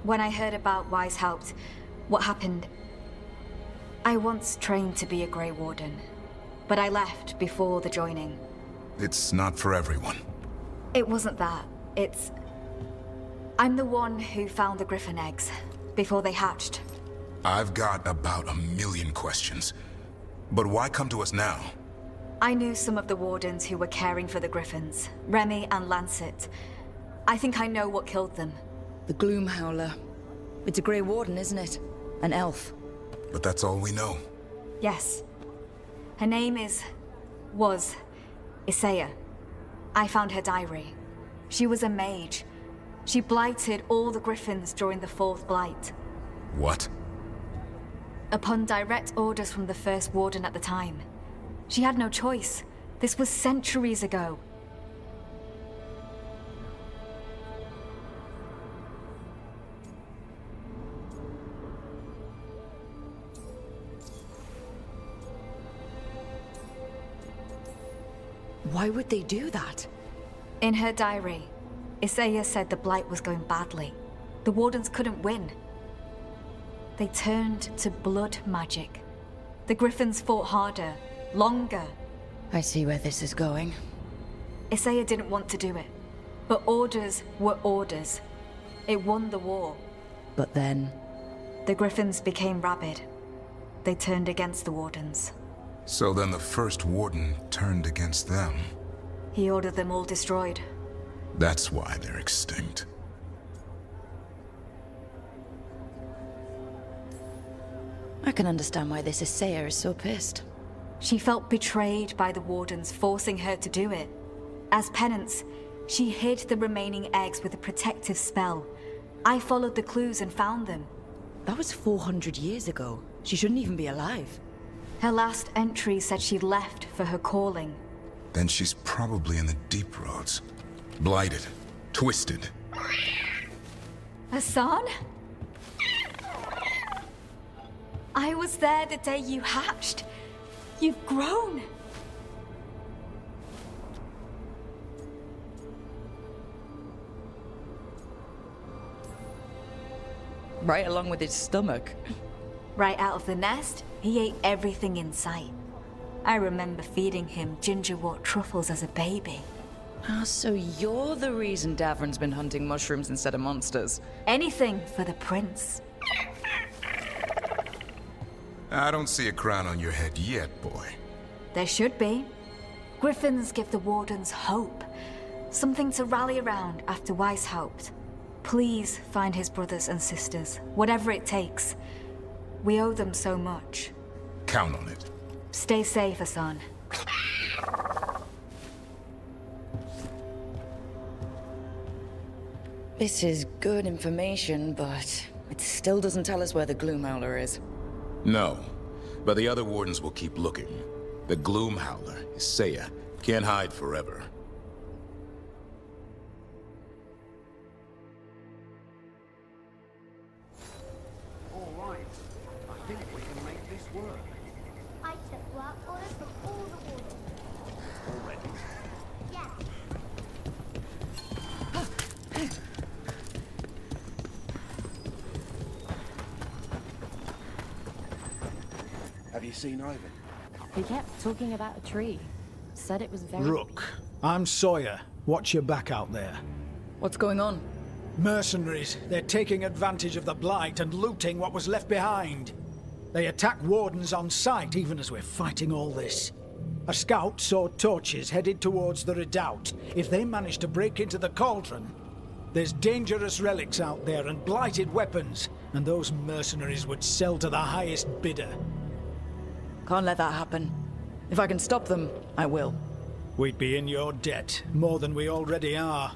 When I heard about Wise Helped, what happened... I once trained to be a Grey Warden, but I left before the joining. It's not for everyone. It wasn't that. It's... I'm the one who found the Griffin eggs, before they hatched. I've got about 1,000,000 questions. But why come to us now? I knew some of the Wardens who were caring for the Griffins, Remy and Lancet. I think I know what killed them. The Gloomhowler. It's a Grey Warden, isn't it? An elf. But that's all we know. Yes. Her name was Isaiah. I found her diary. She was a mage. She blighted all the Griffins during the Fourth Blight. What? Upon direct orders from the First Warden at the time. She had no choice. This was centuries ago. Why would they do that? In her diary, Isaiah said the Blight was going badly. The Wardens couldn't win. They turned to blood magic. The Griffins fought harder, longer. I see where this is going. Isaiah didn't want to do it, but orders were orders. It won the war. But then... The Griffins became rabid. They turned against the Wardens. So then the first Warden turned against them. He ordered them all destroyed. That's why they're extinct. I can understand why this Isaiah is so pissed. She felt betrayed by the Wardens, forcing her to do it. As penance, she hid the remaining eggs with a protective spell. I followed the clues and found them. That was 400 years ago. She shouldn't even be alive. Her last entry said she left for her calling. Then she's probably in the deep roads. Blighted. Twisted. Hassan? I was there the day you hatched. You've grown. Right along with his stomach. Right out of the nest, he ate everything in sight. I remember feeding him gingerwort truffles as a baby. Ah, so you're the reason Davron's been hunting mushrooms instead of monsters. Anything for the prince. I don't see a crown on your head yet, boy. There should be. Griffins give the Wardens hope. Something to rally around after Weishaupt. Please find his brothers and sisters, whatever it takes. We owe them so much. Count on it. Stay safe, Hassan. This is good information, but it still doesn't tell us where the Gloomhowler is. No, but the other Wardens will keep looking. The Gloomhowler, Isaiah, can't hide forever. All right. I think we can make this work. I took work orders from all the Wardens. Already? Yes. Have you seen Ivan? He kept talking about a tree. Said it was very... Rook, I'm Sawyer. Watch your back out there. What's going on? Mercenaries. They're taking advantage of the Blight and looting what was left behind. They attack Wardens on sight, even as we're fighting all this. A scout saw torches headed towards the redoubt. If they manage to break into the cauldron, there's dangerous relics out there and blighted weapons, and those mercenaries would sell to the highest bidder. Can't let that happen. If I can stop them, I will. We'd be in your debt, more than we already are.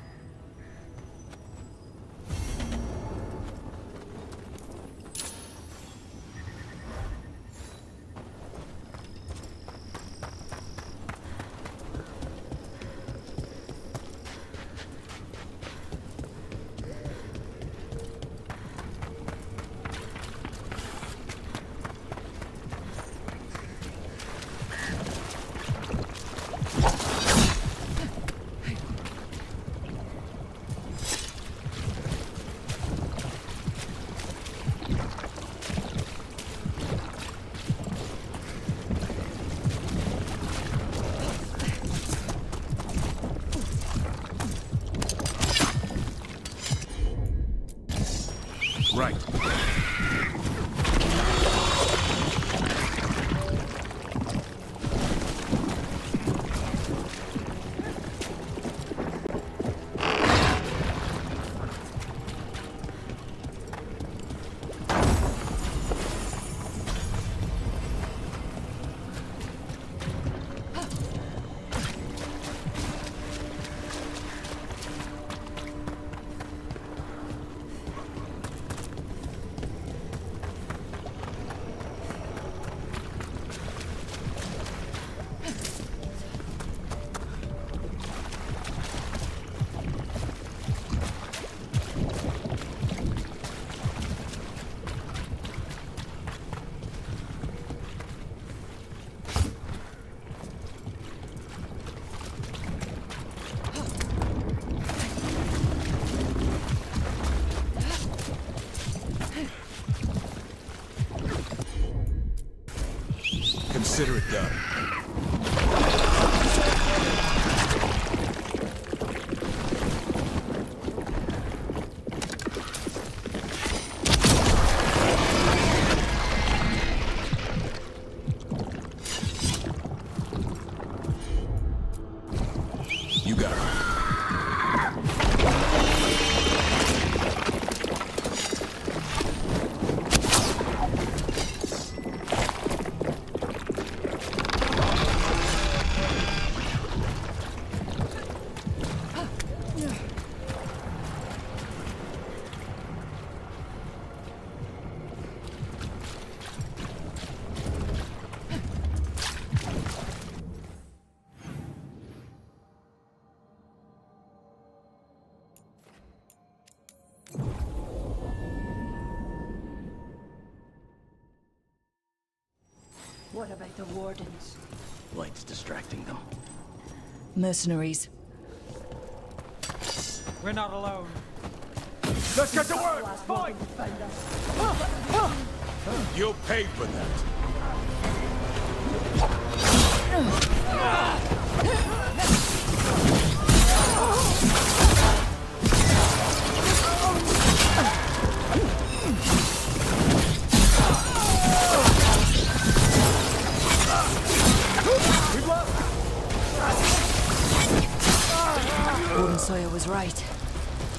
Right. Consider it done. What about the wardens? Light's distracting them. Mercenaries. We're not alone. Let's get to work! Fight! You'll pay for that. Warden Sawyer was right.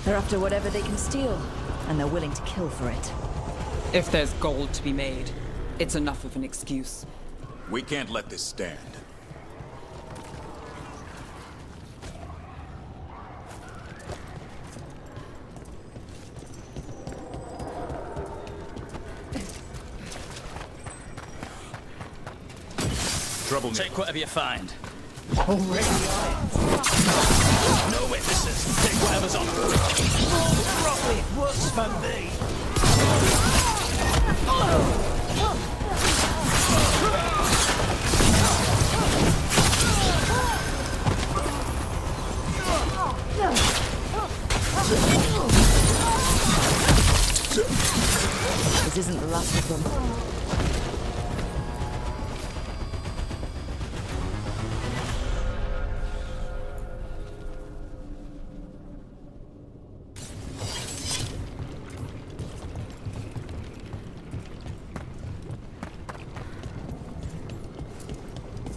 They're after whatever they can steal, and they're willing to kill for it. If there's gold to be made, it's enough of an excuse. We can't let this stand. Trouble. Take whatever you find. Already No witnesses. Take whatever's on. Profit works for me. This isn't the last of them.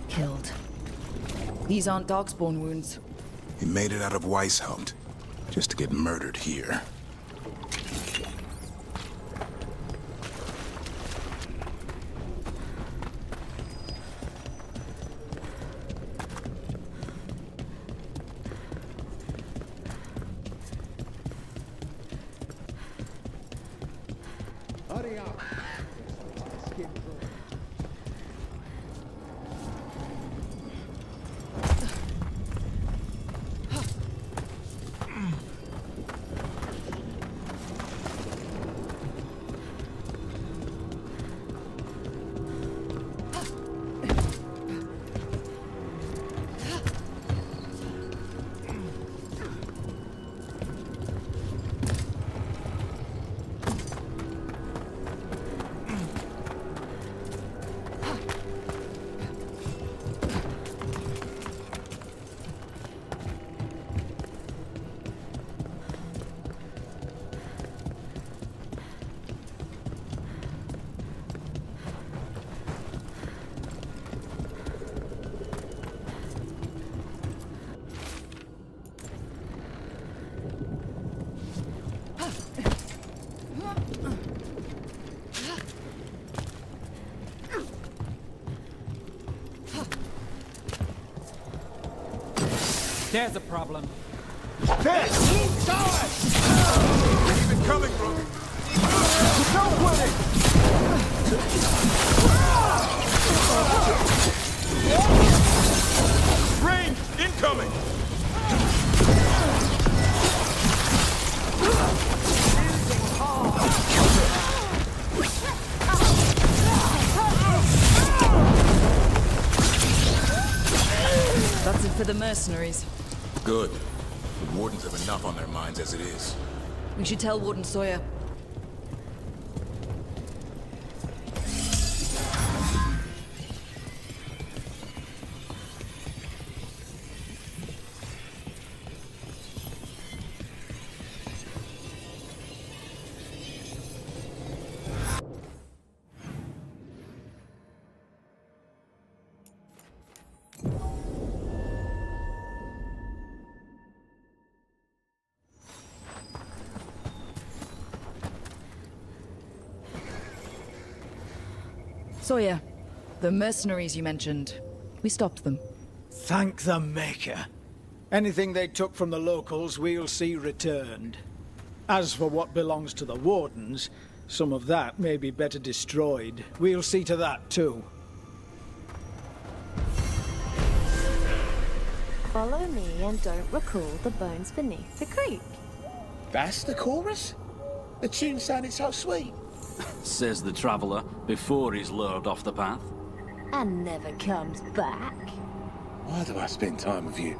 Killed. These aren't darkspawn wounds. He made it out of Weishaupt, just to get murdered here. Hurry up. There's a problem. There! Tower! Keep it coming, Brooke! Don't quit it! Range incoming! That's it for the mercenaries. Good. The Wardens have enough on their minds as it is. We should tell Warden Sawyer. Sawyer, the mercenaries you mentioned, we stopped them. Thank the Maker. Anything they took from the locals, we'll see returned. As for what belongs to the Wardens, some of that may be better destroyed. We'll see to that, too. Follow me and don't recall the bones beneath the creek. That's the chorus? The tune sounded so sweet. Says the traveller before he's lured off the path. and never comes back. Why do I spend time with you?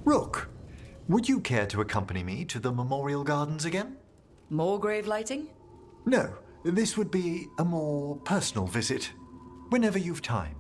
Rook, would you care to accompany me to the Memorial Gardens again? More grave lighting? No, this would be a more personal visit, whenever you've time.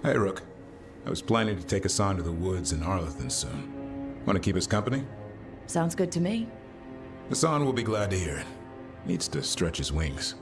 Hey, Rook. I was planning to take Hassan to the woods in Arlethan soon. Want to keep us company? Sounds good to me. Hassan will be glad to hear it. Needs to stretch his wings.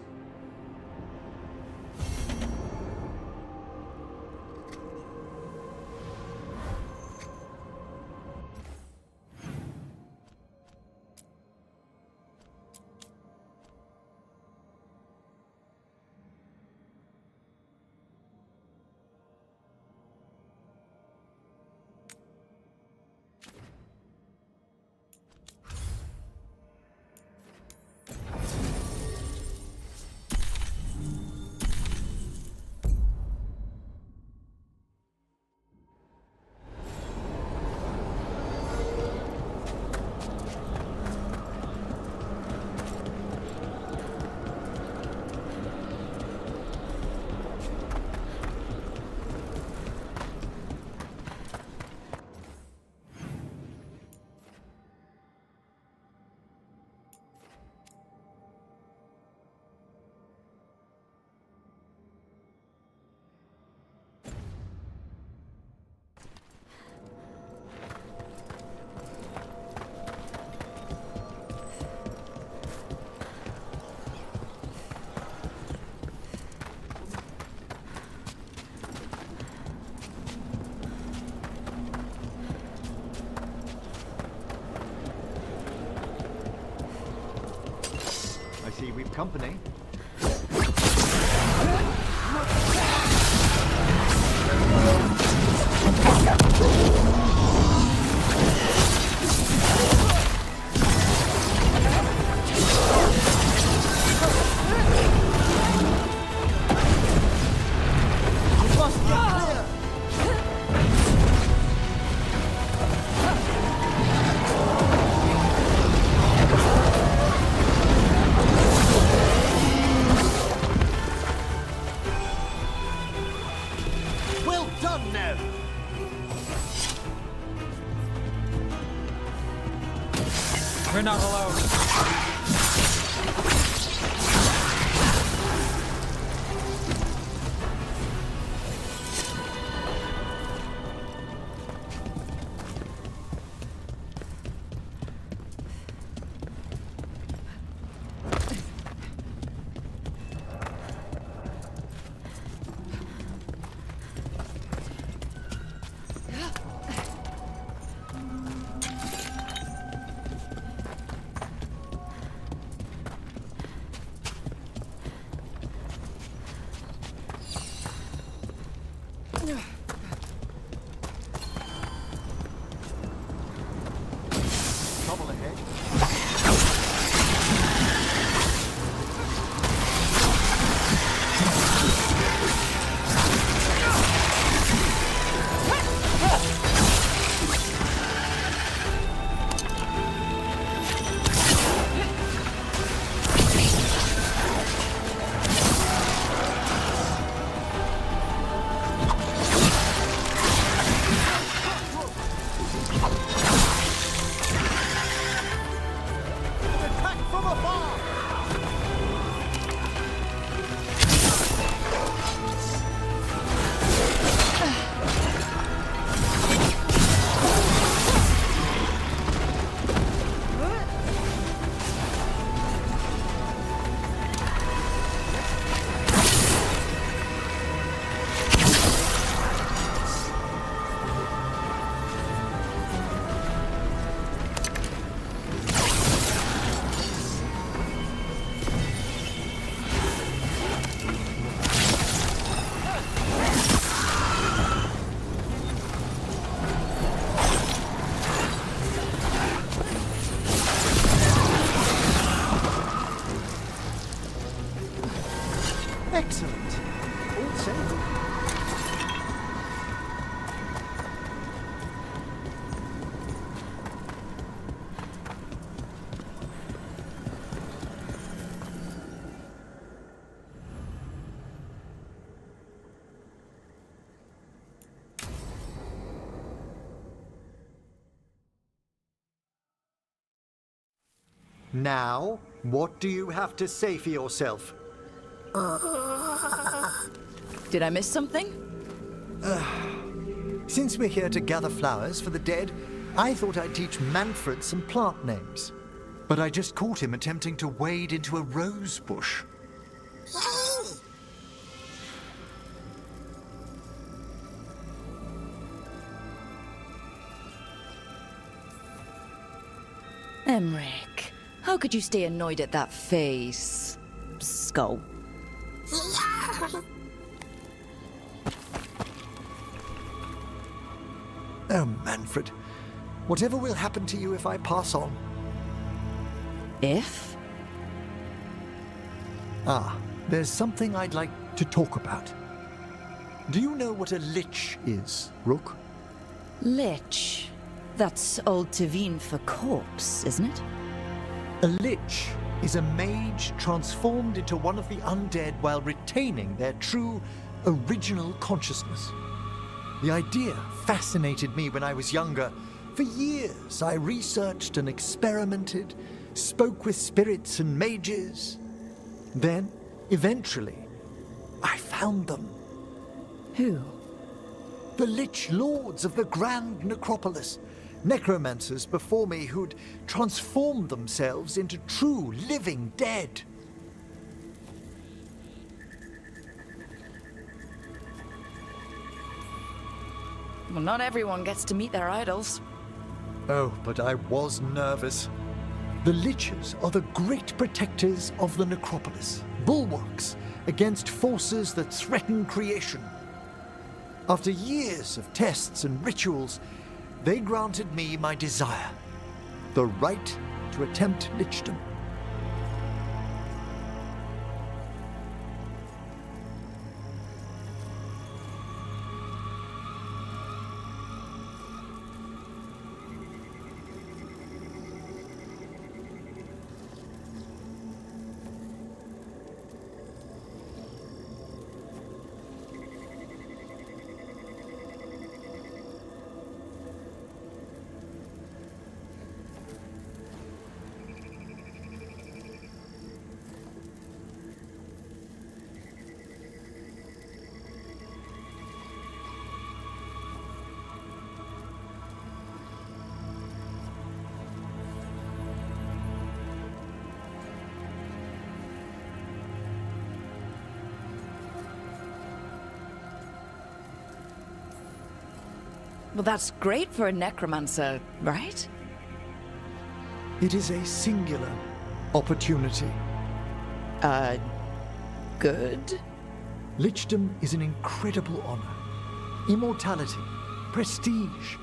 I see we've company. Well done, Nev! We're not alone. trouble ahead. Excellent. All safe. Now, what do you have to say for yourself? Did I miss something? Since we're here to gather flowers for the dead, I thought I'd teach Manfred some plant names. But I just caught him attempting to wade into a rose bush. Emmerich, how could you stay annoyed at that face? Skull. Oh, Manfred. Whatever will happen to you if I pass on? If? There's something I'd like to talk about. Do you know what a lich is, Rook? Lich? That's Old Tevin for corpse, isn't it? A lich is a mage transformed into one of the undead while retaining their true, original consciousness. The idea fascinated me when I was younger. For years, I researched and experimented, spoke with spirits and mages. Then, eventually, I found them. Who? The Lich Lords of the Grand Necropolis. Necromancers before me who'd transformed themselves into true living dead. Well, not everyone gets to meet their idols. Oh, but I was nervous. The Liches are the great protectors of the Necropolis, bulwarks against forces that threaten creation. After years of tests and rituals, they granted me my desire, the right to attempt lichdom. Well, that's great for a necromancer, right? It is a singular opportunity. Good? Lichdom is an incredible honor. Immortality, prestige,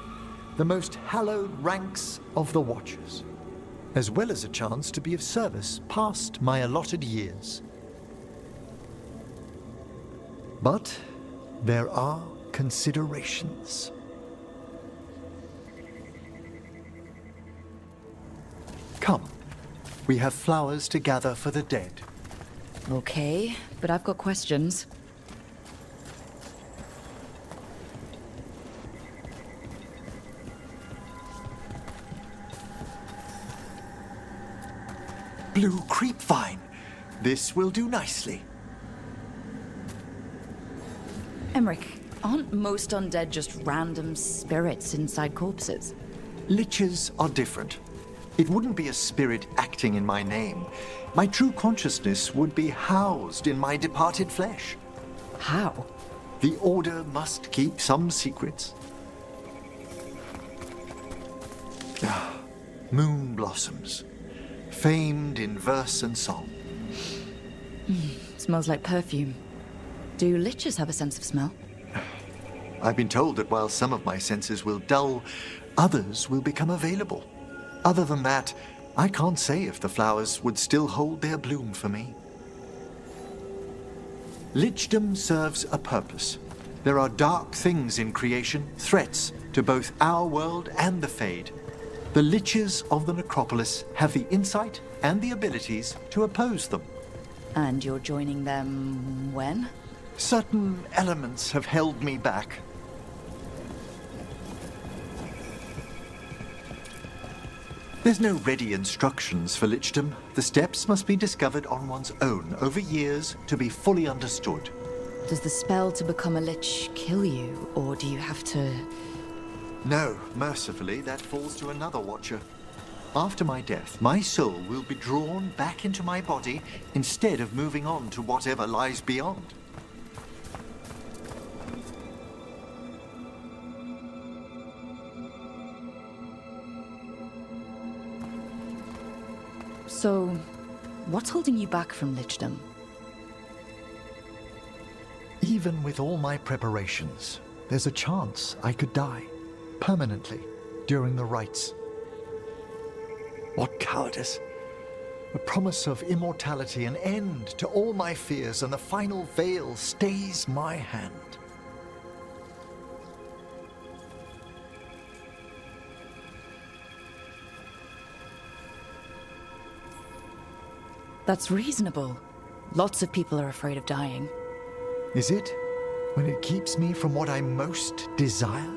the most hallowed ranks of the Watchers. as well as a chance to be of service past my allotted years. But there are considerations. Come, we have flowers to gather for the dead. Okay, but I've got questions. Blue creepvine. This will do nicely. Emmerich, aren't most undead just random spirits inside corpses? Liches are different. It wouldn't be a spirit acting in my name. My true consciousness would be housed in my departed flesh. How? The Order must keep some secrets. Moon blossoms, famed in verse and song. Smells like perfume. Do liches have a sense of smell? I've been told that while some of my senses will dull, others will become available. Other than that, I can't say if the flowers would still hold their bloom for me. Lichdom serves a purpose. There are dark things in creation, threats to both our world and the Fade. The Liches of the Necropolis have the insight and the abilities to oppose them. And you're joining them when? Certain elements have held me back. There's no ready instructions for Lichdom. The steps must be discovered on one's own over years to be fully understood. Does the spell to become a lich kill you, or do you have to... No, mercifully, that falls to another watcher. After my death, my soul will be drawn back into my body instead of moving on to whatever lies beyond. So, what's holding you back from lichdom? Even with all my preparations, there's a chance I could die, permanently, during the rites. What cowardice! A promise of immortality, an end to all my fears, and the final veil stays my hand. That's reasonable. Lots of people are afraid of dying. Is it? When it keeps me from what I most desire?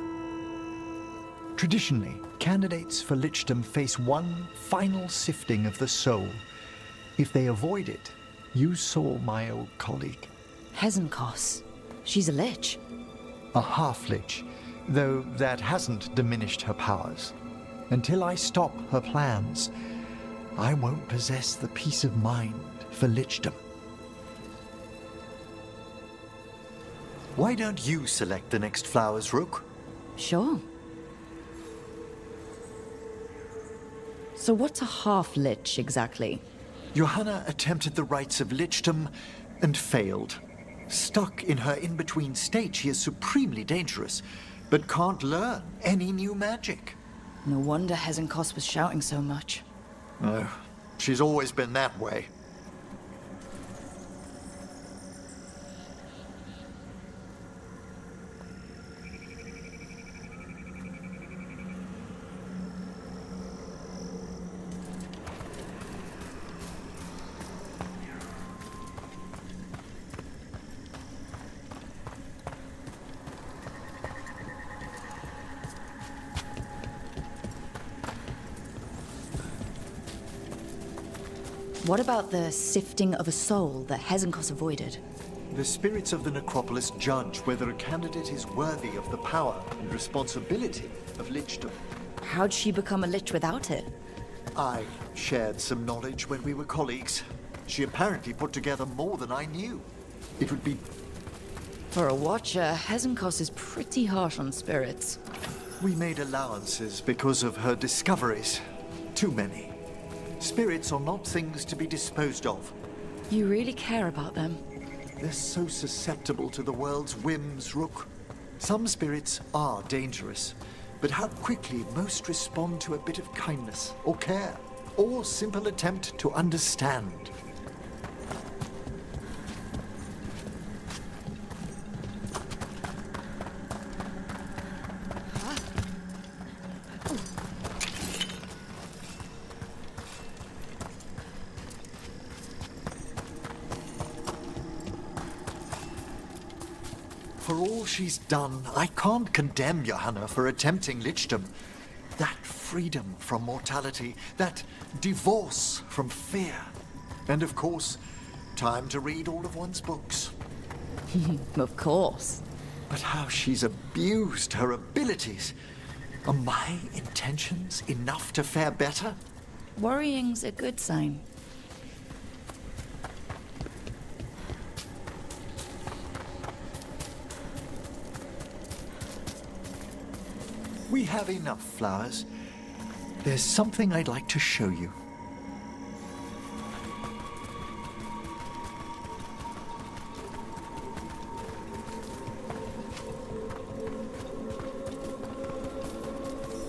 Traditionally, candidates for lichdom face one final sifting of the soul. If they avoid it, you saw my old colleague. Hezenkos. She's a lich. A half-lich, though that hasn't diminished her powers. Until I stop her plans, I won't possess the peace of mind for lichdom. Why don't you select the next flowers, Rook? Sure. So what's a half-lich exactly? Johanna attempted the rites of lichdom and failed. Stuck in her in-between state, she is supremely dangerous, but can't learn any new magic. No wonder Hezenkos was shouting so much. Oh, she's always been that way. What about the sifting of a soul that Hezenkos avoided? The spirits of the necropolis judge whether a candidate is worthy of the power and responsibility of lichdom. How'd she become a lich without it? I shared some knowledge when we were colleagues. She apparently put together more than I knew. It would be... For a watcher, Hezenkos is pretty harsh on spirits. We made allowances because of her discoveries. Too many. Spirits are not things to be disposed of. You really care about them? They're so susceptible to the world's whims, Rook. Some spirits are dangerous, but how quickly most respond to a bit of kindness or care. or simple attempt to understand. For all she's done, I can't condemn Johanna for attempting lichdom. That freedom from mortality, that divorce from fear. And of course, time to read all of one's books. Of course. But how she's abused her abilities. Are my intentions enough to fare better? Worrying's a good sign. We have enough flowers. There's something I'd like to show you.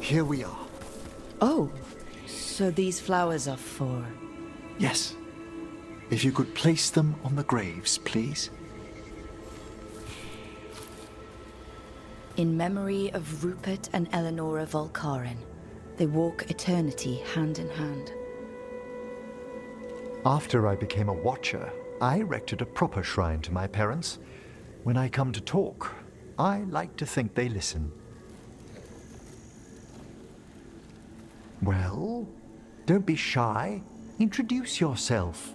Here we are. Oh, so these flowers are for... Yes. If you could place them on the graves, please. In memory of Rupert and Eleonora Veilguarc, they walk eternity hand in hand. After I became a watcher, I erected a proper shrine to my parents. When I come to talk, I like to think they listen. Well, don't be shy. Introduce yourself.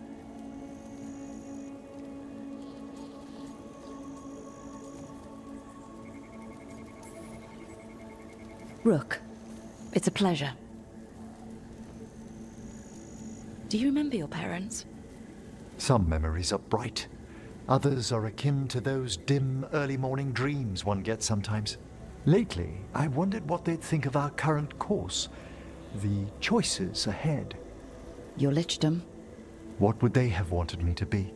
Rook, it's a pleasure. Do you remember your parents? Some memories are bright. Others are akin to those dim, early morning dreams one gets sometimes. Lately, I wondered what they'd think of our current course. The choices ahead. Your lichdom? What would they have wanted me to be?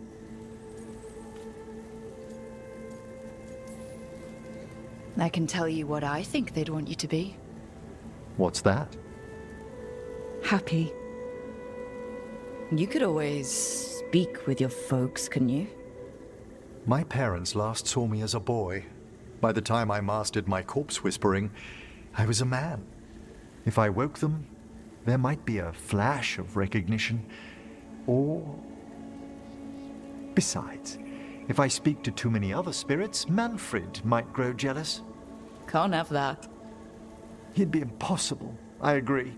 I can tell you what I think they'd want you to be. What's that? Happy. You could always speak with your folks, couldn't you? My parents last saw me as a boy. By the time I mastered my corpse whispering, I was a man. If I woke them, there might be a flash of recognition, or... Besides, if I speak to too many other spirits, Manfred might grow jealous. Can't have that. He'd be impossible, I agree.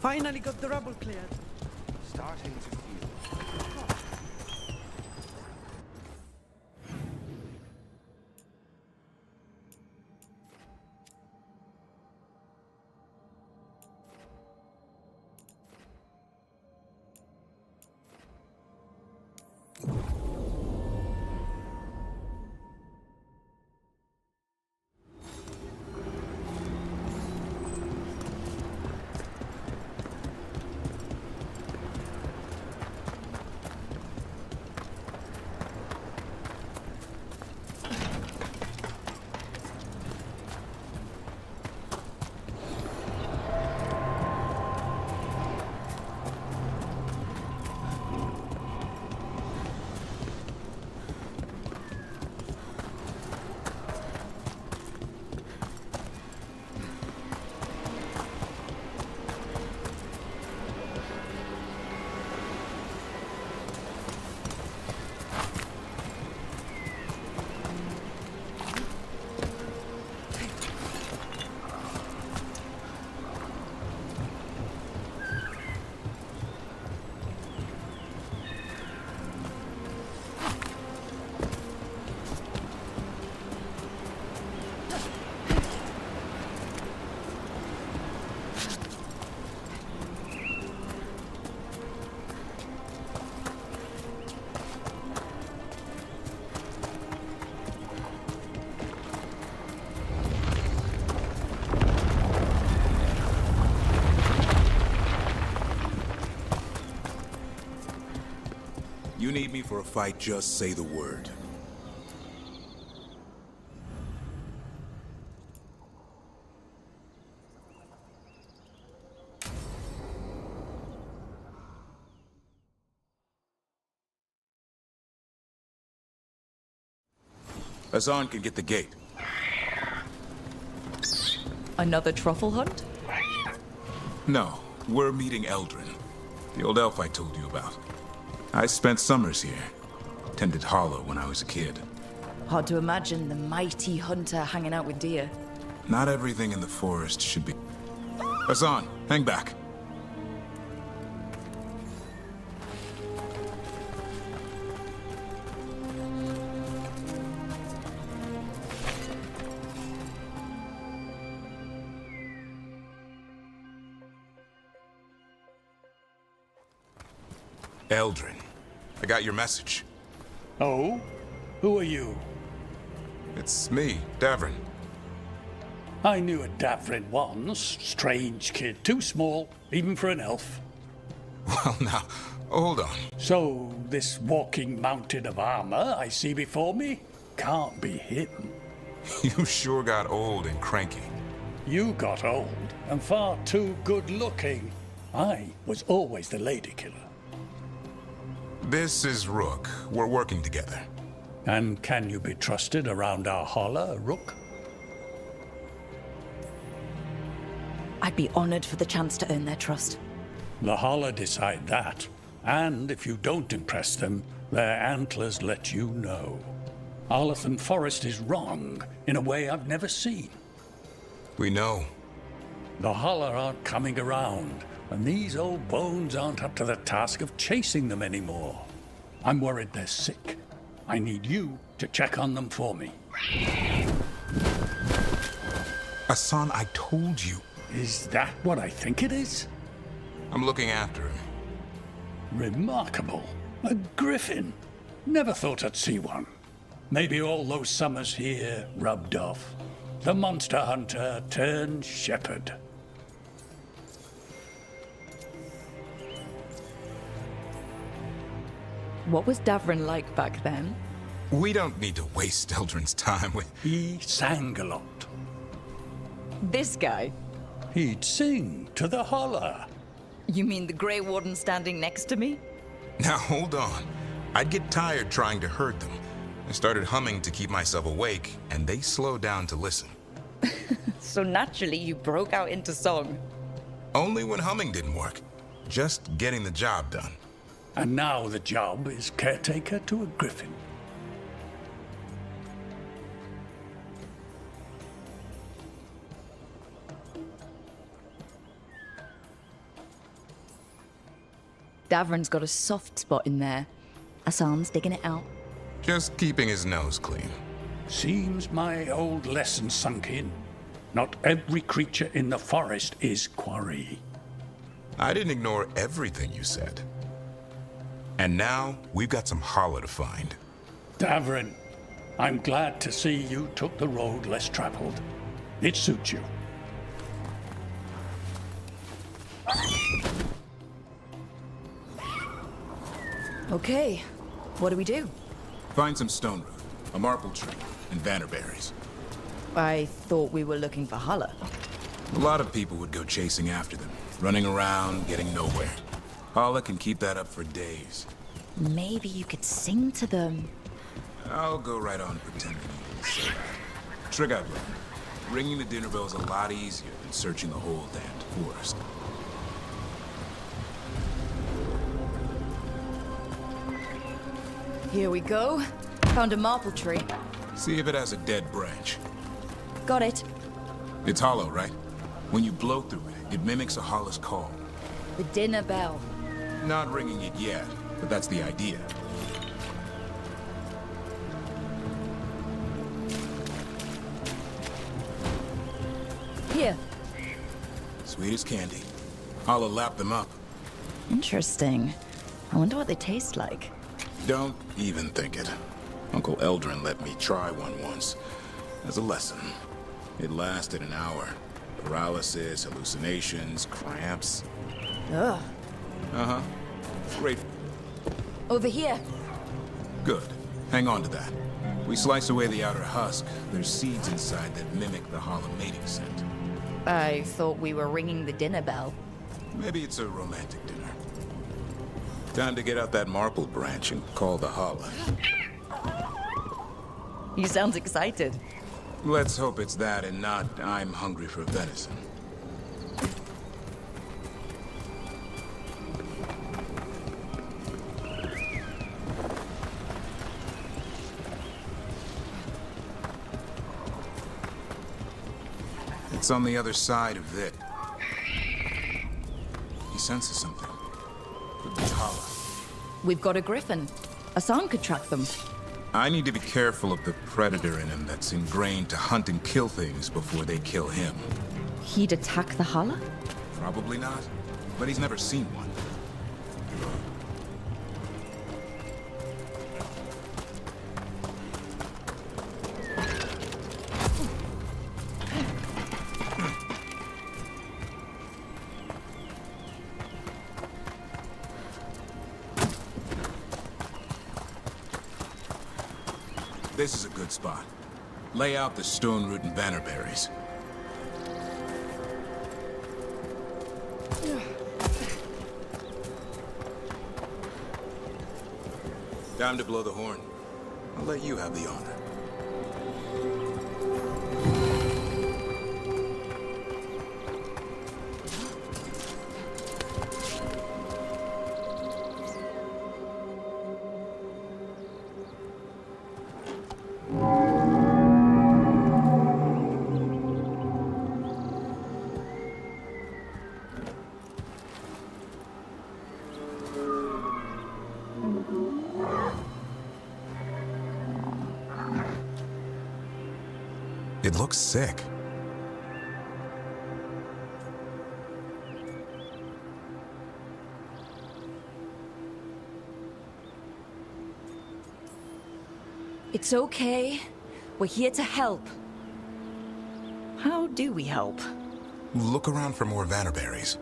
Finally got the rubble cleared. Starting to feel. You need me for a fight, just say the word. Hassan can get the gate. Another truffle hunt? No, we're meeting Eldrin, the old elf I told you about. I spent summers here. Tended Hollow when I was a kid. Hard to imagine the mighty hunter hanging out with deer. Not everything in the forest should be... Hassan, hang back. Eldrin, I got your message. Oh? Who are you? It's me, Davrin. I knew a Davrin once. Strange kid. Too small, even for an elf. Well, now, hold on. So, this walking mountain of armor I see before me can't be him. You sure got old and cranky. You got old and far too good looking. I was always the lady killer. This is Rook. We're working together. And can you be trusted around our holler, Rook? I'd be honored for the chance to earn their trust. The holler decide that. And if you don't impress them, their antlers let you know. Arlathan Forest is wrong in a way I've never seen. We know. The holler aren't coming around, and these old bones aren't up to the task of chasing them anymore. I'm worried they're sick. I need you to check on them for me. Hassan, I told you. Is that what I think it is? I'm looking after him. Remarkable. A griffin. Never thought I'd see one. Maybe all those summers here rubbed off. The monster hunter turned shepherd. What was Davrin like back then? We don't need to waste Eldrin's time with... He sang a lot. This guy? He'd sing to the holler. You mean the Grey Warden standing next to me? Now, hold on. I'd get tired trying to herd them. I started humming to keep myself awake, and they slowed down to listen. So naturally, you broke out into song. Only when humming didn't work. Just getting the job done. And now the job is caretaker to a griffin. Davrin's got a soft spot in there. Hassan's digging it out. Just keeping his nose clean. Seems my old lesson sunk in. Not every creature in the forest is quarry. I didn't ignore everything you said. And now, we've got some holler to find. Davrin, I'm glad to see you took the road less traveled. It suits you. Okay, what do we do? Find some stone root, a marple tree, and vannerberries. I thought we were looking for Holler. A lot of people would go chasing after them, running around, getting nowhere. Holler can keep that up for days. Maybe you could sing to them. I'll go right on pretending you didn't say that. Trick out, bro. Ringing the dinner bell's a lot easier than searching the whole damned forest. Here we go. Found a marple tree. See if it has a dead branch. Got it. It's hollow, right? When you blow through it, it mimics a holler's call. The dinner bell. Not ringing it yet, but that's the idea. Here. Sweet as candy. Holler lapped them up. Interesting. I wonder what they taste like. Don't even think it. Uncle Eldrin let me try one once. As a lesson. It lasted an hour. Paralysis, hallucinations, cramps. Ugh. Uh-huh. Great. Over here. Good. Hang on to that. We slice away the outer husk. There's seeds inside that mimic the hollow mating scent. I thought we were ringing the dinner bell. Maybe it's a romantic dinner. Time to get out that marple branch and call the holla. You sound excited. Let's hope it's that and not I'm hungry for venison. It's on the other side of it. He senses something. Could be holla. We've got a griffin. Hassan could track them. I need to be careful of the predator in him that's ingrained to hunt and kill things before they kill him. He'd attack the holla? Probably not, but he's never seen one. This is a good spot. Lay out the stone root and bannerberries. Time to blow the horn. I'll let you have the honor. It looks sick. It's okay. We're here to help. How do we help? Look around for more vannerberries.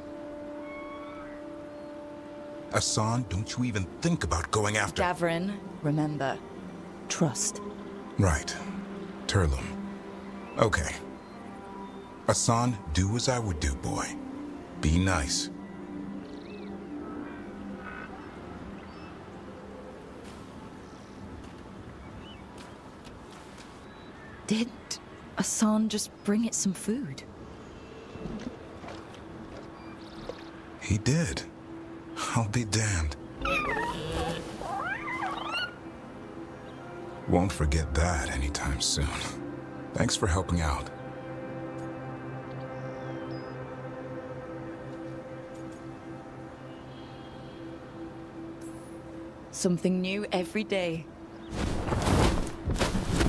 Hassan, don't you even think about going after... Gavrin, remember, trust. Right. Turlum. Okay. Hassan, do as I would do, boy. Be nice. Did Hassan just bring it some food? He did. I'll be damned. Won't forget that anytime soon. Thanks for helping out. Something new every day.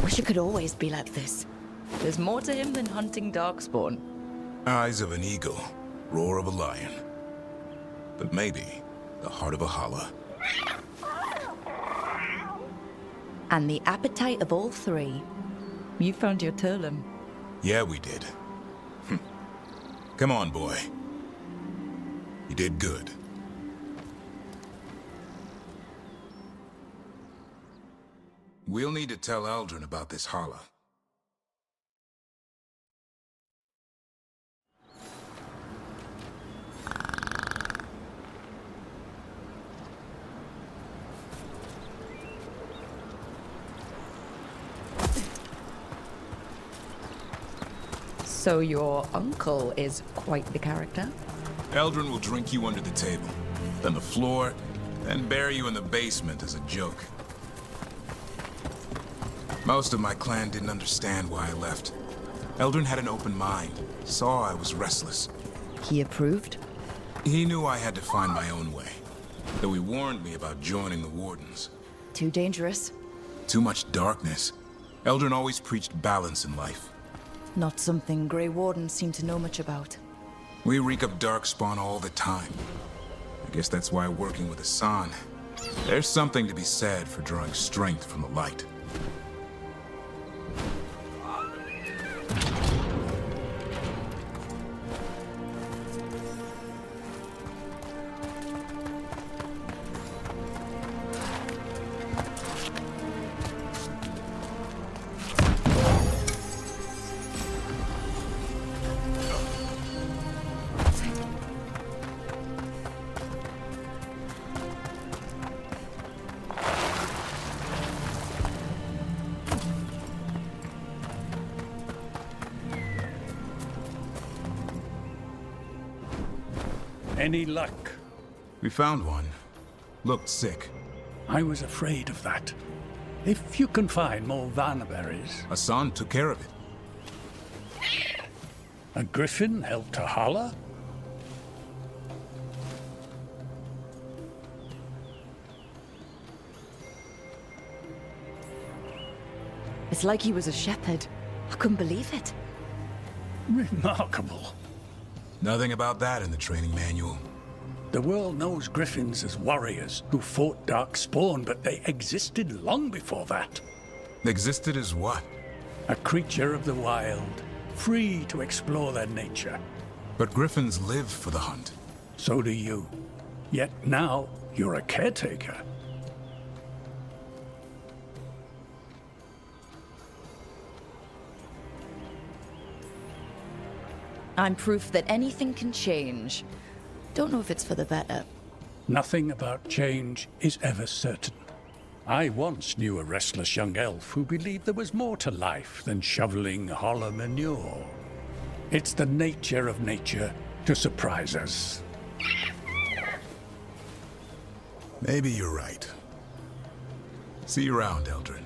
Wish it could always be like this. There's more to him than hunting darkspawn. Eyes of an eagle, roar of a lion. But maybe the heart of a holla. And the appetite of all three. You found your Turlum. Yeah, we did. Come on, boy. You did good. We'll need to tell Eldrin about this holla. So your uncle is quite the character? Eldrin will drink you under the table, then the floor, then bury you in the basement as a joke. Most of my clan didn't understand why I left. Eldrin had an open mind, saw I was restless. He approved? He knew I had to find my own way, though he warned me about joining the Wardens. Too dangerous? Too much darkness. Eldrin always preached balance in life. Not something Grey Wardens seem to know much about. We reek of darkspawn all the time. I guess that's why working with Hassan, there's something to be said for drawing strength from the light. Any luck? We found one. Looked sick. I was afraid of that. If you can find more Vanaberries... Hassan took care of it. A griffin helped to holler? It's like he was a shepherd. I couldn't believe it. Remarkable. Nothing about that in the training manual. The world knows griffins as warriors who fought Darkspawn, but they existed long before that. Existed as what? A creature of the wild, free to explore their nature. But griffins live for the hunt. So do you. Yet now, you're a caretaker. I'm proof that anything can change. Don't know if it's for the better. Nothing about change is ever certain. I once knew a restless young elf who believed there was more to life than shoveling hollow manure. It's the nature of nature to surprise us. Maybe you're right. See you around, Eldrin.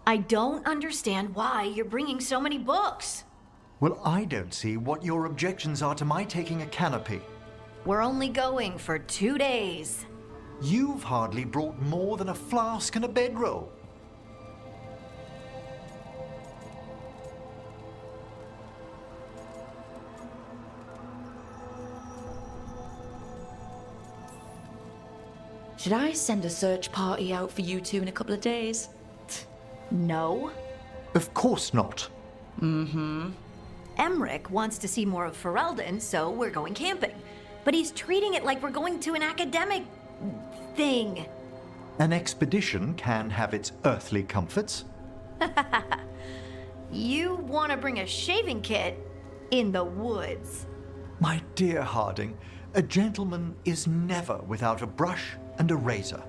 I don't understand why you're bringing so many books. Well, I don't see what your objections are to my taking a canopy. We're only going for 2 days. You've hardly brought more than a flask and a bedroll. Should I send a search party out for you two in a couple of days? No. Of course not. Mm-hmm. Emmerich wants to see more of Ferelden, so we're going camping. But he's treating it like we're going to an academic thing. An expedition can have its earthly comforts. You want to bring a shaving kit in the woods. My dear Harding, a gentleman is never without a brush and a razor.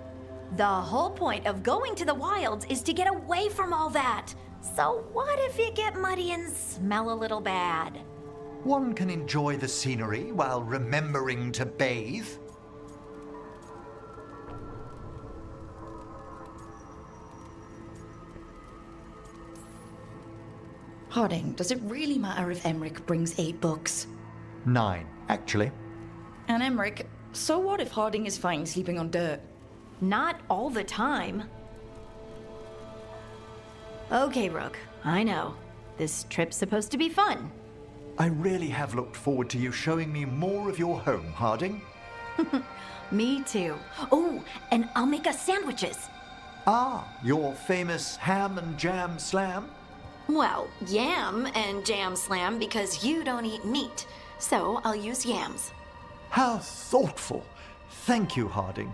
The whole point of going to the wilds is to get away from all that. So what if you get muddy and smell a little bad? One can enjoy the scenery while remembering to bathe. Harding, does it really matter if Emmerich brings 8 books? 9, actually. And Emmerich, so what if Harding is fine sleeping on dirt? Not all the time. Okay, Rook, I know. This trip's supposed to be fun. I really have looked forward to you showing me more of your home, Harding. Me too. Oh, and I'll make us sandwiches. Ah, your famous ham and jam slam? Well, yam and jam slam because you don't eat meat. So I'll use yams. How thoughtful. Thank you, Harding.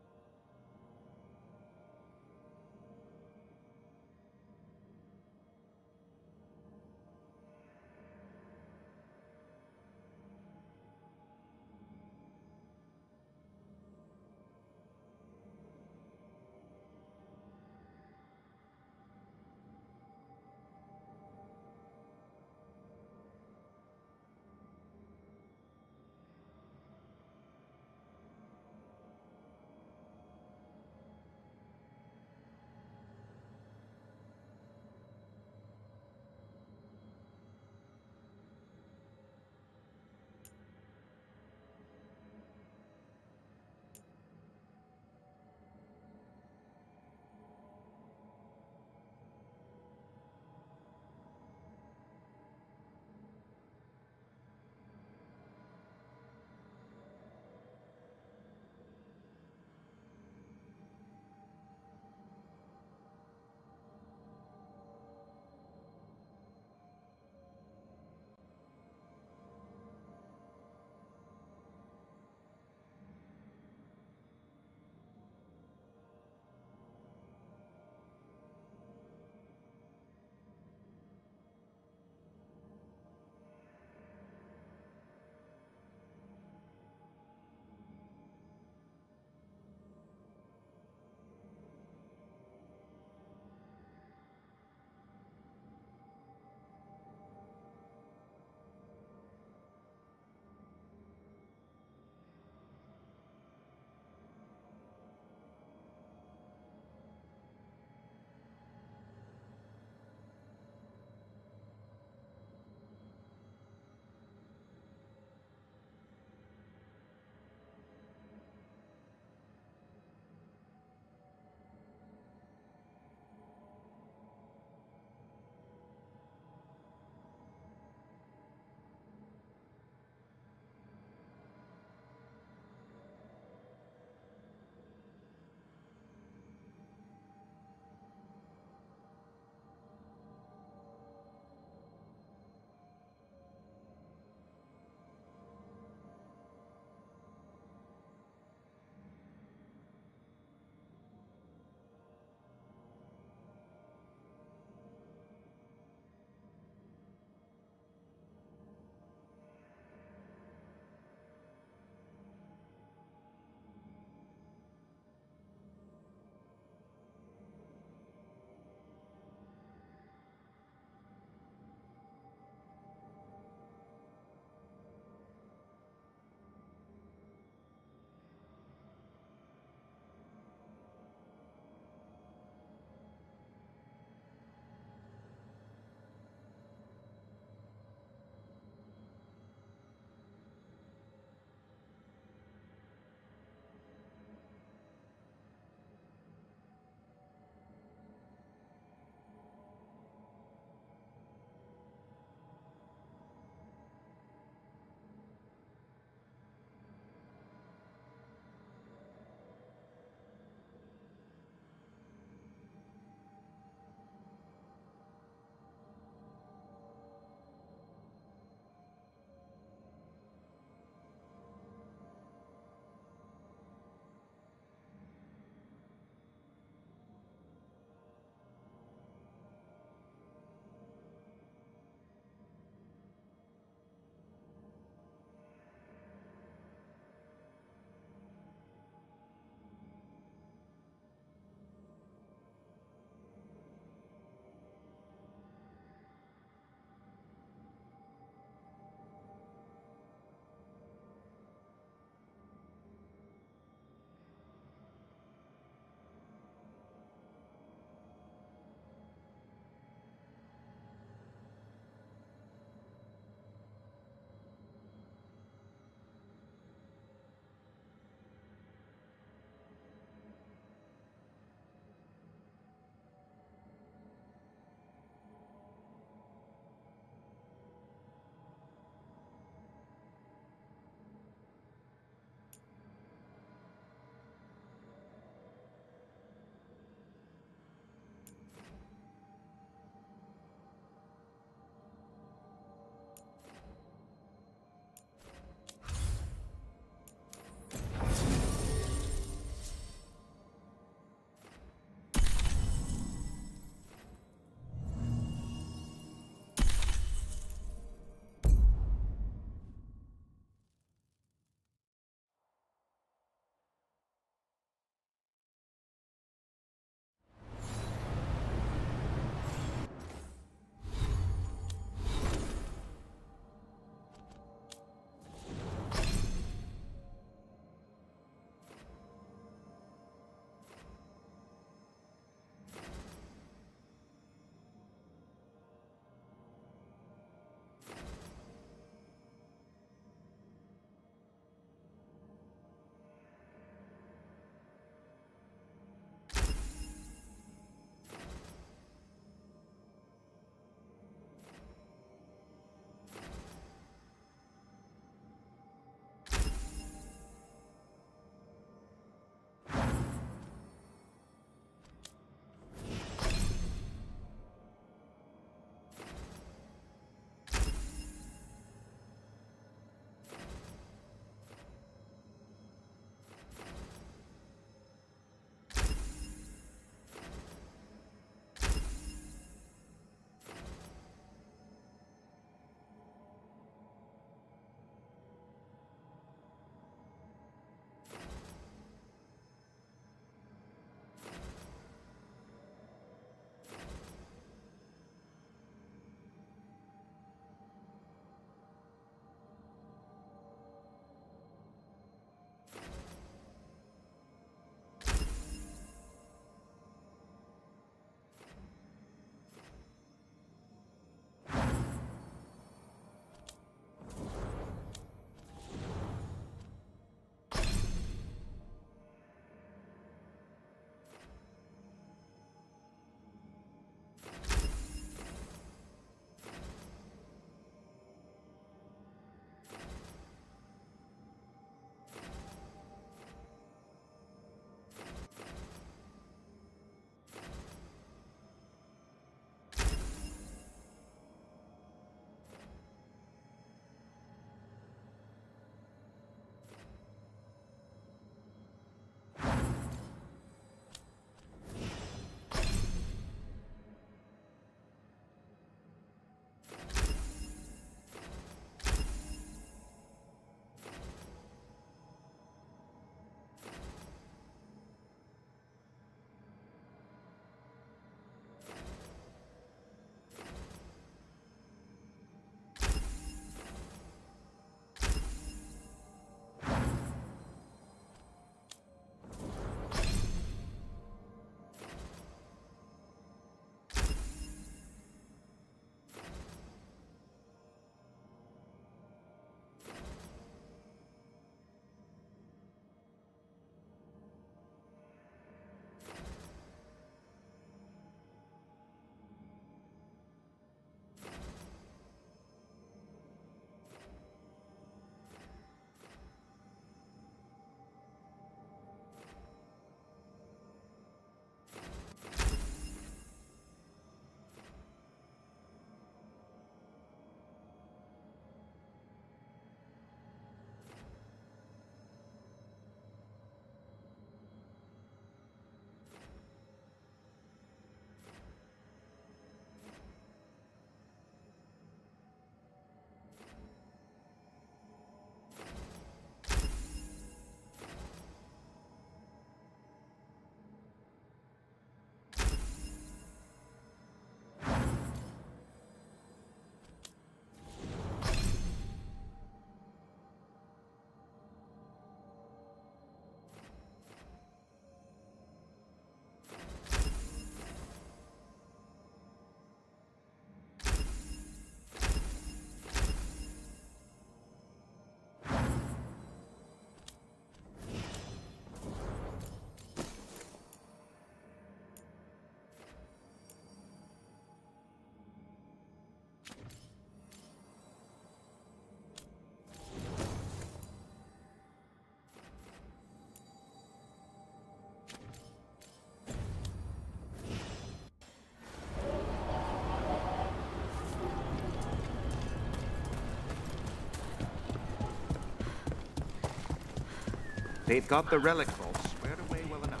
They've got the relic vault squared away well enough.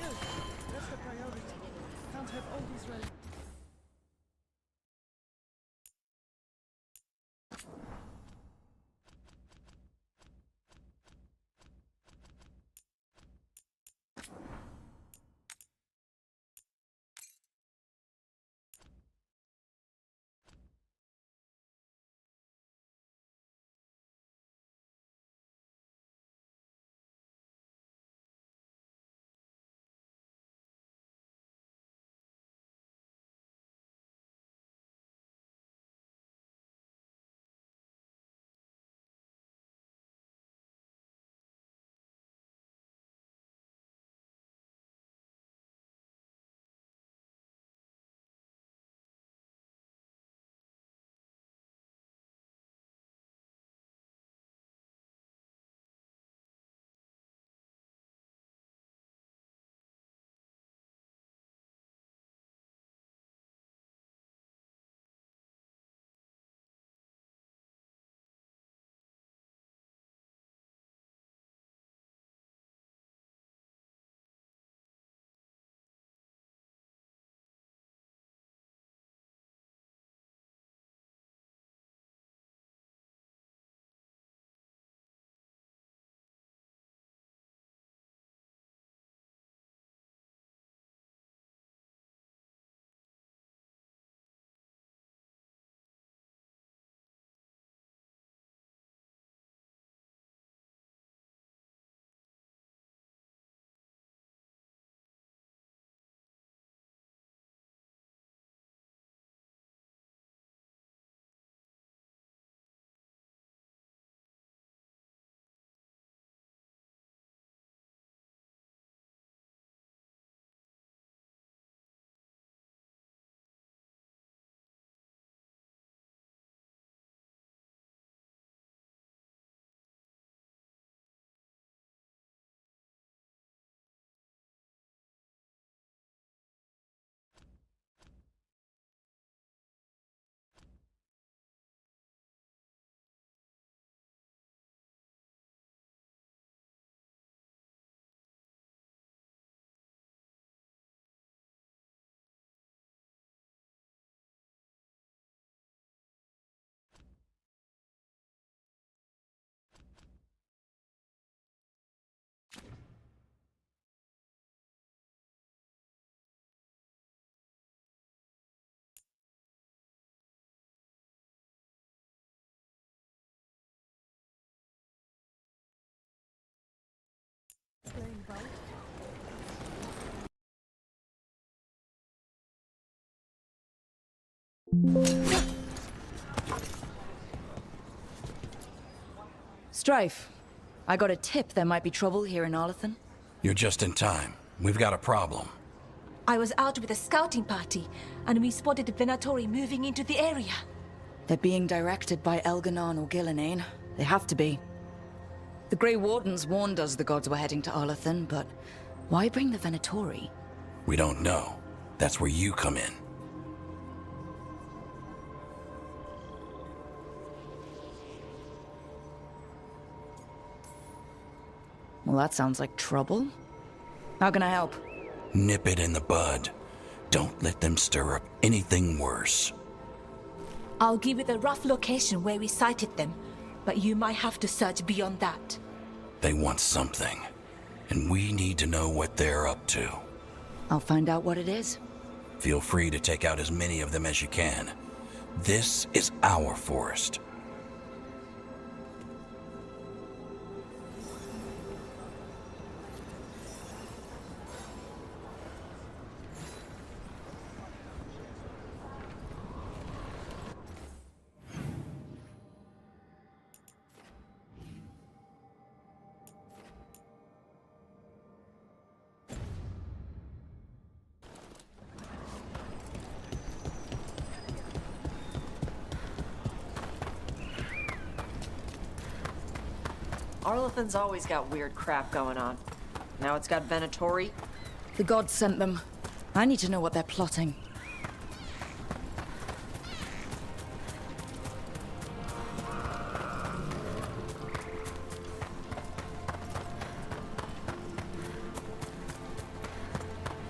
Good. That's the priority. Can't have all these relics. Playing boat. Strife, I got a tip there might be trouble here in Arlathan. You're just in time. We've got a problem. I was out with a scouting party, and we spotted the Venatori moving into the area. They're being directed by Elganon or Gillenane. They have to be. The Grey Wardens warned us the gods were heading to Arlathan, but why bring the Venatori? We don't know. That's where you come in. Well, that sounds like trouble. How can I help? Nip it in the bud. Don't let them stir up anything worse. I'll give you the rough location where we sighted them, but you might have to search beyond that. They want something, and we need to know what they're up to. I'll find out what it is. Feel free to take out as many of them as you can. This is our forest. Arlathan's always got weird crap going on. Now it's got Venatori. The gods sent them. I need to know what they're plotting.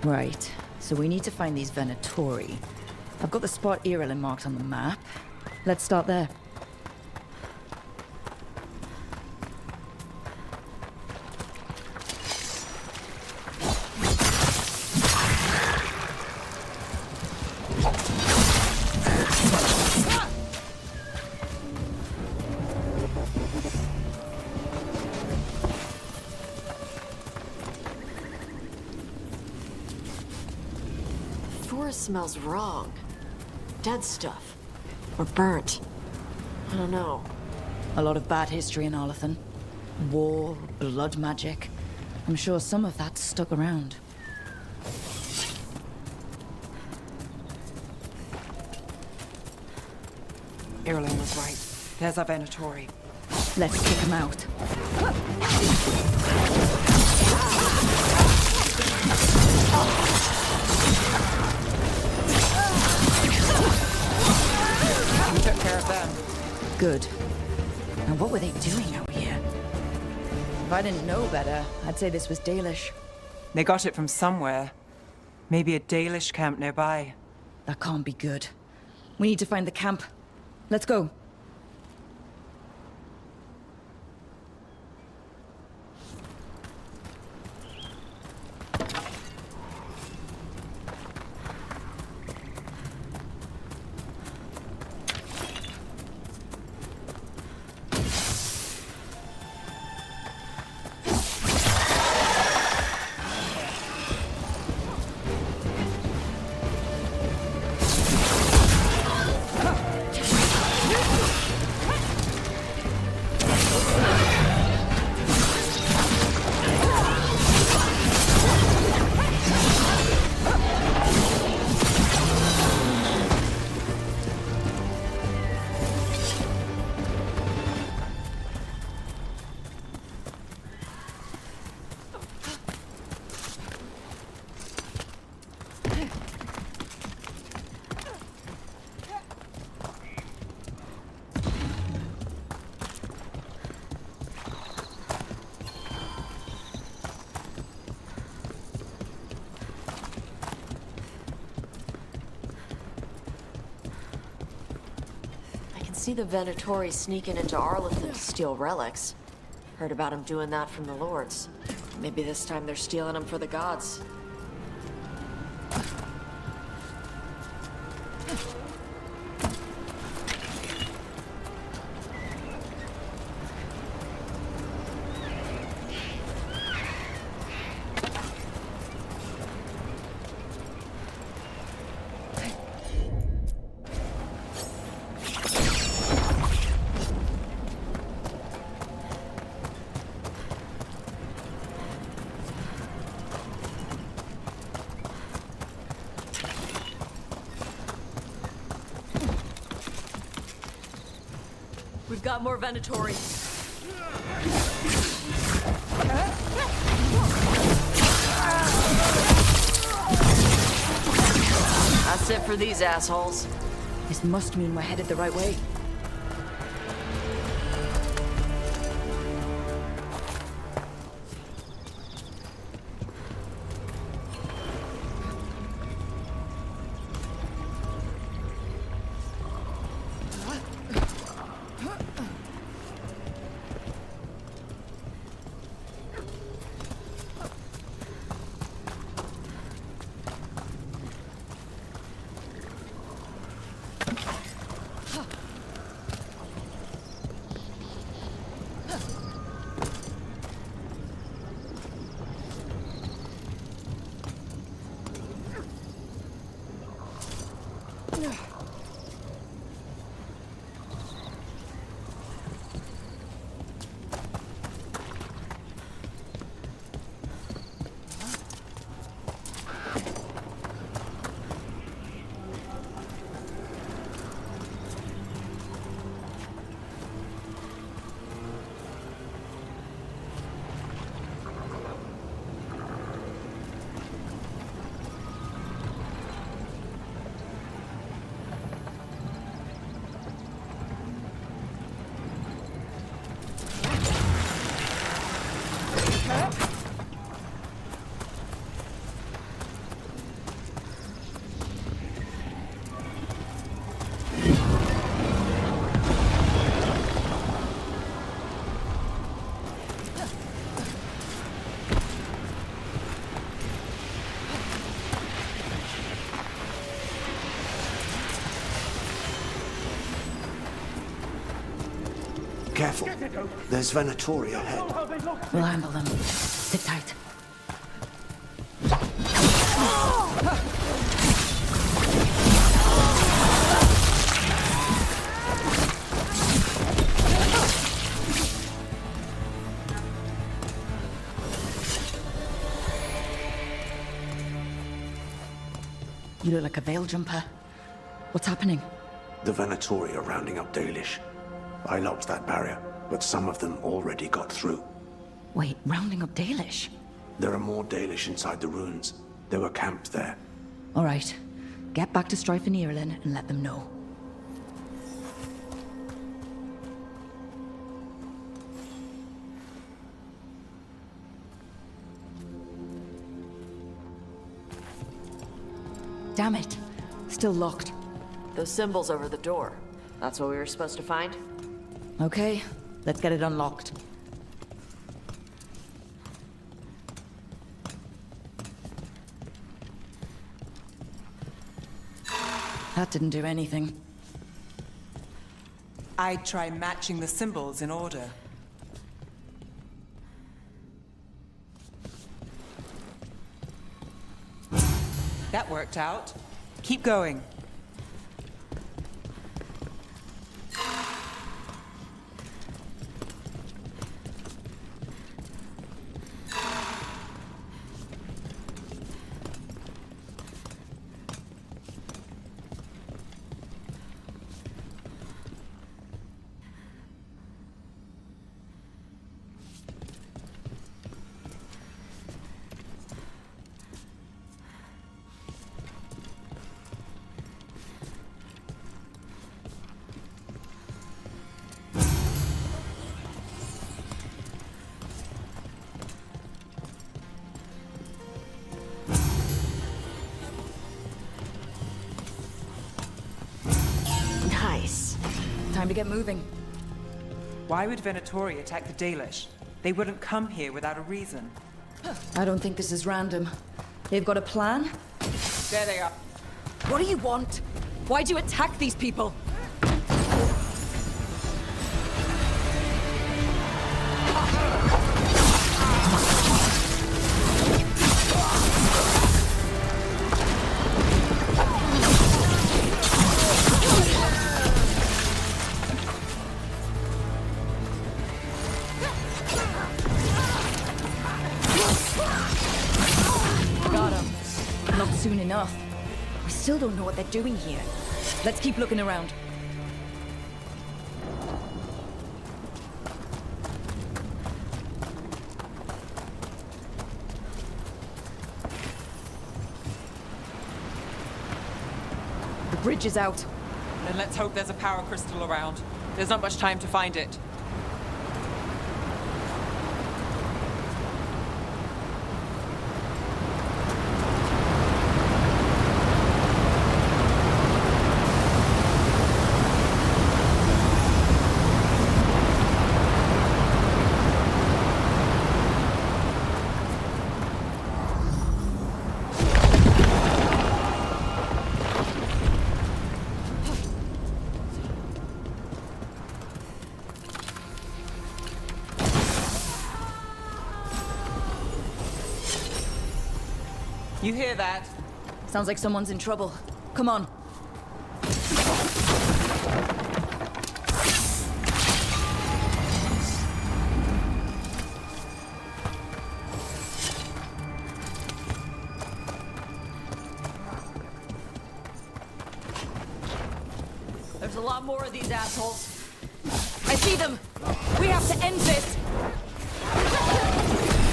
Right, so we need to find these Venatori. I've got the spot Irilin marked on the map. Let's start there. Smells wrong. Dead stuff. Or burnt. I don't know. A lot of bad history in Arlathan. War, blood magic. I'm sure some of that's stuck around. Irilin was right. There's our Venatori. Let's kick him out. We took care of them. Good. Now what were they doing out here? If I didn't know better, I'd say this was Dalish. They got it from somewhere. Maybe a Dalish camp nearby. That can't be good. We need to find the camp. Let's go. See the Venatori sneaking into Arlathan to steal relics. Heard about them doing that from the Lords. Maybe this time they're stealing them for the gods. We've got more Venatori. That's it for these assholes. This must mean we're headed the right way. Careful. There's Venatori ahead. We'll handle them. Sit tight. You look like a veil jumper. What's happening? The Venatori are rounding up Dalish. I locked that barrier, but some of them already got through. Wait, rounding up Dalish? There are more Dalish inside the ruins. They were camped there. All right. Get back to Strife and Ireland and let them know. Damn it. Still locked. Those symbols over the door. That's what we were supposed to find? Okay, let's get it unlocked. That didn't do anything. I'd try matching the symbols in order. That worked out. Keep going. Nice. Time to get moving. Why would Venatori attack the Dalish? They wouldn't come here without a reason. I don't think this is random. They've got a plan? There they are. What do you want? Why'd you attack these people? Got him. Not soon enough. We still don't know what they're doing here. Let's keep looking around. The bridge is out. Then let's hope there's a power crystal around. There's not much time to find it. You hear that? Sounds like someone's in trouble. Come on. There's a lot more of these assholes. I see them! We have to end this!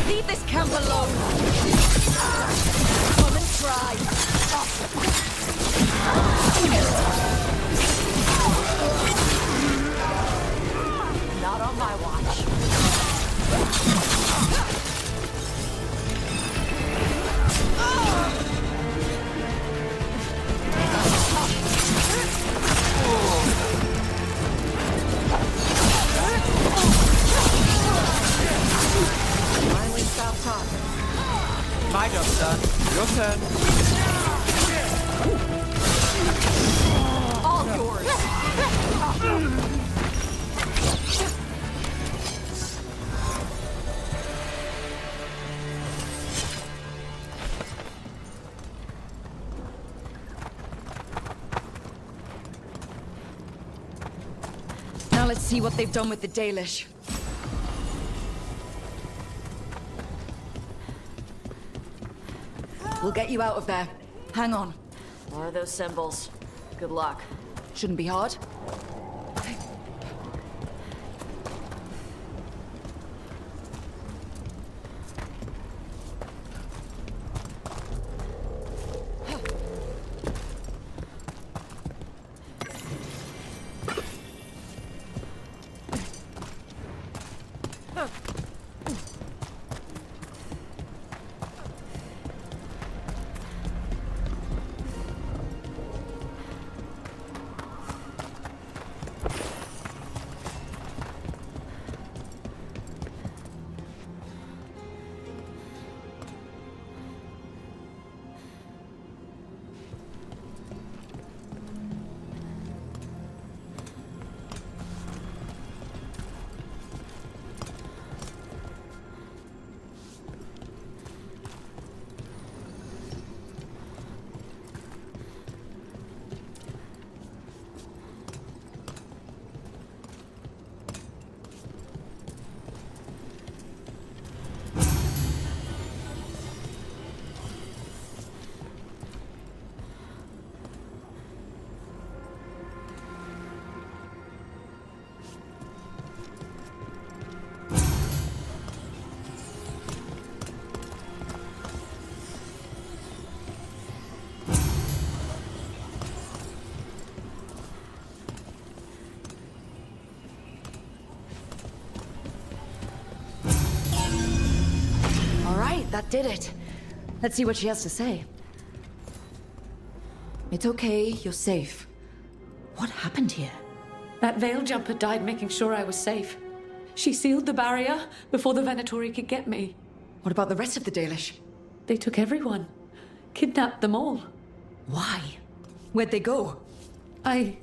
Leave this camp alone! Come and try! Not on my watch. Finally stop talking. My job's done. Your turn. All yours. Now let's see what they've done with the Dalish. We'll get you out of there. Hang on. What are those symbols? Good luck. Shouldn't be hard. That did it. Let's see what she has to say. It's okay, you're safe. What happened here? That Veil Jumper died making sure I was safe. She sealed the barrier before the Venatori could get me. What about the rest of the Dalish? They took everyone. Kidnapped them all. Why? Where'd they go? I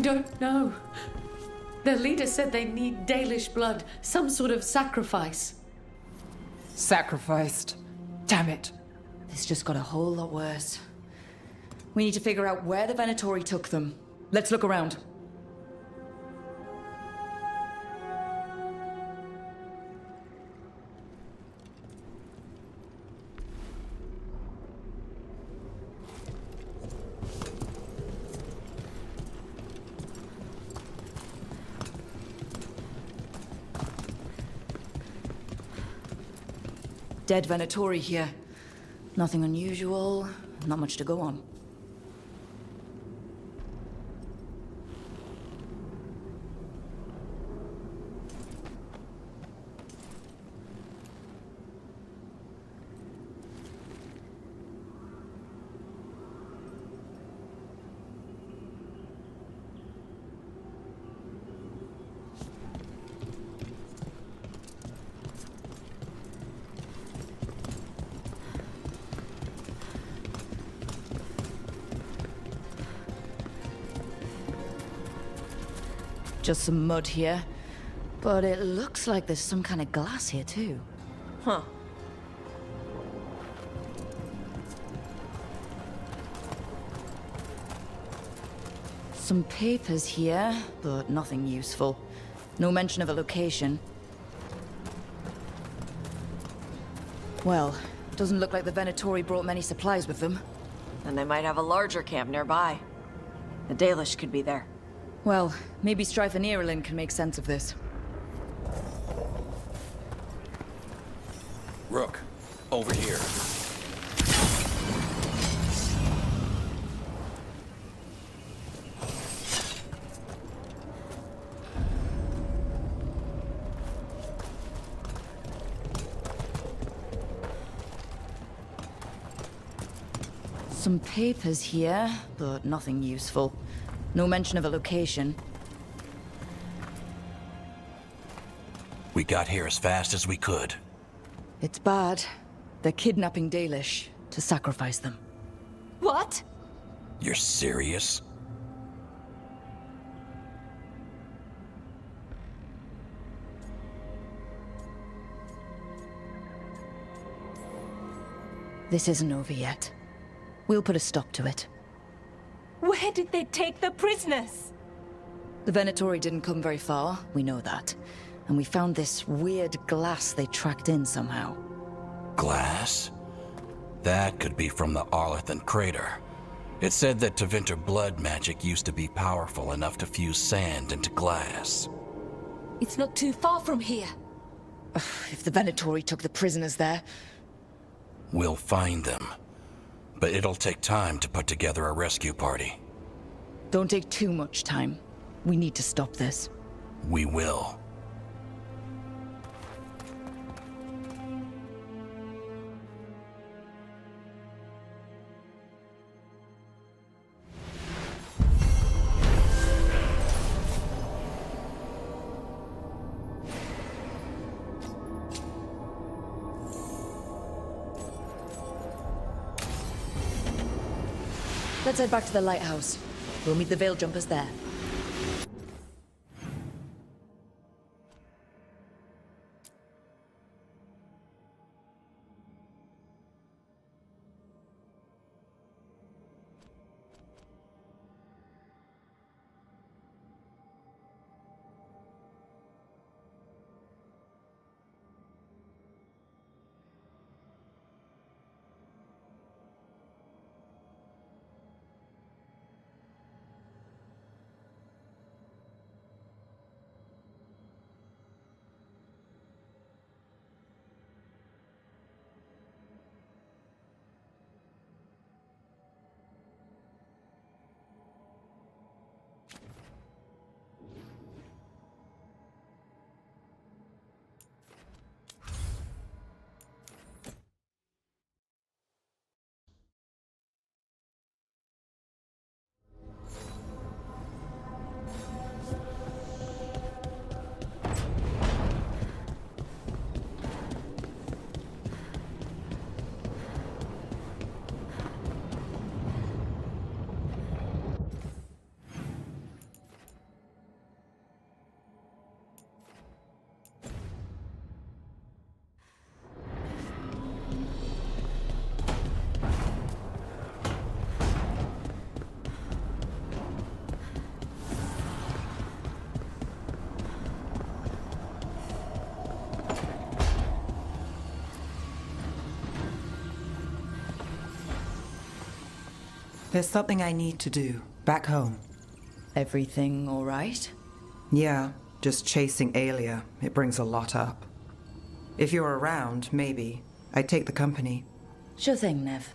don't know. Their leader said they need Dalish blood, some sort of sacrifice. Sacrificed. Damn it. This just got a whole lot worse. We need to figure out where the Venatori took them. Let's look around. Dead Venatori here. Nothing unusual, not much to go on. Just some mud here. But it looks like there's some kind of glass here too. Huh. Some papers here, but nothing useful. No mention of a location. Well, doesn't look like the Venatori brought many supplies with them. And they might have a larger camp nearby. The Dalish could be there. Well, maybe Strife and Irulan can make sense of this. Rook, over here. Some papers here, but nothing useful. No mention of a location. We got here as fast as we could. It's bad. They're kidnapping Dalish to sacrifice them. What? You're serious? This isn't over yet. We'll put a stop to it. Where did they take the prisoners? The Venatori didn't come very far, we know that. And we found this weird glass they tracked in somehow. Glass? That could be from the Arlathan crater. It said that Tevinter blood magic used to be powerful enough to fuse sand into glass. It's not too far from here. If the Venatori took the prisoners there... We'll find them. But it'll take time to put together a rescue party. Don't take too much time. We need to stop this. We will. Let's head back to the lighthouse. We'll meet the Veil Jumpers there. There's something I need to do, back home. Everything all right? Yeah, just chasing Aelia. It brings a lot up. If you're around, maybe. I'd take the company. Sure thing, Nev.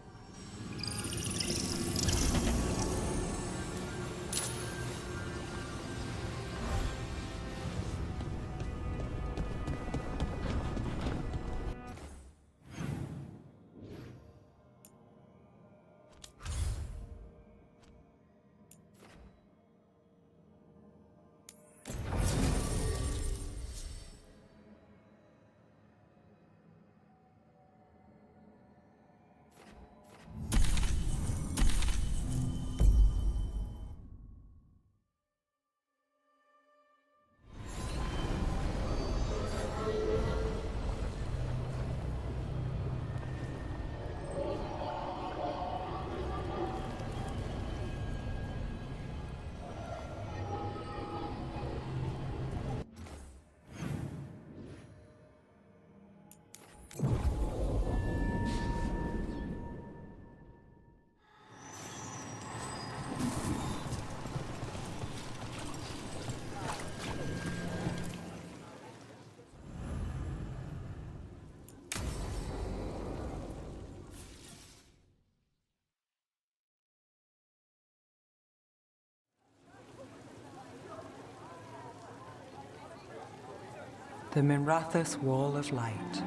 The Mirathus Wall of Light.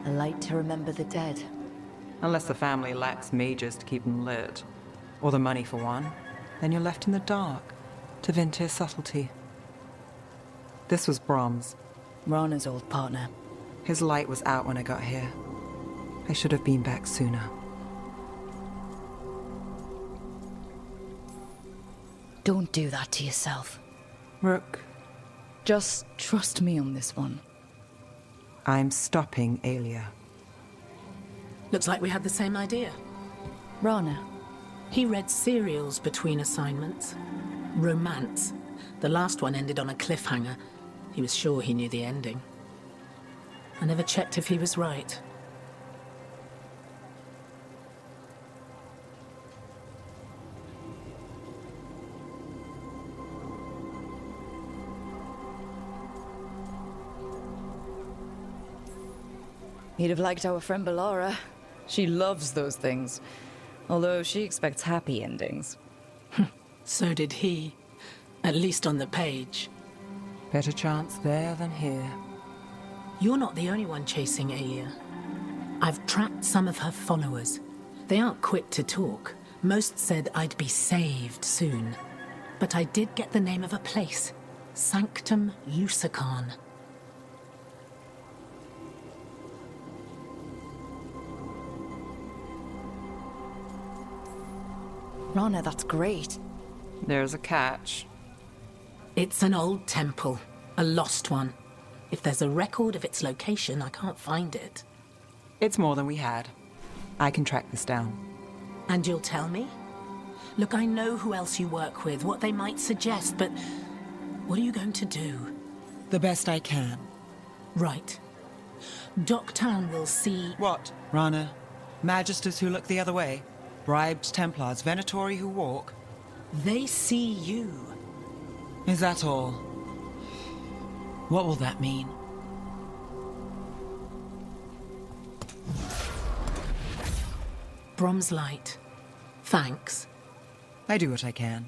A light to remember the dead. Unless the family lacks mages to keep them lit. Or the money for one. Then you're left in the dark. To Vintir's subtlety. This was Brahms. Rana's old partner. His light was out when I got here. I should have been back sooner. Don't do that to yourself. Rook. Just trust me on this one. I'm stopping Aelia. Looks like we had the same idea. Rana. He read serials between assignments. Romance. The last one ended on a cliffhanger. He was sure he knew the ending. I never checked if he was right. He'd have liked our friend Bellara. She loves those things. Although she expects happy endings. So did he. At least on the page. Better chance there than here. You're not the only one chasing Aya. I've tracked some of her followers. They aren't quick to talk. Most said I'd be saved soon. But I did get the name of a place. Sanctum Lucican. Rana, that's great. There's a catch. It's an old temple. A lost one. If there's a record of its location, I can't find it. It's more than we had. I can track this down. And you'll tell me? Look, I know who else you work with, what they might suggest, but what are you going to do? The best I can. Right. Docktown will see... What, Rana? Magisters who look the other way? Bribed Templars, Venatori who walk? They see you. Is that all? What will that mean? Brom's light. Thanks. I do what I can.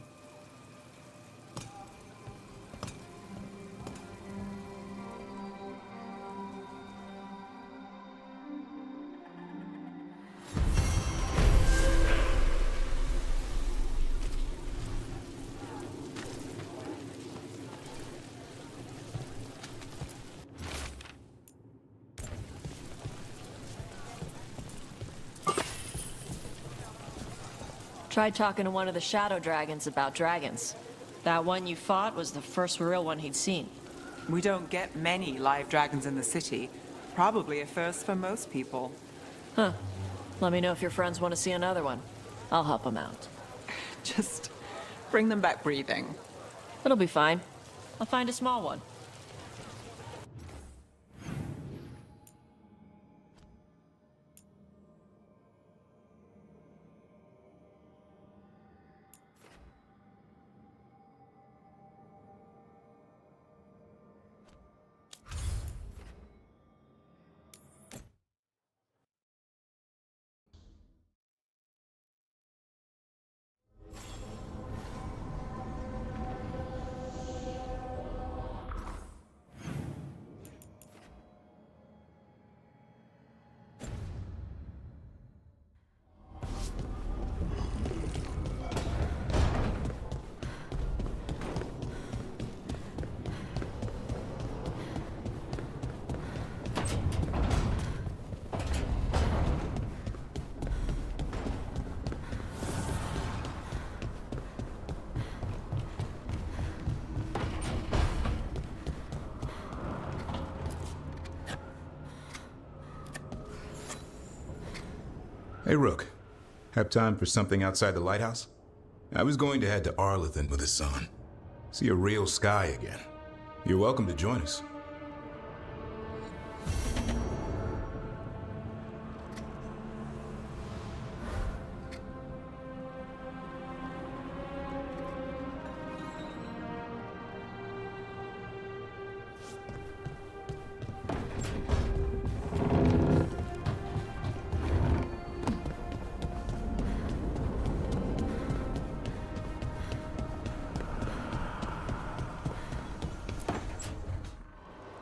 Tried talking to one of the shadow dragons about dragons. That one you fought was the first real one he'd seen. We don't get many live dragons in the city. Probably a first for most people. Huh. Let me know if your friends want to see another one. I'll help them out. Just bring them back breathing. It'll be fine. I'll find a small one. Hey, Rook. Have time for something outside the lighthouse? I was going to head to Arlathan with the sun. See a real sky again. You're welcome to join us.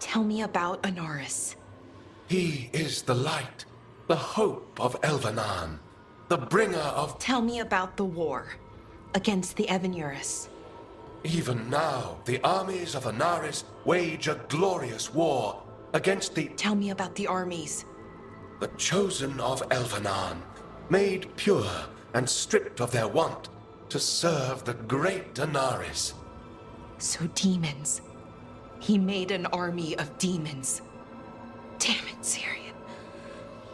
Tell me about Anaris. He is the light, the hope of Elvenan, the bringer of... Tell me about the war against the Evenuris. Even now, the armies of Anaris wage a glorious war against the... Tell me about the armies. The chosen of Elvenan, made pure and stripped of their want to serve the great Anaris. So demons. He made an army of demons. Damn it, Syrian.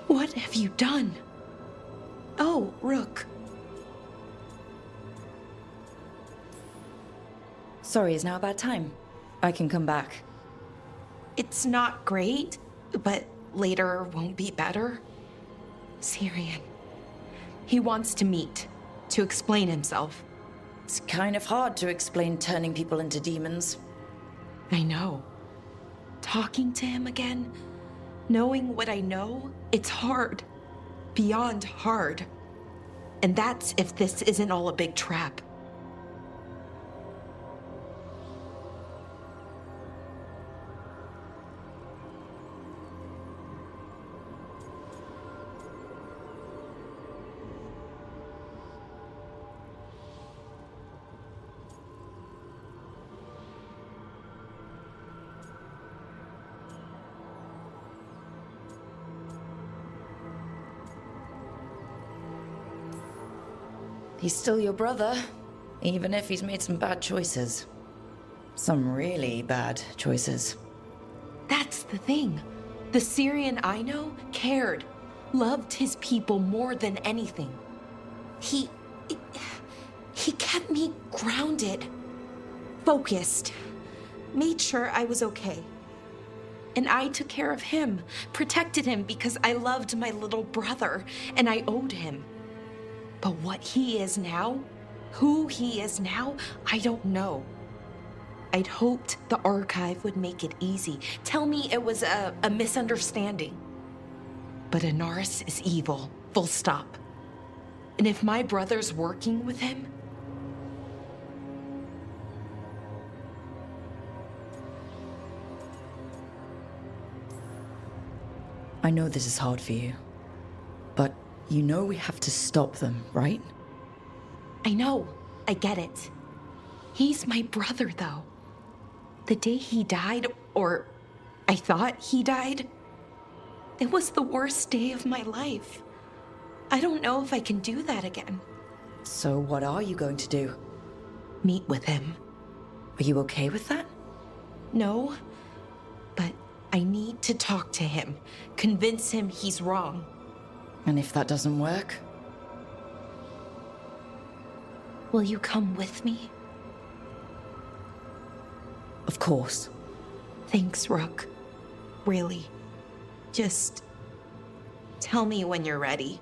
What have you done? Oh, Rook. Sorry, is now a bad time? I can come back. It's not great, but later won't be better. Syrian. He wants to meet, to explain himself. It's kind of hard to explain turning people into demons. I know. Talking to him again, knowing what I know, it's hard. Beyond hard. And that's if this isn't all a big trap. He's still your brother, even if he's made some bad choices. Some really bad choices. That's the thing. The Syrian I know cared, loved his people more than anything. He kept me grounded, focused, made sure I was okay. And I took care of him, protected him because I loved my little brother and I owed him. But what he is now, who he is now, I don't know. I'd hoped the archive would make it easy, tell me it was a misunderstanding. But Inaris is evil, full stop. And if my brother's working with him, I know this is hard for you, but you know we have to stop them, right? I know, I get it. He's my brother, though. The day he died, or I thought he died, it was the worst day of my life. I don't know if I can do that again. So what are you going to do? Meet with him. Are you okay with that? No, but I need to talk to him, convince him he's wrong. And if that doesn't work? Will you come with me? Of course. Thanks, Rook. Really. Just tell me when you're ready.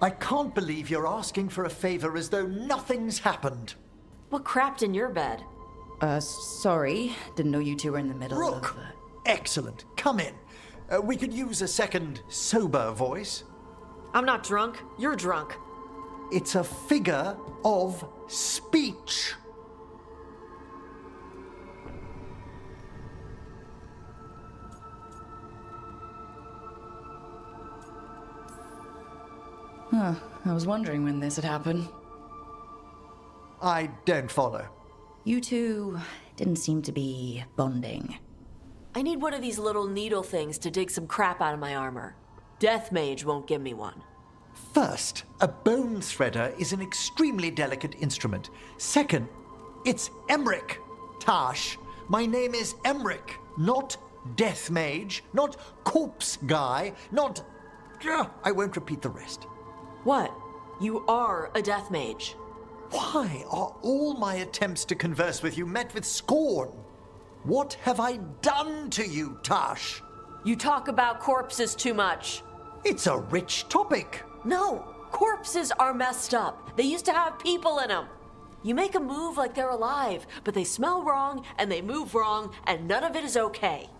I can't believe you're asking for a favor as though nothing's happened. What crapped in your bed? Sorry. Didn't know you two were in the middle Rook! of... Excellent. Come in. We could use a second sober voice. I'm not drunk. You're drunk. It's a figure of speech. Huh. I was wondering when this had happened. I don't follow. You two didn't seem to be bonding. I need one of these little needle things to dig some crap out of my armor. Death Mage won't give me one. First, a bone threader is an extremely delicate instrument. Second, it's Emric. Tash, my name is Emric, not Death Mage, not Corpse Guy, not... I won't repeat the rest. What? You are a Death Mage. Why are all my attempts to converse with you met with scorn? What have I done to you, Tash? You talk about corpses too much. It's a rich topic. No, corpses are messed up. They used to have people in them. You make them move like they're alive, but they smell wrong and they move wrong and none of it is okay.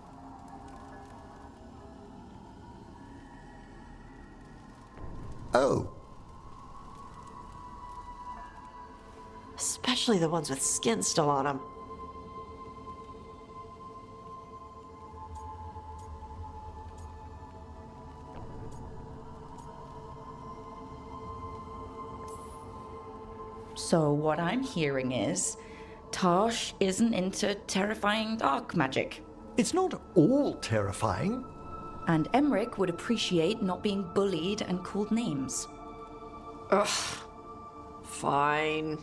Oh. Especially the ones with skin still on them. So what I'm hearing is, Tosh isn't into terrifying dark magic. It's not all terrifying. And Emmerich would appreciate not being bullied and called names. Ugh. Fine.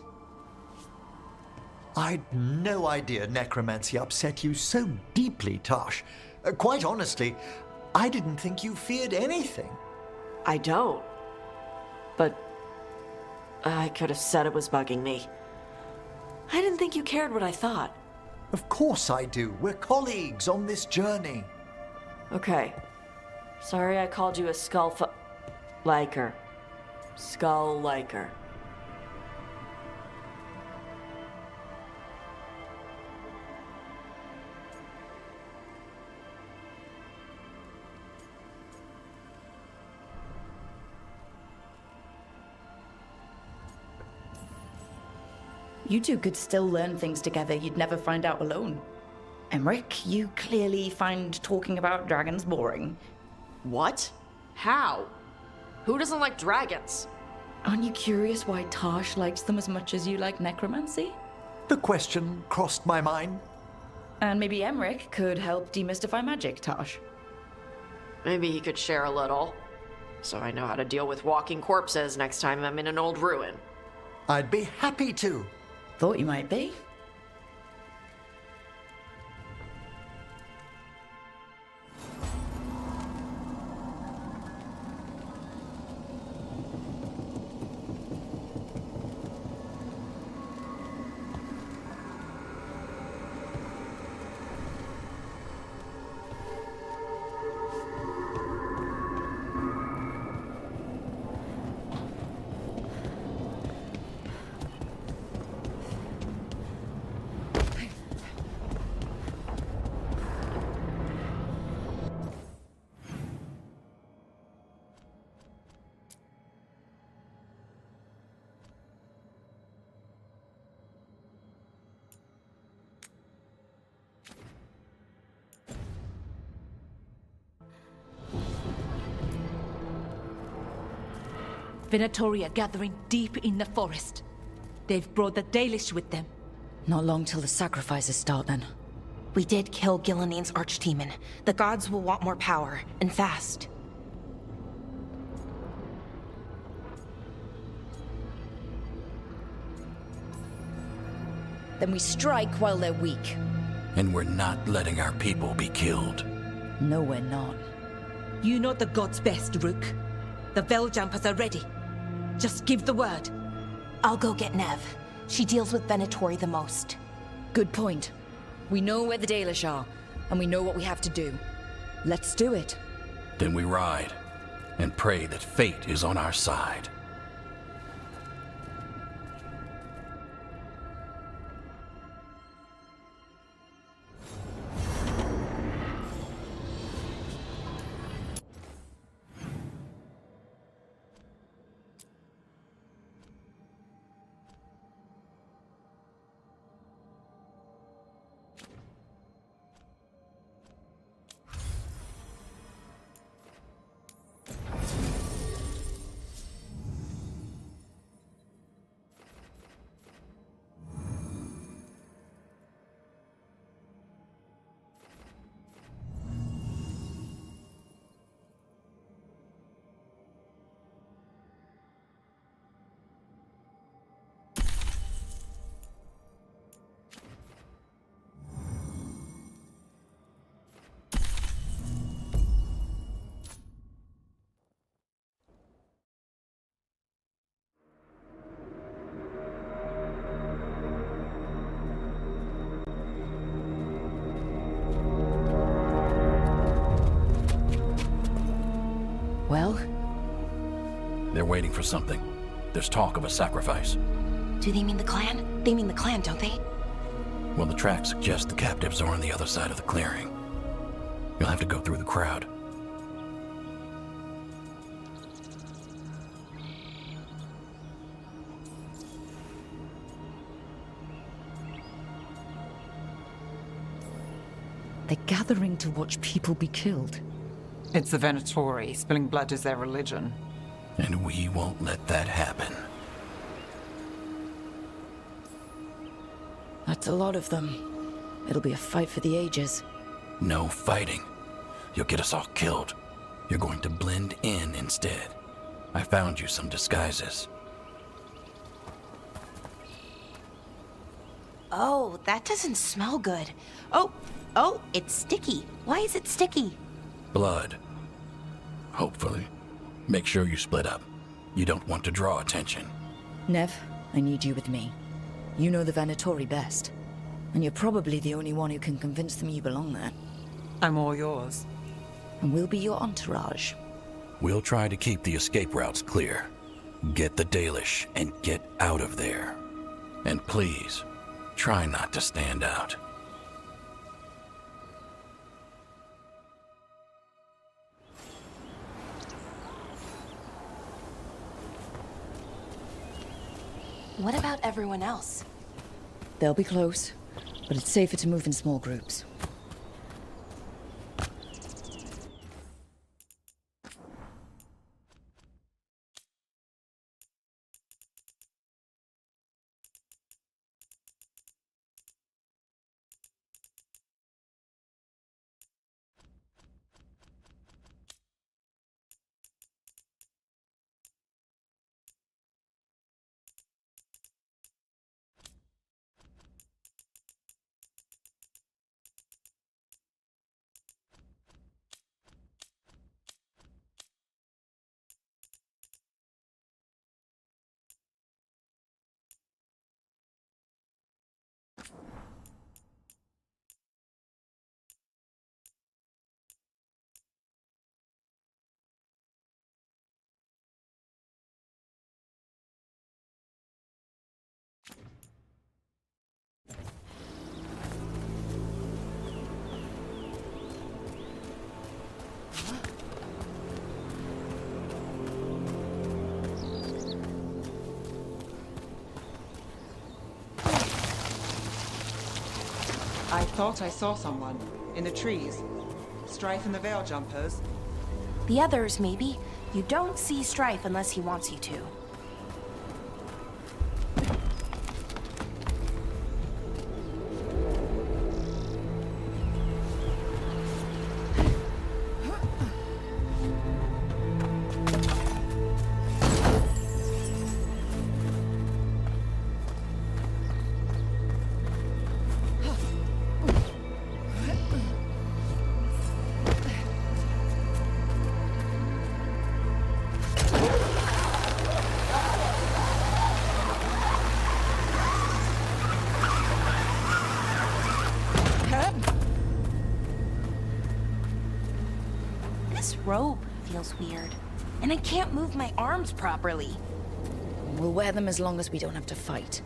I'd no idea necromancy upset you so deeply, Tosh. Quite honestly, I didn't think you feared anything. I don't. But I could have said it was bugging me. I didn't think you cared what I thought. Of course I do. We're colleagues on this journey. Okay. Sorry I called you a liker. Skull liker. You two could still learn things together you'd never find out alone. Emmerich, you clearly find talking about dragons boring. What? How? Who doesn't like dragons? Aren't you curious why Tosh likes them as much as you like necromancy? The question crossed my mind. And maybe Emmerich could help demystify magic, Tosh. Maybe he could share a little, so I know how to deal with walking corpses next time I'm in an old ruin. I'd be happy to. Thought you might be. Venatori are gathering deep in the forest. They've brought the Dalish with them. Not long till the sacrifices start, then. We did kill Gilanine's archdemon. The gods will want more power, and fast. Then we strike while they're weak. And we're not letting our people be killed. No, we're not. You know the gods best, Rook. The Veiljumpers are ready. Just give the word. I'll go get Nev. She deals with Venatori the most. Good point. We know where the Dalish are, and we know what we have to do. Let's do it. Then we ride, and pray that fate is on our side. Well? They're waiting for something. There's talk of a sacrifice. Do they mean the clan? They mean the clan, don't they? Well, the tracks suggest the captives are on the other side of the clearing. You'll have to go through the crowd. They're gathering to watch people be killed. It's the Venatori. Spilling blood is their religion. And we won't let that happen. That's a lot of them. It'll be a fight for the ages. No fighting. You'll get us all killed. You're going to blend in instead. I found you some disguises. Oh, that doesn't smell good. Oh, it's sticky. Why is it sticky? Blood. Hopefully. Make sure you split up. You don't want to draw attention. Nev, I need you with me. You know the Venatori best. And you're probably the only one who can convince them you belong there. I'm all yours. And we'll be your entourage. We'll try to keep the escape routes clear. Get the Dalish and get out of there. And please, try not to stand out. What about everyone else? They'll be close, but it's safer to move in small groups. I thought I saw someone. In the trees. Strife and the Veil Jumpers. The others, maybe. You don't see Strife unless he wants you to. This robe feels weird, and I can't move my arms properly. We'll wear them as long as we don't have to fight.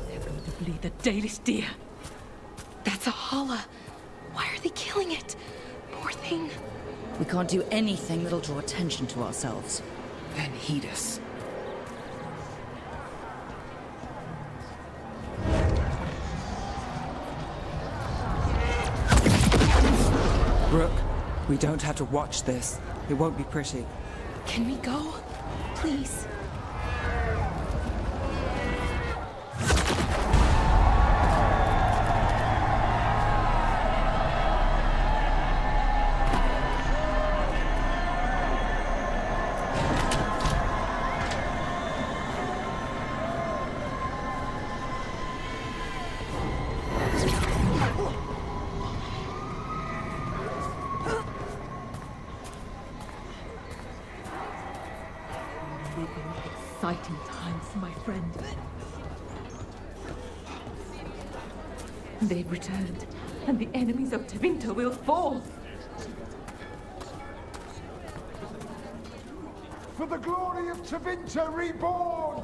They're going to bleed the Dalish deer. That's a holla. Why are they killing it? Poor thing. We can't do anything that'll draw attention to ourselves. Then heed us. Brooke, we don't have to watch this. It won't be pretty. Can we go? Please. Exciting times, my friend. They've returned, and the enemies of Tevinter will fall. For the glory of Tevinter reborn!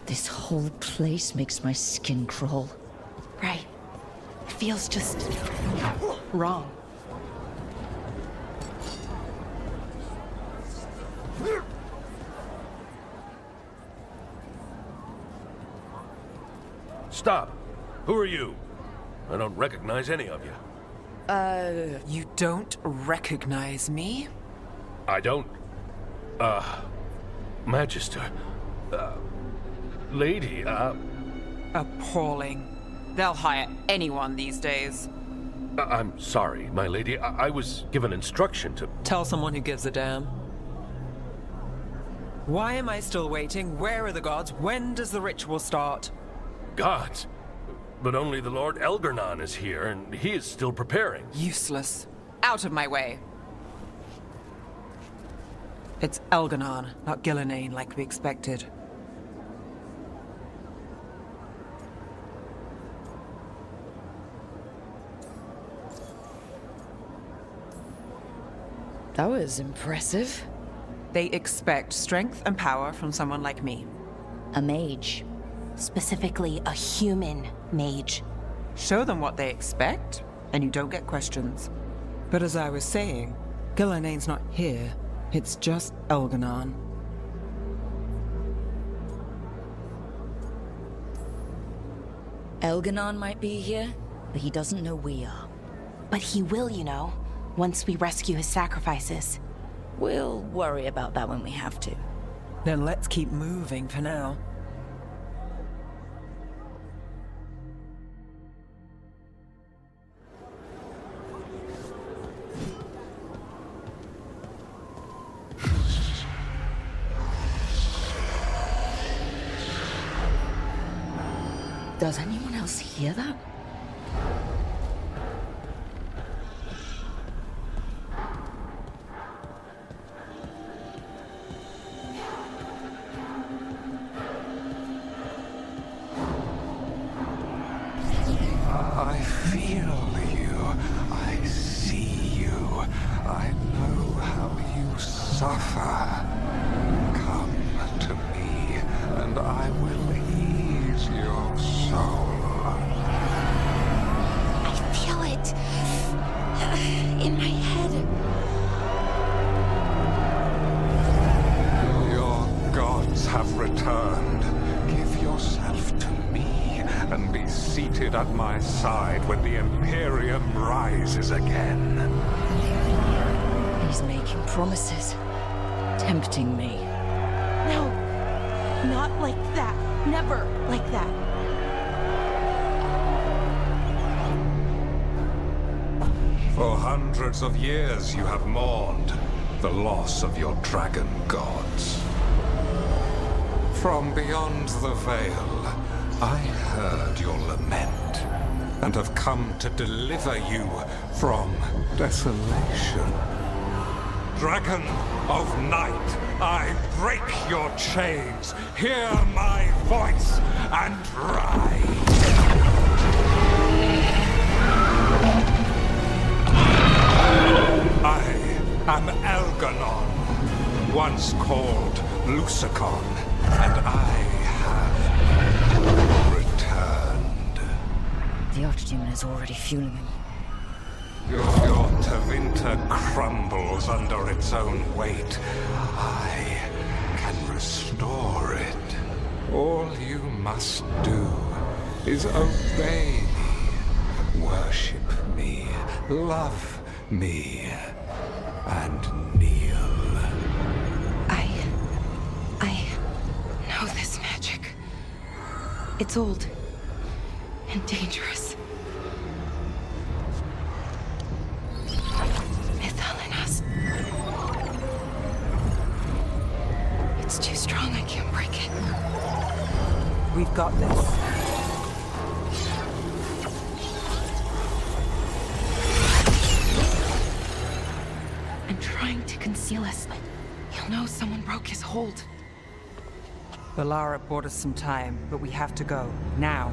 This whole place makes my skin crawl. Right. It feels just wrong. Stop. Who are you? I don't recognize any of you. You don't recognize me? I don't. Magister. Lady, Appalling. They'll hire anyone these days. I'm sorry, my lady. I was given instruction to... Tell someone who gives a damn. Why am I still waiting? Where are the gods? When does the ritual start? Gods? But only the Lord Elgarnon is here, and he is still preparing. Useless. Out of my way. It's Elgarnon, not Gillenane like we expected. That was impressive. They expect strength and power from someone like me. A mage. Specifically, a human mage. Show them what they expect, and you don't get questions. But as I was saying, Gillenane's not here. It's just Elgarnon. Elgarnon might be here, but he doesn't know we are. But he will, you know, once we rescue his sacrifices. We'll worry about that when we have to. Then let's keep moving for now. Does anyone else hear that? I feel you. I see you. I know how you suffer. Come to me, and I will ease your soul. I feel it in my head. Your gods have returned. Give yourself to me, and be seated at my side when the Imperium rises again. He's making promises. Tempting me. No, not like that. Never like that. For hundreds of years you have mourned the loss of your dragon gods. From beyond the veil, I heard your lament, and have come to deliver you from desolation. Dragon of night, I break your chains. Hear my voice and ride. I am Elgarnon, once called Lucicon, and I have returned. The Archdemon is already fueling him. Your Tevinter crumbles under its own weight. I can restore it. All you must do is obey me, worship me, love me, and kneel. I know this magic. It's old and dangerous. Mythalinas. It's too strong, I can't break it. We've got this. I'm trying to conceal us. He'll know someone broke his hold. Valara bought us some time, but we have to go. Now.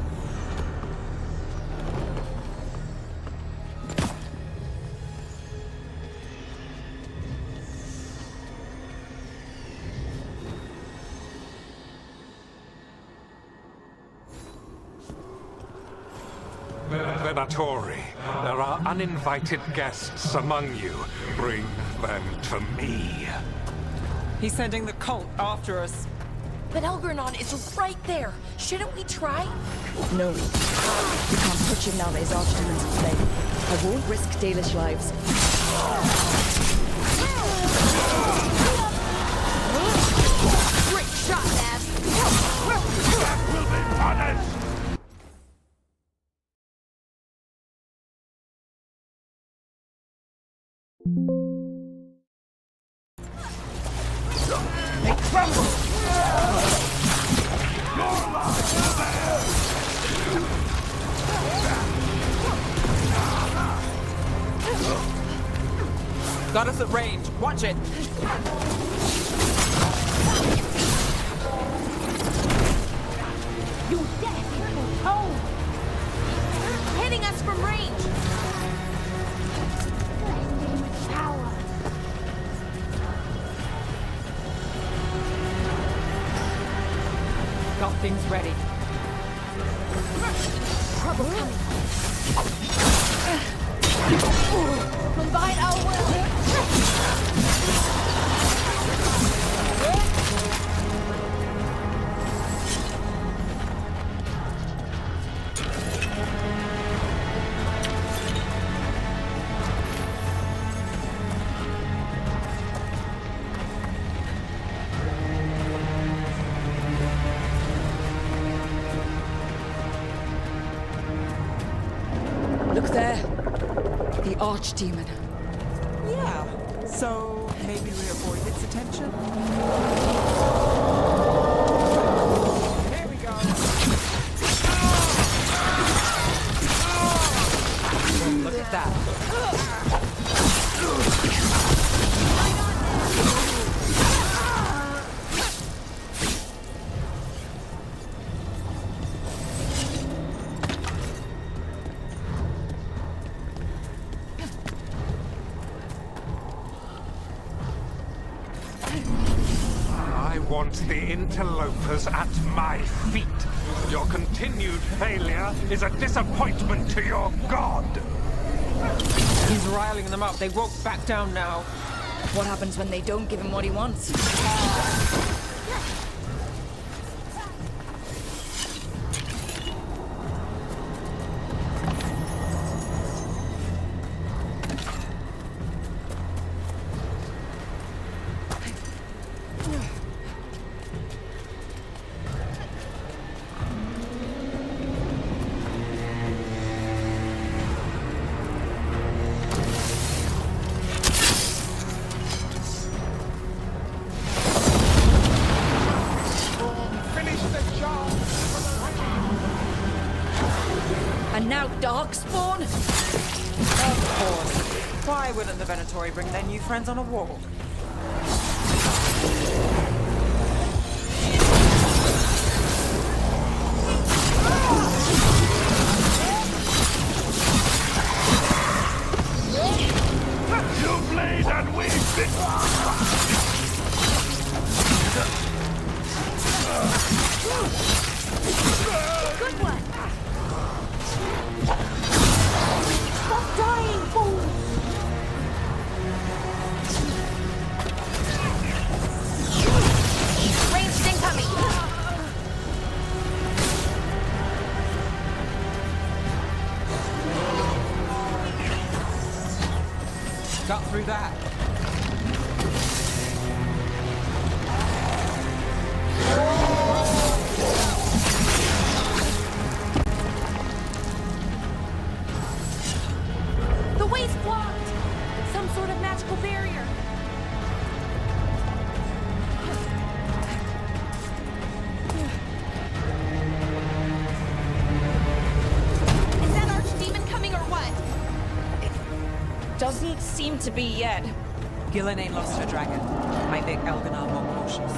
Venatori, there are uninvited guests among you. Bring them to me. He's sending the cult after us. But Elgernon is right there. Shouldn't we try? No. We can't touch him now that his archdemons are fled. I won't risk Dalish lives. Great shot, lads! That will be punished! They crumble! Got us at range. Watch it. You death and cold! Hitting us from range! Power! Got things ready. Trouble coming! Combine our will! Look there. The archdemon. Yeah. So maybe we avoid its attention? There we go. Look at that. I want the interlopers at my feet. Your continued failure is a disappointment to your god. He's riling them up. They won't back down now. What happens when they don't give him what he wants? And now Darkspawn? Of course. Why wouldn't the Venatori bring their new friends on a walk? You blade and we Good one! Stop dying, fool! Ranged incoming! Got through that. The way's blocked! Some sort of magical barrier. Is that archdemon coming or what? Doesn't seem to be yet. Gillen ain't lost her dragon. Might make Elganar more cautious.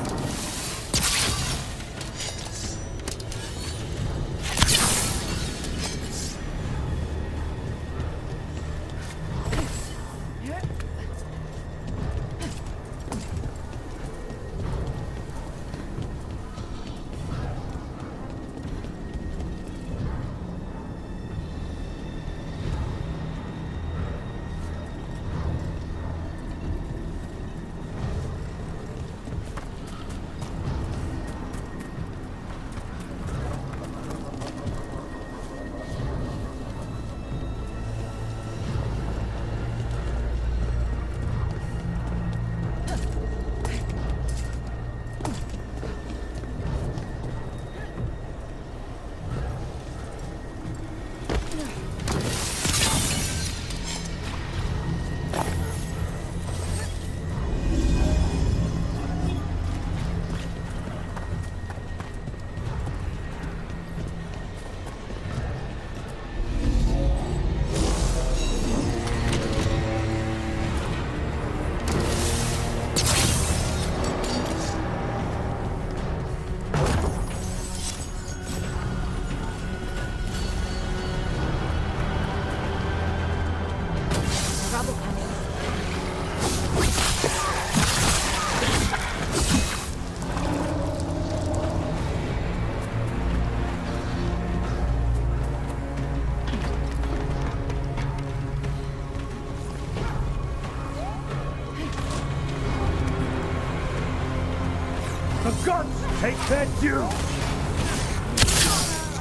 Take that, you!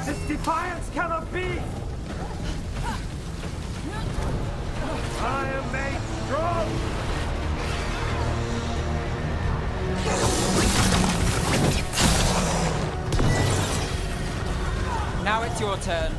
This defiance cannot be! I am made strong! Now it's your turn.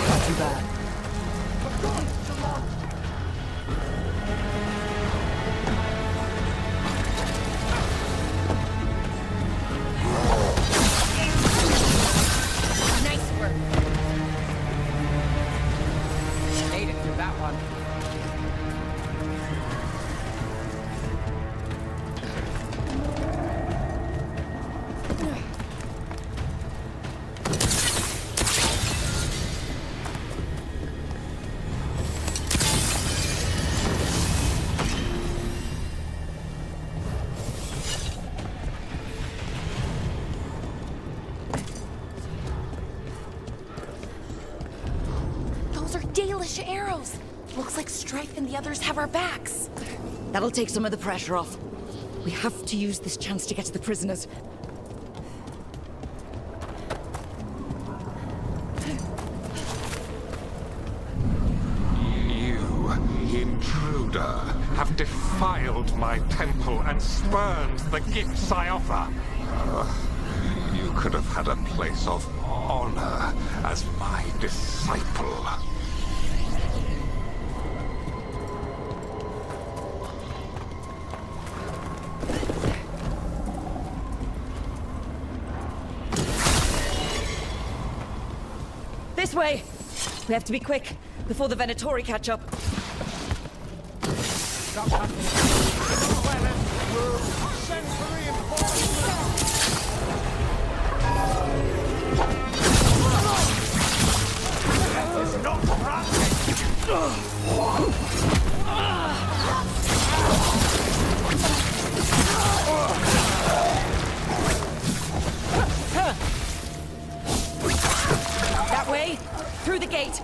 Not too bad. Nice work. Made it through that one. Those are Dalish arrows. Looks like Strife and the others have our backs. That'll take some of the pressure off. We have to use this chance to get to the prisoners. You, intruder, have defiled my temple and spurned the gifts I offer. You could have had a place of honor as my disciple. This way! We have to be quick, before the Venatori catch up. That way, through the gate.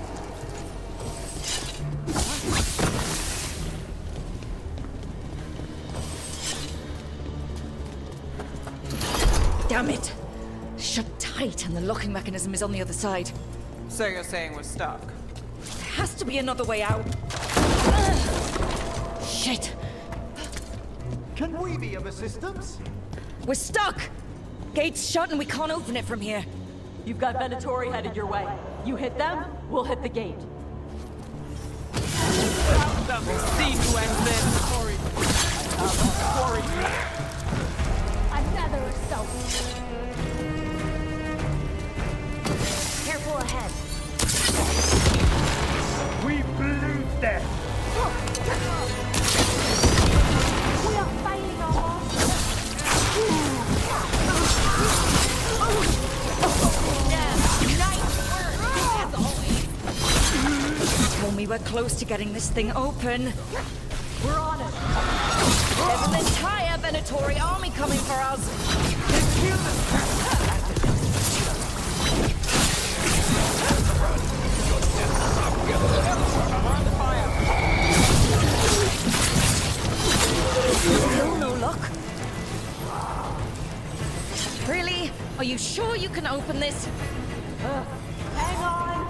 Damn it! Shut tight, and the locking mechanism is on the other side. So you're saying we're stuck? There has to be another way out. Shit! Can we be of assistance? We're stuck! Gate's shut and we can't open it from here. You've got Venatori headed your way. You hit them, we'll hit the gate. We'll see who ends this. Another assault. Careful ahead. We blew them! We are fighting our Tell me we're close to getting this thing open. We're on it. There's an entire Venatori army coming for us. No luck. Really? Are you sure you can open this? Hang on.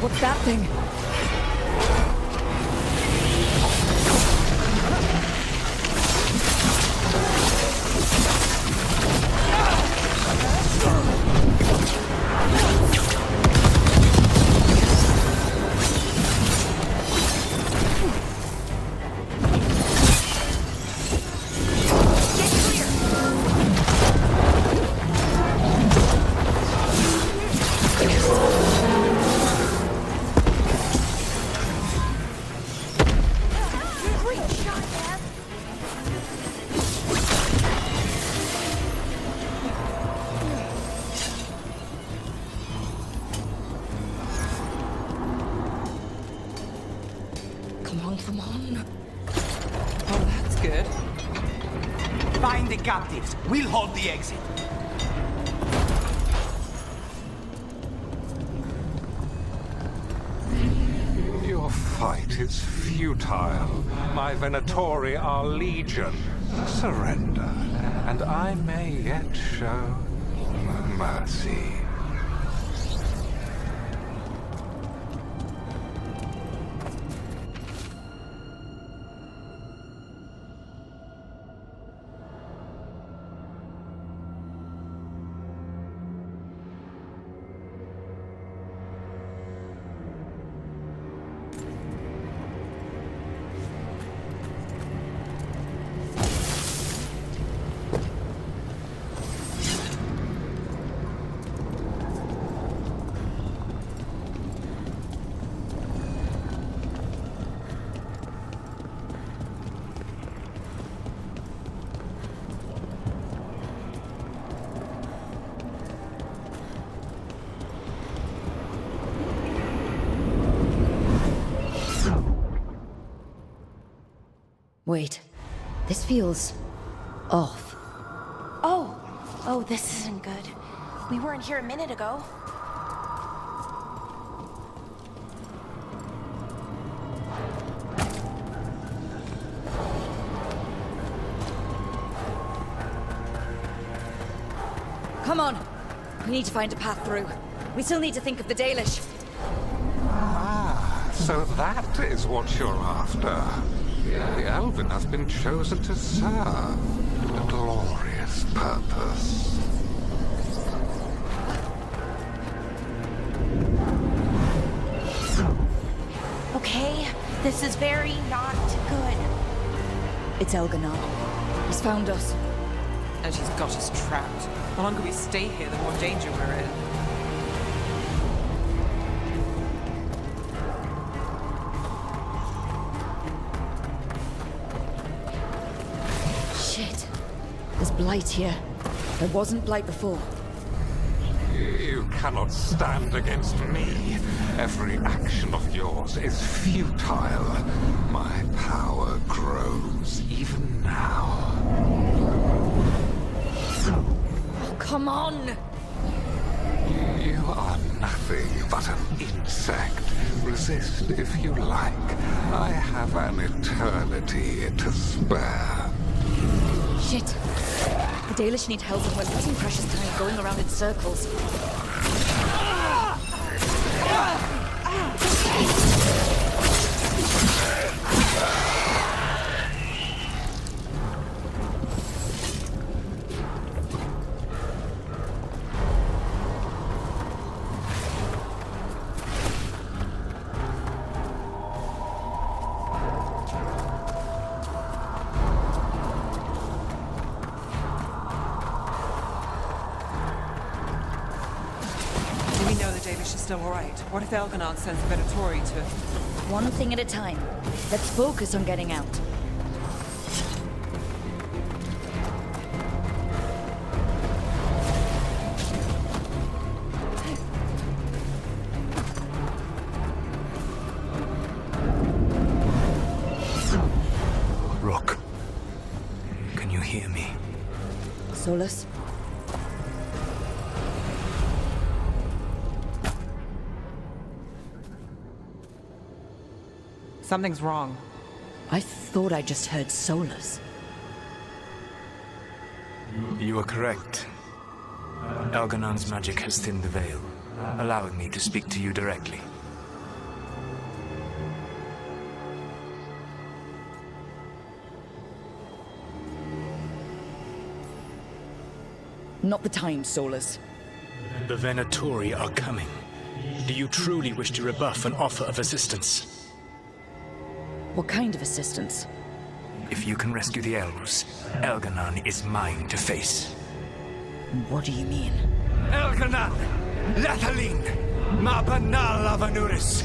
What's that thing? We'll hold the exit. Your fight is futile. My Venatori are legion. Surrender, and I may yet show mercy. Wait, this feels off. Oh, this isn't good. We weren't here a minute ago. Come on! We need to find a path through. We still need to think of the Dalish. Ah, so that is what you're after. The Elven has been chosen to serve a glorious purpose. Okay, this is very not good. It's Elganon. He's found us. And she's got us trapped. The longer we stay here, the more danger we're in. Shit. There's blight here. There wasn't blight before. You cannot stand against me. Every action of yours is futile. My power grows even now. Oh, come on! You are nothing but an insect. Resist if you like. I have an eternity to spare. Shit. The Dalish need help and we're losing precious time going around in circles. Still all right. What if Elganon sends Venatori to... One thing at a time. Let's focus on getting out. Rook, can you hear me? Solus? Something's wrong. I thought I just heard Solus. You are correct. Elganon's magic has thinned the veil, allowing me to speak to you directly. Not the time, Solus. The Venatori are coming. Do you truly wish to rebuff an offer of assistance? What kind of assistance? If you can rescue the elves, Elganon is mine to face. What do you mean? Elganon! Lathaline! Mabanal Avanuris!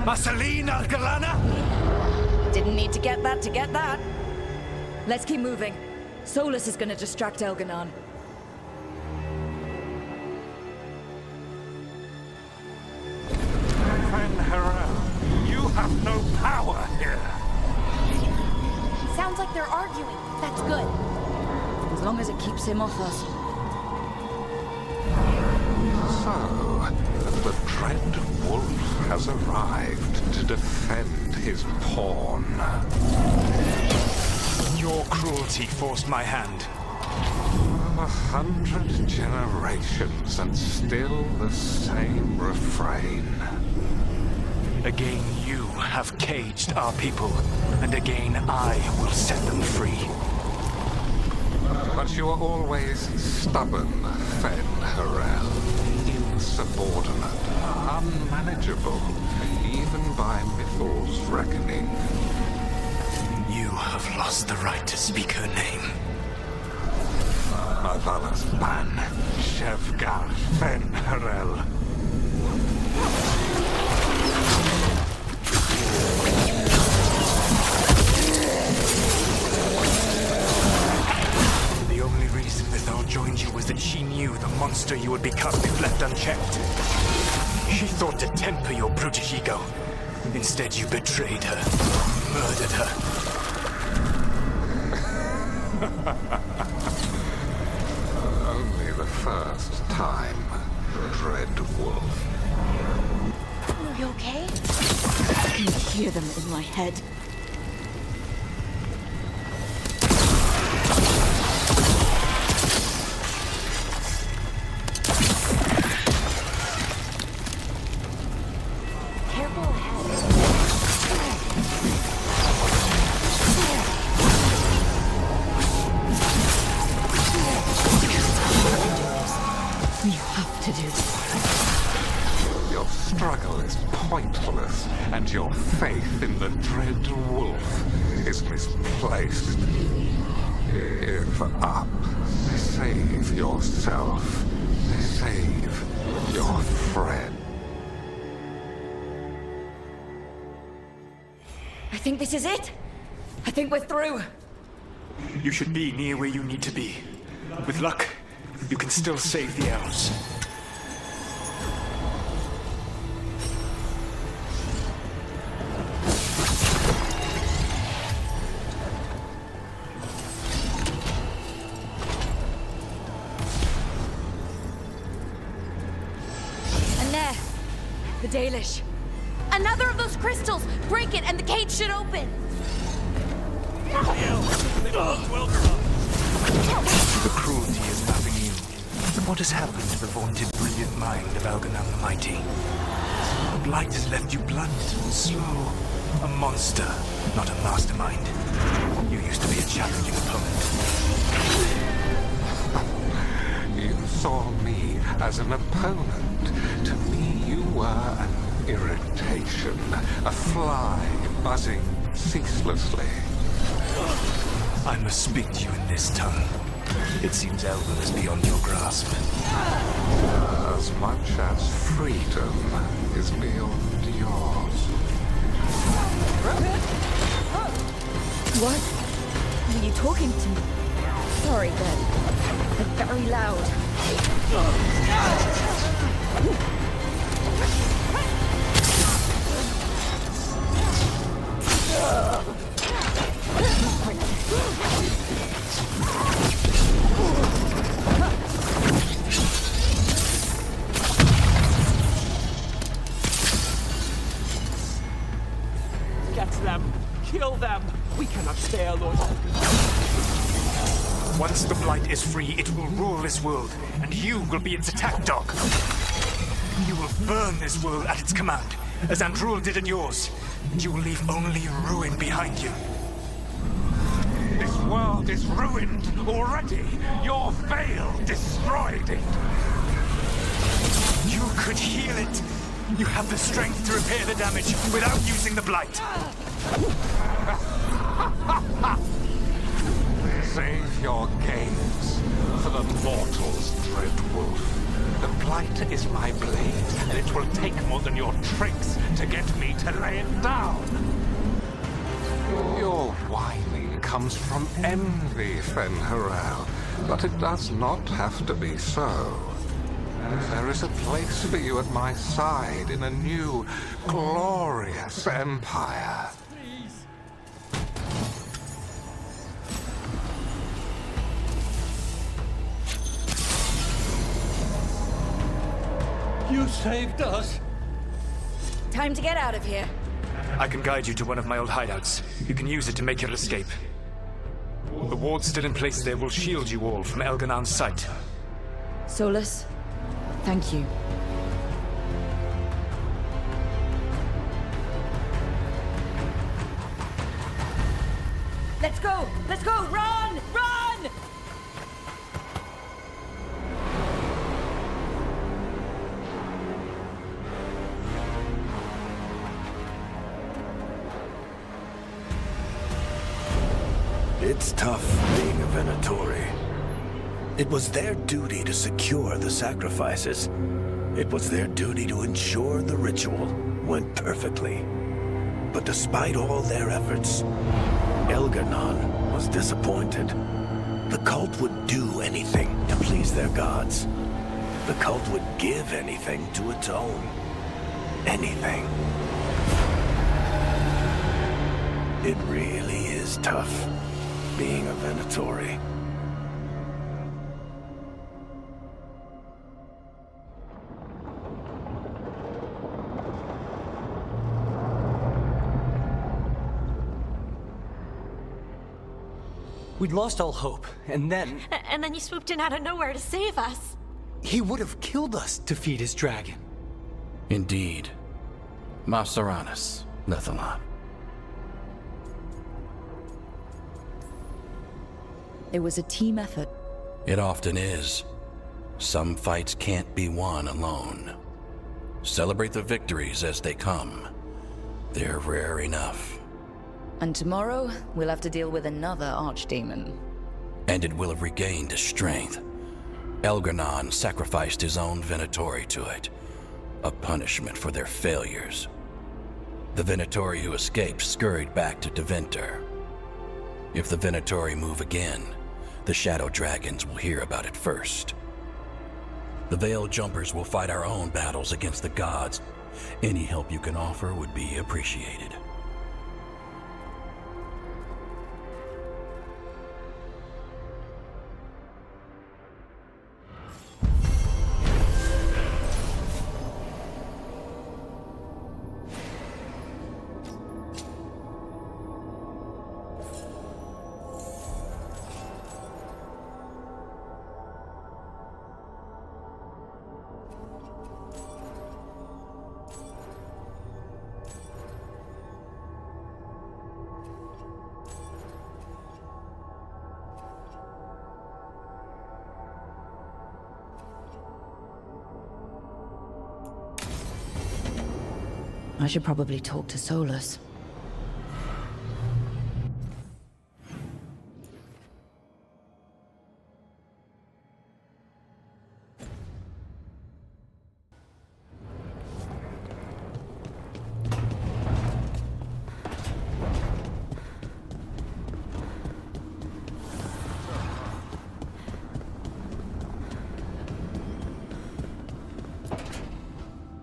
Masaline Algalana! Didn't need to get that. Let's keep moving. Solus is gonna distract Elganon. You have no power here. Sounds like they're arguing. That's good. as long as it keeps him off us. So, the dread wolf has arrived to defend his pawn. Your cruelty forced my hand. 100 generations and still the same refrain. Again, you have caged our people, and again I will set them free. But you are always stubborn, Fen Harel. Insubordinate, unmanageable, even by Mythal's reckoning. You have lost the right to speak her name. Avalas Ban, Veilguarc Fen Harel. The only reason Mythal joined you was that she knew the monster you would become if left unchecked. She thought to temper your brutish ego. Instead, you betrayed her, murdered her. Only the first time, Dread Wolf. Are you okay? I can hear them in my head. Careful ahead. We have to do this. Your struggle is pointless, and your faith in the Dread Wolf is misplaced. Give up. Save yourself. Save your friend. I think this is it. I think we're through. You should be near where you need to be. With luck, you can still save the elves. And there, the Dalish. Another of those crystals! Break it and the cage should open! The cruelty is nothing new. What has happened to the vaunted brilliant mind of Elganon the Mighty? The blight has left you blunt, slow, a monster, not a mastermind. You used to be a challenging opponent. You saw me as an opponent. To me, you were an irritation, a fly buzzing ceaselessly. I must speak to you in this tongue. It seems Elven is beyond your grasp. As much as freedom is beyond yours. What? Were you talking to me? Sorry, then. They're very loud. Get them! Kill them! We cannot spare Lord. Once the blight is free, it will rule this world, and you will be its attack dog. You will burn this world at its command, as Andrul did in yours, and you will leave only ruin behind you. This world is ruined already. Your veil destroyed it. You could heal it. You have the strength to repair the damage without using the blight. Save your games for the mortals, Dread Wolf. The blight is my blade, and it will take more than your tricks to get me to lay it down. Your whining comes from envy, Fen Harel, but it does not have to be so. There is a place for you at my side in a new, glorious empire. You saved us. Time to get out of here. I can guide you to one of my old hideouts. You can use it to make your escape. The ward's still in place there will shield you all from Elganon's sight. Solus, thank you. Let's go! Let's go! Run! Run! It's tough being a Venatori. It was their duty to secure the sacrifices. It was their duty to ensure the ritual went perfectly. But despite all their efforts, Elganon was disappointed. The cult would do anything to please their gods. The cult would give anything to atone. Anything. It really is tough being a Venatori. We'd lost all hope, and then... And then you swooped in out of nowhere to save us. He would have killed us to feed his dragon. Indeed. Masteranus, Lethalon. It was a team effort. It often is. Some fights can't be won alone. Celebrate the victories as they come. They're rare enough. And tomorrow, we'll have to deal with another archdemon. And it will have regained its strength. Elganon sacrificed his own Venatori to it. A punishment for their failures. The Venatori who escaped scurried back to Deventer. If the Venatori move again, the Shadow Dragons will hear about it first. The Veil Jumpers will fight our own battles against the gods. Any help you can offer would be appreciated. I should probably talk to Solus.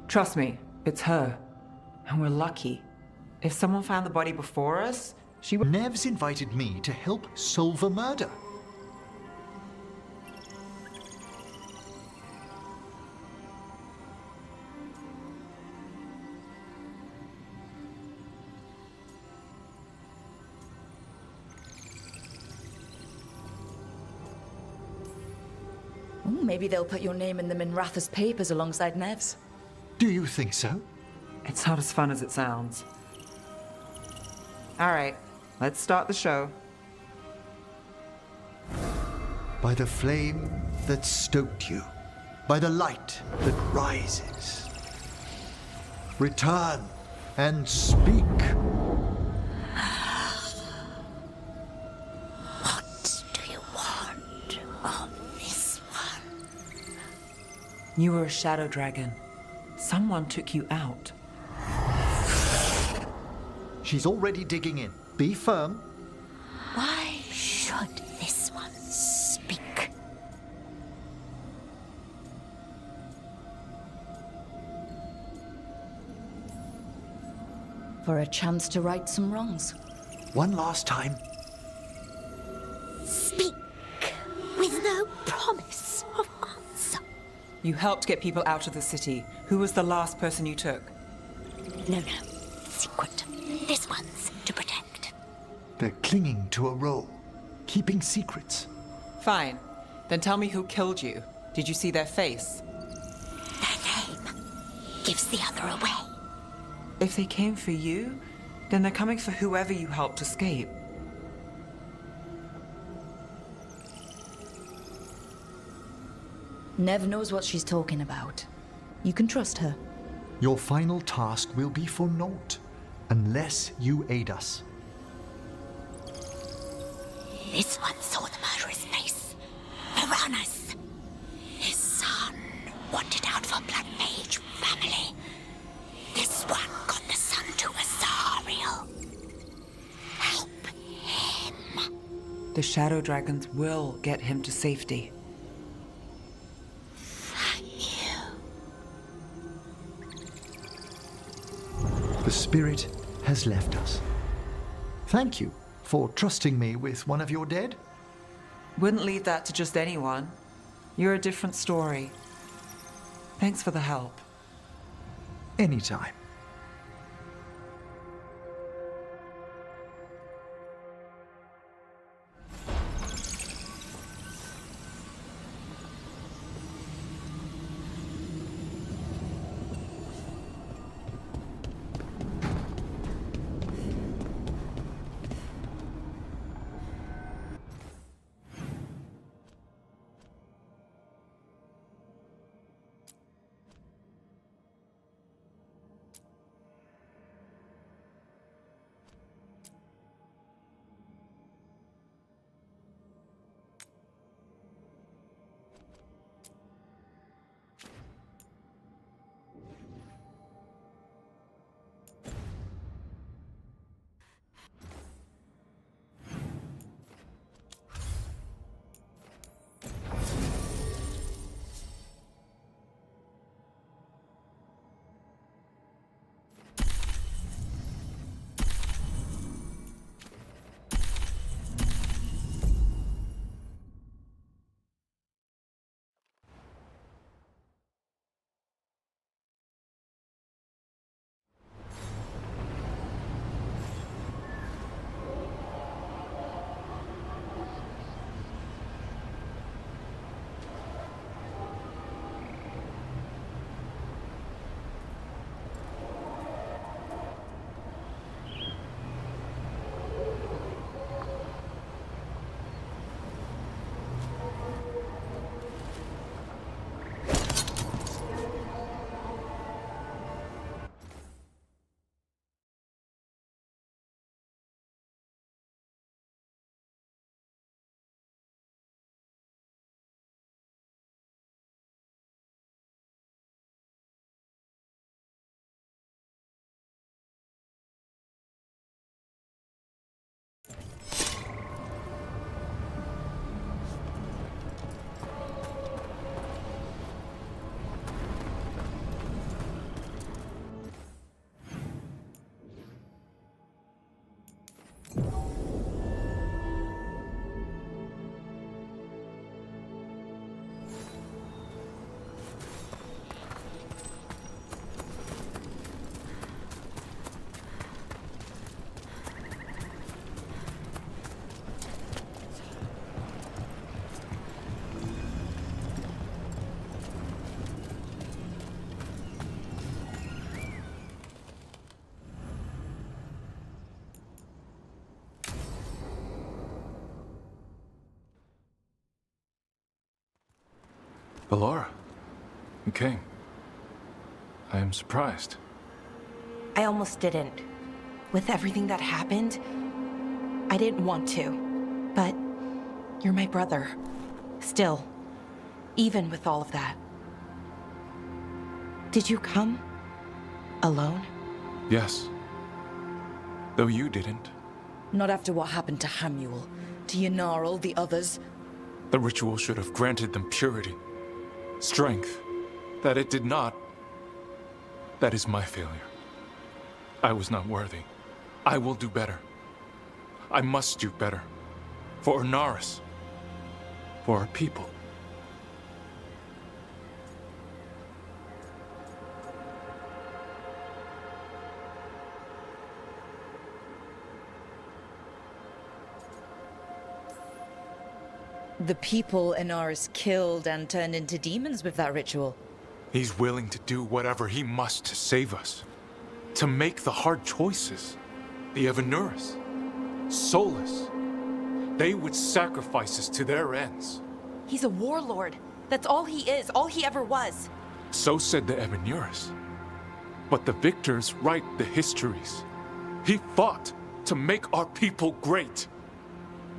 Trust me, it's her. And we're lucky. If someone found the body before us, she would... Nev's invited me to help solve a murder. Oh, maybe they'll put your name in the Minratha's papers alongside Nev's. Do you think so? It's not as fun as it sounds. All right, let's start the show. By the flame that stoked you, by the light that rises. Return and speak. What do you want of this one? You were a shadow dragon. Someone took you out. She's already digging in. Be firm. Why should this one speak? For a chance to right some wrongs. One last time. Speak with no promise of answer. You helped get people out of the city. Who was the last person you took? No. Secret. This one's to protect. They're clinging to a role, keeping secrets. Fine. Then tell me who killed you. Did you see their face? Their name gives the other away. If they came for you, then they're coming for whoever you helped escape. Nev knows what she's talking about. You can trust her. Your final task will be for naught, unless you aid us. This one saw the murderer's face. Piranhas. His son wanted out for Black Mage family. This one got the son to Azariel. Help him. The Shadow Dragons will get him to safety. The spirit has left us. Thank you for trusting me with one of your dead. Wouldn't leave that to just anyone. You're a different story. Thanks for the help. Anytime. Ballora, you came. I am surprised. I almost didn't. With everything that happened, I didn't want to. But you're my brother. Still. Even with all of that. Did you come? Alone? Yes. Though you didn't. Not after what happened to Hamuel, to Yanarl, the others. The ritual should have granted them purity. Strength. That it did not. That is my failure. I was not worthy. I will do better. I must do better. For Ornaris. For our people. The people Inaris killed and turned into demons with that ritual. He's willing to do whatever he must to save us. To make the hard choices. The Evanuris. Solus. They would sacrifice us to their ends. He's a warlord. That's all he is, all he ever was. So said the Evanuris. But the victors write the histories. He fought to make our people great.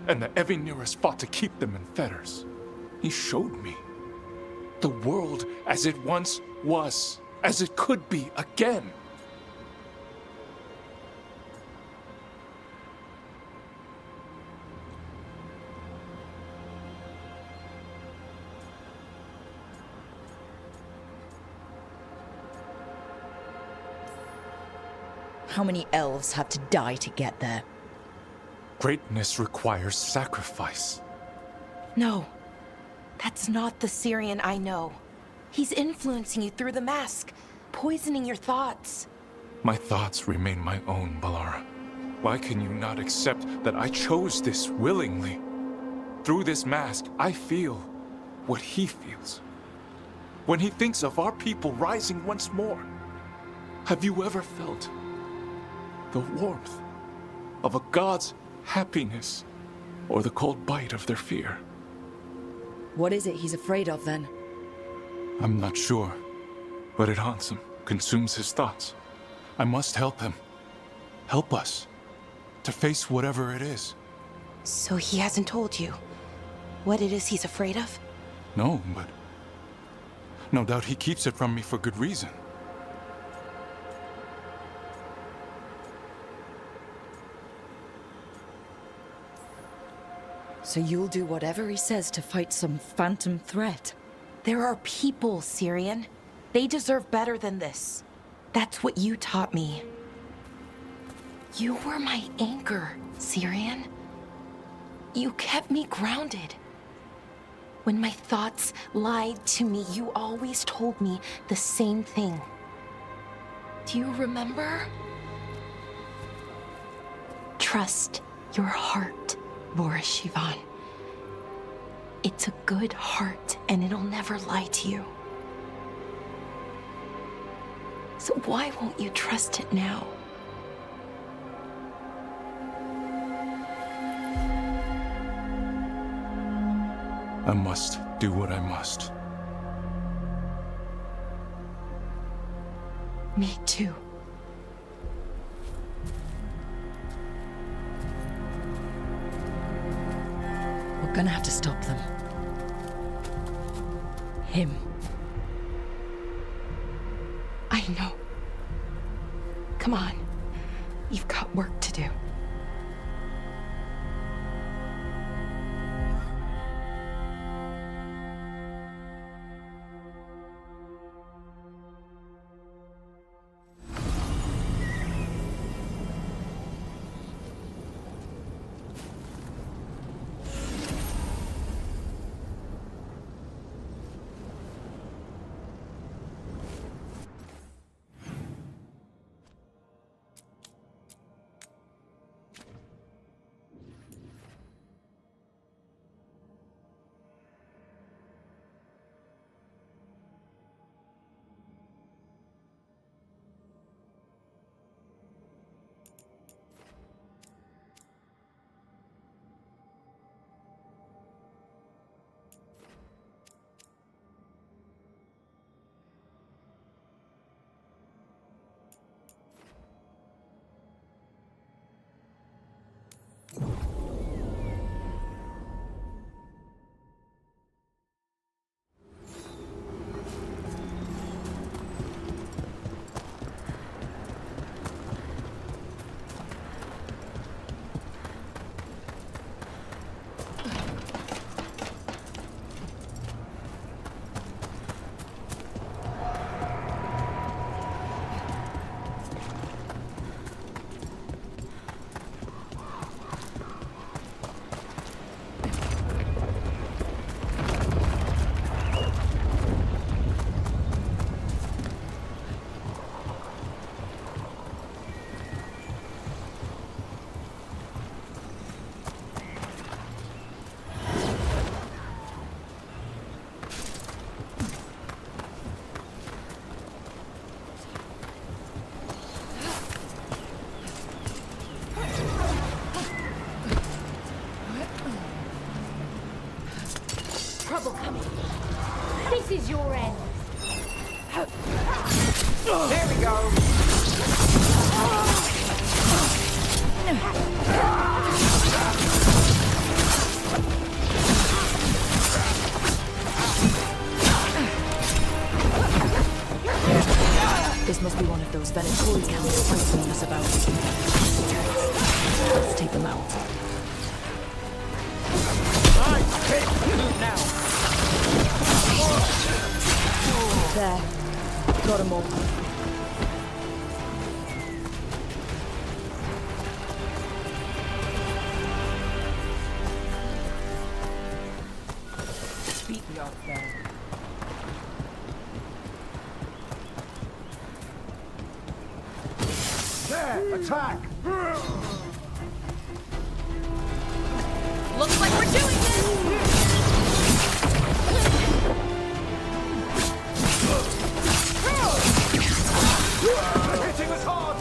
And the Evanuris fought to keep them in fetters. He showed me the world as it once was, as it could be again. How many elves had to die to get there? Greatness requires sacrifice. No, that's not the Syrian I know. He's influencing you through the mask, poisoning your thoughts. My thoughts remain my own, Balara. Why can you not accept that I chose this willingly? Through this mask, I feel what he feels. When he thinks of our people rising once more, have you ever felt the warmth of a god's happiness or the cold bite of their fear? What is it he's afraid of then? I'm not sure, but it haunts him, consumes his thoughts. I must help him. Help us to face whatever it is. So he hasn't told you what it is he's afraid of? No, but no doubt he keeps it from me for good reason. So you'll do whatever he says to fight some phantom threat? There are people, Syrian. They deserve better than this. That's what you taught me. You were my anchor, Syrian. You kept me grounded. When my thoughts lied to me, you always told me the same thing. Do you remember? Trust your heart, Boris Shivan. It's a good heart, and it'll never lie to you. So why won't you trust it now? I must do what I must. Me too. We're gonna have to stop them. Him. I know. Come on. You've got work to do. This is your end. There we go. This must be one of those Venatori camps Frank's warned us about. Let's take them out. There. Got them all. Speaking of them. There! Attack! Looks like we're doing They're hitting us hard!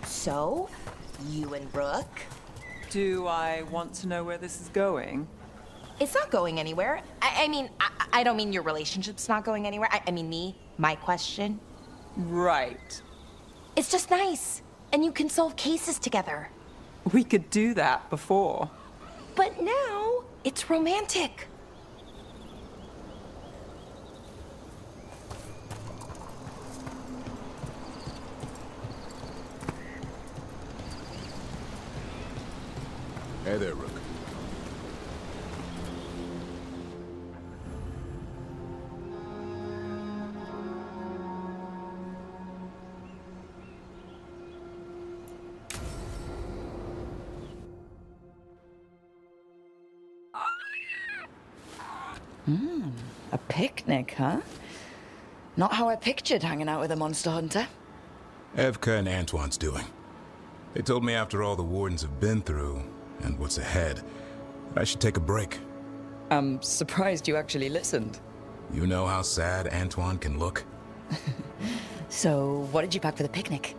So, you and Rook? Do I want to know where this is going? It's not going anywhere. I mean, I don't mean your relationship's not going anywhere. I mean my question. Right. It's just nice. And you can solve cases together. We could do that before. But now, it's romantic. Hey there, Rook. A picnic, huh? Not how I pictured hanging out with a monster hunter. Evka and Antoine's doing. They told me after all the wardens have been through, and what's ahead, that I should take a break. I'm surprised you actually listened. You know how sad Antoine can look? So, what did you pack for the picnic?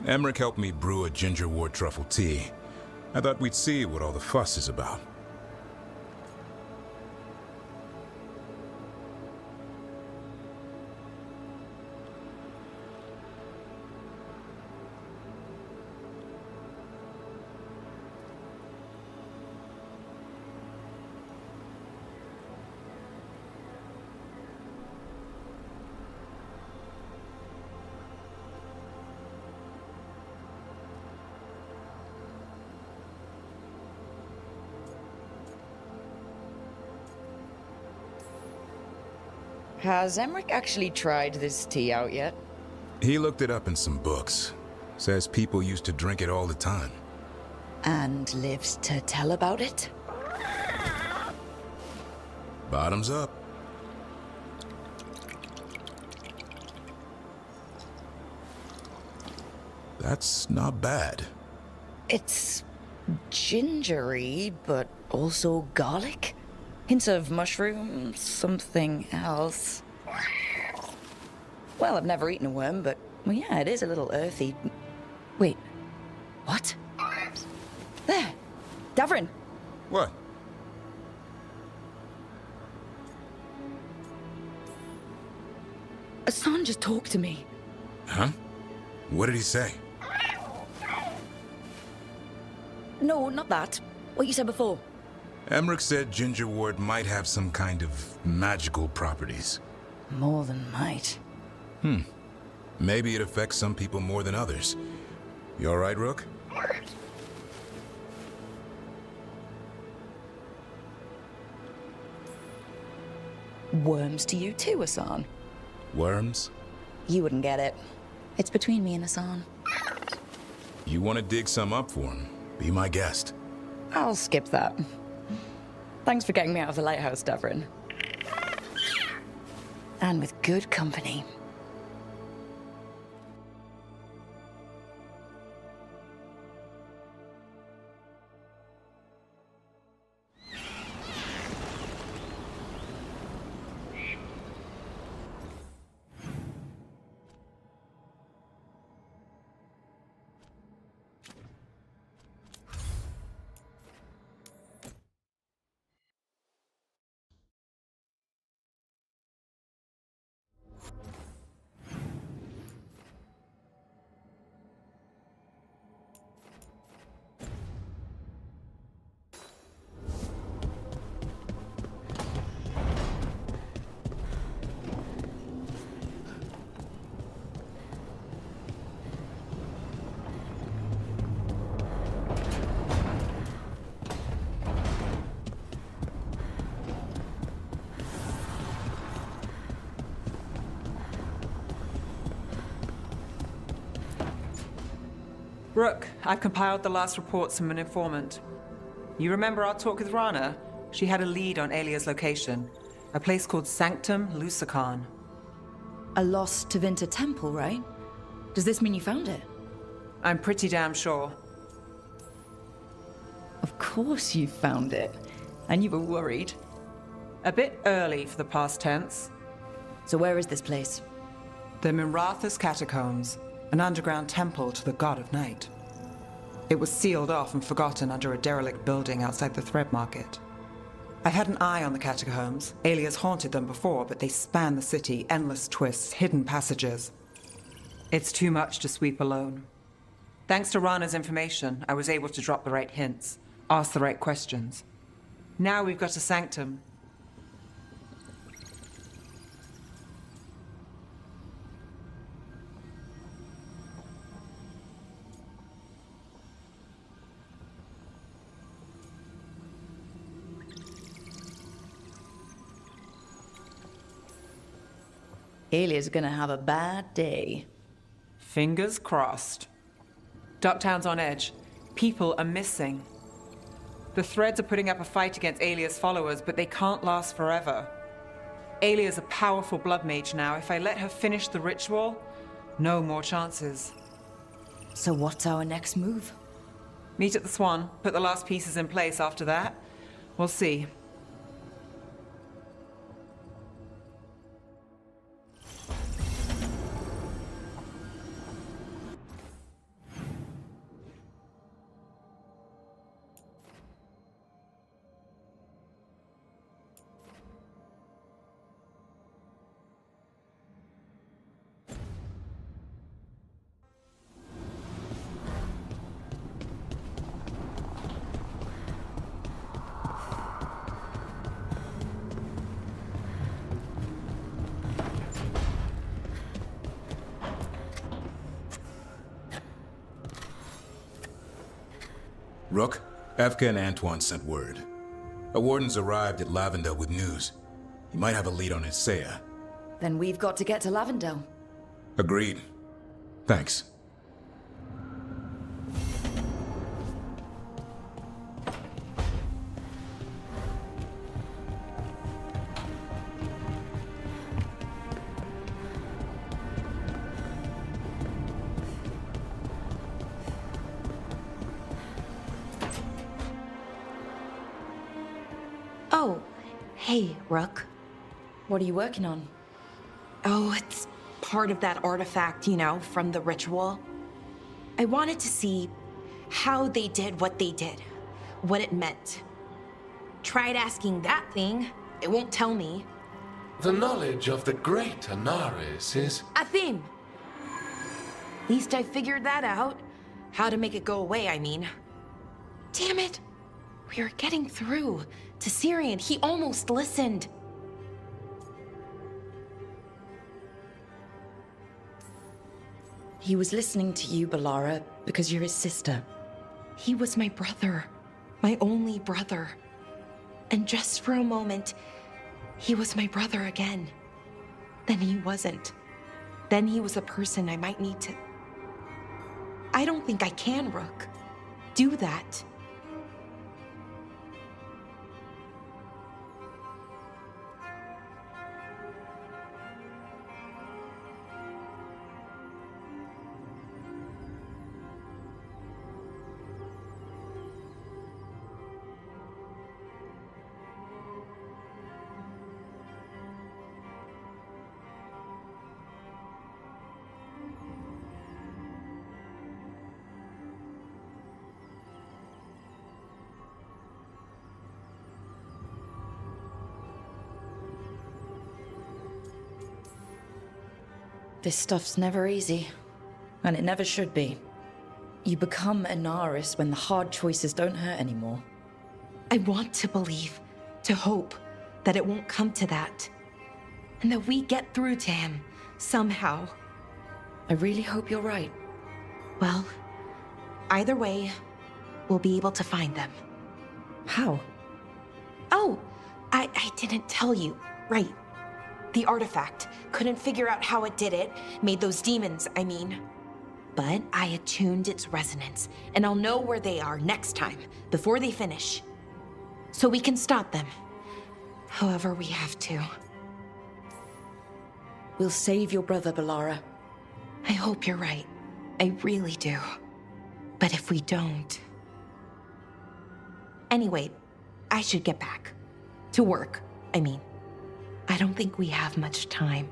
Emmerich helped me brew a ginger wort truffle tea. I thought we'd see what all the fuss is about. Has Emmerich actually tried this tea out yet? He looked it up in some books. Says people used to drink it all the time. And lives to tell about it? Bottoms up. That's not bad. It's gingery, but also garlic. Hints of mushroom, something else. Well, I've never eaten a worm, but well, yeah, it is a little earthy. Wait, what? There, Davrin. What? Hassan just talked to me. Huh? What did he say? No, not that. What you said before. Emmerich said ginger wort might have some kind of magical properties. More than might. Maybe it affects some people more than others. You all right, Rook? Worms to you too, Hassan. Worms? You wouldn't get it. It's between me and Hassan. You want to dig some up for him? Be my guest. I'll skip that. Thanks for getting me out of the lighthouse, Davrin. And with good company. Rook, I've compiled the last reports from an informant. You remember our talk with Rana? She had a lead on Alia's location. A place called Sanctum Lucican. A lost Tevinter temple, right? Does this mean you found it? I'm pretty damn sure. Of course you found it. And you were worried. A bit early for the past tense. So where is this place? The Mirathas Catacombs, an underground temple to the god of night. It was sealed off and forgotten under a derelict building outside the Thread Market. I've had an eye on the catacombs. Alias haunted them before, but they span the city, endless twists, hidden passages. It's too much to sweep alone. Thanks to Rana's information, I was able to drop the right hints, ask the right questions. Now we've got a sanctum. Alia's gonna have a bad day. Fingers crossed. Ducktown's on edge. People are missing. The Threads are putting up a fight against Alia's followers, but they can't last forever. Alia's a powerful blood mage now. If I let her finish the ritual, no more chances. So what's our next move? Meet at the Swan, put the last pieces in place after that. We'll see. Rook, Evka and Antoine sent word. A warden's arrived at Lavendel with news. He might have a lead on Isaiah. Then we've got to get to Lavendel. Agreed. Thanks. Oh, hey, Rook. What are you working on? Oh, it's part of that artifact, you know, from the ritual. I wanted to see how they did what they did, what it meant. Tried asking that thing, it won't tell me. The knowledge of the great Anaris is... A theme! At least I figured that out. How to make it go away, I mean. Damn it! We were getting through to Syrian. He almost listened. He was listening to you, Balara, because you're his sister. He was my brother. My only brother. And just for a moment, he was my brother again. Then he wasn't. Then he was a person I might need to... I don't think I can, Rook. Do that. This stuff's never easy. And it never should be. You become Anaris when the hard choices don't hurt anymore. I want to believe, to hope, that it won't come to that. And that we get through to him, somehow. I really hope you're right. Well, either way, we'll be able to find them. How? Oh, I didn't tell you. Right. The artifact. Couldn't figure out how it did it. Made those demons, I mean. but I attuned its resonance, and I'll know where they are next time, before they finish. So we can stop them. However we have to. We'll save your brother, Balara. I hope you're right. I really do. But if we don't... Anyway, I should get back. To work, I mean. I don't think we have much time.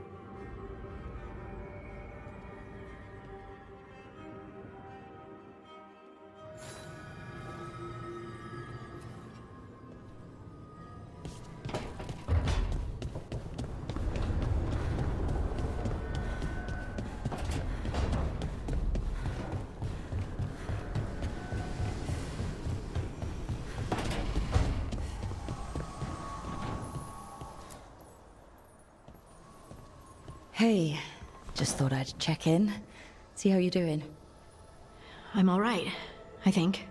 Hey, just thought I'd check in, see how you're doing. I'm all right, I think.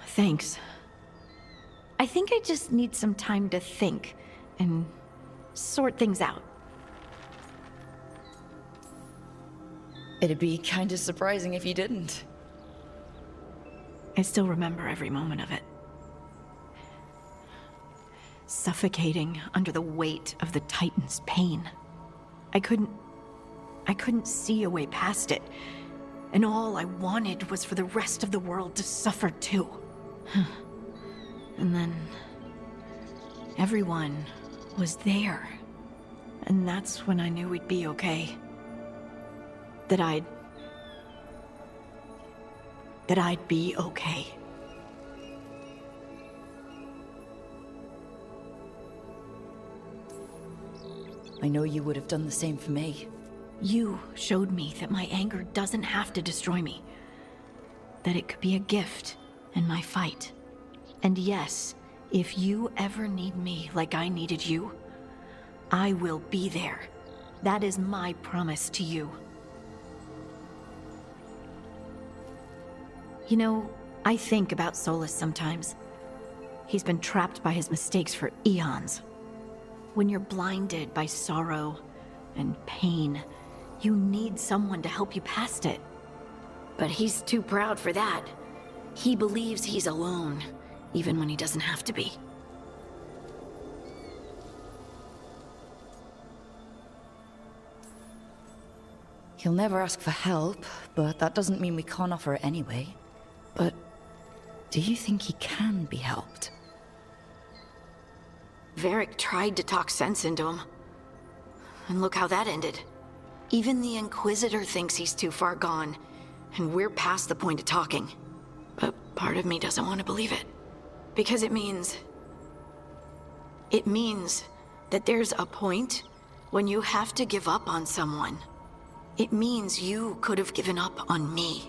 Thanks. I think I just need some time to think and sort things out. It'd be kinda surprising if you didn't. I still remember every moment of it. Suffocating under the weight of the Titan's pain. I couldn't see a way past it. And all I wanted was for the rest of the world to suffer too. And then... everyone was there. And that's when I knew we'd be okay. That I'd be okay. I know you would have done the same for me. You showed me that my anger doesn't have to destroy me. That it could be a gift in my fight. And yes, if you ever need me like I needed you, I will be there. That is my promise to you. You know, I think about Solus sometimes. He's been trapped by his mistakes for eons. When you're blinded by sorrow and pain, you need someone to help you past it. But he's too proud for that. He believes he's alone, even when he doesn't have to be. He'll never ask for help, but that doesn't mean we can't offer it anyway. But do you think he can be helped? Veilguarc tried to talk sense into him. And look how that ended. Even the Inquisitor thinks he's too far gone, and we're past the point of talking. But part of me doesn't want to believe it. Because it means that there's a point when you have to give up on someone. It means you could have given up on me.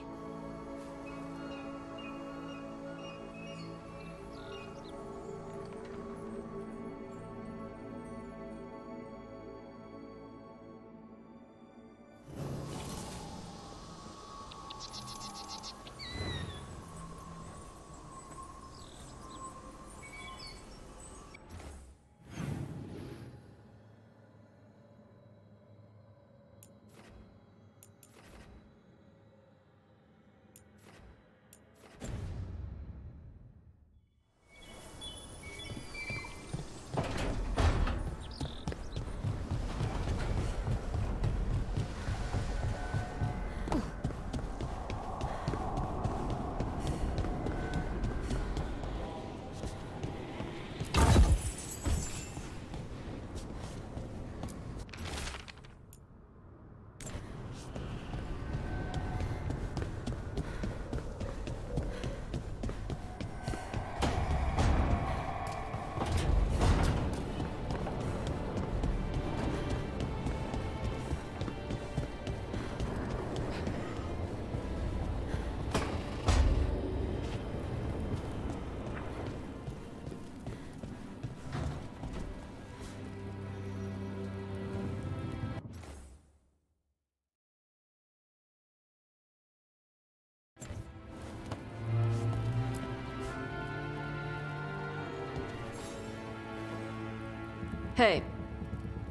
Hey,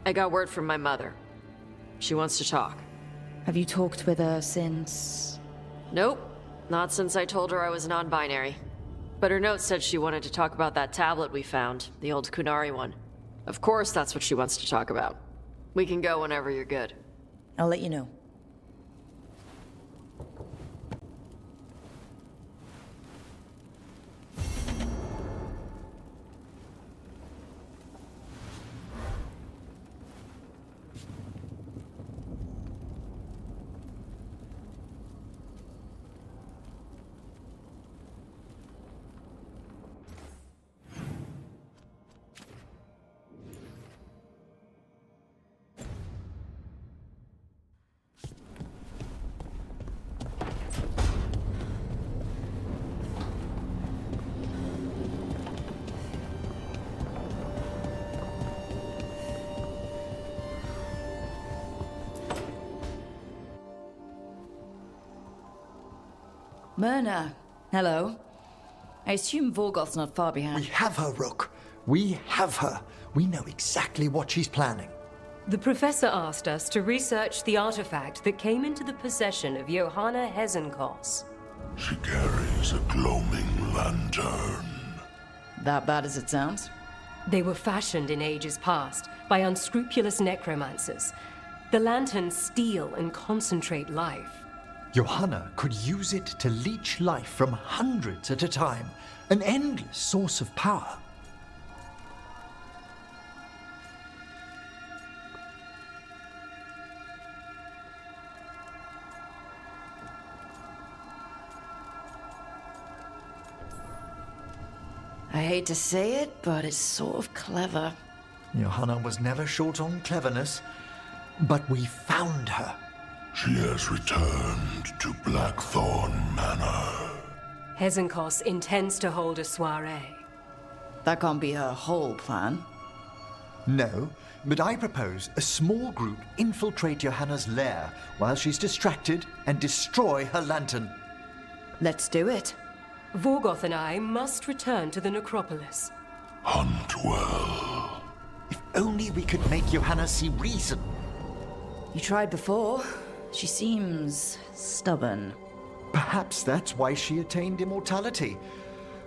I got word from my mother. She wants to talk. Have you talked with her since? Nope. Not since I told her I was non-binary. But her note said she wanted to talk about that tablet we found, the old Kunari one. Of course that's what she wants to talk about. We can go whenever you're good. I'll let you know. Myrna, hello. I assume Veilguarc's not far behind. We have her, Rook. We have her. We know exactly what she's planning. The professor asked us to research the artifact that came into the possession of Johanna Hezenkos. She carries a gloaming lantern. That bad as it sounds? They were fashioned in ages past by unscrupulous necromancers. The lanterns steal and concentrate life. Johanna could use it to leech life from hundreds at a time. An endless source of power. I hate to say it, but it's sort of clever. Johanna was never short on cleverness, but we found her. She has returned to Blackthorn Manor. Hezenkos intends to hold a soiree. That can't be her whole plan. No, but I propose a small group infiltrate Johanna's lair while she's distracted and destroy her lantern. Let's do it. Veilguarc and I must return to the necropolis. Hunt well. If only we could make Johanna see reason. You tried before. She seems stubborn. Perhaps that's why she attained immortality,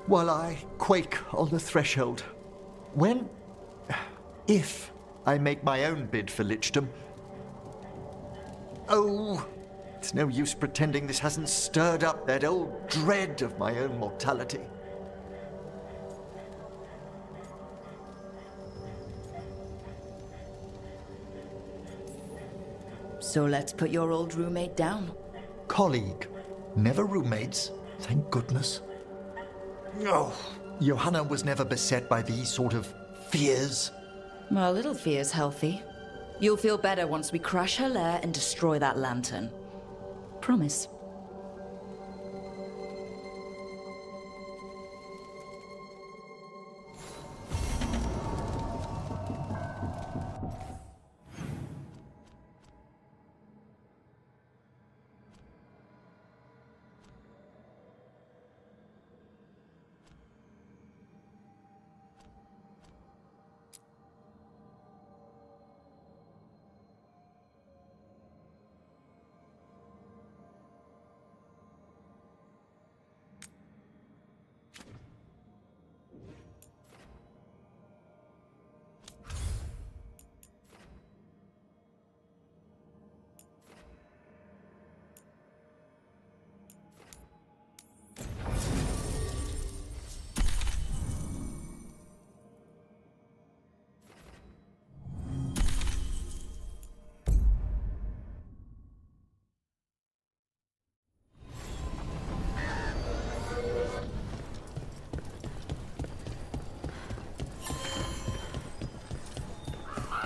while I quake on the threshold. If I make my own bid for lichdom... Oh, it's no use pretending this hasn't stirred up that old dread of my own mortality. So let's put your old roommate down. Colleague. Never roommates, thank goodness. Oh, Johanna was never beset by these sort of fears. Well, a little fear's healthy. You'll feel better once we crash her lair and destroy that lantern. Promise.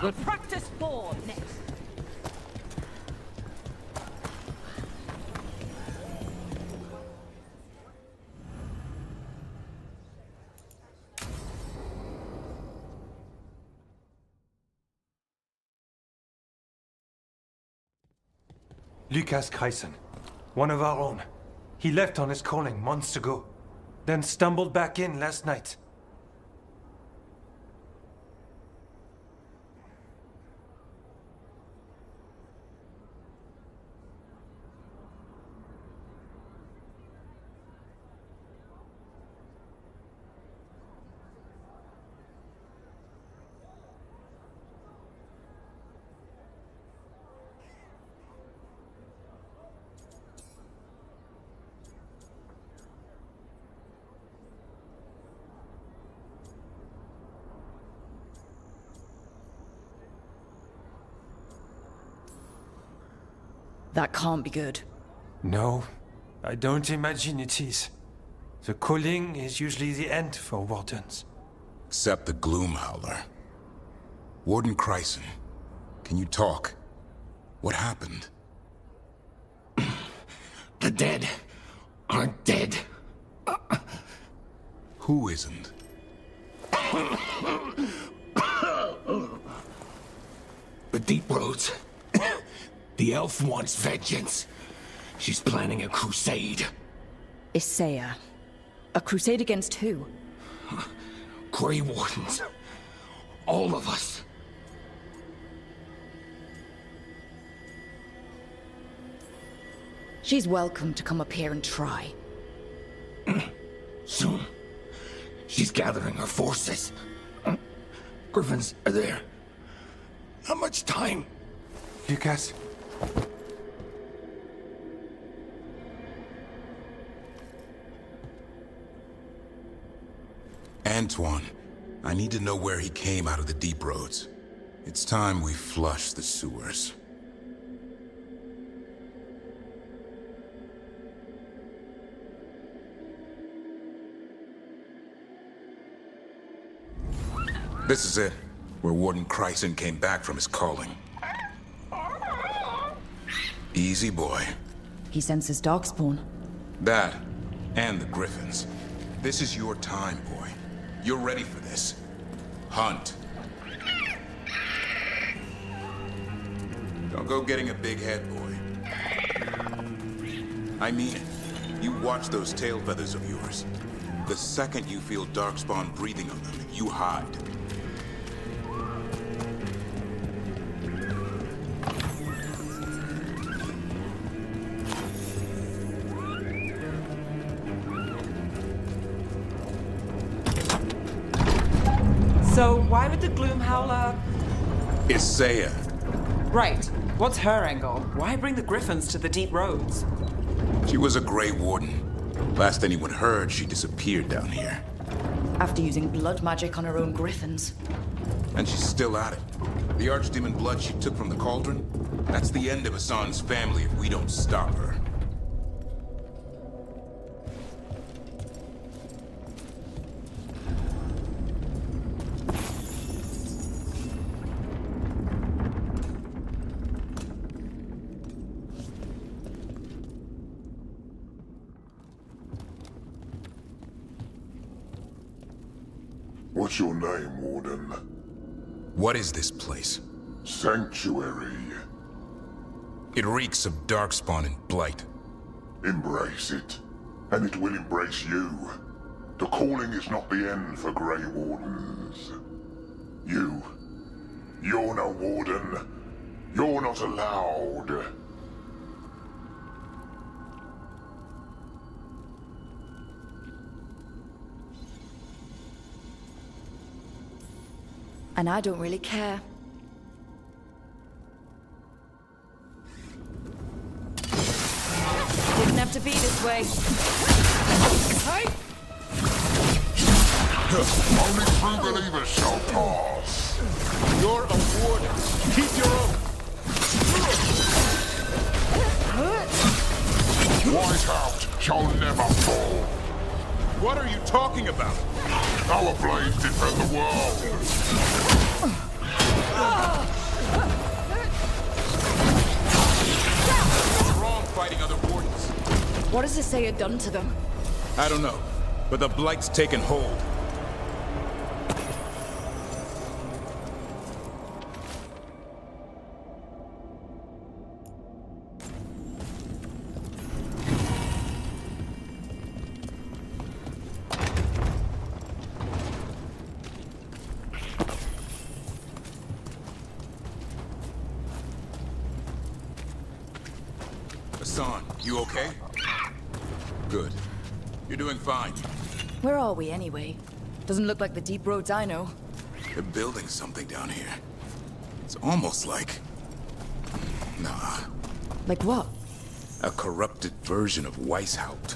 We'll practice for next. Lucas Kreisen, one of our own. He left on his calling months ago, then stumbled back in last night. That can't be good. No, I don't imagine it is. The calling is usually the end for wardens. Except the Gloom Howler. Warden Chryson, can you talk? What happened? The dead are dead. Who isn't? The Deep Roads. The elf wants vengeance. She's planning a crusade. Isaiah. A crusade against who? Grey Wardens. All of us. She's welcome to come up here and try. Soon. She's gathering her forces. Griffins are there. Not much time. Lucas. Antoine, I need to know where he came out of the Deep Roads. It's time we flush the sewers. This is it, where Warden Chryson came back from his calling. Easy, boy. He senses Darkspawn. That, and the Griffins. This is your time, boy. You're ready for this. Hunt. Don't go getting a big head, boy. I mean it. You watch those tail feathers of yours. The second you feel Darkspawn breathing on them, you hide. So why would the Gloom Howler... Isaiah. Right. What's her angle? Why bring the Griffins to the Deep Roads? She was a Grey Warden. Last anyone heard, she disappeared down here. After using blood magic on her own Griffins. And she's still at it. The Archdemon blood she took from the cauldron? That's the end of Hassan's family if we don't stop her. What's your name, Warden? What is this place? Sanctuary. It reeks of Darkspawn and Blight. Embrace it, and it will embrace you. The calling is not the end for Grey Wardens. You're no Warden. You're not allowed. And I don't really care. Didn't have to be this way. Hey! Only true believers shall pass. You're a warden. Keep your oath. Whiteout shall never fall. What are you talking about? Our blades defend the world. What's wrong fighting other wardens? What has Isaiah done to them? I don't know, but the Blight's taken hold. Hassan, you okay? Good. You're doing fine. Where are we anyway? Doesn't look like the Deep Roads I know. They're building something down here. It's almost like... Nah. Like what? A corrupted version of Weishaupt.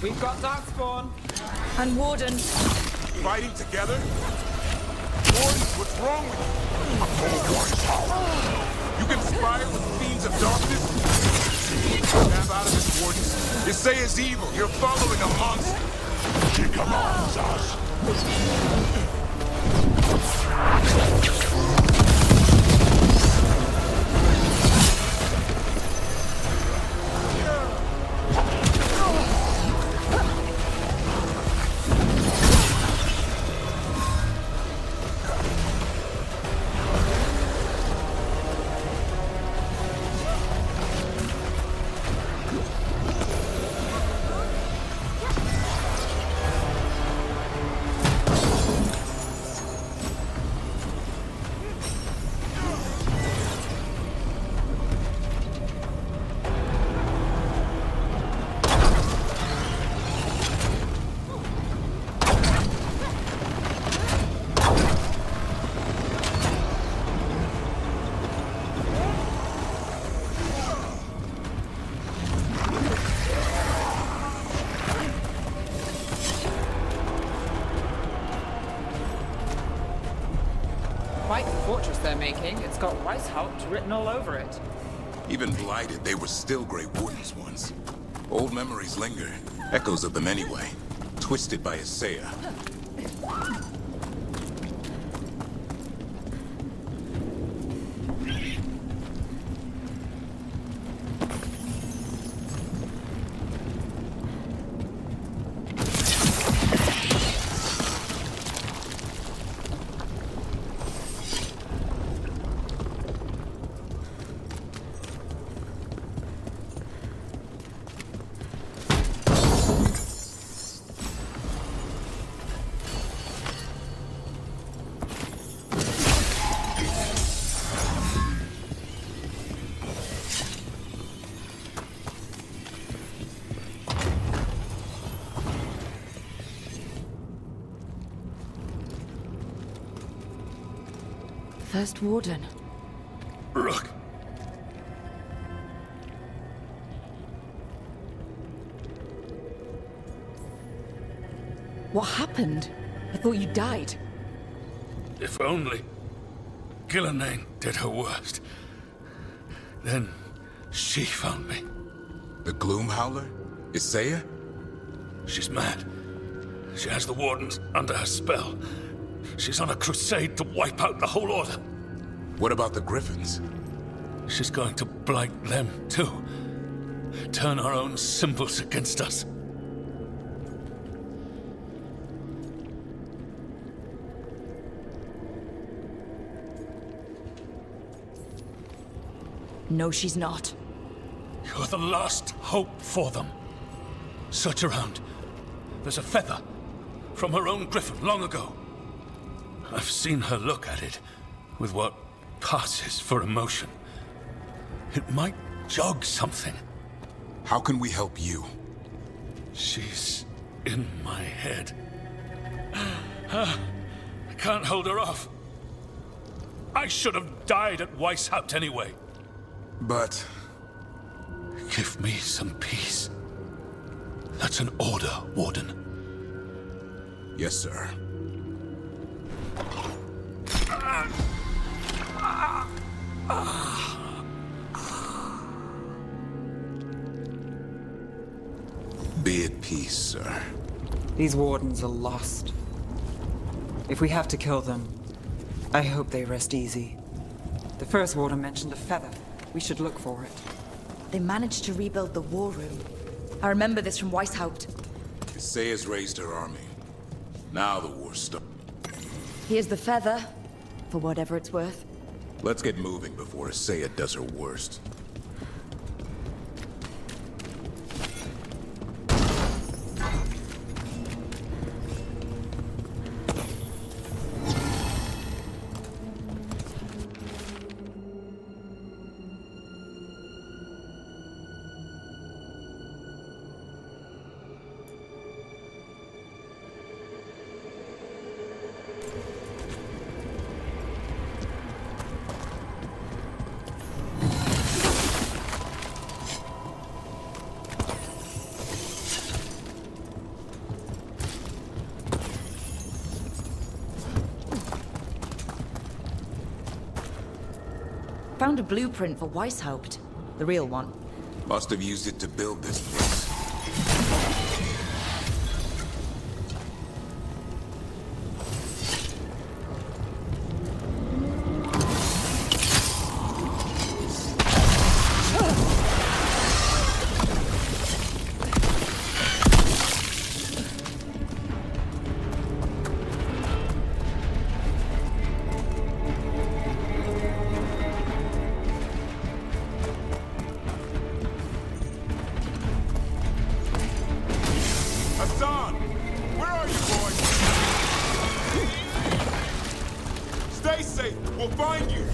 We've got Darkspawn. And Warden. Fighting together? Warden, what's wrong with you? You conspire with fiends of darkness? Snap out of this, Warden. Isaiah's evil. You're following a monster. He commands us. Quite the fortress they're making. It's got Weishaupt written all over it. Even blighted, they were still Grey Wardens once. Old memories linger. Echoes of them anyway. Twisted by Isaiah. First Warden. Look. What happened? I thought you died. If only Gillenane did her worst. Then she found me. The Gloom Howler? Isaiah? She's mad. She has the Wardens under her spell. She's on a crusade to wipe out the whole Order. What about the Griffins? She's going to blight them, too. Turn our own symbols against us. No, she's not. You're the last hope for them. Search around. There's a feather from her own griffin long ago. I've seen her look at it with what passes for emotion. It might jog something. How can we help you? She's in my head. I can't hold her off. I should have died at Weishaupt anyway. But... Give me some peace. That's an order, Warden. Yes, sir. Be at peace, sir. These Wardens are lost. If we have to kill them, I hope they rest easy. The first Warden mentioned a feather. We should look for it. They managed to rebuild the war room. I remember this from Weishaupt. Isaiah's raised her army. Now the war's started. Here's the feather, for whatever it's worth. Let's get moving before Isaiah does her worst. Found a blueprint for Weishaupt. The real one. Must have used it to build this place. Hassan! Where are you, boy? Stay safe! We'll find you!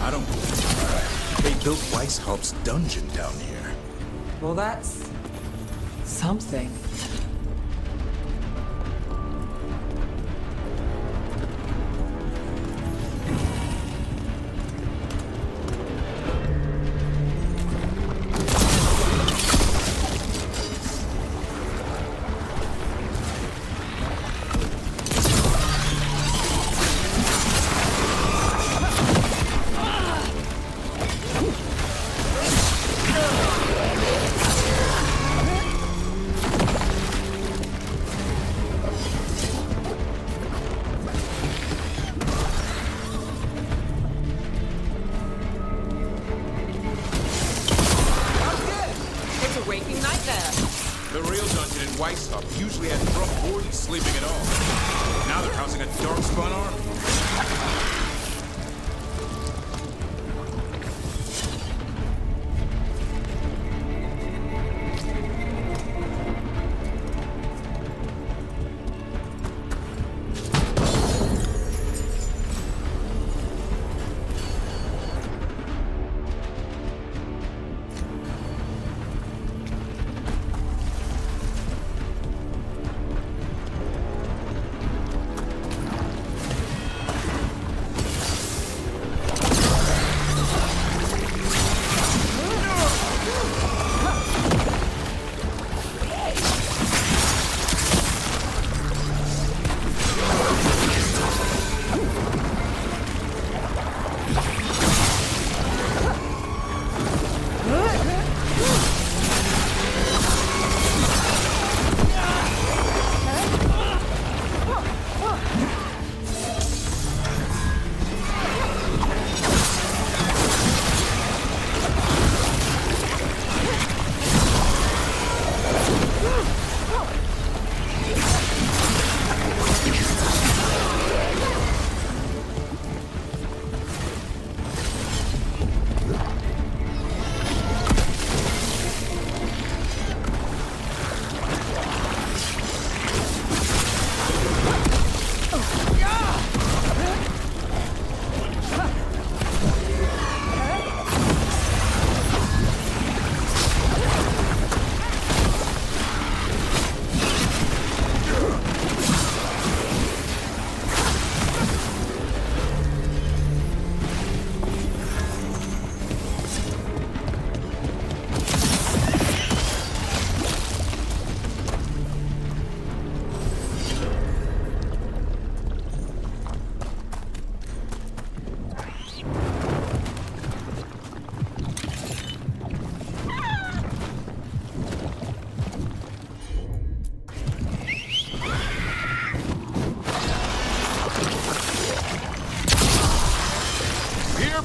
I don't believe it. They built Weishaupt's dungeon down here. Well, that's... something. Waking nightmare. The real dungeon in Weishaupt usually had rough wardens sleeping at all. Now they're housing a darkspawn army.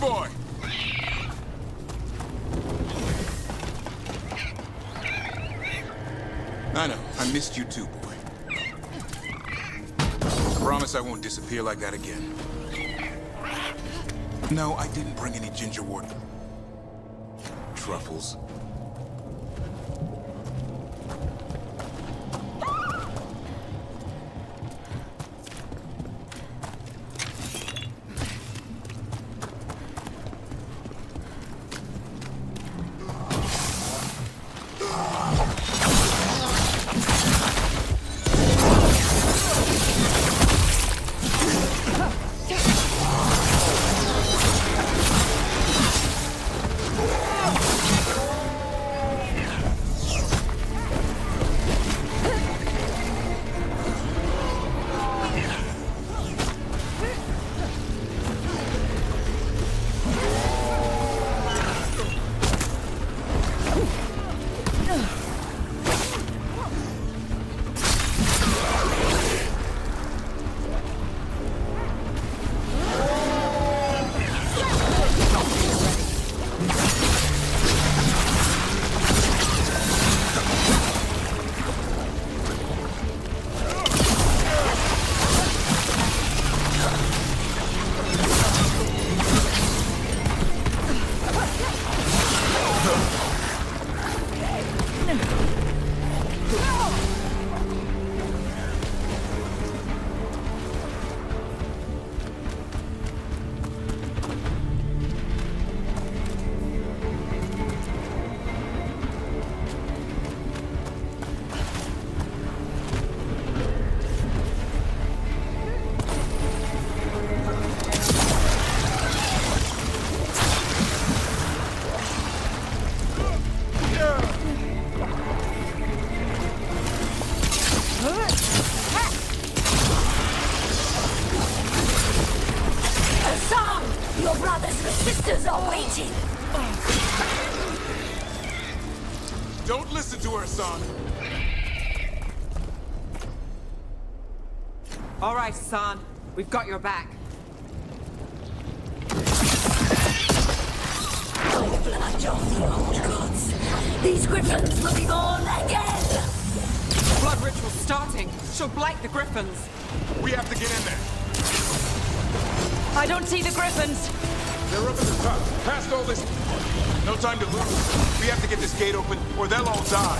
Boy! I know. I missed you too, boy. I promise I won't disappear like that again. No, I didn't bring any gingerwort truffles. mighty. Don't listen to her, son. All right, son. We've got your back. I blood your throat, gods. These griffins will be born again. The blood ritual's starting. She'll blight the griffins. We have to get in there. I don't see the griffins. They're up at the top, past all this. No time to lose. We have to get this gate open, or they'll all die.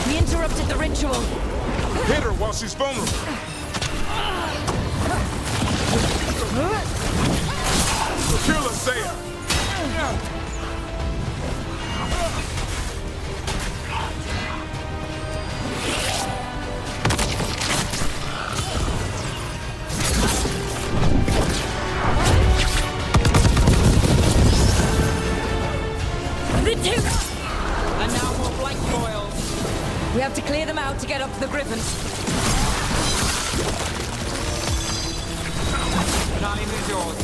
We interrupted the ritual. Hit her while she's vulnerable. Kill her, Saya. And now more blank foils. We have to clear them out to get up to the griffins. Time is yours.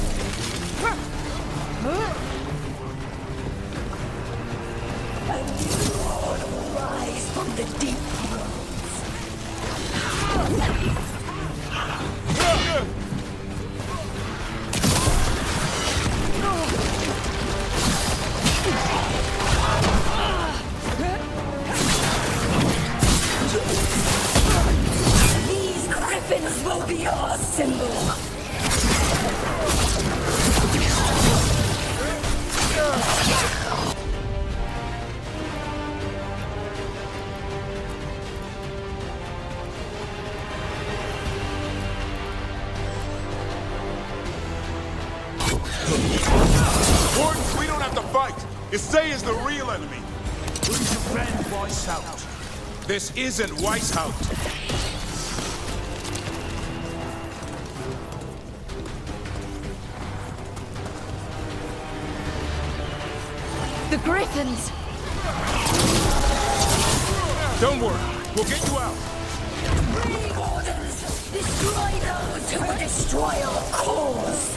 A new horde will rise from the deep These griffins will be our symbol. Wardens, we don't have to fight. Isaya's the real enemy. Who's your friend, Weishaupt? This isn't Weishaupt. The griffins! Don't worry, we'll get you out. Free wardens! Destroy those who will destroy our cause!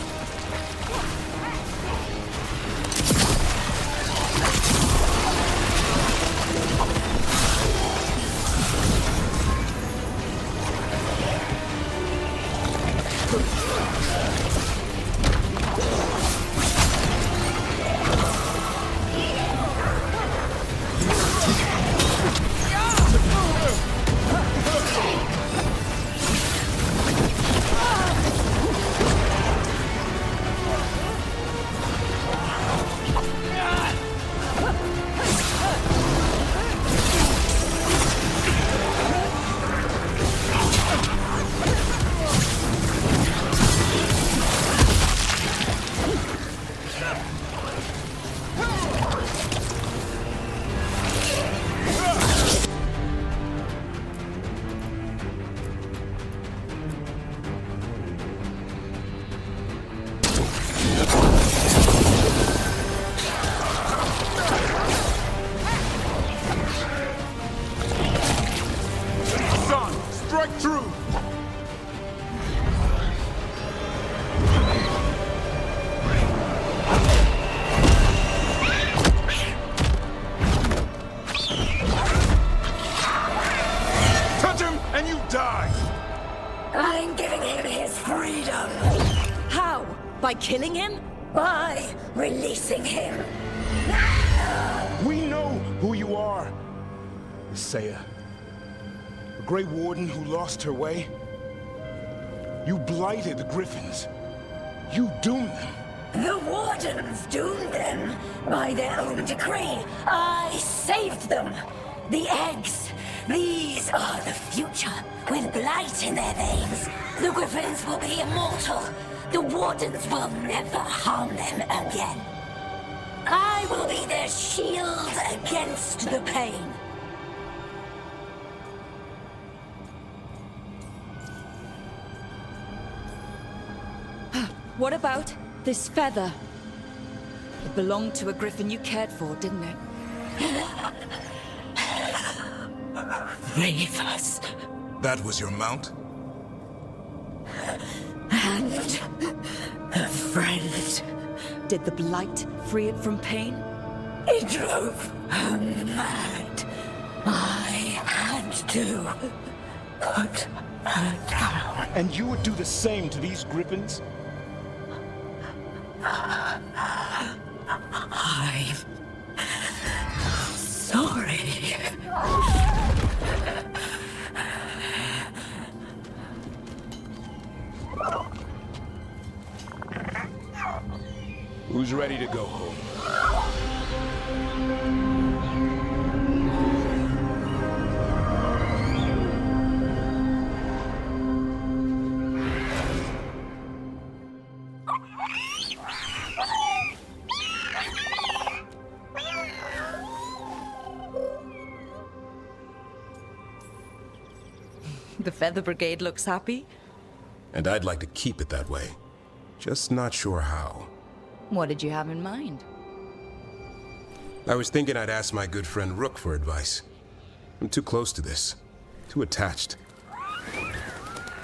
By killing him? By releasing him. We know who you are. Saya. A Grey Warden who lost her way. You blighted the Griffins. You doomed them. The Wardens doomed them by their own decree. I saved them. The eggs. These are the future, with blight in their veins. The Griffins will be immortal. The Wardens will never harm them again. I will be their shield against the pain. What about this feather? It belonged to a griffin you cared for, didn't it? Leave us. That was your mount? And a friend. Did the blight free it from pain? It drove her mad. I had to put her down. And you would do the same to these griffins? I'm sorry. Who's ready to go home? The Feather Brigade looks happy. And I'd like to keep it that way. Just not sure how. What did you have in mind? I was thinking I'd ask my good friend Rook for advice. I'm too close to this. Too attached.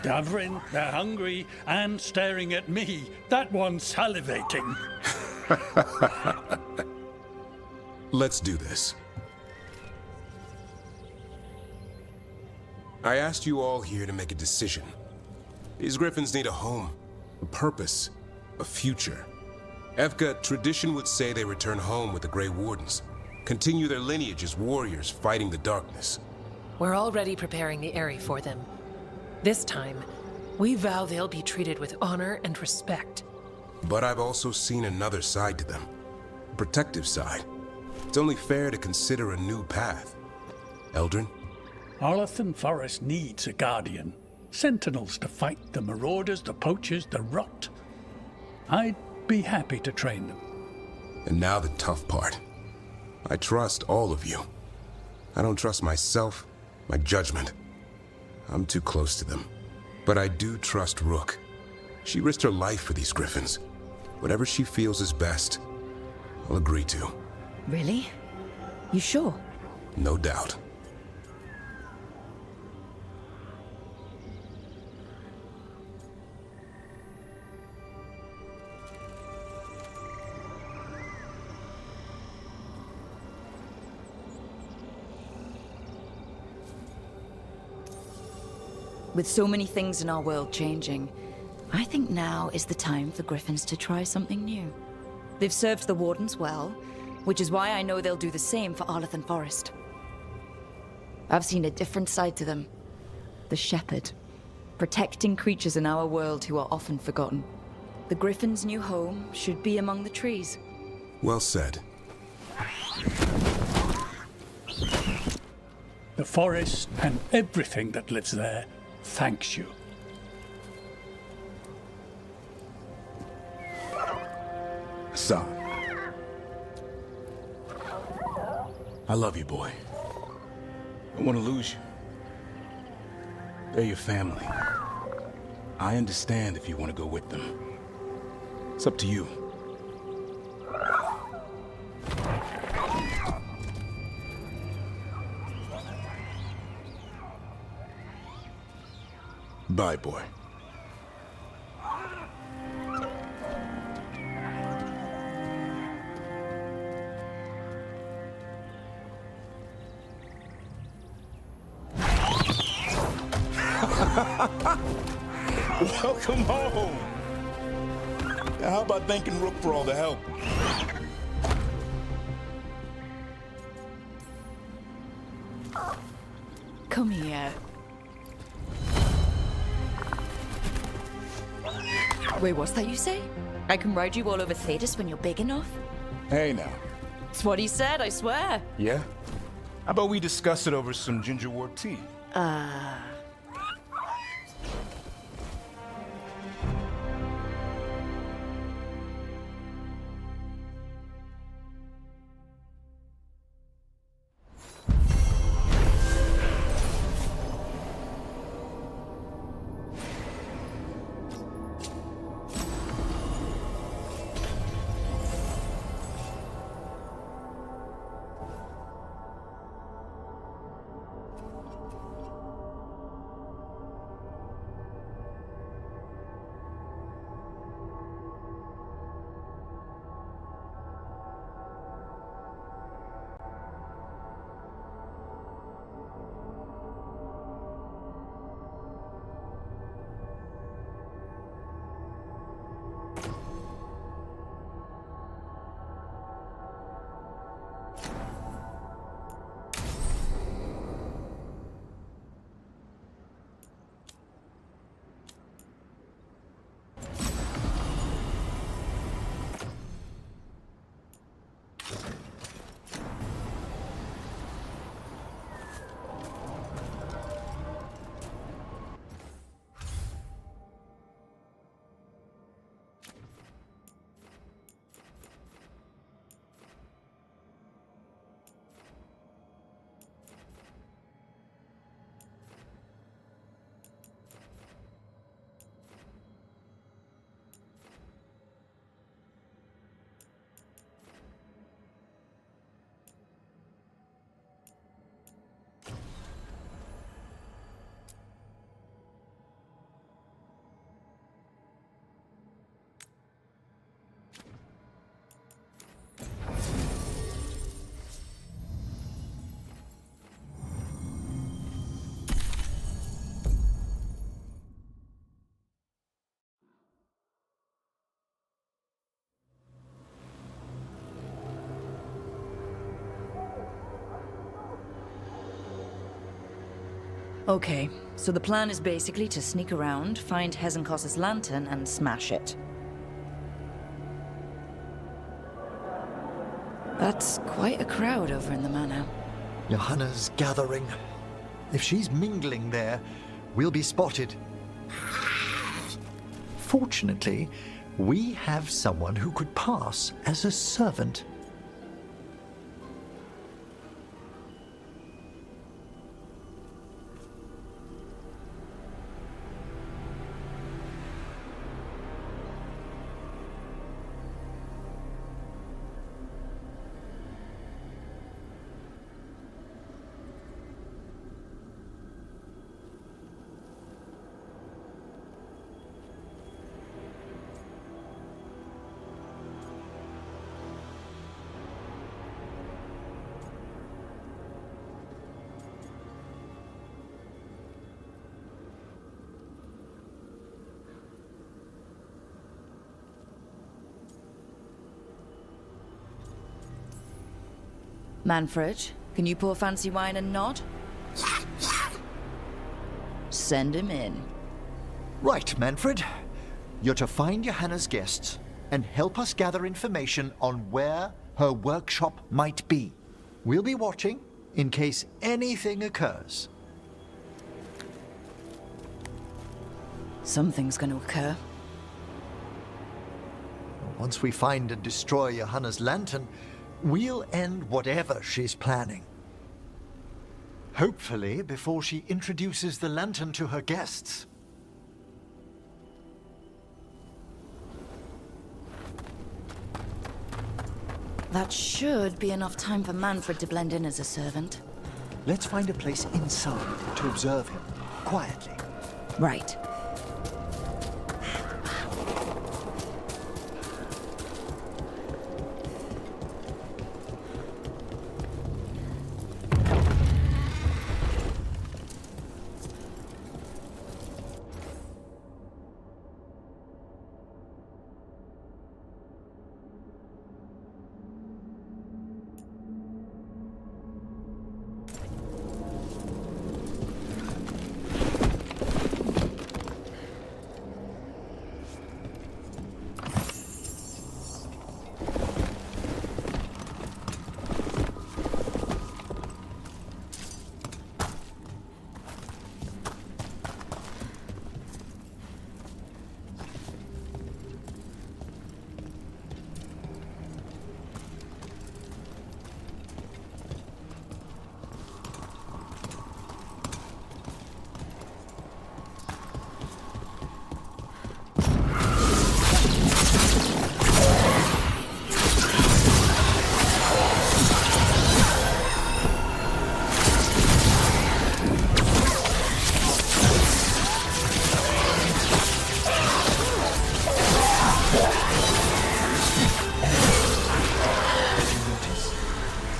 Davrin, they're hungry and staring at me. That one's salivating. Let's do this. I asked you all here to make a decision. These griffins need a home, a purpose, a future. Evka, tradition would say they return home with the Grey Wardens, continue their lineage as warriors fighting the darkness. We're already preparing the Eyrie for them. This time, we vow they'll be treated with honor and respect. But I've also seen another side to them, a protective side. It's only fair to consider a new path. Eldrin? Arlathan Forest needs a guardian. Sentinels to fight the marauders, the poachers, the rot. I'd be happy to train them. And now the tough part. I trust all of you. I don't trust myself, my judgment. I'm too close to them. But I do trust Rook. She risked her life for these griffins. Whatever she feels is best, I'll agree to. Really? You sure? No doubt. With so many things in our world changing, I think now is the time for Griffins to try something new. They've served the Wardens well, which is why I know they'll do the same for Arlathan Forest. I've seen a different side to them. The Shepherd, protecting creatures in our world who are often forgotten. The Griffin's new home should be among the trees. Well said. The forest and everything that lives there thanks you. Son. I love you, boy. Don't want to lose you. They're your family. I understand if you want to go with them. It's up to you. Bye, boy. Welcome home. Now, how about thanking Rook for all the help? Come here. Wait, what's that you say? I can ride you all over Thetis when you're big enough? Hey, now. It's what he said, I swear. Yeah? How about we discuss it over some gingerwort tea? Okay, so the plan is basically to sneak around, find Hezenkos's lantern, and smash it. That's quite a crowd over in the manor. Johanna's gathering. If she's mingling there, we'll be spotted. Fortunately, we have someone who could pass as a servant. Manfred, can you pour fancy wine and nod? Send him in. Right, Manfred. You're to find Johanna's guests and help us gather information on where her workshop might be. We'll be watching in case anything occurs. Something's going to occur. Once we find and destroy Johanna's lantern, we'll end whatever she's planning. Hopefully before she introduces the lantern to her guests. That should be enough time for Manfred to blend in as a servant. Let's find a place inside to observe him, quietly. Right.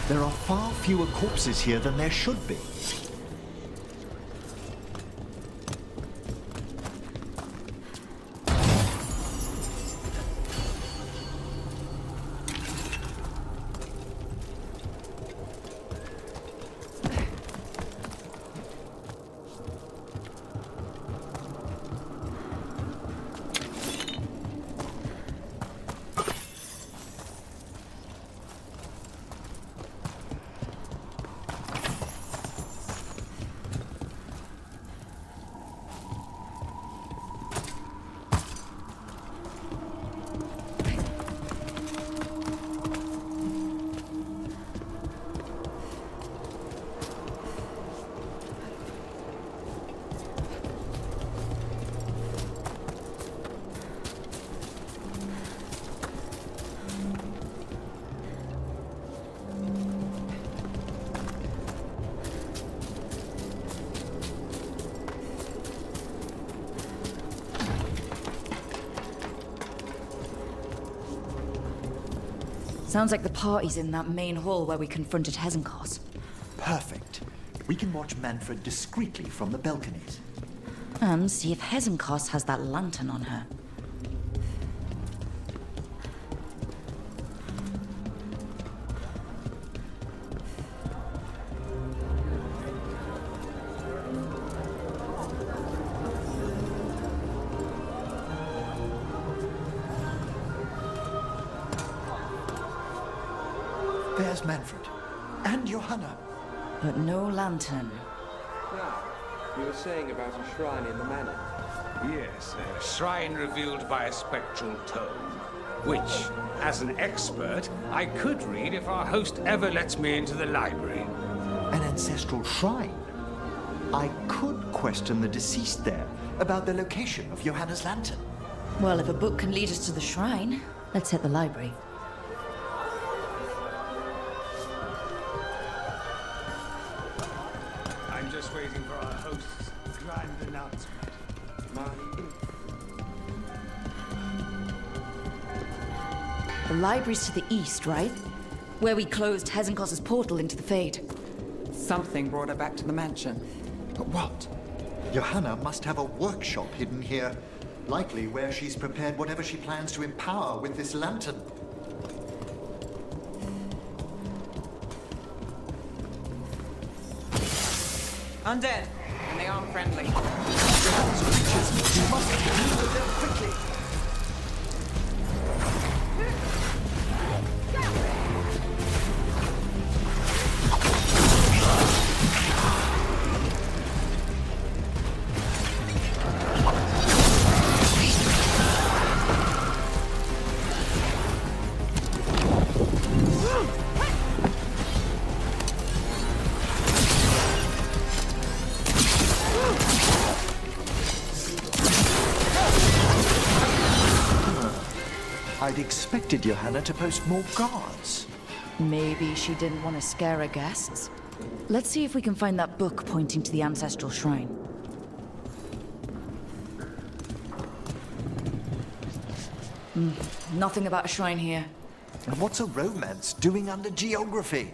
There are far fewer corpses here than there should be. Sounds like the party's in that main hall where we confronted Hezenkos. Perfect. We can watch Manfred discreetly from the balconies. And see if Hezenkos has that lantern on her. there's Manfred. And Johanna. But no lantern. Now, you were saying about a shrine in the manor. Yes, a shrine revealed by a spectral tome, which, as an expert, I could read if our host ever lets me into the library. An ancestral shrine? I could question the deceased there about the location of Johanna's lantern. Well, if a book can lead us to the shrine, let's hit the library. I'm just waiting for our host's grand announcement. The library's to the east, right? Where we closed Hezenkos's portal into the Fade. Something brought her back to the mansion. But what? Johanna must have a workshop hidden here. Likely where she's prepared whatever she plans to empower with this lantern. Undead, and they aren't friendly. Johanna's creatures, you must deal with them quickly. I'd expected Johanna to post more guards. Maybe she didn't want to scare her guests. Let's see if we can find that book pointing to the ancestral shrine. Nothing about a shrine here. And what's a romance doing under geography?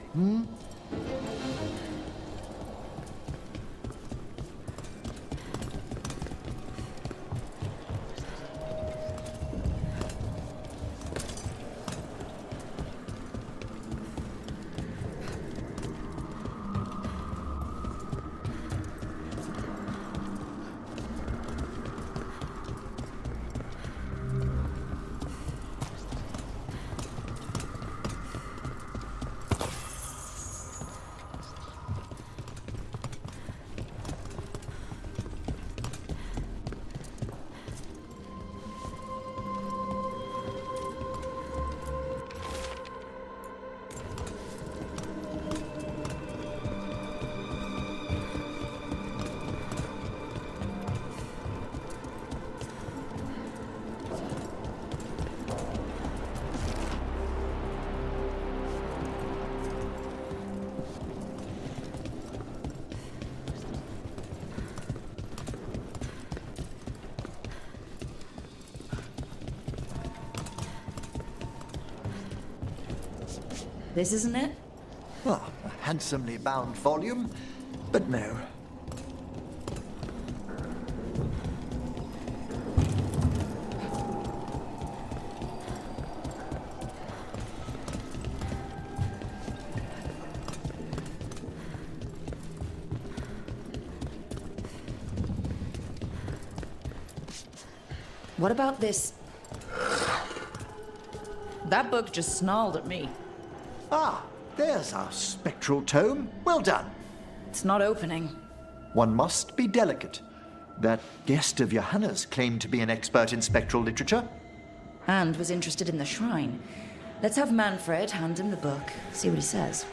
This isn't it? Well, a handsomely bound volume, but no. What about this? That book just snarled at me. Ah, there's our spectral tome. Well done. It's not opening. One must be delicate. That guest of Johanna's claimed to be an expert in spectral literature. And was interested in the shrine. Let's have Manfred hand him the book, see what he says.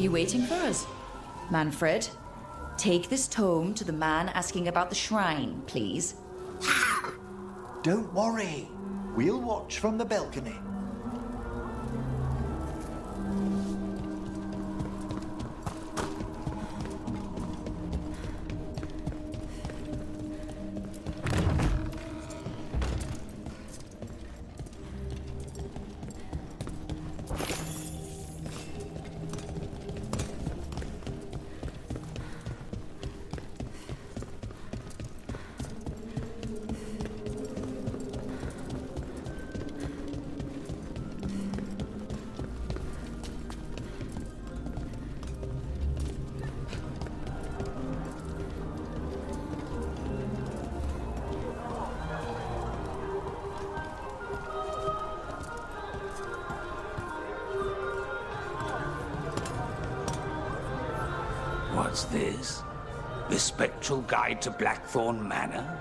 you waiting for us? Manfred, take this tome to the man asking about the shrine, please. Don't worry. We'll watch from the balcony. What's this? The Spectral Guide to Blackthorn Manor?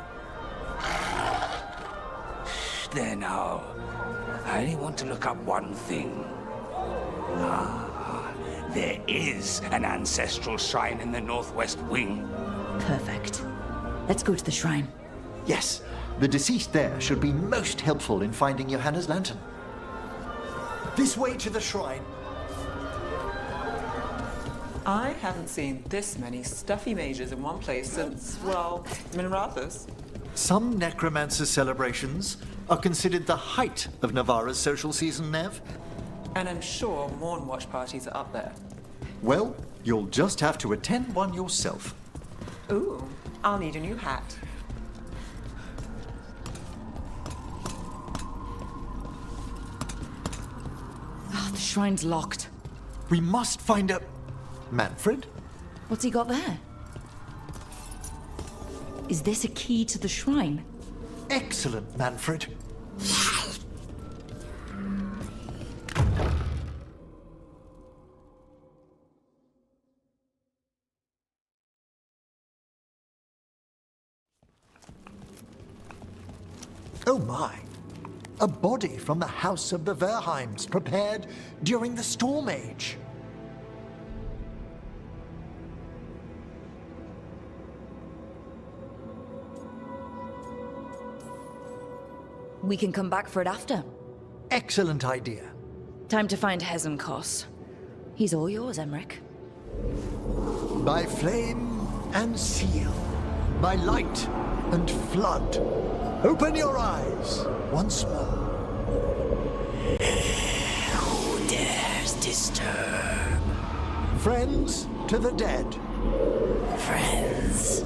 There now. I only want to look up one thing. There is an ancestral shrine in the northwest wing. Perfect. Let's go to the shrine. Yes, the deceased there should be most helpful in finding Johanna's lantern. This way to the shrine. I haven't seen this many stuffy mages in one place since, well, Minrathus. Some necromancer celebrations are considered the height of Navarra's social season, Nev. And I'm sure Morn Watch parties are up there. Well, you'll just have to attend one yourself. Ooh, I'll need a new hat. Ah, the shrine's locked. We must find a... Manfred? What's he got there? Is this a key to the shrine? Excellent, Manfred. Oh my! A body from the House of the Verheims, prepared during the Storm Age. We can come back for it after. Excellent idea. Time to find Hezenkos. He's all yours, Emmerich. By flame and seal, by light and flood, open your eyes once more. Who dares disturb? Friends to the dead. Friends,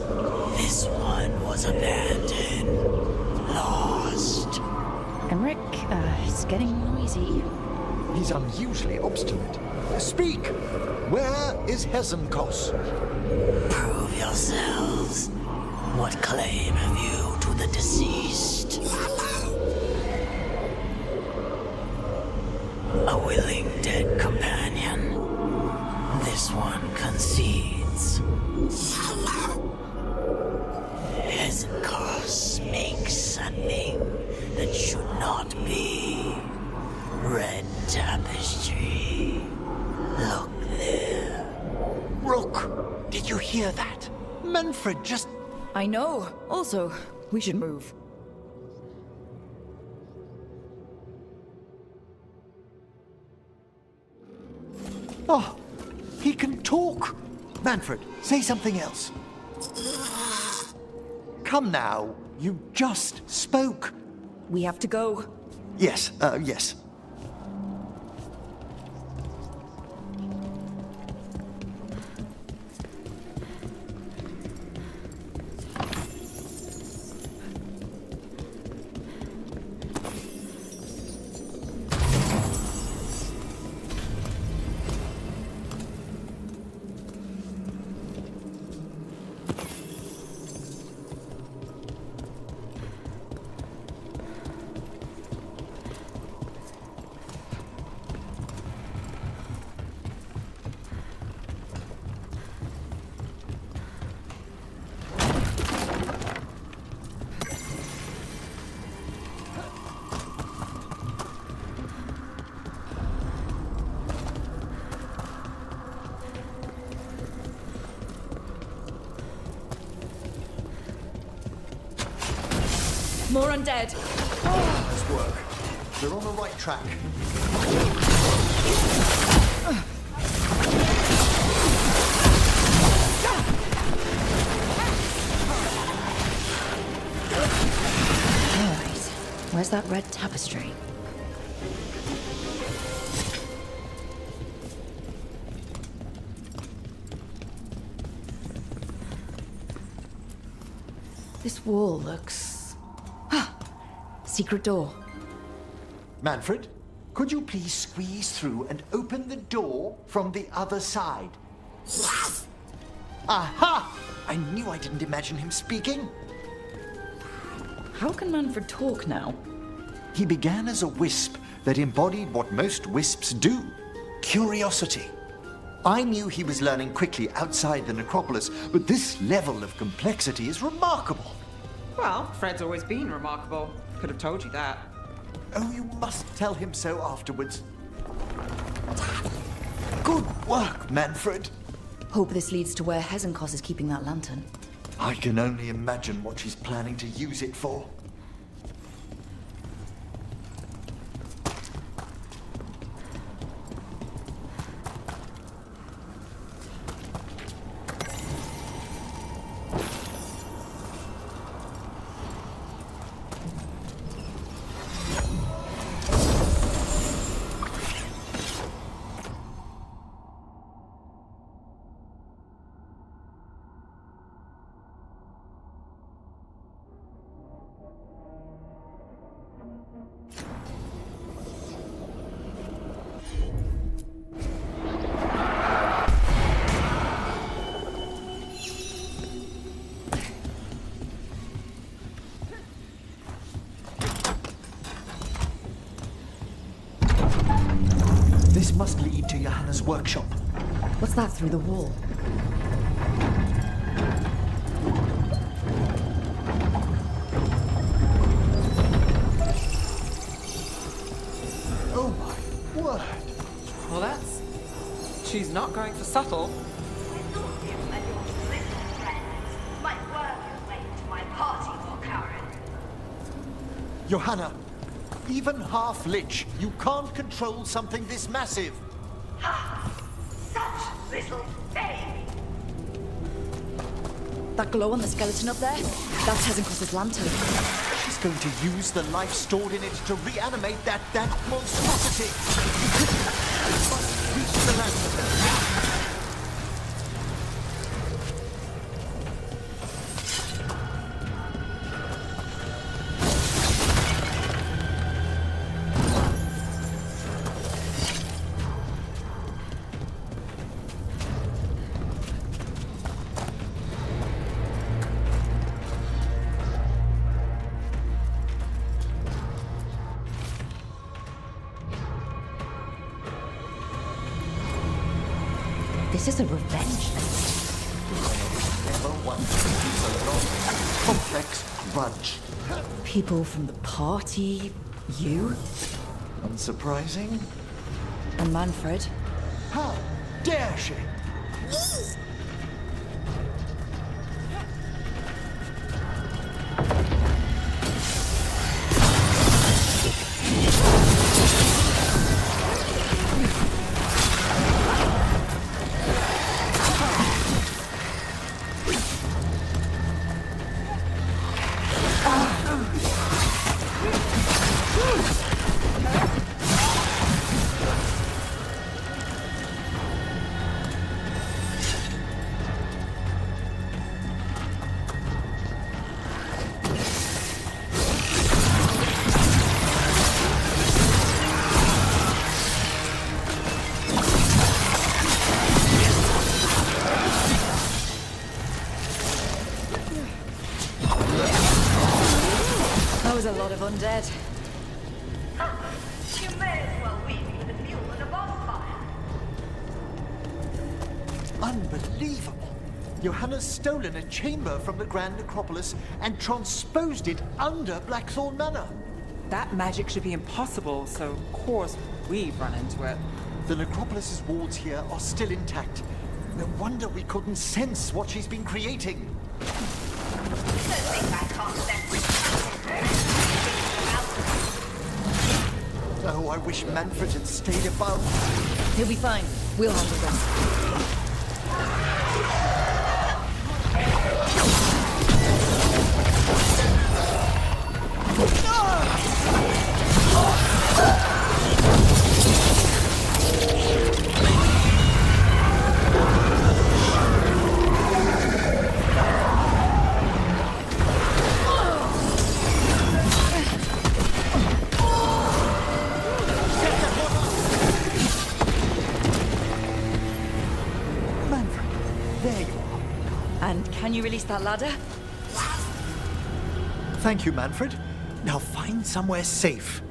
this one was abandoned, lost. Emmerich, it's getting noisy. He's unusually obstinate. Speak! Where is Hezenkos? Prove yourselves. What claim have you to the deceased? A willing dead companion. This one concedes. Hezenkos makes a thing that should not be. Red tapestry. Look there. Rook, did you hear that? Manfred just... I know. Also, we should move. Oh, he can talk. Manfred, say something else. Come now, you just spoke. We have to go. Yes, yes. More undead. Nice work. They're on the right track. Alright. Where's that red tapestry? This wall looks... Secret door. Manfred, could you please squeeze through and open the door from the other side? Yes! Aha! I knew I didn't imagine him speaking. How can Manfred talk now? He began as a wisp that embodied what most wisps do. Curiosity. I knew he was learning quickly outside the necropolis, but this level of complexity is remarkable. Well, Fred's always been remarkable. Could have told you that. Oh, you must tell him so afterwards. Good work, Manfred. Hope this leads to where Hezenkos is keeping that lantern. I can only imagine what she's planning to use it for. This must lead to Johanna's workshop. What's that through the wall? Oh my word! Well, she's not going for subtle. Johanna, even half-lich, you can't control something this massive. Such little baby. That glow on the skeleton up there? That's Hezenkos' lantern. She's going to use the life stored in it to reanimate that monstrosity. Must reach the lantern. This is a revenge list. Never once a long, complex grudge. People from the party, you, Unsurprising. and Manfred. How dare she? That was a lot of undead. You may as well leave me with a mule and a bonfire. Unbelievable! Johanna's stolen a chamber from the Grand Necropolis and transposed it under Blackthorn Manor. That magic should be impossible, so of course we've run into it. The Necropolis's wards here are still intact. No wonder we couldn't sense what she's been creating. Don't think I can't sense I wish Manfred had stayed above. He'll be fine. We'll handle them. Can you release that ladder? Thank you, Manfred. Now find somewhere safe.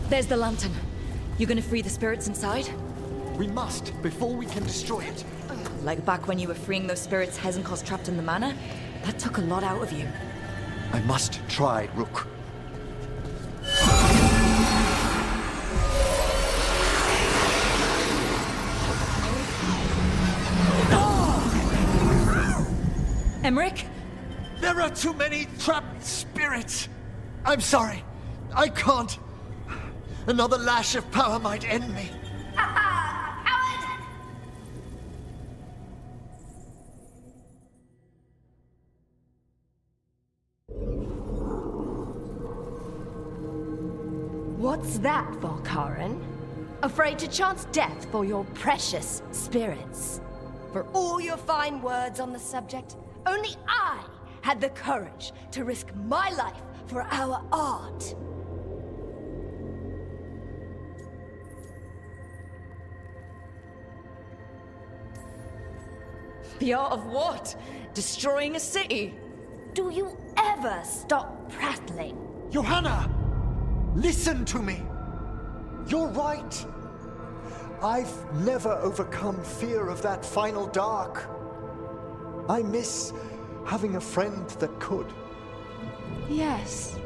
There's the lantern. You gonna free the spirits inside? We must, before we can destroy it. Like back when you were freeing those spirits Hezenkos trapped in the manor? That took a lot out of you. I must try, Rook. Emmerich? There are too many trapped spirits. I'm sorry. I can't. Another lash of power might end me. What's that, Veilguarc? Afraid to chance death for your precious spirits? For all your fine words on the subject, only I had the courage to risk my life for our art. The art of what? Destroying a city? Do you ever stop prattling? Johanna! Listen to me! You're right! I've never overcome fear of that final dark. I miss having a friend that could. Yes.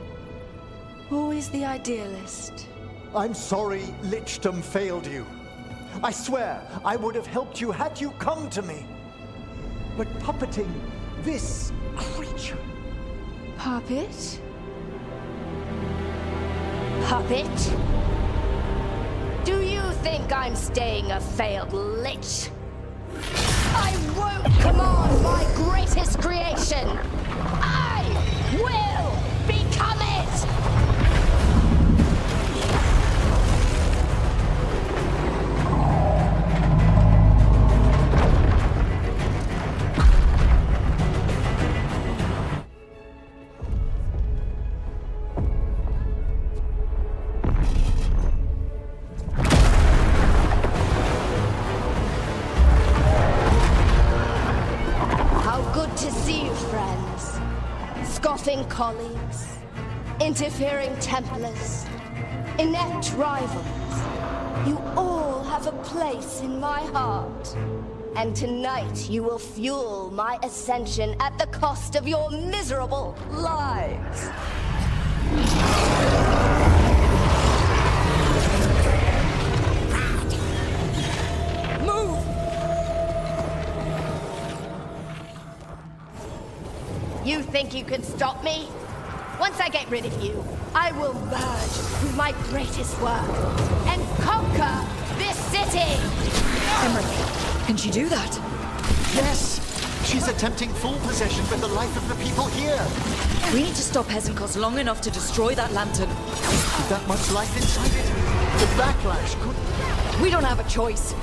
Always the idealist. I'm sorry Lichdom failed you. I swear I would have helped you had you come to me. But puppeting this creature... Puppet? Puppet? Do you think I'm staying a failed lich? I won't command my greatest creation! I will become it! Colleagues, interfering Templars, inept rivals. You all have a place in my heart. And tonight you will fuel my ascension at the cost of your miserable lives. Move! You think you can stop me? Once I get rid of you, I will merge with my greatest work and conquer this city! Emmerich, can she do that? Yes! She's attempting full possession with the life of the people here! We need to stop Hezenkos long enough to destroy that lantern. With that much life inside it, the backlash could... We don't have a choice.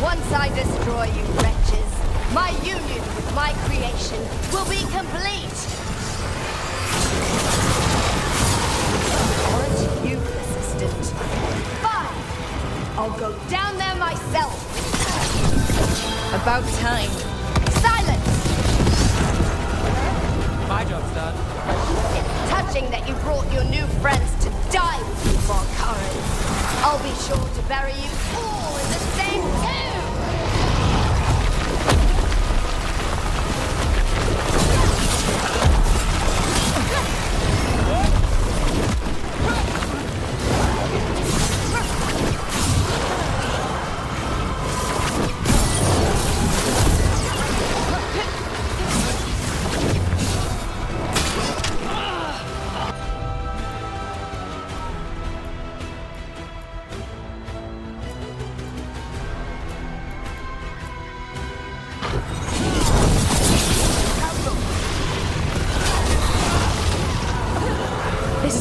Once I destroy you wretches, my union with my creation will be complete! Aren't you persistent? Fine! I'll go down there myself! About time. Silence! My job's done. It's touching that you brought your new friends to die with you, Veilguarc. I'll be sure to bury you all in the same tomb!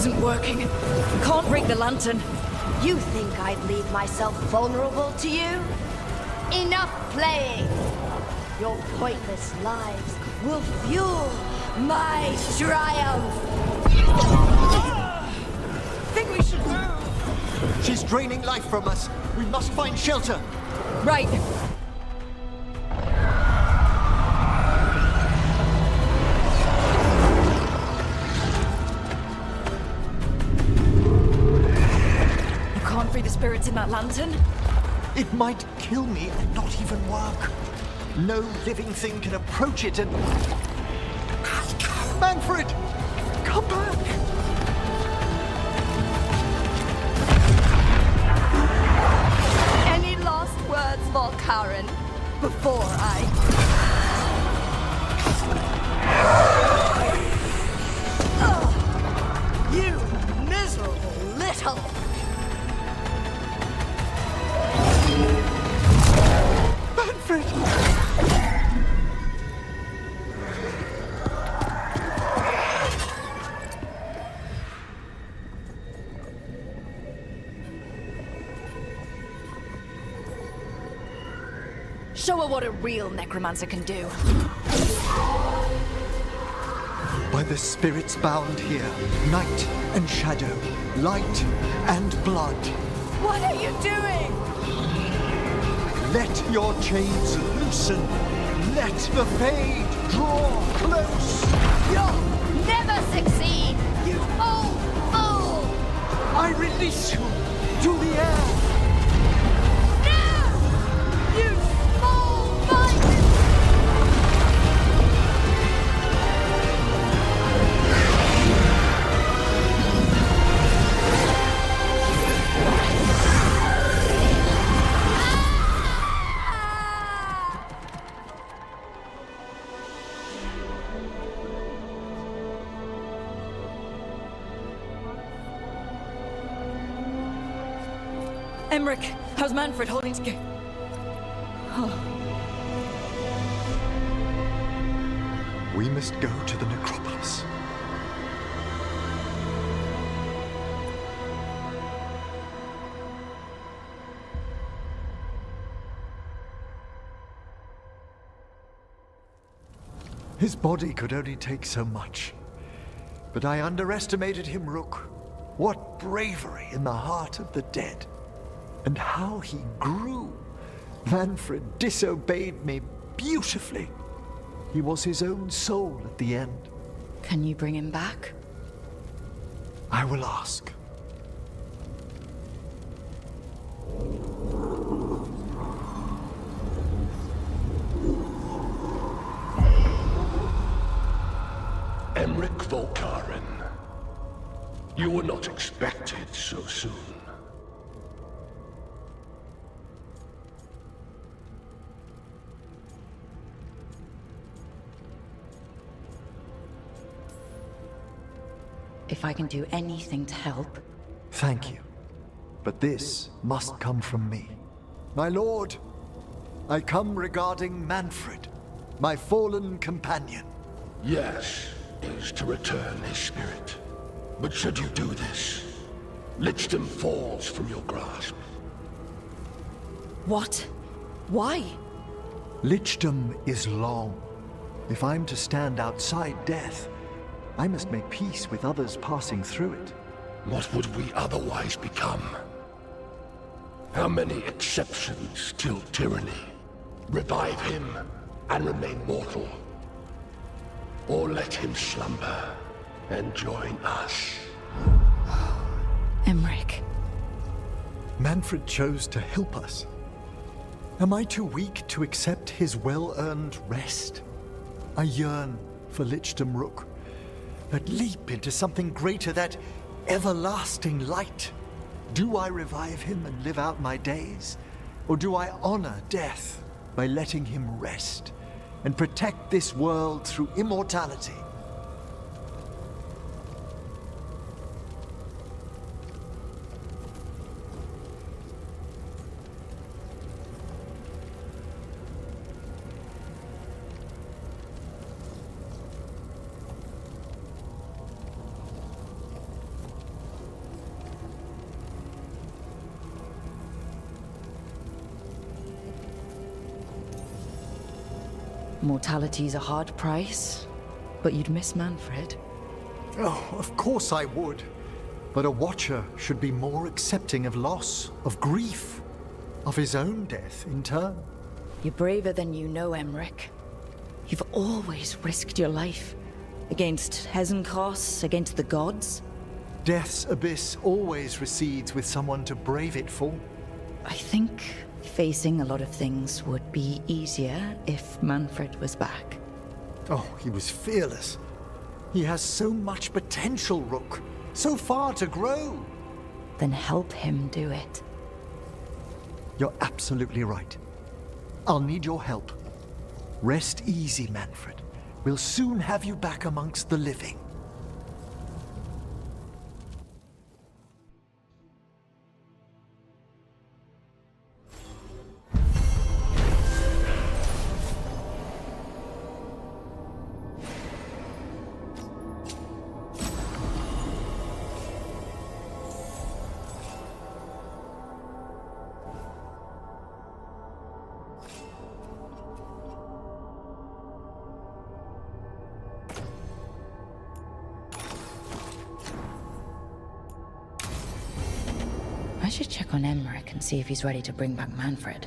isn't working. Can't break the lantern. You think I'd leave myself vulnerable to you? Enough playing! Your pointless lives will fuel my triumph! Think we should move! She's draining life from us. We must find shelter. Right. You can't free the spirits in that lantern? It might kill me and not even work. No living thing can approach it and... Manfred! Come back! Any last words, Veilguarc, before I... You miserable little... Manfred! Show her what a real necromancer can do. By the spirits bound here, night and shadow, light and blood. What are you doing? Let your chains loosen. Let the fade draw close. You'll never succeed, you old fool! I release you to the air. No! You small-minded... Emmerich, how's Manfred holding together? We must go to the necropolis. His body could only take so much. But I underestimated him, Rook. What bravery in the heart of the dead. And how he grew. Manfred disobeyed me beautifully. He was his own soul at the end. Can you bring him back? I will ask. Emmerich Veilguarc. You were not expected so soon. If I can do anything to help... Thank you. But this must come from me. My lord, I come regarding Manfred, my fallen companion. Yes, is to return his spirit. But should you do this, Lichdom falls from your grasp. What? Why? Lichdom is long. If I'm to stand outside death, I must make peace with others passing through it. What would we otherwise become? How many exceptions till tyranny? Revive him and remain mortal. Or let him slumber and join us. Emmerich. Manfred chose to help us. Am I too weak to accept his well-earned rest? I yearn for Lichdom Rook, that leap into something greater, that everlasting light. Do I revive him and live out my days? Or do I honor death by letting him rest and protect this world through immortality? Mortality's a hard price, but you'd miss Manfred. Oh, of course I would. But a Watcher should be more accepting of loss, of grief, of his own death in turn. You're braver than you know, Emmerich. You've always risked your life. Against Hesenkos, against the gods. Death's abyss always recedes with someone to brave it for. I think facing a lot of things would be easier if Manfred was back. Oh, he was fearless. He has so much potential, Rook. So far to grow. Then help him do it. You're absolutely right. I'll need your help. Rest easy, Manfred. We'll soon have you back amongst the living. I should check on Emmerich and see if he's ready to bring back Manfred.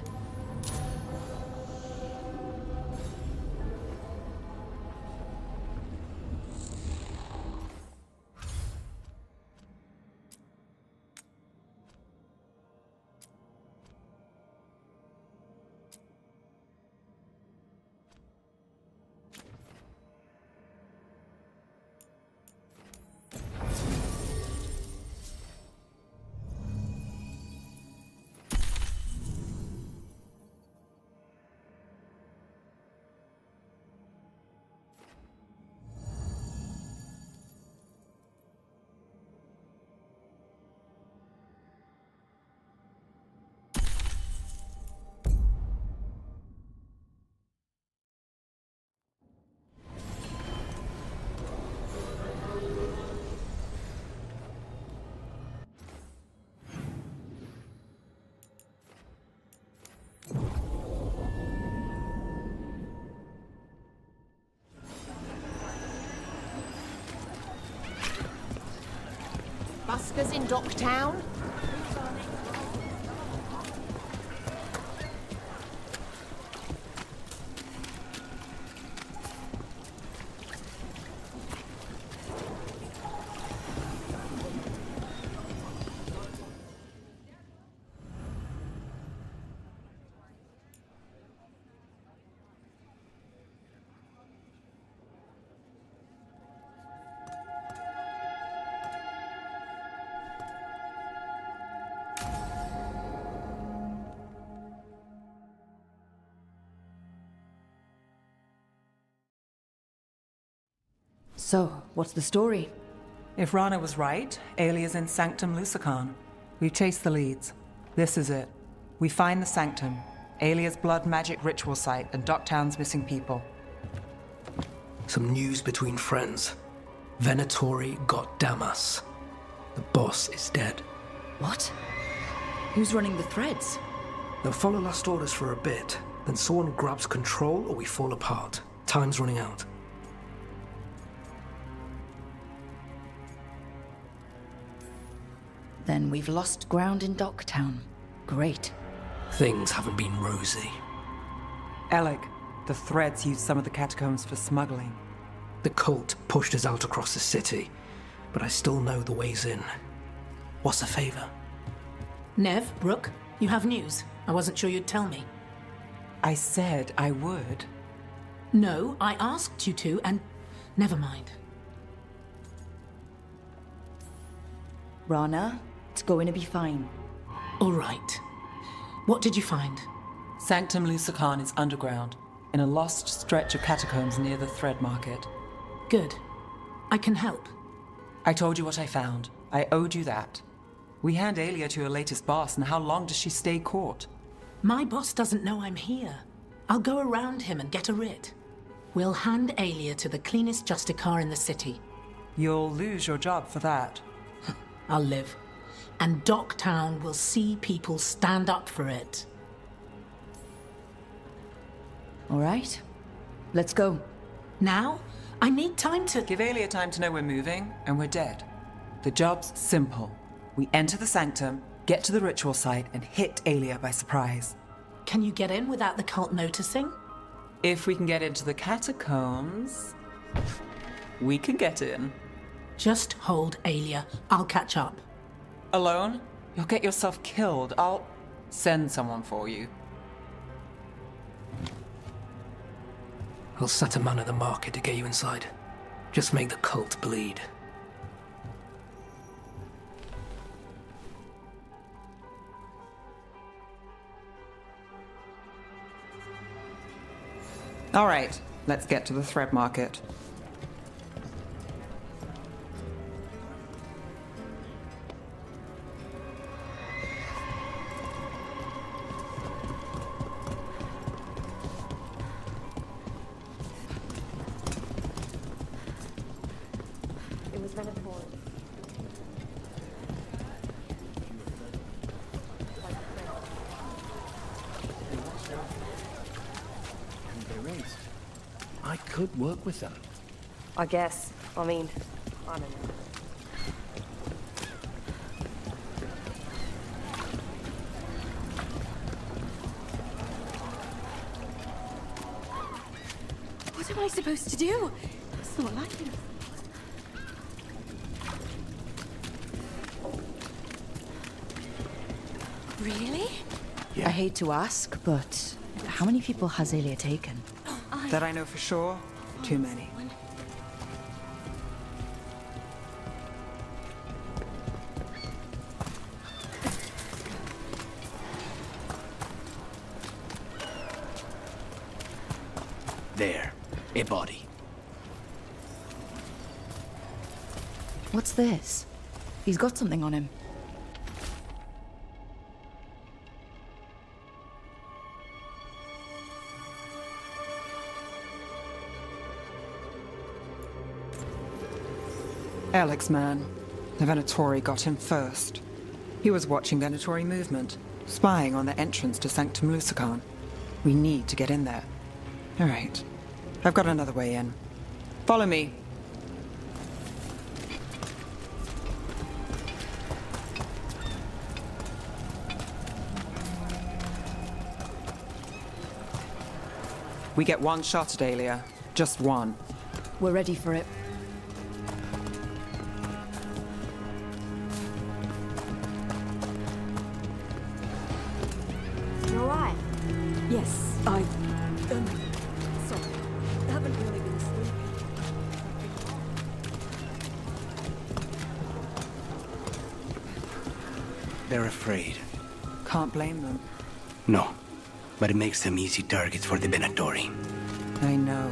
Buskers in Docktown? So, what's the story? If Rana was right, Alia's in Sanctum Lucican. We've chased the leads. This is it. We find the Sanctum, Alia's blood magic ritual site, and Docktown's missing people. Some news between friends. Venatori got Damas. The boss is dead. What? Who's running the threads? They'll follow last orders for a bit, then someone grabs control or we fall apart. Time's running out. Then we've lost ground in Docktown. Great. Things haven't been rosy. Alec, the threads used some of the catacombs for smuggling. The cult pushed us out across the city, but I still know the ways in. What's the favor? Nev, Brooke, you have news. I wasn't sure you'd tell me. I said I would. No, I asked you to, and never mind. Rana, it's going to be fine. All right. What did you find? Sanctum Lucican is underground, in a lost stretch of catacombs near the Thread Market. Good. I can help. I told you what I found. I owed you that. We hand Alia to her latest boss, and how long does she stay caught? My boss doesn't know I'm here. I'll go around him and get a writ. We'll hand Alia to the cleanest Justicar in the city. You'll lose your job for that. I'll live. And Docktown will see people stand up for it. All right. Let's go. Now? I need time to... Give Aelia time to know we're moving, and we're dead. The job's simple. We enter the sanctum, get to the ritual site, and hit Aelia by surprise. Can you get in without the cult noticing? If we can get into the catacombs, we can get in. Just hold Aelia. I'll catch up. Alone? You'll get yourself killed. I'll send someone for you. I'll set a man at the market to get you inside. Just make the cult bleed. All right, let's get to the thread market. It was Veilguarc. I could work with them. I guess. I mean, I don't know. What am I supposed to do? It's not like this. Really? I hate to ask, but how many people has Aelia taken? That I know for sure, too many. There, a body. What's this? He's got something on him. Alex, man. The Venatori got him first. He was watching Venatori movement, spying on the entrance to Sanctum Lusican. We need to get in there. All right. I've got another way in. Follow me. We get one shot at Aelia. Just one. We're ready for it. You alright? Yes, sorry. I haven't really been sleeping. They're afraid. Can't blame them. No, but it makes them easy targets for the Venatori. I know.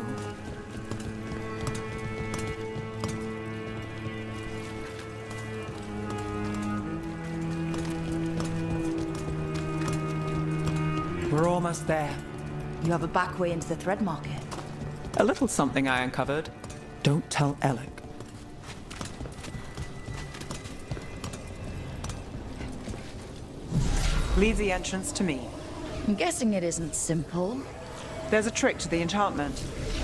We're almost there. You have a back way into the thread market. A little something I uncovered. Don't tell Alec. Leave the entrance to me. I'm guessing it isn't simple. There's a trick to the enchantment.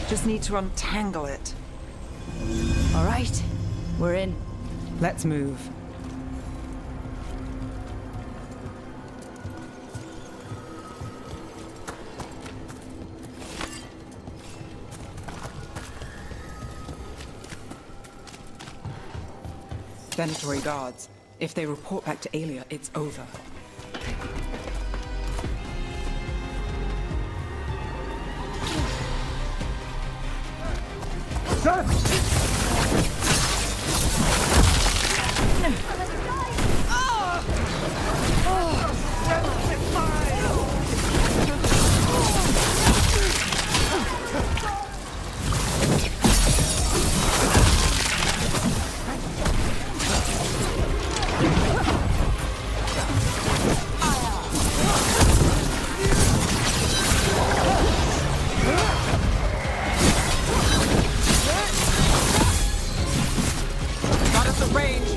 Just need to untangle it. All right, we're in. Let's move. Venatori guards. If they report back to Aelia, it's over. Got us at range.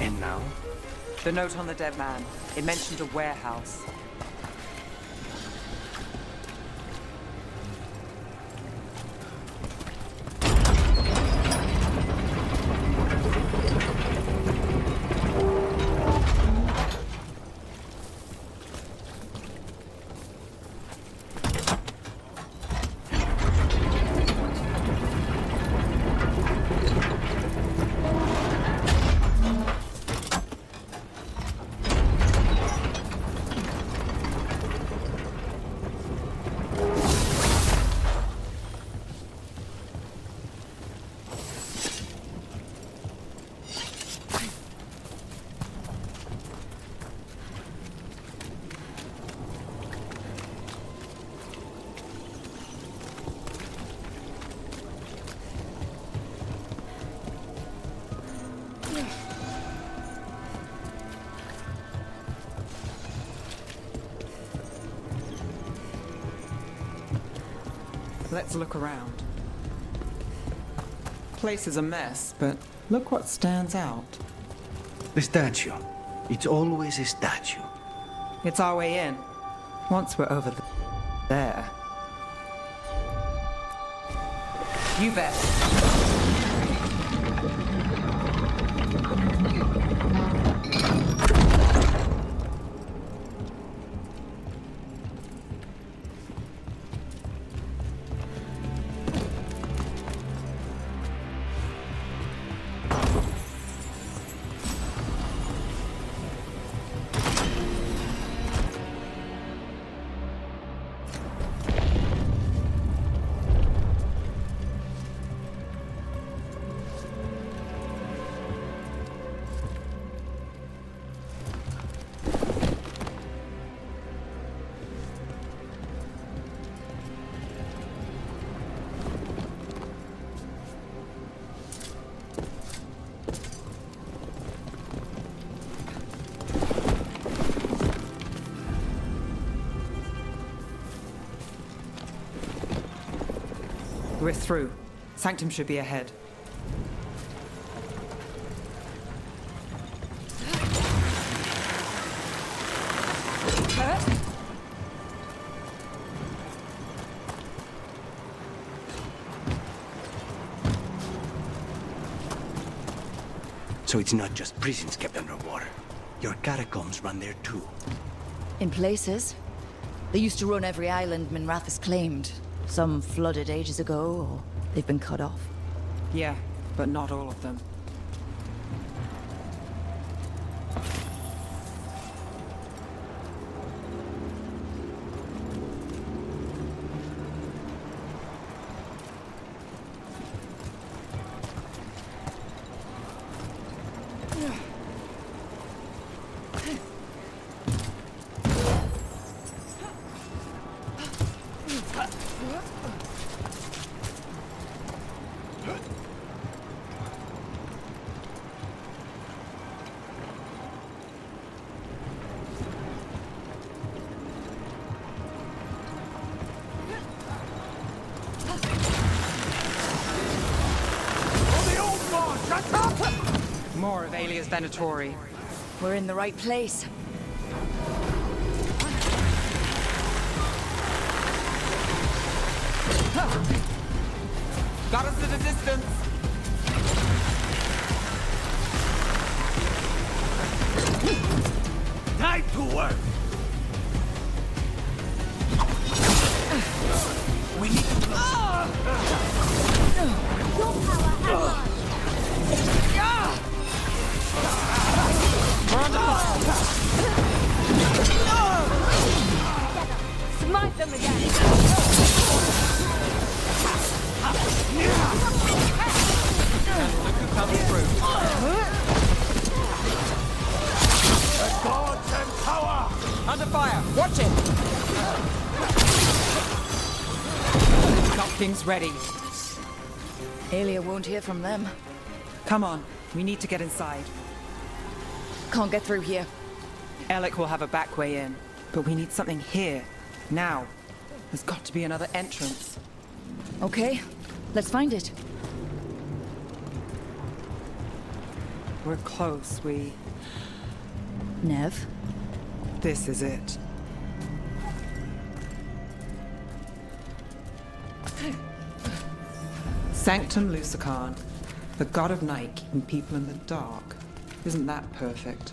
And now? The note on the dead man. It mentioned a warehouse. Let's look around. Place is a mess, but look what stands out. The statue. It's always a statue. It's our way in. Once we're over there. You bet. We're through. Sanctum should be ahead. So it's not just prisons kept underwater. Your catacombs run there too. In places. They used to run every island Minrathous claimed. Some flooded ages ago, or they've been cut off. Yeah, but not all of them. More of Alia's Venatori. We're in the right place. Got us at a distance. Time to work! We need to We're under fire. Smite them again! Look who comes through. The gods and power! Under fire! Watch it! Got things ready. Alia won't hear from them. Come on, we need to get inside. Can't get through here. Alec will have a back way in, but we need something here, now. There's got to be another entrance. Okay, let's find it. We're close. Nev? This is it. Sanctum Lucican, the god of night keeping people in the dark. Isn't that perfect?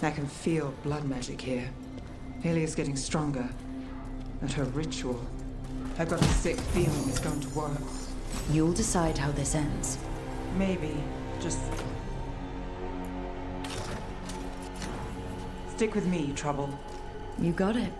I can feel blood magic here. Alia's getting stronger. And her ritual. I've got a sick feeling it's going to work. You'll decide how this ends. Maybe. Just... stick with me, Trouble. You got it.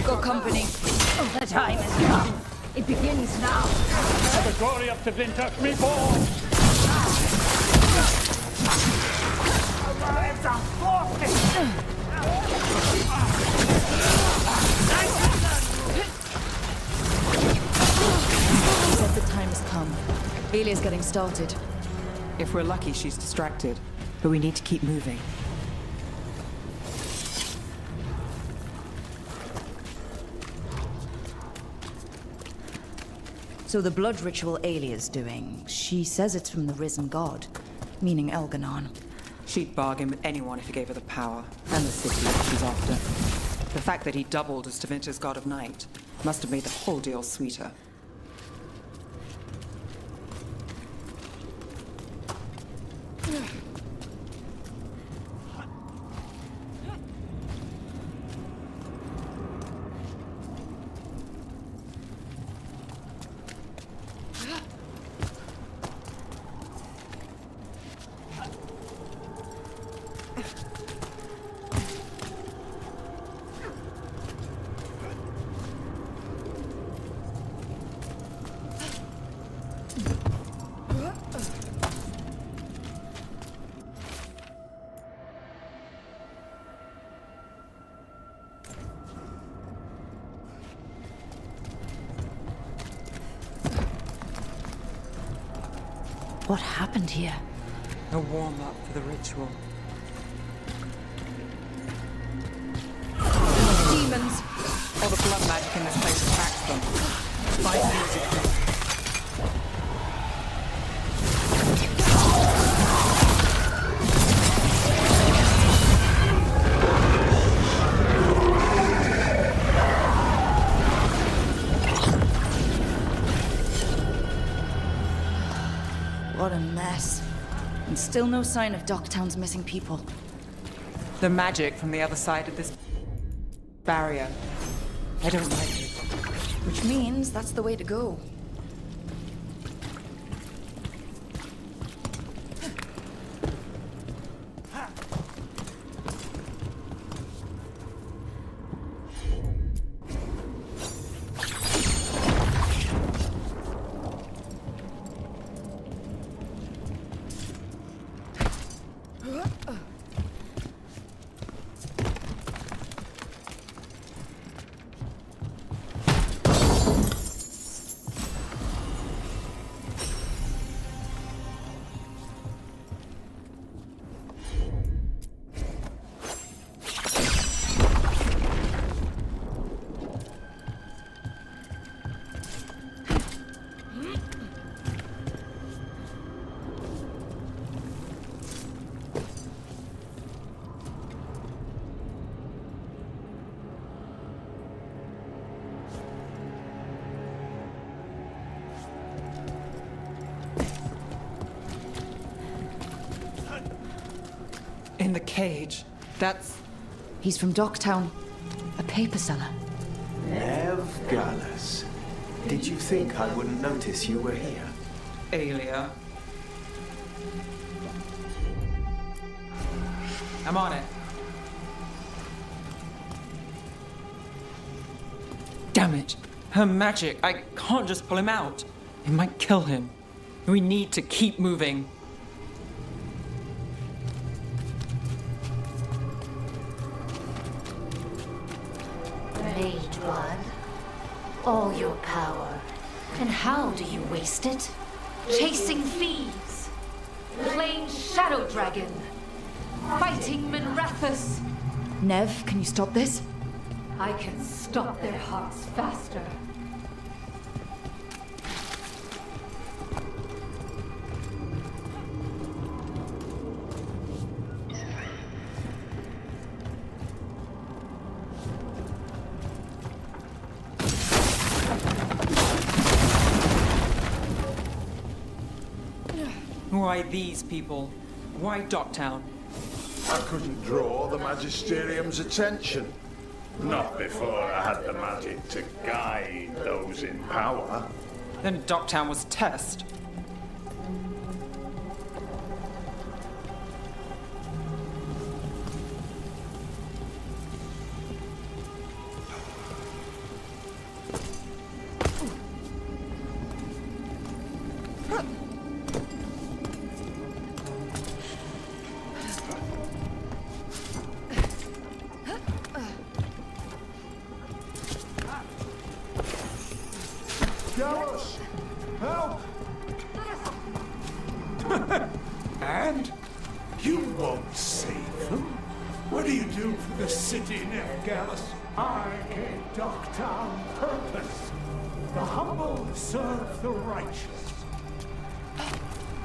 Got company. Oh, the time has come. It begins now. For the glory of the Vinter, reborn! Lives are forfeit! He said the time has come. Alia's getting started. If we're lucky, she's distracted. But we need to keep moving. So the blood ritual Alia's doing, she says it's from the risen god, meaning Elganon. She'd bargain with anyone if he gave her the power, and the city that she's after. The fact that he doubled as Tevinter's god of night must have made the whole deal sweeter. What happened here? A warm-up for the ritual. Demons! All the blood magic in this place attracts them. Find the music. What a mess. And still no sign of Docktown's missing people. The magic from the other side of this barrier. I don't like it. Which means that's the way to go. In the cage. That's... He's from Docktown. A paper seller. Veilguarc. Did you think I wouldn't notice you were here? Aelia. I'm on it. Damn it. Her magic. I can't just pull him out. It might kill him. We need to keep moving. Mage blood. All your power. And how do you waste it? Chasing thieves. Playing Shadow Dragon. Fighting Minrathus. Nev, can you stop this? I can stop their hearts faster. Why these people? Why Docktown? I couldn't draw the Magisterium's attention. Not before I had the magic to guide those in power. Then Docktown was test. Gallus! Help! And? You won't save them. What do you do for the city, Veilguarc? I gave Docktown purpose. The humble serve the righteous.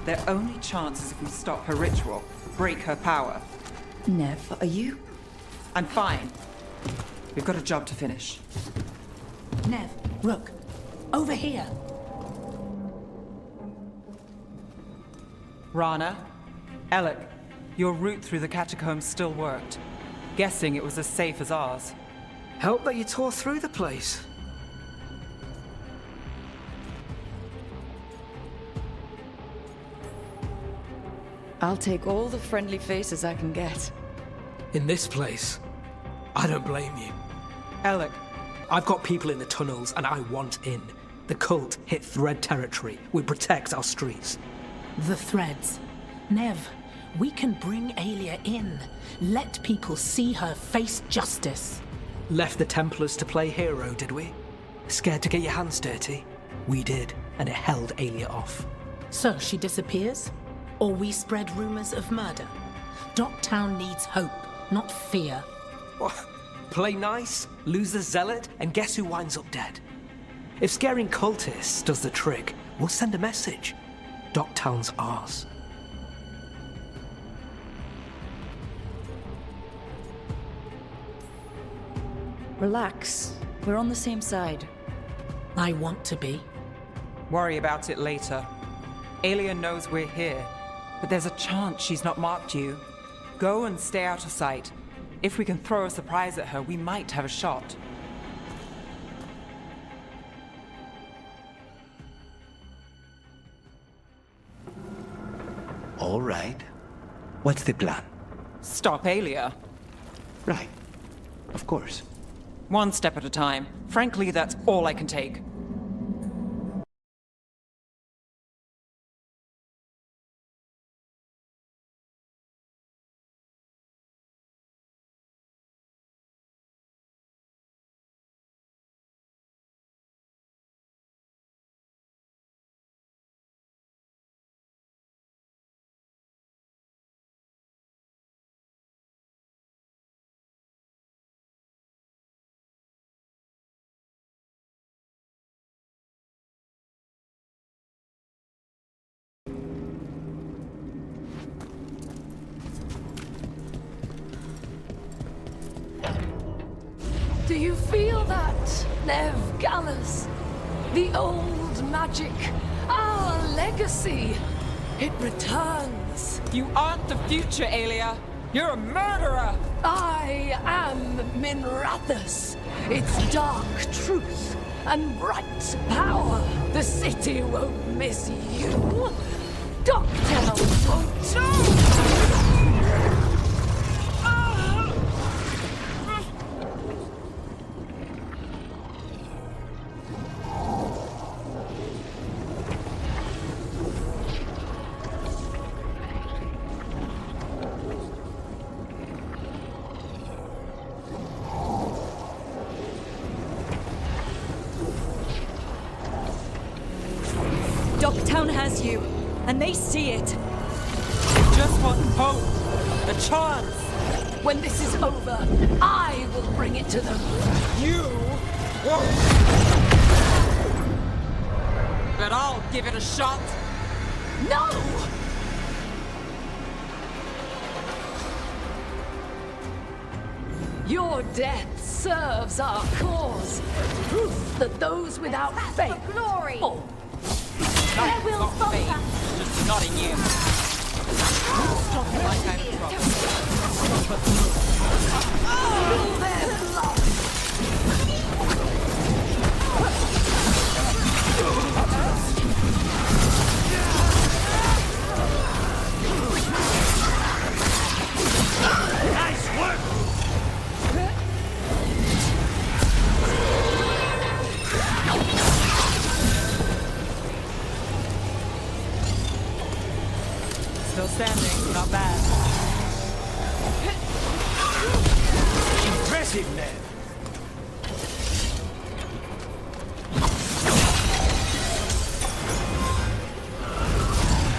Their only chance is if we stop her ritual, break her power. Nev, are you? I'm fine. We've got a job to finish. Nev, Rook, over here. Rana, Alec, your route through the catacombs still worked. Guessing it was as safe as ours. Help that you tore through the place. I'll take all the friendly faces I can get. In this place, I don't blame you. Alec. I've got people in the tunnels and I want in. The cult hit Thread territory. We protect our streets. The Threads. Nev, we can bring Aelia in. Let people see her face justice. Left the Templars to play hero, did we? Scared to get your hands dirty? We did, and it held Aelia off. So she disappears? Or we spread rumors of murder? Docktown needs hope, not fear. What? Play nice, lose the zealot, and guess who winds up dead? If scaring cultists does the trick, we'll send a message. Docktown's ours. Relax. We're on the same side. I want to be. Worry about it later. Aelia knows we're here, but there's a chance she's not marked you. Go and stay out of sight. If we can throw a surprise at her, we might have a shot. All right. What's the plan? Stop Aelia. Right. Of course. One step at a time. Frankly, that's all I can take. Do you feel that, Veilguarc? The old magic, our legacy. It returns. You aren't the future, Aelia. You're a murderer! I am Minrathus. Its dark truth and bright power. The city won't miss you. Dogtown won't too! Dogtown has you, and they see it. Just want hope. A chance. When this is over, I will bring it to them. You won't. But I'll give it a shot. No! Your death serves our cause. Proof that those without faith glory. fall. Their will falter. Just not in you. Stop my kind of trouble. Spill their blood. Nice work! Still standing, not bad. Impressive, Ned.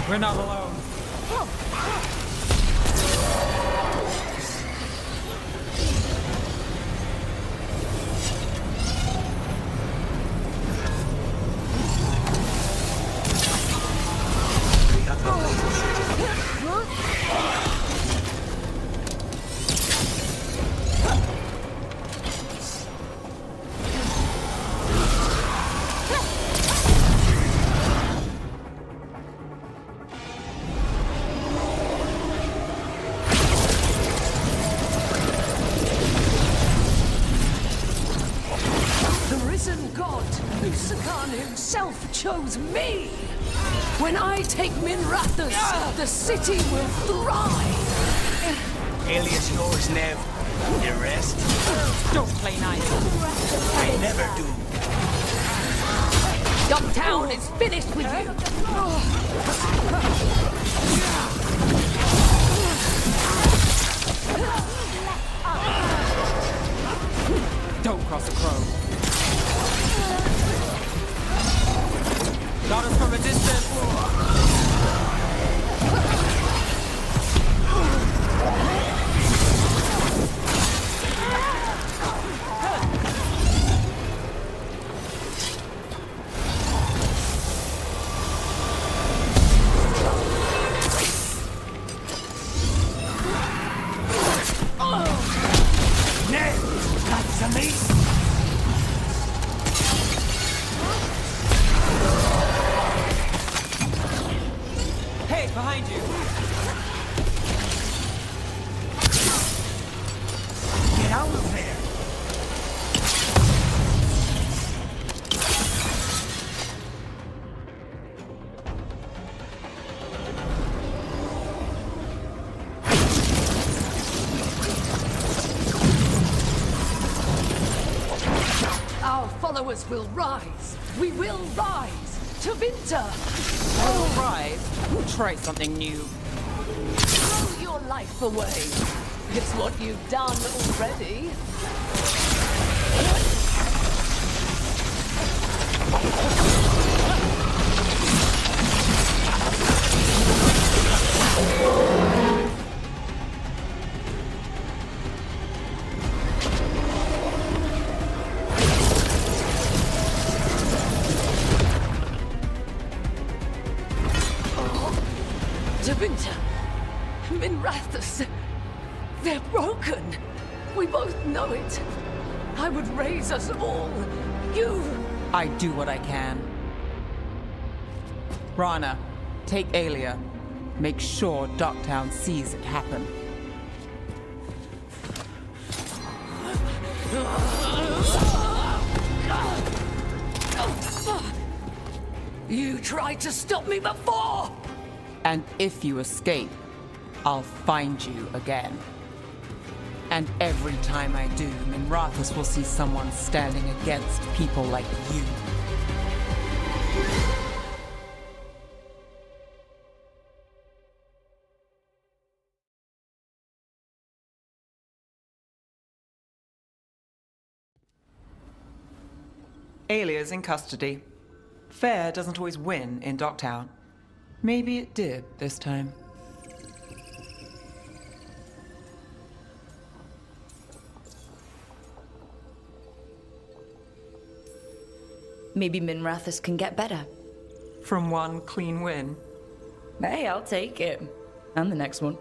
We're not alone. Chose me! When I take Minrathus, the city will thrive! Alias yours, Nev. The rest? Don't play nice. I never do. Dogtown is finished with you! Don't cross a crow. Got us from a distance. Ned, that's amazing. Behind you. Get out of there. Our followers will rise. We will rise. To winter. Oh, rise. Try something new. Throw your life away. It's what you've done already. Winter, Minrathus, they're broken. We both know it. I would raise us all. You... I do what I can. Rana, take Aelia. Make sure Dogtown sees it happen. You tried to stop me before! And if you escape, I'll find you again. And every time I do, Minrathous will see someone standing against people like you. Alia's in custody. Fair doesn't always win in Docktown. Maybe it did this time. Maybe Minrathous can get better. From one clean win. Hey, I'll take it. And the next one.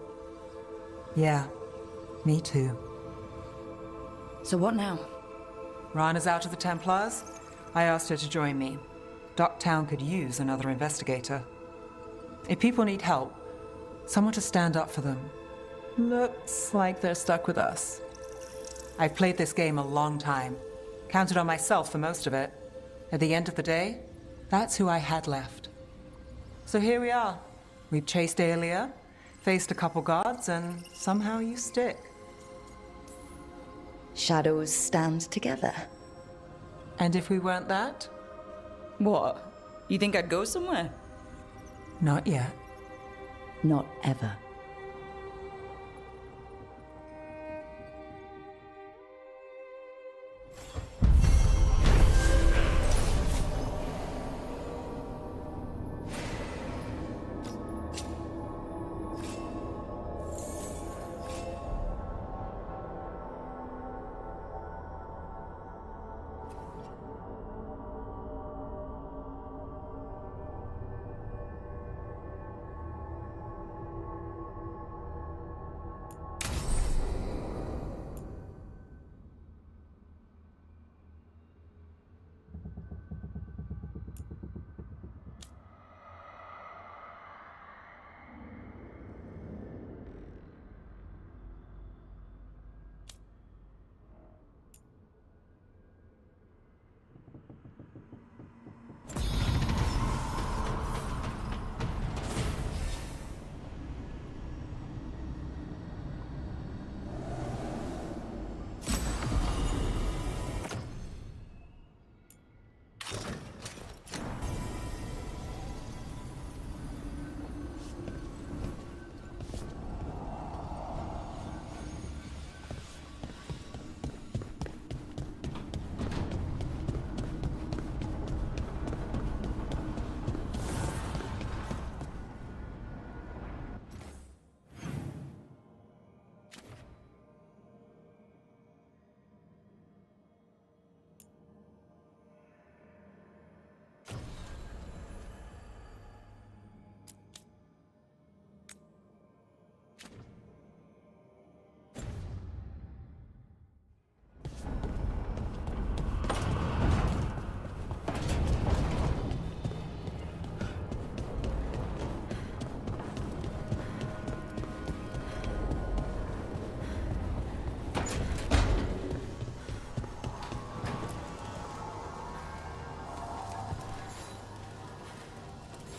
Yeah, me too. So what now? Rana's out of the Templars. I asked her to join me. Docktown could use another investigator. If people need help, someone to stand up for them. Looks like they're stuck with us. I've played this game a long time. Counted on myself for most of it. At the end of the day, that's who I had left. So here we are. We've chased Alia, faced a couple guards, and somehow you stick. Shadows stand together. And if we weren't that? What? You think I'd go somewhere? Not yet. Not ever.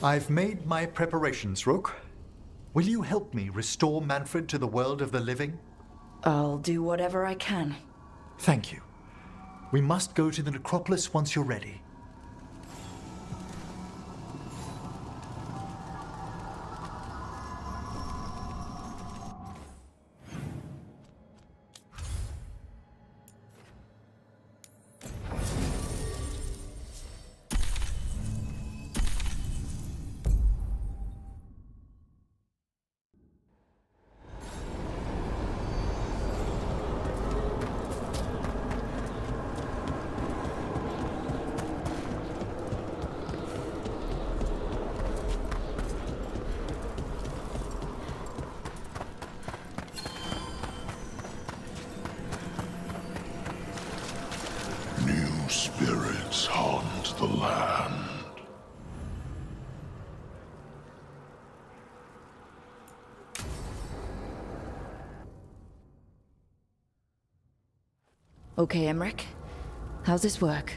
I've made my preparations, Rook. Will you help me restore Manfred to the world of the living? I'll do whatever I can. Thank you. We must go to the necropolis once you're ready. Okay, Emmerich. How's this work?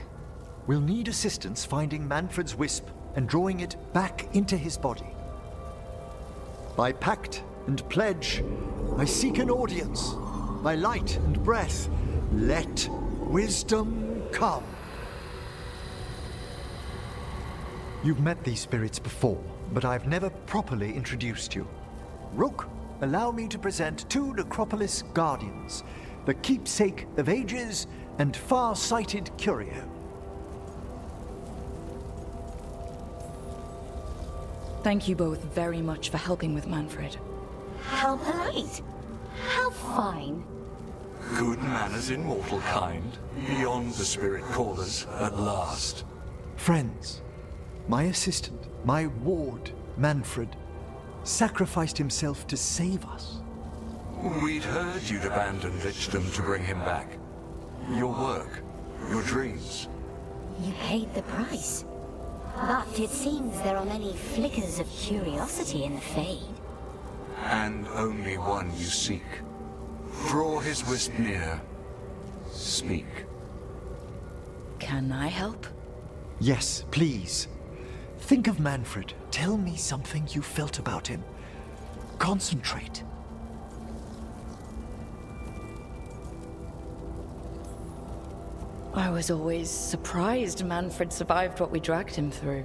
We'll need assistance finding Manfred's wisp and drawing it back into his body. By pact and pledge, I seek an audience. By light and breath, let wisdom come. You've met these spirits before, but I've never properly introduced you. Rook, allow me to present two Necropolis Guardians, the keepsake of ages and far-sighted curio. Thank you both very much for helping with Manfred. How polite. How fine. Good manners in mortal kind, beyond the spirit callers at last. Friends, my assistant, my ward, Manfred, sacrificed himself to save us. We'd heard you'd abandoned Lichdom to bring him back. Your work, your dreams. You paid the price. But it seems there are many flickers of curiosity in the Fade. And only one you seek. Draw his wisp near. Speak. Can I help? Yes, please. Think of Manfred. Tell me something you felt about him. Concentrate. I was always surprised Manfred survived what we dragged him through.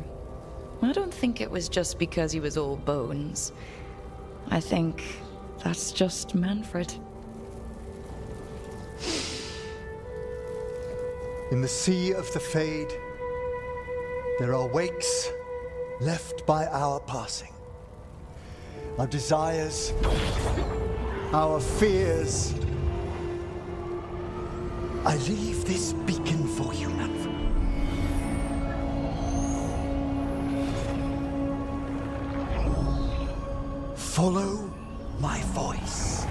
I don't think it was just because he was all bones. I think that's just Manfred. In the sea of the Fade, there are wakes left by our passing. Our desires, our fears. I leave this beacon for you, Manfred. Follow my voice.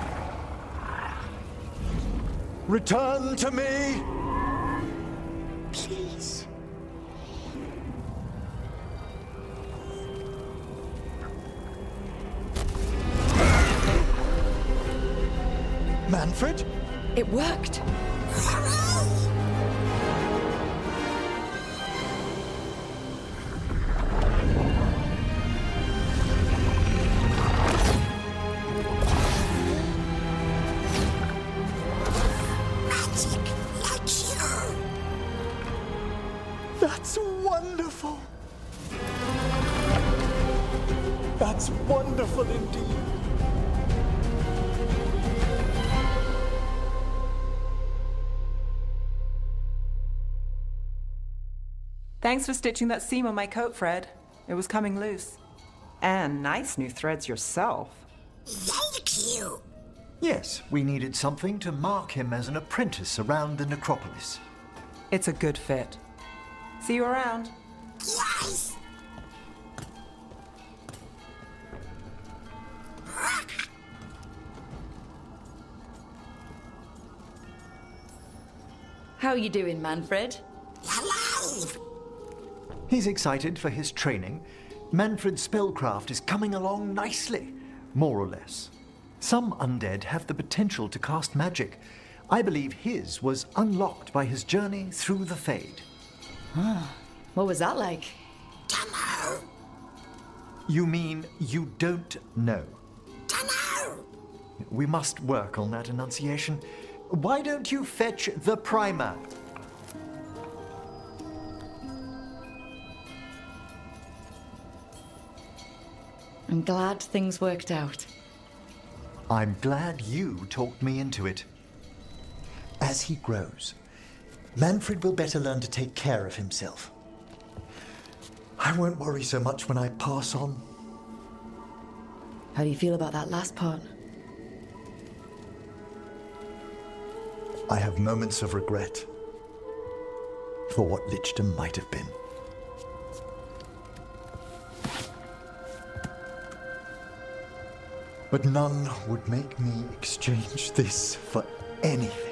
Return to me, please. Manfred? It worked. That's wonderful. That's wonderful indeed. Thanks for stitching that seam on my coat, Fred. It was coming loose. And nice new threads yourself. Thank you. Yes, we needed something to mark him as an apprentice around the necropolis. It's a good fit. See you around. Yes. How you doing, Manfred? Alive. He's excited for his training. Manfred's spellcraft is coming along nicely, more or less. Some undead have the potential to cast magic. I believe his was unlocked by his journey through the Fade. Ah, what was that like? Dunno. You mean you don't know? Dunno. We must work on that enunciation. Why don't you fetch the primer? I'm glad things worked out. I'm glad you talked me into it. As he grows, Manfred will better learn to take care of himself. I won't worry so much when I pass on. How do you feel about that last part? I have moments of regret for what Lichdom might have been. But none would make me exchange this for anything.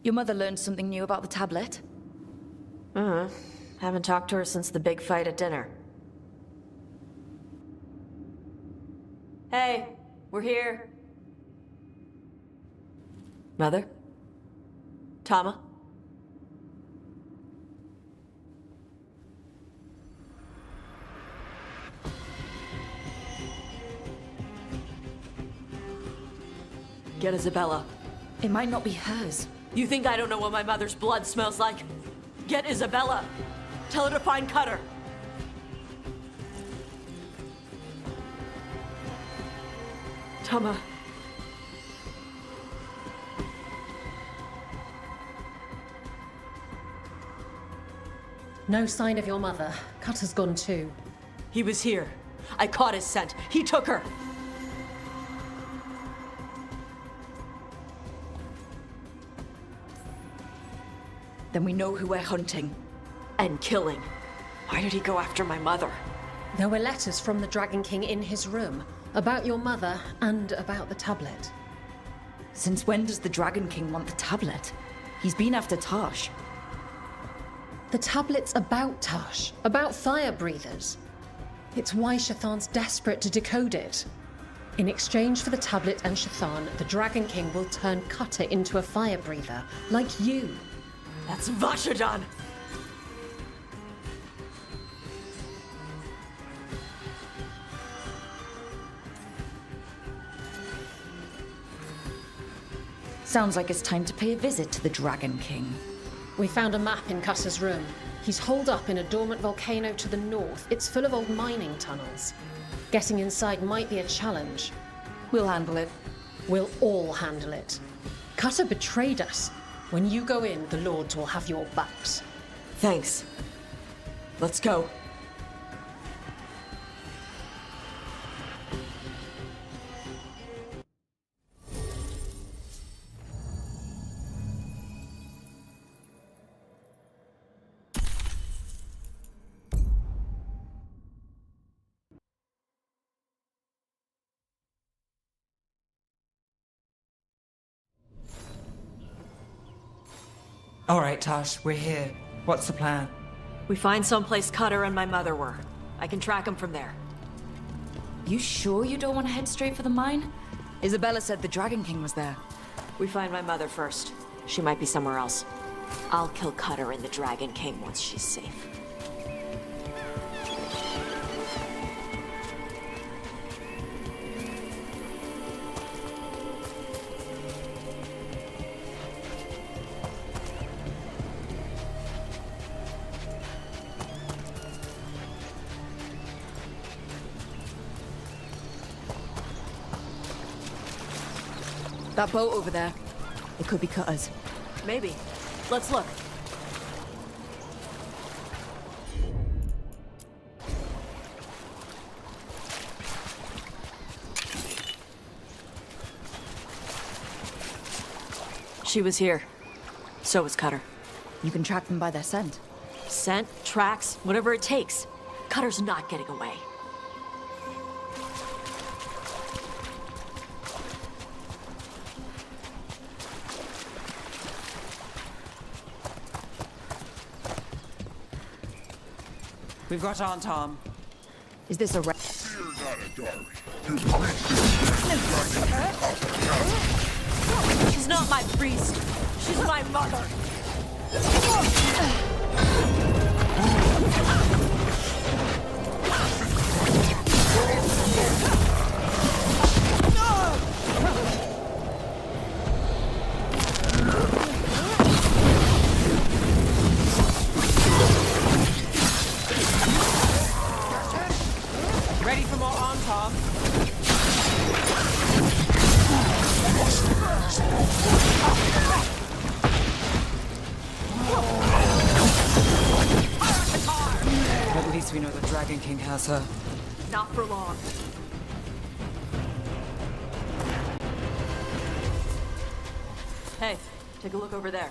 Your mother learned something new about the tablet? Haven't talked to her since the big fight at dinner. Hey, we're here. Mother? Tama? Get Isabella. It might not be hers. You think I don't know what my mother's blood smells like? Get Isabella. Tell her to find Cutter. Tama. No sign of your mother. Cutter's gone too. He was here. I caught his scent. He took her. Then we know who we're hunting. And killing. Why did he go after my mother? There were letters from the Dragon King in his room about your mother and about the tablet. Since when does the Dragon King want the tablet? He's been after Tosh. The tablet's about Tosh, about fire breathers. It's why Shathan's desperate to decode it. In exchange for the tablet and Shathan, the Dragon King will turn Cutter into a fire breather, like you. That's Vashadan! Sounds like it's time to pay a visit to the Dragon King. We found a map in Cutter's room. He's holed up in a dormant volcano to the north. It's full of old mining tunnels. Getting inside might be a challenge. We'll handle it. We'll all handle it. Cutter betrayed us. When you go in, the Lords will have your backs. Thanks. Let's go. All right, Tosh, we're here. What's the plan? We find someplace Cutter and my mother were. I can track them from there. You sure you don't want to head straight for the mine? Isabella said the Dragon King was there. We find my mother first. She might be somewhere else. I'll kill Cutter and the Dragon King once she's safe. That boat over there. It could be Cutter's. Maybe. Let's look. She was here. So was Cutter. You can track them by their scent. Scent, tracks, whatever it takes. Cutter's not getting away. We've got on, Tom. Is this a Fear not, Adari. She's not my priest. She's my mother. Ready for more on, Tom? At least we know the Dragon King has her. Not for long. Hey, take a look over there.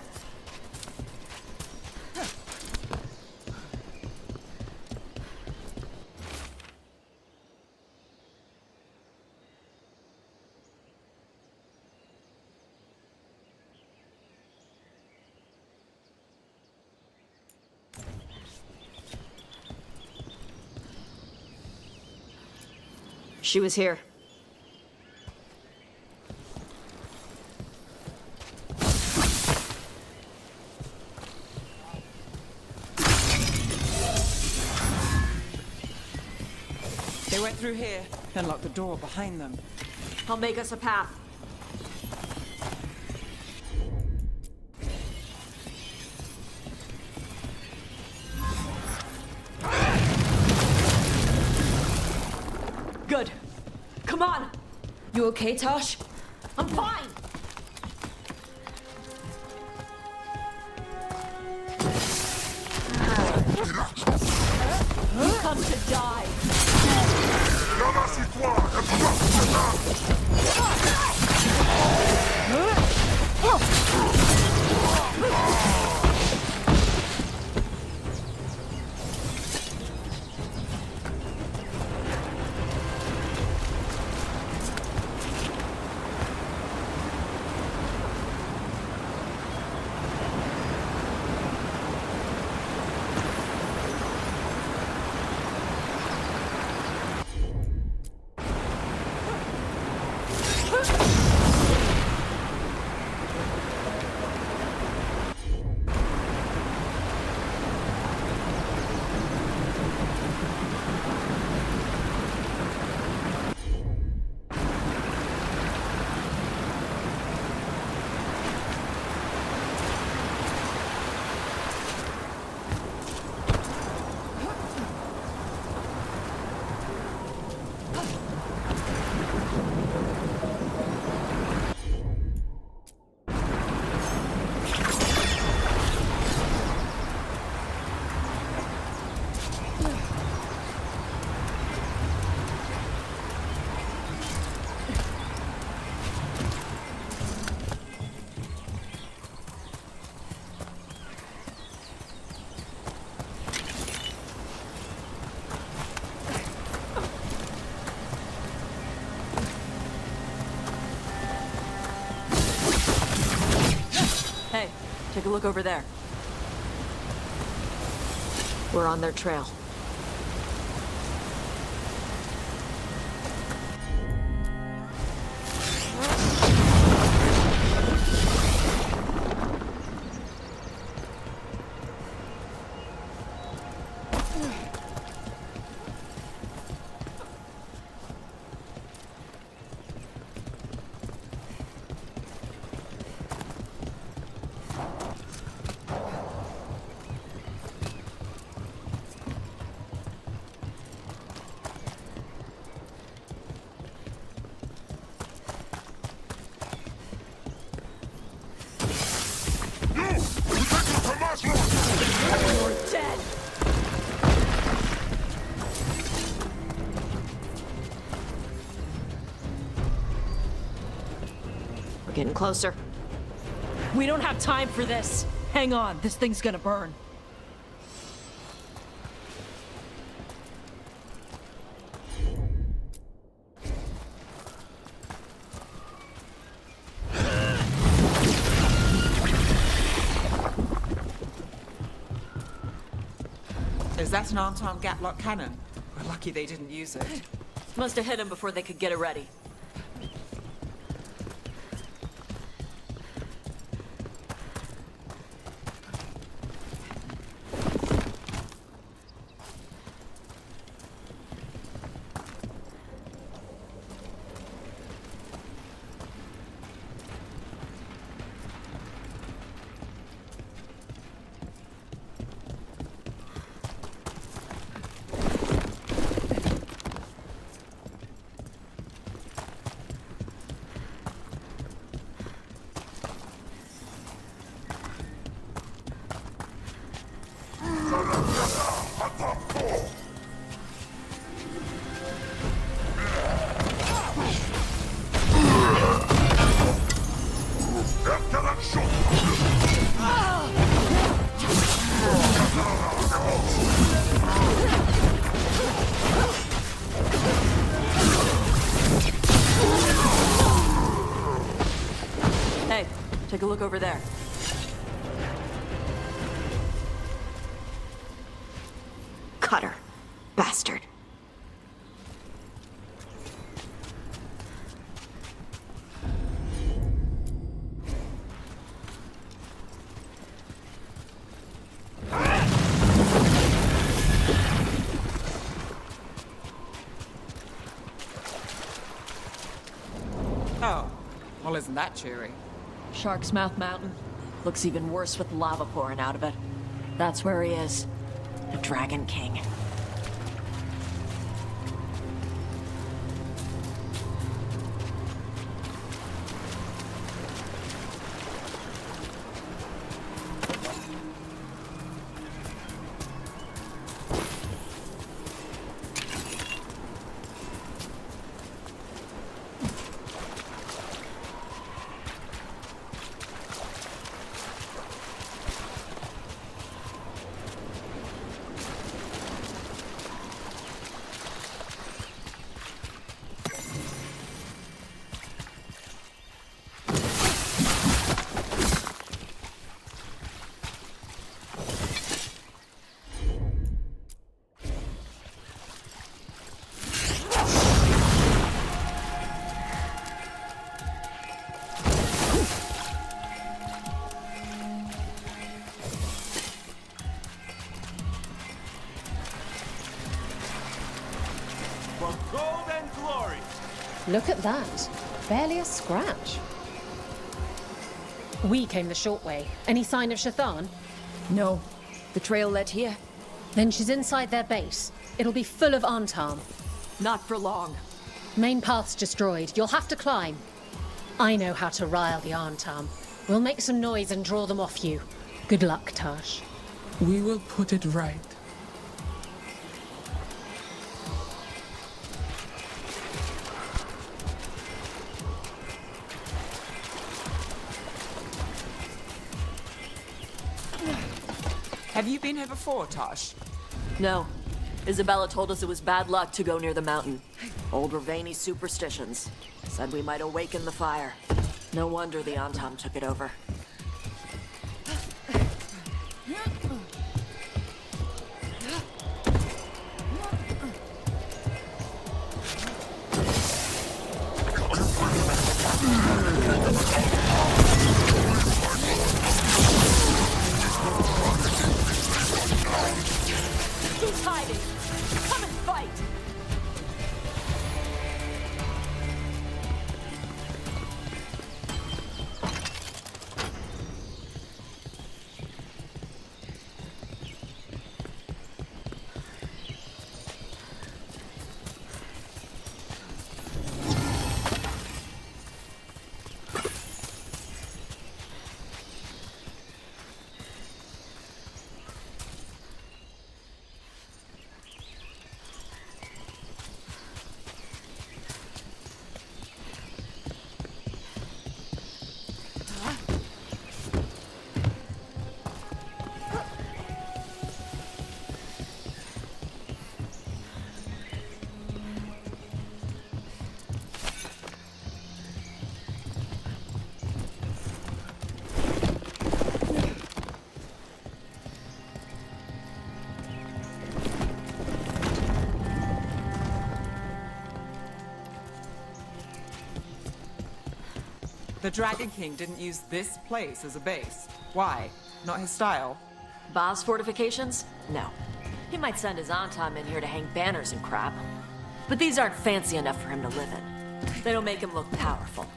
She was here. They went through here and locked the door behind them. I'll make us a path. Good. Come on! You okay, Tosh? I'm fine! You come to die! Hey, take a look over there. We're on their trail. You're dead! We're getting closer. We don't have time for this. Hang on, this thing's gonna burn. Is that an armed gatlock cannon? We're lucky they didn't use it. Must have hit him before they could get it ready. Hey, take a look over there. Cutter. Bastard. wasn't that cheery. Shark's Mouth Mountain. Looks even worse with lava pouring out of it. That's where he is. The Dragon King. Look at that. Barely a scratch. We came the short way. Any sign of Shathan? No. The trail led here. Then she's inside their base. It'll be full of Antarm. Not for long. Main path's destroyed. You'll have to climb. I know how to rile the Antarm. We'll make some noise and draw them off you. Good luck, Tash. We will put it right. Have you been here before, Tosh? No. Isabella told us it was bad luck to go near the mountain. Old Ravani superstitions. Said we might awaken the fire. No wonder the Antam took it over. Who's hiding? Come and fight! The Dragon King didn't use this place as a base. Why? Not his style? Ba's fortifications? No. He might send his Antam in here to hang banners and crap. But these aren't fancy enough for him to live in. They don't make him look powerful.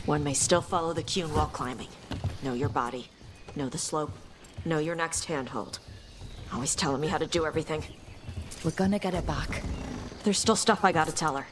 One may still follow the Cune while climbing. Know your body. Know the slope. Know your next handhold. Always telling me how to do everything. We're gonna get it back. There's still stuff I gotta tell her.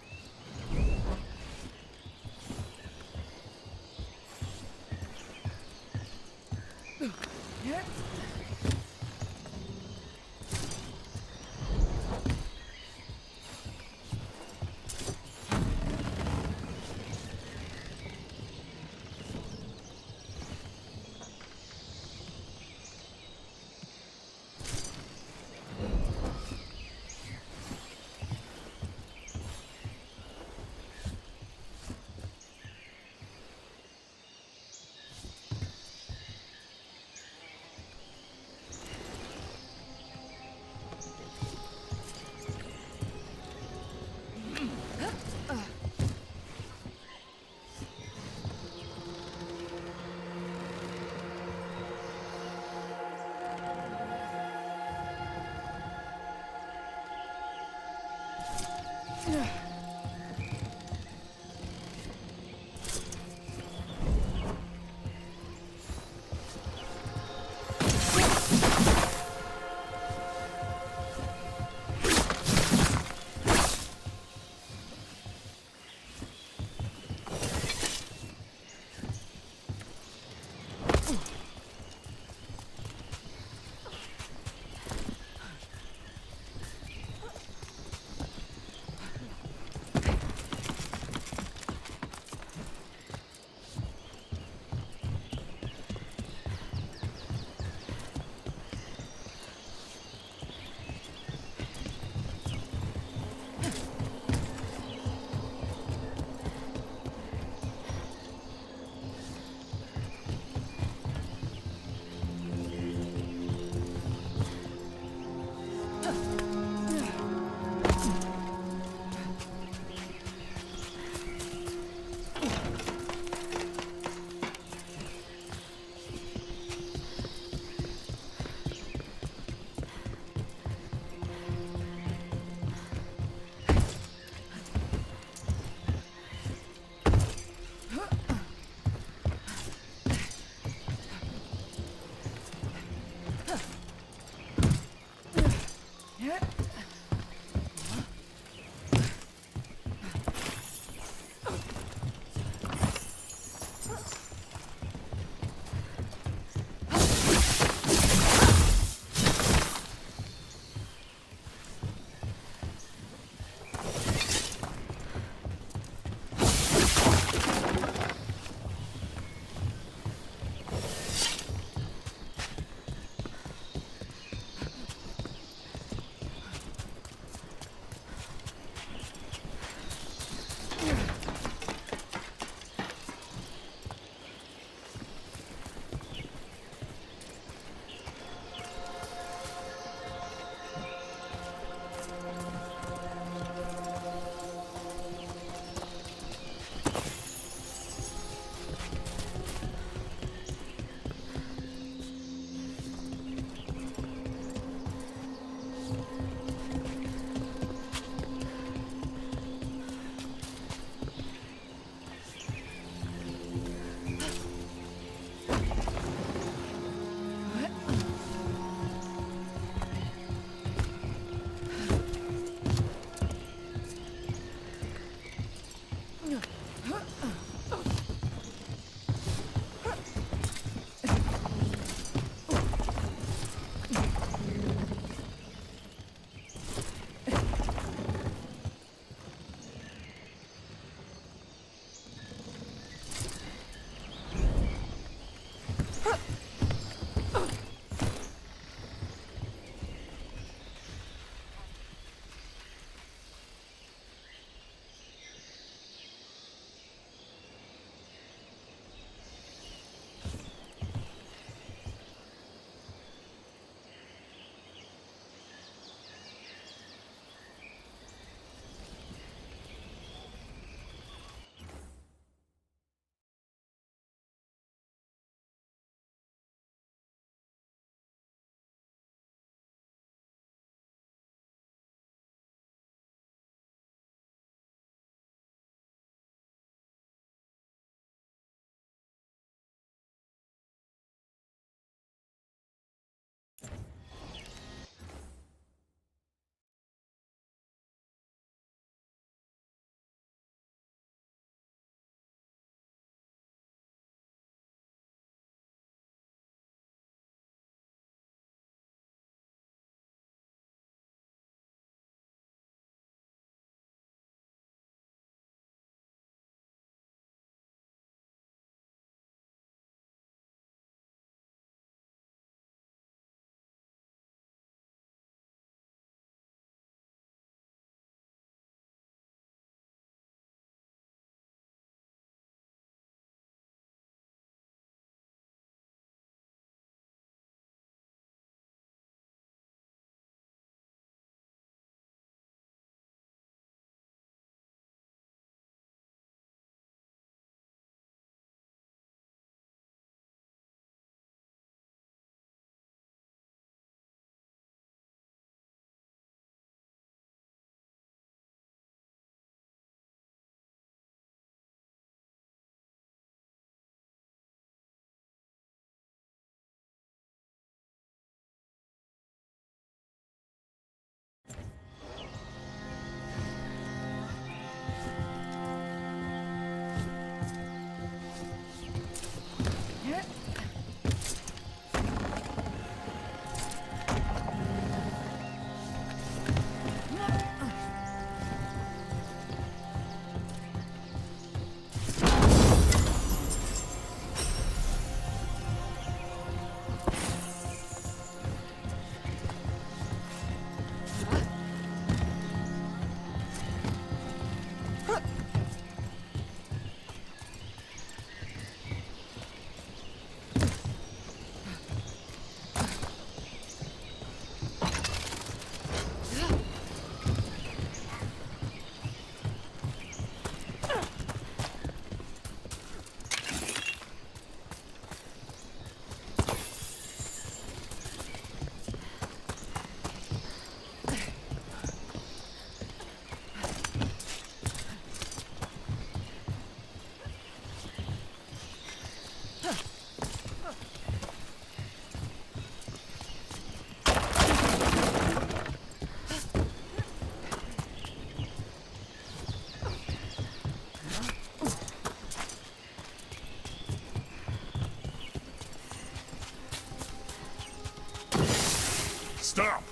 Stop!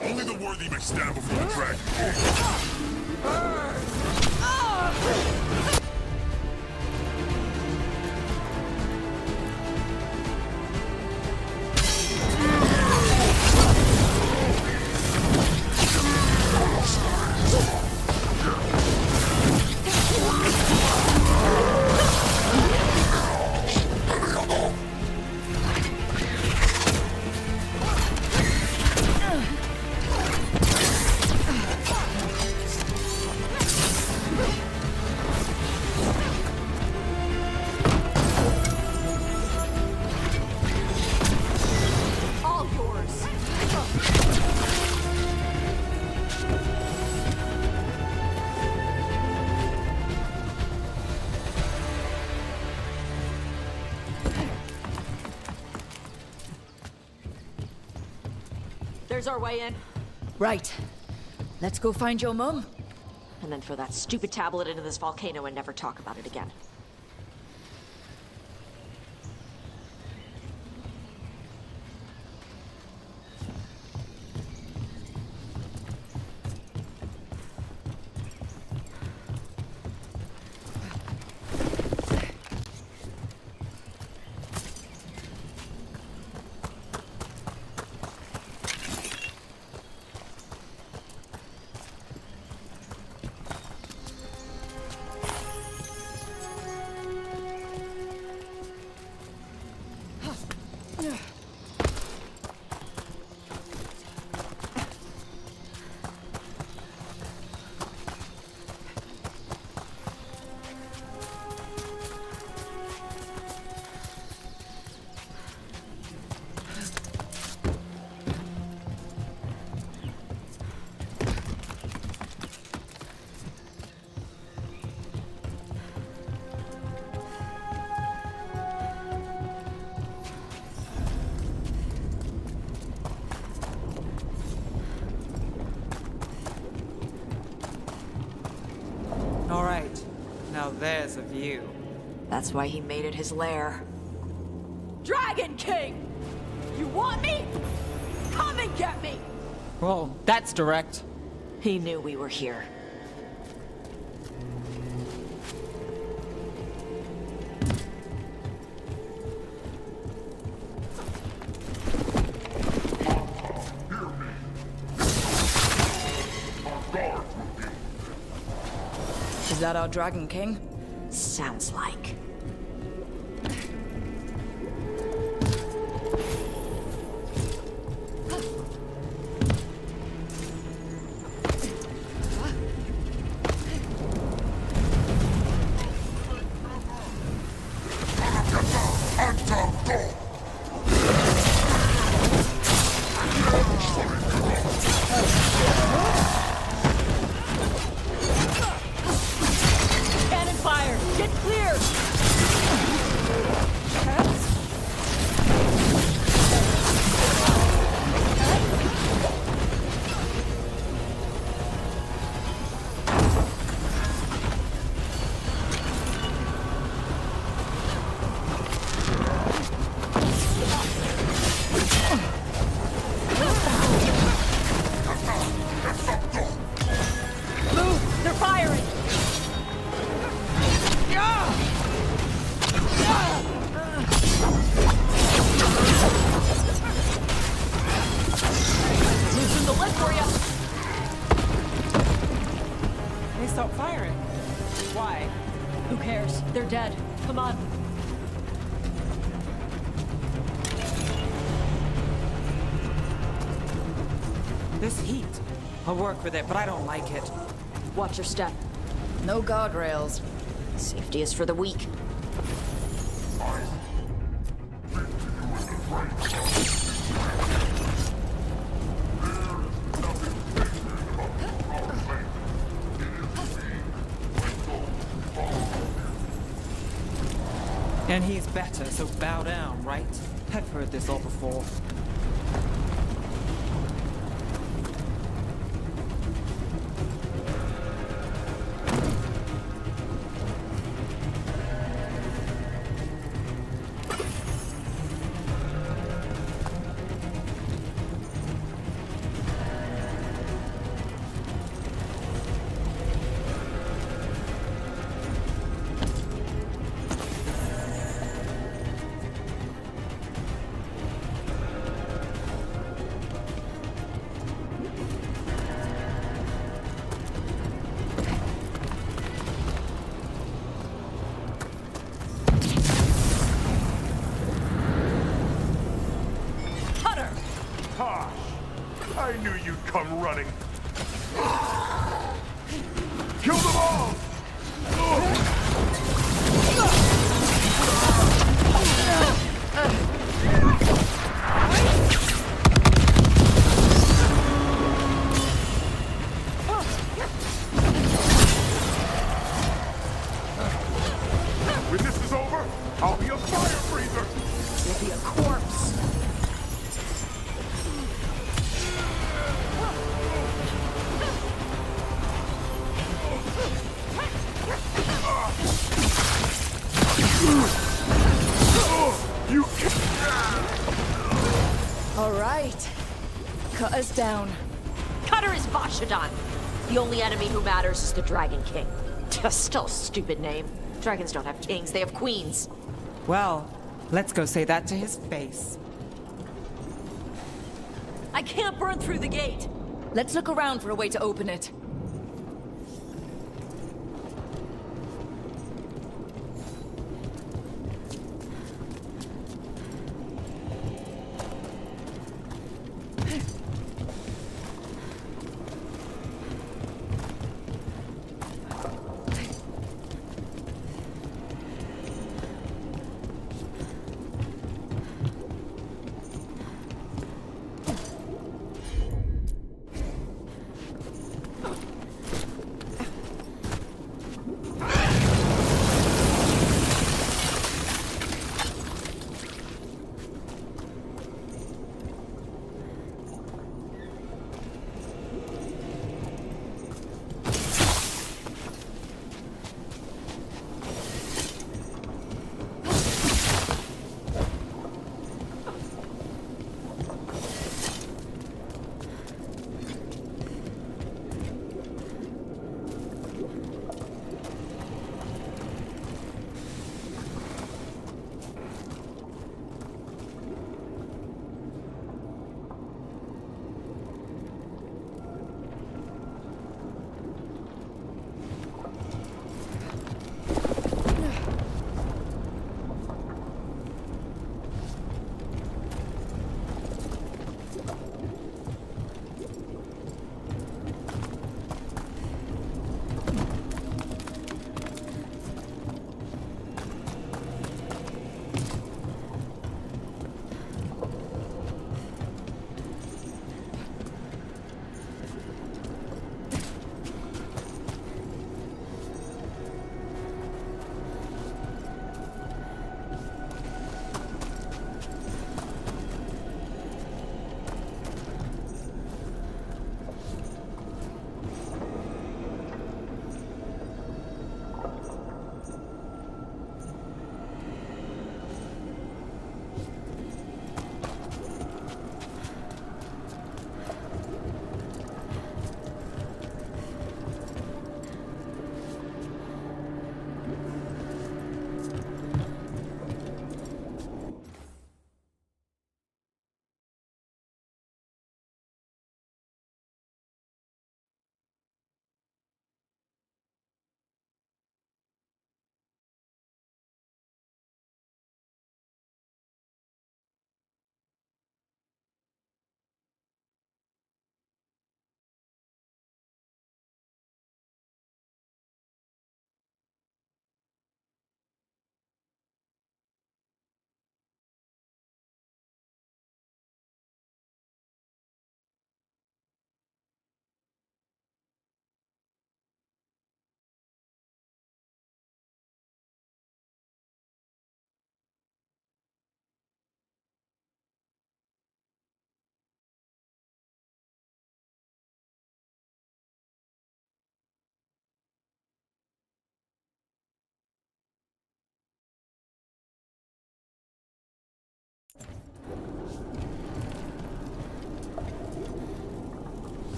Only the worthy may stand before the dragon. All yours. There's our way in. Right. Let's go find your mum. And then throw that stupid tablet into this volcano and never talk about it again. All right. Now there's a view. That's why he made it his lair. Dragon King! You want me? Come and get me! Whoa, that's direct. He knew we were here. Is that our Dragon King? Sounds like. Cannon fire! Get clear! Move! They're firing! Loosen the lid for you! They stopped firing. Why? Who cares? They're dead. Come on. This heat. I'll work with it, but I don't like it. Watch your step. No guardrails. Safety is for the weak. And he's better, so bow down, right? I've heard this all before. come running. Kill them all! When this is over, I'll be a fire breather! You'll be a corpse. You All right. Cut us down. Cutter is Vashadan. The only enemy who matters is the Dragon King. Still a stupid name. Dragons don't have kings, they have queens. Well, let's go say that to his face. I can't burn through the gate. Let's look around for a way to open it.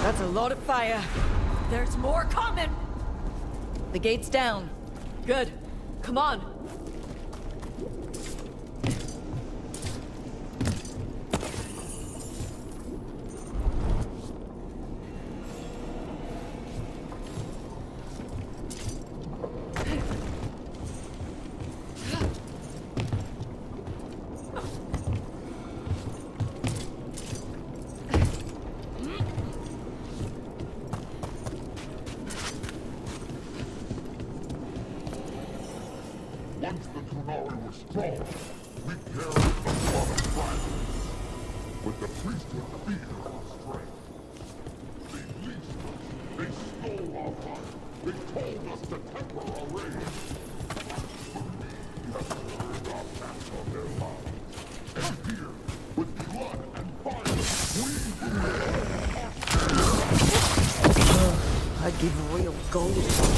That's a lot of fire. There's more coming! The gate's down. Good. Come on. Once the Kunari were strong, we carried the blood of dragons. With the priesthood fear our strength. They leased us. They stole our fire. They told us to temper our rage. We have earned our match on their lives. And here, with blood and fire, we I'd give real gold for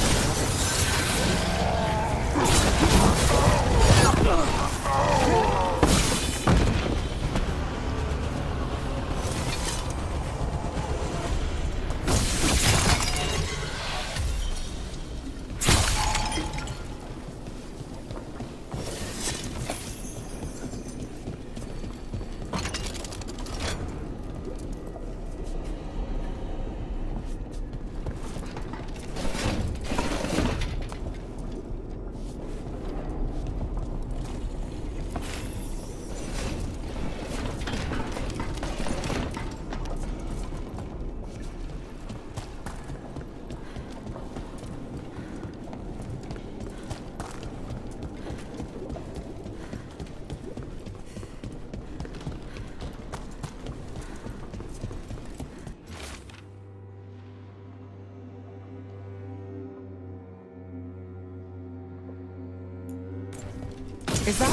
Is that...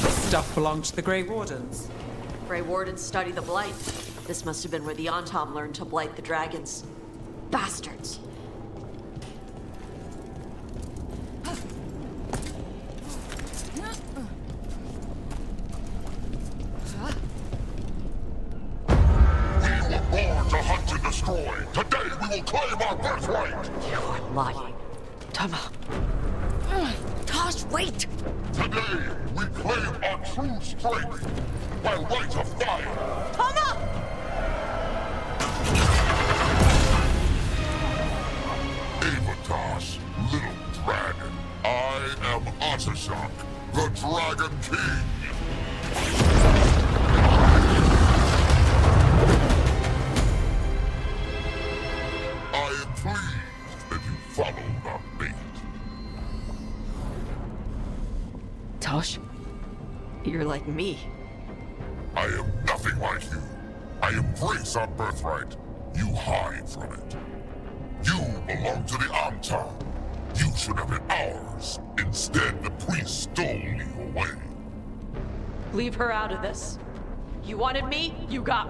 This stuff belonged to the Grey Wardens? Grey Wardens study the Blight. This must have been where the Antom learned to blight the dragons. Bastards! were born to hunt and destroy. Today we will claim our birthright. You are lying. Tama. Tosh, wait! Today we claim our true strength by right of fire. Tama! Avatos, little dragon. I am Atashak, the Dragon King. I am pleased that you followed our fate. Tosh, you're like me. I am nothing like you. I embrace our birthright. You hide from it. You belong to the Amta. You should have been ours. Instead, the priest stole you away. Leave her out of this. You wanted me, you got me.